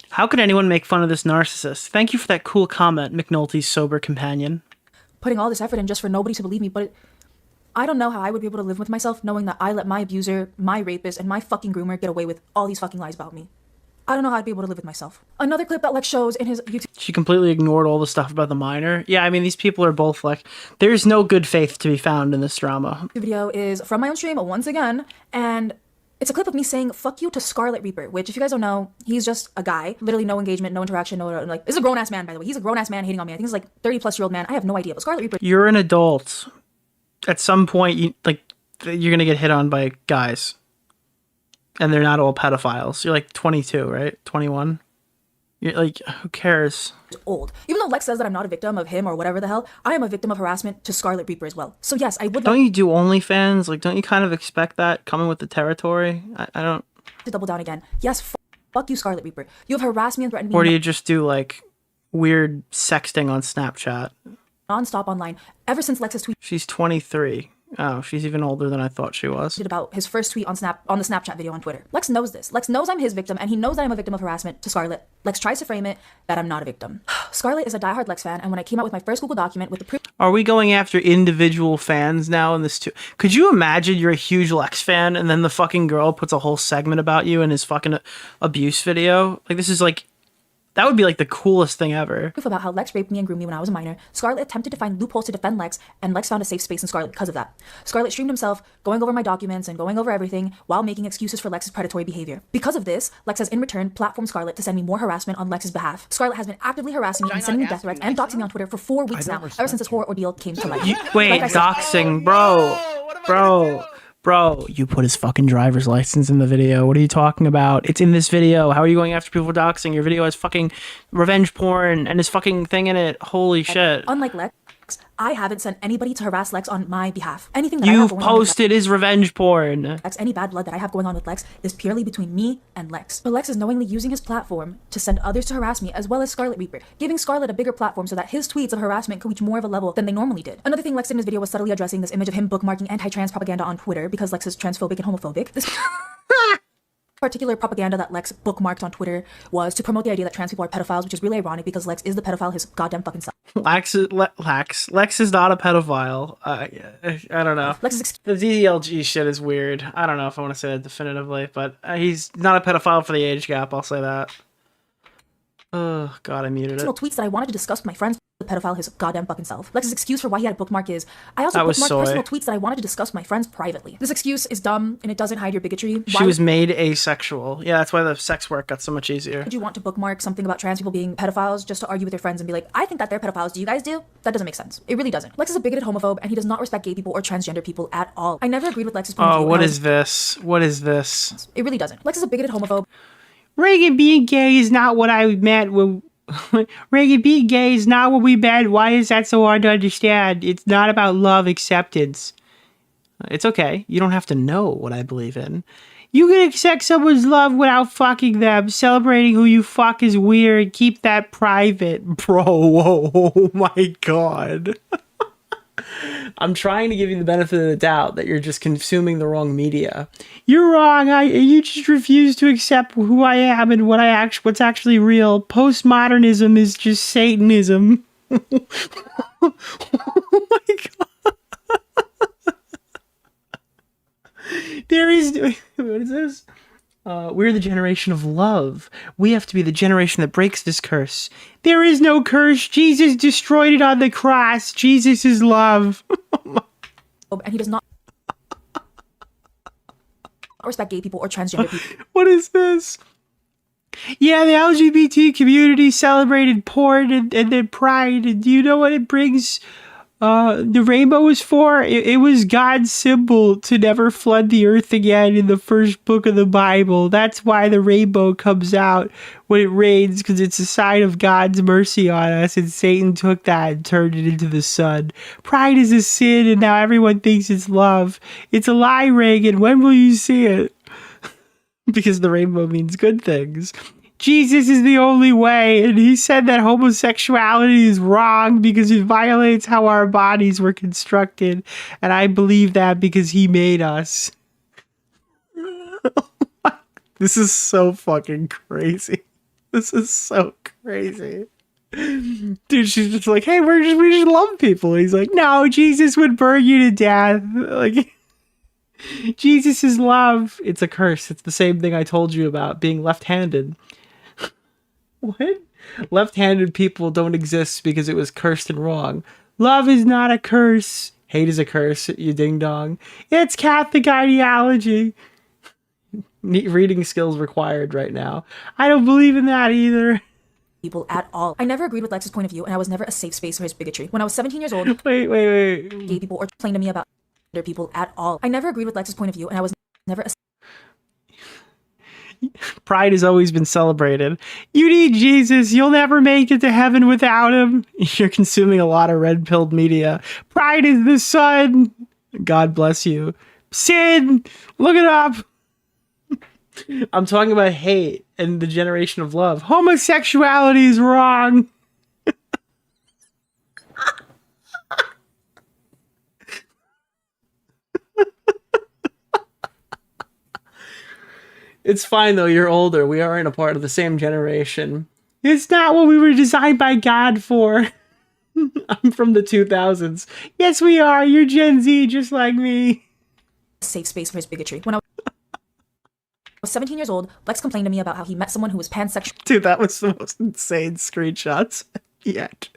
How could anyone make fun of this narcissist? Thank you for that cool comment, McNulty's sober companion. ...putting all this effort in just for nobody to believe me, but I don't know how I would be able to live with myself knowing that I let my abuser, my rapist, and my fucking groomer get away with all these fucking lies about me. I don't know how I'd be able to live with myself. Another clip that Lex shows in his YouTube... She completely ignored all the stuff about the minor. Yeah, I mean, these people are both like... There's no good faith to be found in this drama. The video is from my own stream, once again, and it's a clip of me saying, fuck you to Scarlet Reaper, which, if you guys don't know, he's just a guy. Literally no engagement, no interaction, no... Like, this is a grown-ass man, by the way. He's a grown-ass man hating on me. I think he's like 30-plus-year-old man. I have no idea, but Scarlet Reaper... You're an adult. At some point, you're gonna get hit on by guys. And they're not all pedophiles. You're like 22, right? 21? You're like, who cares? Old. Even though Lex says that I'm not a victim of him or whatever the hell, I am a victim of harassment to Scarlet Reaper as well. So yes, I would... Don't you do OnlyFans? Like, don't you kind of expect that coming with the territory? I don't... To double down again. Yes, fuck you, Scarlet Reaper. You have harassed me and threatened me... Or do you just do, like, weird sexting on Snapchat? Non-stop online. Ever since Lex's tweet... She's 23. Oh, she's even older than I thought she was. ...about his first tweet on the Snapchat video on Twitter. Lex knows this. Lex knows I'm his victim, and he knows that I'm a victim of harassment to Scarlet. Lex tries to frame it that I'm not a victim. Scarlet is a diehard Lex fan, and when I came out with my first Google document with the proof... Are we going after individual fans now in this too? Could you imagine you're a huge Lex fan, and then the fucking girl puts a whole segment about you in his fucking abuse video? Like, this is like That would be like the coolest thing ever. Proof about how Lex raped me and groomed me when I was a minor. Scarlett attempted to find loopholes to defend Lex, and Lex found a safe space in Scarlett because of that. Scarlett streamed himself, going over my documents and going over everything while making excuses for Lex's predatory behavior. Because of this, Lex has in return platformed Scarlett to send me more harassment on Lex's behalf. Scarlett has been actively harassing me and sending me death threats and doxing me on Twitter for 4 weeks now, ever since this horror ordeal came to light. Wait, Like I said- doxing, bro, you put his fucking driver's license in the video. What are you talking about? It's in this video. How are you going after people for doxing? Your video has fucking revenge porn and his fucking thing in it. Holy shit. Unlike Lex, I haven't sent anybody to harass Lex on my behalf. Anything that I have You've going on with posted his revenge porn. Lex, any bad blood that I have going on with Lex is purely between me and Lex. But Lex is knowingly using his platform to send others to harass me, as well as Scarlet Reaper, giving Scarlet a bigger platform so that his tweets of harassment could reach more of a level than they normally did. Another thing Lex did in his video was subtly addressing this image of him bookmarking anti-trans propaganda on Twitter because Lex is transphobic and homophobic. This particular propaganda that Lex bookmarked on Twitter was to promote the idea that trans people are pedophiles, which is really ironic because Lex is the pedophile his goddamn fucking self. Lex is not a pedophile. I don't know. The DDLG shit is weird. I don't know if I want to say that definitively, but he's not a pedophile for the age gap. I'll say that. Oh god, I muted it. Tweets that I wanted to discuss with my friends. The pedophile his goddamn fucking self. Lex's excuse for why he had a bookmark is, I also bookmarked personal tweets that I wanted to discuss with my friends privately. This excuse is dumb and it doesn't hide your bigotry. She was made asexual. Yeah, that's why the sex work got so much easier. Would you want to bookmark something about trans people being pedophiles just to argue with your friends and be like, I think that they're pedophiles, do you guys do? That doesn't make sense. It really doesn't. Lex is a bigoted homophobe and he does not respect gay people or transgender people at all. I never agreed with Lex's point of view. Oh, what is this? What is this? It really doesn't. Lex is a bigoted homophobe. Reagan being gay is not what I meant when... Reagan, being gay is not what we meant. Why is that so hard to understand? It's not about love acceptance. It's okay. You don't have to know what I believe in. You can accept someone's love without fucking them. Celebrating who you fuck is weird. Keep that private. Bro, whoa, oh my god. I'm trying to give you the benefit of the doubt that you're just consuming the wrong media. You're wrong. You just refuse to accept who I am and what's actually real. Postmodernism is just Satanism. Oh my god. There is... What is this? We're the generation of love. We have to be the generation that breaks this curse. There is no curse. Jesus destroyed it on the cross. Jesus is love. And he does not respect gay people or transgender people. What is this? Yeah, the LGBT community celebrated porn and then pride. And do you know what it brings the rainbow was for? It was God's symbol to never flood the earth again in the first book of the Bible. That's why the rainbow comes out when it rains, because it's a sign of God's mercy on us, and Satan took that and turned it into the sun. Pride is a sin, and now everyone thinks it's love. It's a lie, Reagan. When will you see it? Because the rainbow means good things. Jesus is the only way, and he said that homosexuality is wrong because it violates how our bodies were constructed, and I believe that because he made us. This is so fucking crazy. This is so crazy. Dude, she's just like, hey, we just love people. And he's like, no, Jesus would burn you to death. Like, Jesus is love. It's a curse. It's the same thing I told you about being left-handed. What? Left-handed people don't exist because it was cursed and wrong. Love is not a curse. Hate is a curse, you ding-dong. It's Catholic ideology. Reading skills required right now. I don't believe in that either. People at all. I never agreed with Lex's point of view, and I was never a safe space for his bigotry. When I was 17 years old, wait. Gay people or complained to me about other people at all. I never agreed with Lex's point of view, and I was never a Pride has always been celebrated. You need Jesus. You'll never make it to heaven without him. You're consuming a lot of red-pilled media. Pride is the sun. God bless you. Sin. Look it up. I'm talking about hate and the generation of love. Homosexuality is wrong. It's fine, though. You're older. We aren't a part of the same generation. It's not what we were designed by God for. I'm from the 2000s. Yes, we are. You're Gen Z, just like me. safe space for his bigotry. When I was 17 years old, Lex complained to me about how he met someone who was pansexual. Dude, that was the most insane screenshots yet.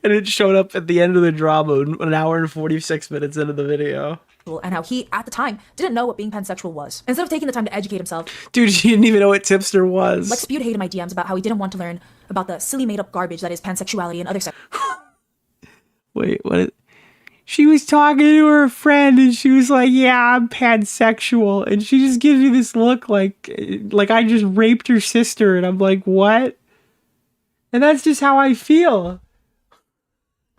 And it showed up at the end of the drama, an hour and 46 minutes into the video. And how he, at the time, didn't know what being pansexual was. Instead of taking the time to educate himself, Dude, she didn't even know what tipster was. Lex spewed hate in my DMs about how he didn't want to learn about the silly made-up garbage that is pansexuality and other sex. Wait, what? She was talking to her friend and she was like, yeah, I'm pansexual. And she just gives me this look like I just raped her sister. And I'm like, what? And that's just how I feel.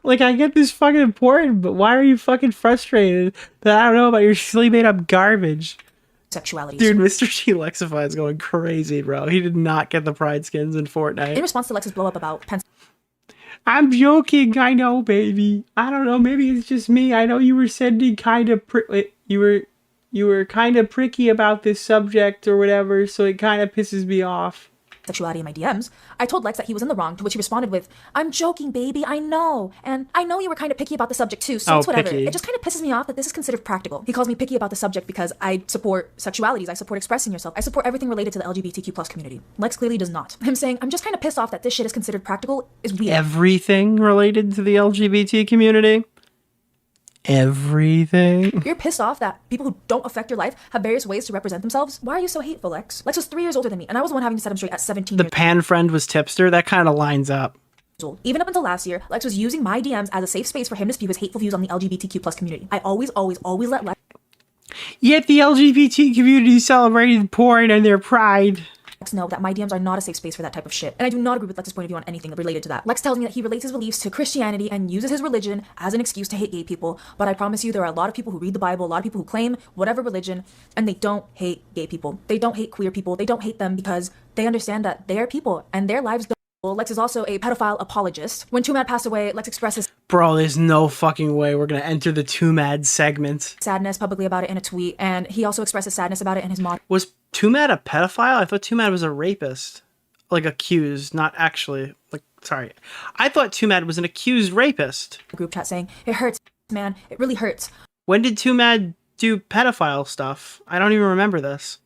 Like, I get this fucking important, but why are you fucking frustrated that I don't know about your silly made up garbage? Sexuality. Dude, MrTLexify's going crazy, bro. He did not get the pride skins in Fortnite. In response to Lex's blow up about I'm joking, I know, baby. I don't know, maybe it's just me. I know you were sending kind of you were kind of pricky about this subject or whatever, so it kind of pisses me off. Sexuality in my DMs, I told Lex that he was in the wrong, to which he responded with, I'm joking, baby, I know. And I know you were kind of picky about the subject too, so it's whatever. Picky. It just kind of pisses me off that this is considered practical. He calls me picky about the subject because I support sexualities, I support expressing yourself, I support everything related to the LGBTQ plus community. Lex clearly does not. Him saying, I'm just kind of pissed off that this shit is considered practical is weird. Everything related to the LGBT community? Everything? You're pissed off that people who don't affect your life have various ways to represent themselves? Why are you so hateful, Lex? Lex was 3 years older than me, and I was the one having to set him straight at 17 The years pan friend was tipster? That kind of lines up. old. Even up until last year, Lex was using my DMs as a safe space for him to spew his hateful views on the LGBTQ plus community. I always let Lex Yet the LGBT community celebrated porn and their pride. know that my DMs are not a safe space for that type of shit. And I do not agree with Lex's point of view on anything related to that. Lex tells me that he relates his beliefs to Christianity and uses his religion as an excuse to hate gay people. But I promise you, there are a lot of people who read the Bible, a lot of people who claim whatever religion, and they don't hate gay people. They don't hate queer people. They don't hate them because they understand that they are people and their lives don't. Lex is also a pedophile apologist. When Too Mad passed away, Lex expressed his Bro, there's no fucking way we're gonna enter the Too Mad segment. sadness publicly about it in a tweet, and he also expressed his sadness about it in his mod Was Too Mad a pedophile? I thought Too Mad was a rapist. Like, accused, not actually. Like, sorry. I thought Too Mad was an accused rapist. group chat saying, it hurts, man. It really hurts. When did Too Mad do pedophile stuff? I don't even remember this.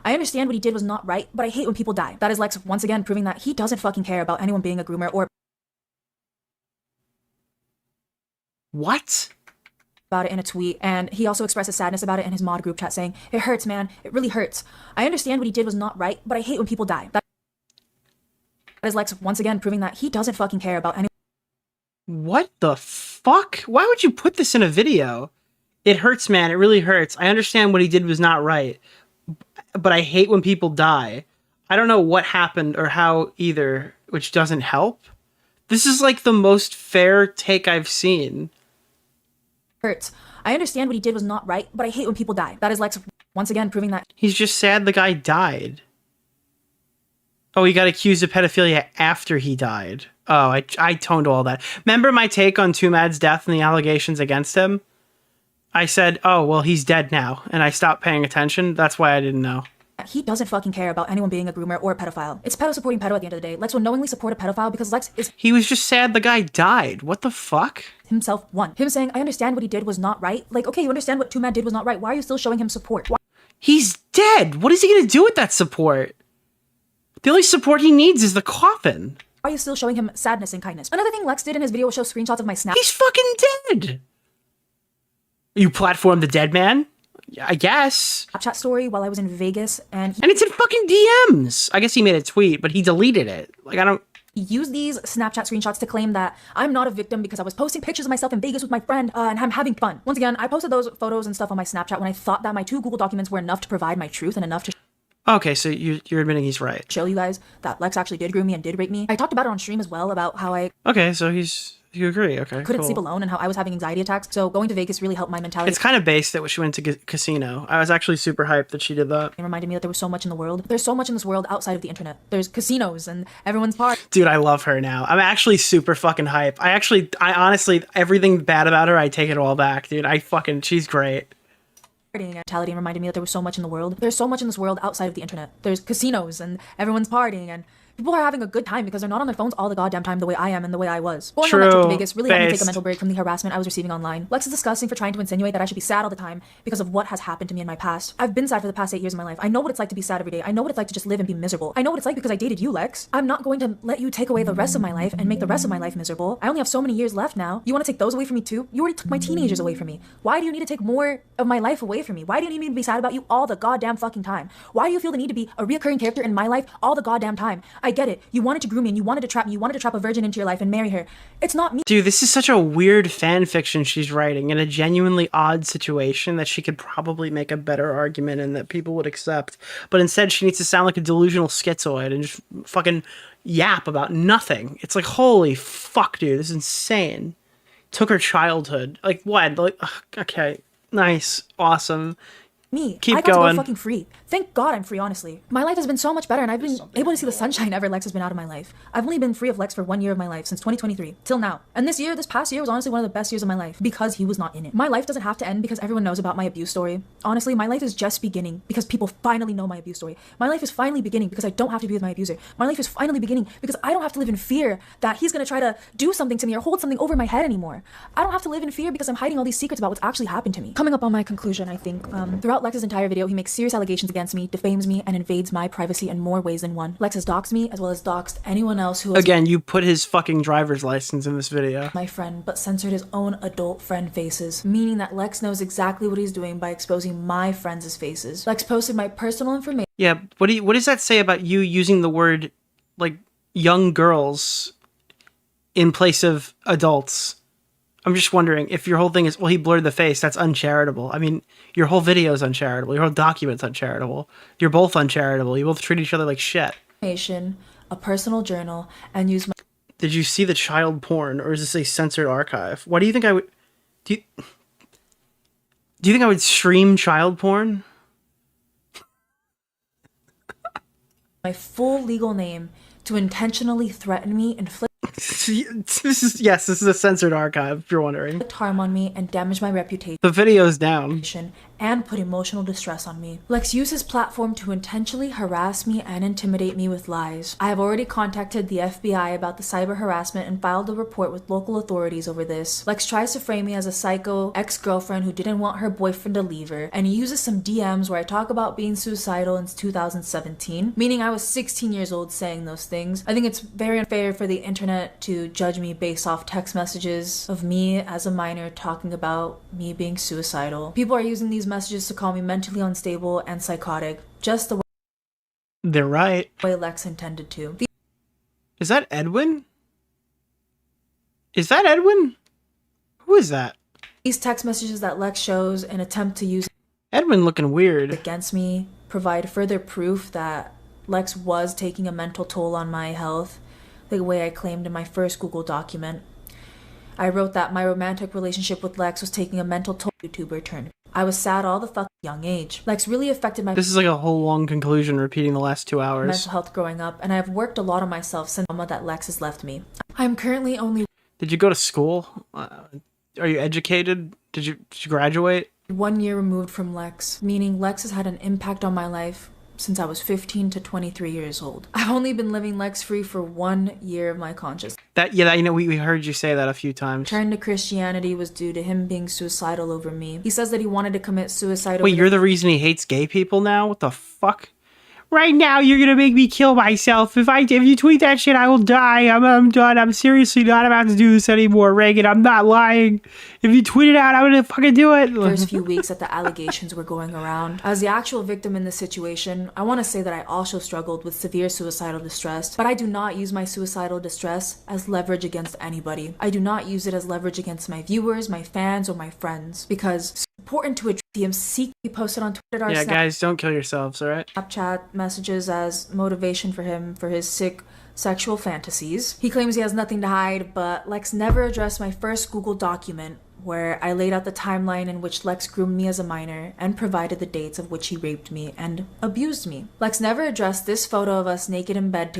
I understand what he did was not right, but I hate when people die. That is Lex once again proving that he doesn't fucking care about anyone being a groomer or What? about it in a tweet, and he also expressed his sadness about it in his mod group chat saying, it hurts, man. It really hurts. I understand what he did was not right, but I hate when people die. That is Lex once again proving that he doesn't fucking care about anyone. What the fuck? Why would you put this in a video? It hurts, man. It really hurts. I understand what he did was not right, but I hate when people die. I don't know what happened or how either, which doesn't help. This is like the most fair take I've seen. Hurts. I understand what he did was not right, but I hate when people die. That is Lex once again proving that He's just sad the guy died. Oh, he got accused of pedophilia after he died. Oh, I toned all that. Remember my take on Too Mad's death and the allegations against him? I said, oh, well, he's dead now. And I stopped paying attention. That's why I didn't know. he doesn't fucking care about anyone being a groomer or a pedophile. It's pedo supporting pedo at the end of the day. Lex will knowingly support a pedophile because Lex is He was just sad the guy died. What the fuck? himself one. Him saying, I understand what he did was not right. Like, okay, you understand what Too Mad did was not right. Why are you still showing him support? Why He's dead. What is he gonna do with that support? The only support he needs is the coffin. are you still showing him sadness and kindness? Another thing Lex did in his video was show screenshots of my snap. He's fucking dead. You platformed the dead man? I guess. Snapchat story while I was in Vegas, and And it's in fucking DMs. I guess he made a tweet, but he deleted it. Like, I don't... he used these Snapchat screenshots to claim that I'm not a victim because I was posting pictures of myself in Vegas with my friend and I'm having fun. Once again, I posted those photos and stuff on my Snapchat when I thought that my 2 Google documents were enough to provide my truth and enough to Okay, so you're admitting he's right. show you guys that Lex actually did groom me and did rape me. I talked about it on stream as well about how I Okay, so you agree. Okay, couldn't cool. sleep alone and how I was having anxiety attacks. So going to Vegas really helped my mentality. It's kind of based that she went to casino. I was actually super hyped that she did that. It reminded me that there was so much in the world. There's so much in this world outside of the internet. There's casinos and everyone's partying. Dude, I love her now. I'm actually super fucking hype. I honestly, everything bad about her, I take it all back, dude. She's great. And mentality reminded me that there was so much in the world. There's so much in this world outside of the internet. There's casinos and everyone's partying and People are having a good time because they're not on their phones all the goddamn time the way I am and the way I was. Going True. on that trip to Vegas really helped me take a Based. mental break from the harassment I was receiving online. Lex is disgusting for trying to insinuate that I should be sad all the time because of what has happened to me in my past. I've been sad for the past 8 years of my life. I know what it's like to be sad every day. I know what it's like to just live and be miserable. I know what it's like because I dated you, Lex. I'm not going to let you take away the rest of my life and make the rest of my life miserable. I only have so many years left now. You want to take those away from me too? You already took my teenagers away from me. Why do you need to take more of my life away from me? Why do you need me to be sad about you all the goddamn fucking time? Why do you feel the need to be a reoccurring character in my life all the goddamn time? I get it. You wanted to groom me and you wanted to trap me. You wanted to trap a virgin into your life and marry her. It's not me. Dude, this is such a weird fan fiction she's writing in a genuinely odd situation that she could probably make a better argument and that people would accept. But instead, she needs to sound like a delusional schizoid and just fucking yap about nothing. It's like, holy fuck, dude, this is insane. Took her childhood. Like, what? Like, ugh, okay, nice, awesome. Me. Keep I got going. to go fucking free. Thank God I'm free, honestly. My life has been so much better and I've been able to see the sunshine ever Lex has been out of my life. I've only been free of Lex for 1 year of my life, since 2023, till now. And this past year was honestly one of the best years of my life because he was not in it. My life doesn't have to end because everyone knows about my abuse story. Honestly, my life is just beginning because people finally know my abuse story. My life is finally beginning because I don't have to be with my abuser. My life is finally beginning because I don't have to live in fear that he's gonna try to do something to me or hold something over my head anymore. I don't have to live in fear because I'm hiding all these secrets about what's actually happened to me. Coming up on my conclusion, I think, throughout Lex's entire video, he makes serious allegations against me, defames me, and invades my privacy in more ways than one. Lex has doxed me as well as doxed anyone else who has Again, you put his fucking driver's license in this video. my friend, but censored his own adult friend faces, meaning that Lex knows exactly what he's doing by exposing my friends' faces. Lex posted my personal information. Yeah, what does that say about you using the word, like, young girls in place of adults? I'm just wondering if your whole thing is, well, he blurred the face, that's uncharitable. I mean, your whole video is uncharitable. Your whole document's uncharitable. You're both uncharitable. You both treat each other like shit. A personal journal, and use my Did you see the child porn, or is this a censored archive? Why do you think I would... Do you think I would stream child porn? my full legal name to intentionally threaten me, inflict This is a censored archive, if you're wondering. harm on me, and damage my reputation. The video's down. And put emotional distress on me. Lex used his platform to intentionally harass me and intimidate me with lies. I have already contacted the FBI about the cyber harassment and filed a report with local authorities over this. Lex tries to frame me as a psycho ex-girlfriend who didn't want her boyfriend to leave her, and he uses some DMs where I talk about being suicidal in 2017, meaning I was 16 years old saying those things. I think it's very unfair for the internet to judge me based off text messages of me as a minor talking about me being suicidal. People are using these messages to call me mentally unstable and psychotic, just the They're right. way Lex intended to. Is that Edwin? Is that Edwin? Who is that? These text messages that Lex shows an attempt to use Edwin looking weird. against me provide further proof that Lex was taking a mental toll on my health, the way I claimed in my first Google document. I wrote that my romantic relationship with Lex was taking a mental toll. YouTuber turned. I was sad all the fucking young age. Lex really affected my This is like a whole long conclusion repeating the last 2 hours. mental health growing up, and I have worked a lot on myself since the trauma that Lex has left me. I'm currently only Did you go to school? Are you educated? Did you graduate? 1 year removed from Lex, meaning Lex has had an impact on my life since I was 15 to 23 years old. I've only been living Lex free for 1 year of my consciousness. We heard you say that a few times. Turn to Christianity was due to him being suicidal over me. He says that he wanted to commit suicide. Wait, you're the reason he hates gay people now? What the fuck? Right now, you're gonna make me kill myself. If you tweet that shit, I will die. I'm done. I'm seriously not about to do this anymore, Reagan. I'm not lying. If you tweet it out, I'm gonna fucking do it. First few weeks that the allegations were going around. As the actual victim in this situation, I want to say that I also struggled with severe suicidal distress, but I do not use my suicidal distress as leverage against anybody. I do not use it as leverage against my viewers, my fans, or my friends, because it's important to address the secret he posted on Twitter. Yeah, guys, don't kill yourselves, alright? Snapchat messages as motivation for him for his sick sexual fantasies. He claims he has nothing to hide, but Lex never addressed my first Google document where I laid out the timeline in which Lex groomed me as a minor and provided the dates of which he raped me and abused me. Lex never addressed this photo of us naked in bed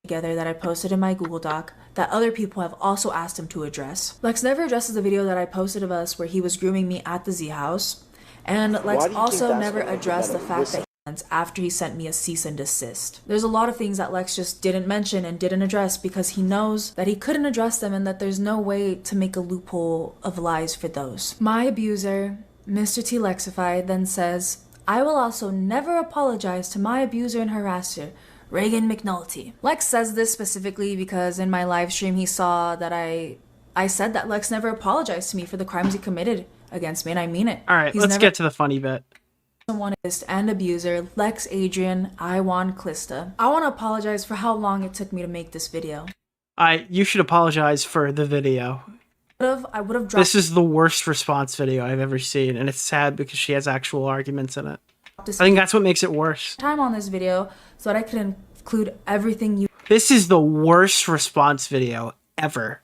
together that I posted in my Google Doc that other people have also asked him to address. Lex never addresses the video that I posted of us where he was grooming me at the Z House, and Lex also never addressed the fact that after he sent me a cease and desist. There's a lot of things that Lex just didn't mention and didn't address because he knows that he couldn't address them and that there's no way to make a loophole of lies for those. My abuser, MrTLexify, then says, I will also never apologize to my abuser and harasser, Reagan McNulty. Lex says this specifically because in my live stream he saw that I said that Lex never apologized to me for the crimes he committed against me, and I mean it. Alright, let's get to the funny bit. Someone and abuser, Lex Adrian Iwan Klista. I want to apologize for how long it took me to make this video. You should apologize for the video. I would have dropped. This is the worst response video I've ever seen, and it's sad because she has actual arguments in it. I think that's what makes it worse. Time on this video so that I could include everything you. This is the worst response video ever.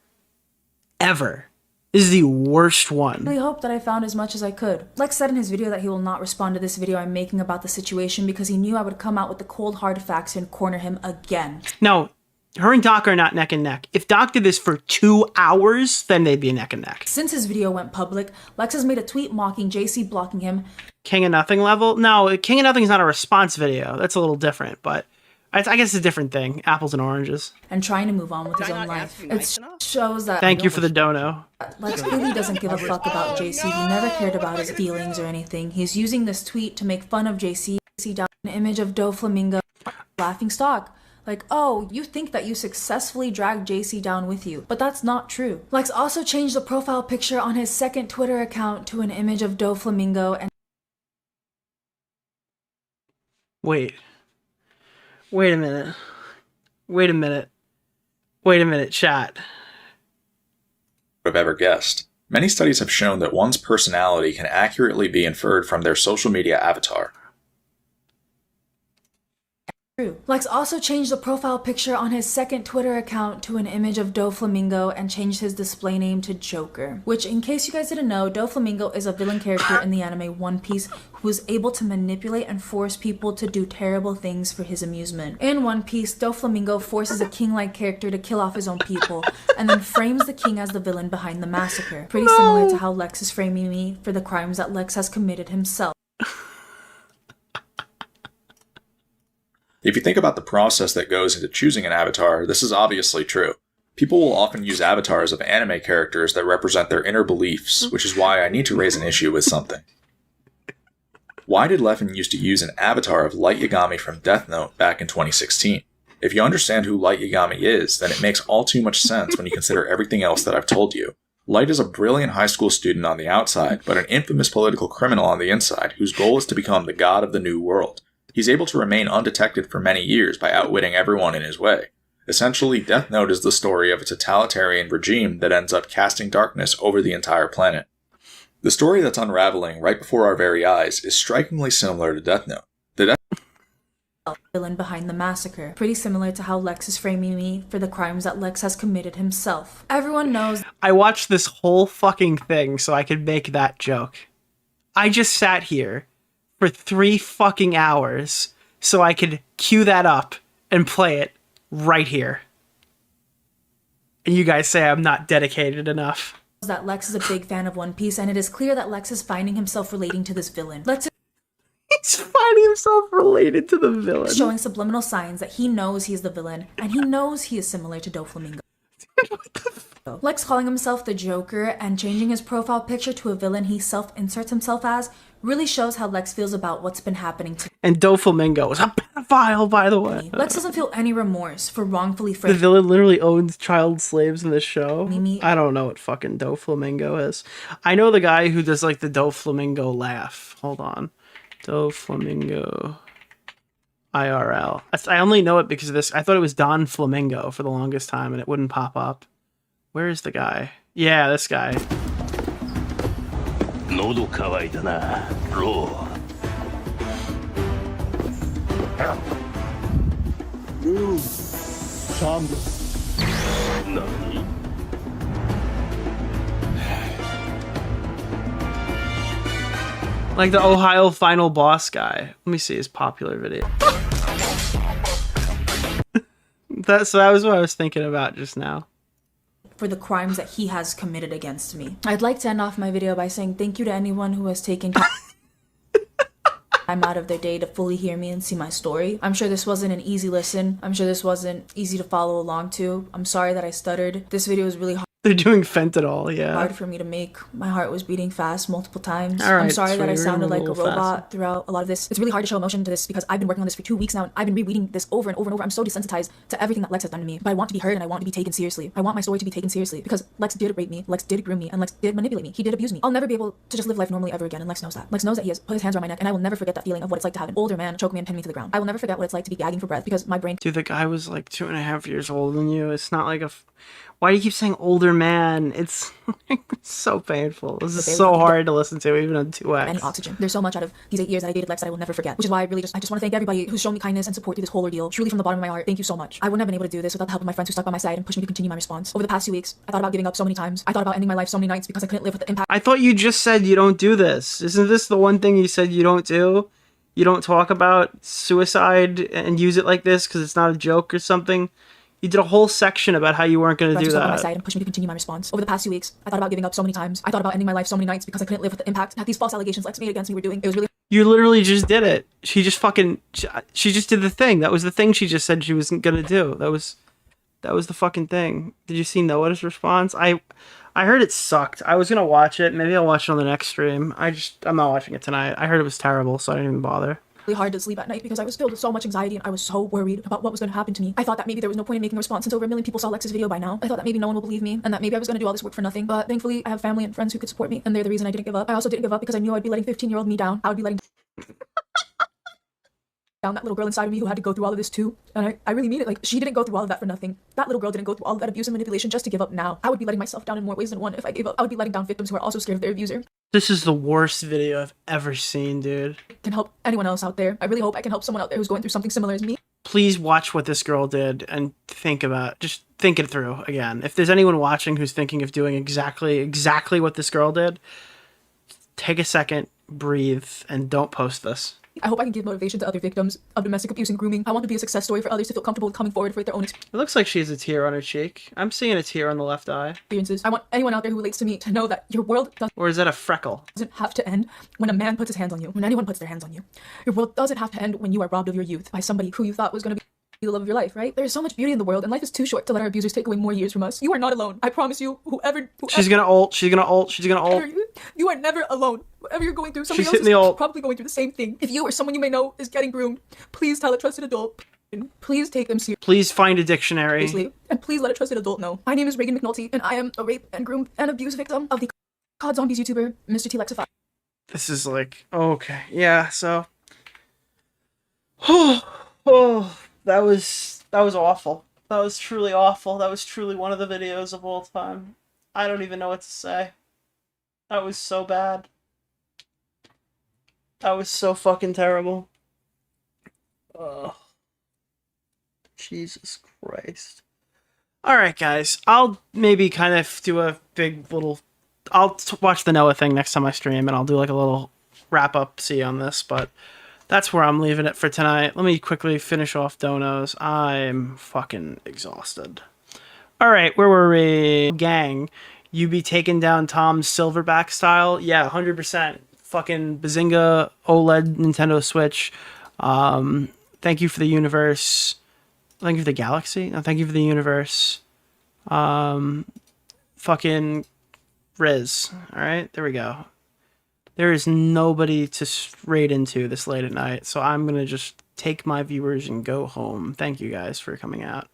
Ever. This is the worst one. I really hope that I found as much as I could. Lex said in his video that he will not respond to this video I'm making about the situation because he knew I would come out with the cold hard facts and corner him again. No, her and Doc are not neck and neck. If Doc did this for 2 hours, then they'd be neck and neck. Since his video went public, Lex has made a tweet mocking JC blocking him. King of Nothing level? No, King of Nothing is not a response video. That's a little different, but I guess it's a different thing. Apples and oranges. And trying to move on with his own life. It shows that. Thank you for the dono. Lex really doesn't give a fuck about JC. He never cared about his feelings or anything. He's using this tweet to make fun of JC down an image of Doflamingo laughing stock. Like, oh, you think that you successfully dragged JC down with you, but that's not true. Lex also changed the profile picture on his second Twitter account to an image of Doflamingo and. Wait a minute. Wait a minute, chat. I've ever guessed. Many studies have shown that one's personality can accurately be inferred from their social media avatar. Lex also changed the profile picture on his second Twitter account to an image of Doflamingo and changed his display name to Joker. Which, in case you guys didn't know, Doflamingo is a villain character in the anime One Piece who is able to manipulate and force people to do terrible things for his amusement. In One Piece, Doflamingo forces a king-like character to kill off his own people and then frames the king as the villain behind the massacre. Pretty similar to how Lex is framing me for the crimes that Lex has committed himself. If you think about the process that goes into choosing an avatar, this is obviously true. People will often use avatars of anime characters that represent their inner beliefs, which is why I need to raise an issue with something. Why did Leffen used to use an avatar of Light Yagami from Death Note back in 2016? If you understand who Light Yagami is, then it makes all too much sense when you consider everything else that I've told you. Light is a brilliant high school student on the outside, but an infamous political criminal on the inside, whose goal is to become the god of the new world. He's able to remain undetected for many years by outwitting everyone in his way. Essentially, Death Note is the story of a totalitarian regime that ends up casting darkness over the entire planet. The story that's unraveling right before our very eyes is strikingly similar to Death Note. The villain behind the massacre. Pretty similar to how Lex is framing me for the crimes that Lex has committed himself. Everyone knows. I watched this whole fucking thing so I could make that joke. I just sat here for 3 fucking hours so I could cue that up and play it right here. And you guys say I'm not dedicated enough. That Lex is a big fan of One Piece, and it is clear that Lex is finding himself relating to this villain. He's finding himself related to the villain. Showing subliminal signs that he knows he is the villain, and he knows he is similar to Doflamingo. Lex calling himself the Joker and changing his profile picture to a villain he self-inserts himself as really shows how Lex feels about what's been happening to him. And Doflamingo is a pedophile, by the way. Lex doesn't feel any remorse for wrongfully The villain literally owns child slaves in this show. I don't know what fucking Doflamingo is. I know the guy who does like the Doflamingo laugh. Hold on. Doflamingo IRL. I only know it because of this. I thought it was Don Flamingo for the longest time and it wouldn't pop up. Where is the guy? Yeah, this guy. Like the Ohio Final Boss guy. Let me see his popular video. So that was what I was thinking about just now. For the crimes that he has committed against me. I'd like to end off my video by saying thank you to anyone who has taken time out of their day to fully hear me and see my story. I'm sure this wasn't an easy listen. I'm sure this wasn't easy to follow along to. I'm sorry that I stuttered. This video was really hard. They're doing fentanyl, yeah. Hard for me to make. My heart was beating fast multiple times. All right, I'm sorry so that I you're sounded a like a little robot fast. throughout a lot of this. It's really hard to show emotion to this because I've been working on this for 2 weeks now and I've been rereading this over and over and over. I'm so desensitized to everything that Lex has done to me. But I want to be heard and I want to be taken seriously. I want my story to be taken seriously because Lex did rape me, Lex did groom me, and Lex did manipulate me. He did abuse me. I'll never be able to just live life normally ever again, and Lex knows that. Lex knows that he has put his hands around my neck, and I will never forget that feeling of what it's like to have an older man choke me and pin me to the ground. I will never forget what it's like to be gagging for breath because my brain. Dude, the guy was like 2.5 years older than you. It's not like a... Why do you keep saying older man? It's like so painful. This is so hard to listen to, even on 2X. Any oxygen. There's so much out of these 8 years that I dated Lex that I will never forget. Which is why I just want to thank everybody who's shown me kindness and support through this whole ordeal. Truly from the bottom of my heart, thank you so much. I wouldn't have been able to do this without the help of my friends who stuck by my side and pushed me to continue my response. Over the past 2 weeks, I thought about giving up so many times. I thought about ending my life so many nights because I couldn't live with the impact. I thought you just said you don't do this. Isn't this the one thing you said you don't do? You don't talk about suicide and use it like this because it's not a joke or something? You did a whole section about how you weren't going to do By my that. side and pushed me to continue my response. Over the past 2 weeks, I thought about giving up so many times. I thought about ending my life so many nights because I couldn't live with the impact that these false allegations Lex made against me were doing. It was really. You literally just did it. She just fucking... She just did the thing. That was the thing she just said she wasn't going to do. That was the fucking thing. Did you see Noah's response? I heard it sucked. I was going to watch it. Maybe I'll watch it on the next stream. I'm not watching it tonight. I heard it was terrible, so I didn't even bother. Hard to sleep at night because I was filled with so much anxiety and I was so worried about what was going to happen to me. I thought that maybe there was no point in making a response since over 1 million people saw Lex's video by now. I thought that maybe no one will believe me and that maybe I was going to do all this work for nothing. But thankfully, I have family and friends who could support me, and they're the reason I didn't give up. I also didn't give up because I knew I'd be letting 15-year-old me down. I would be letting down that little girl inside of me who had to go through all of this too. And I really mean it. Like, she didn't go through all of that for nothing. That little girl didn't go through all of that abuse and manipulation just to give up now. I would be letting myself down in more ways than one if I gave up. I would be letting down victims who are also scared of their abuser. This is the worst video I've ever seen, dude. Can help anyone else out there. I really hope I can help someone out there who's going through something similar as me. Please watch what this girl did and think it through again. If there's anyone watching who's thinking of doing exactly what this girl did, take a second, breathe, and don't post this. I hope I can give motivation to other victims of domestic abuse and grooming. I want to be a success story for others to feel comfortable coming forward with their own It looks like she has a tear on her cheek. I'm seeing a tear on the left eye. experiences. I want anyone out there who relates to me to know that your world Or is that a freckle? doesn't have to end when a man puts his hands on you, when anyone puts their hands on you. Your world doesn't have to end when you are robbed of your youth by somebody who you thought was going to be the love of your life, right? There's so much beauty in the world, and life is too short to let our abusers take away more years from us. You are not alone. I promise you, whoever She's gonna ult. you are never alone. Whatever you're going through, somebody She's else hitting the is ult. probably going through the same thing. If you or someone you may know is getting groomed, please tell a trusted adult. Please take them Please find a dictionary. seriously, and please let a trusted adult know. My name is Reagan McNulty, and I am a rape and groom and abuse victim of the COD Zombies YouTuber, MrTLexify. This is like, okay, yeah, so. Oh, that was awful. That was truly awful. That was truly one of the videos of all time. I don't even know what to say. That was so bad. That was so fucking terrible. Oh. Jesus Christ. Alright, guys. I'll maybe kind of do a big little... I'll watch the Noah thing next time I stream, and I'll do like a little wrap-up see on this, but that's where I'm leaving it for tonight. Let me quickly finish off donos. I'm fucking exhausted. Alright, where were we? Gang. You be taking down Tom's Silverback style? Yeah, 100%. Fucking Bazinga OLED Nintendo Switch. Thank you for the universe. Thank you for the galaxy? No, thank you for the universe. Fucking Riz. Alright, there we go. There is nobody to raid into this late at night, so I'm gonna just take my viewers and go home. Thank you guys for coming out.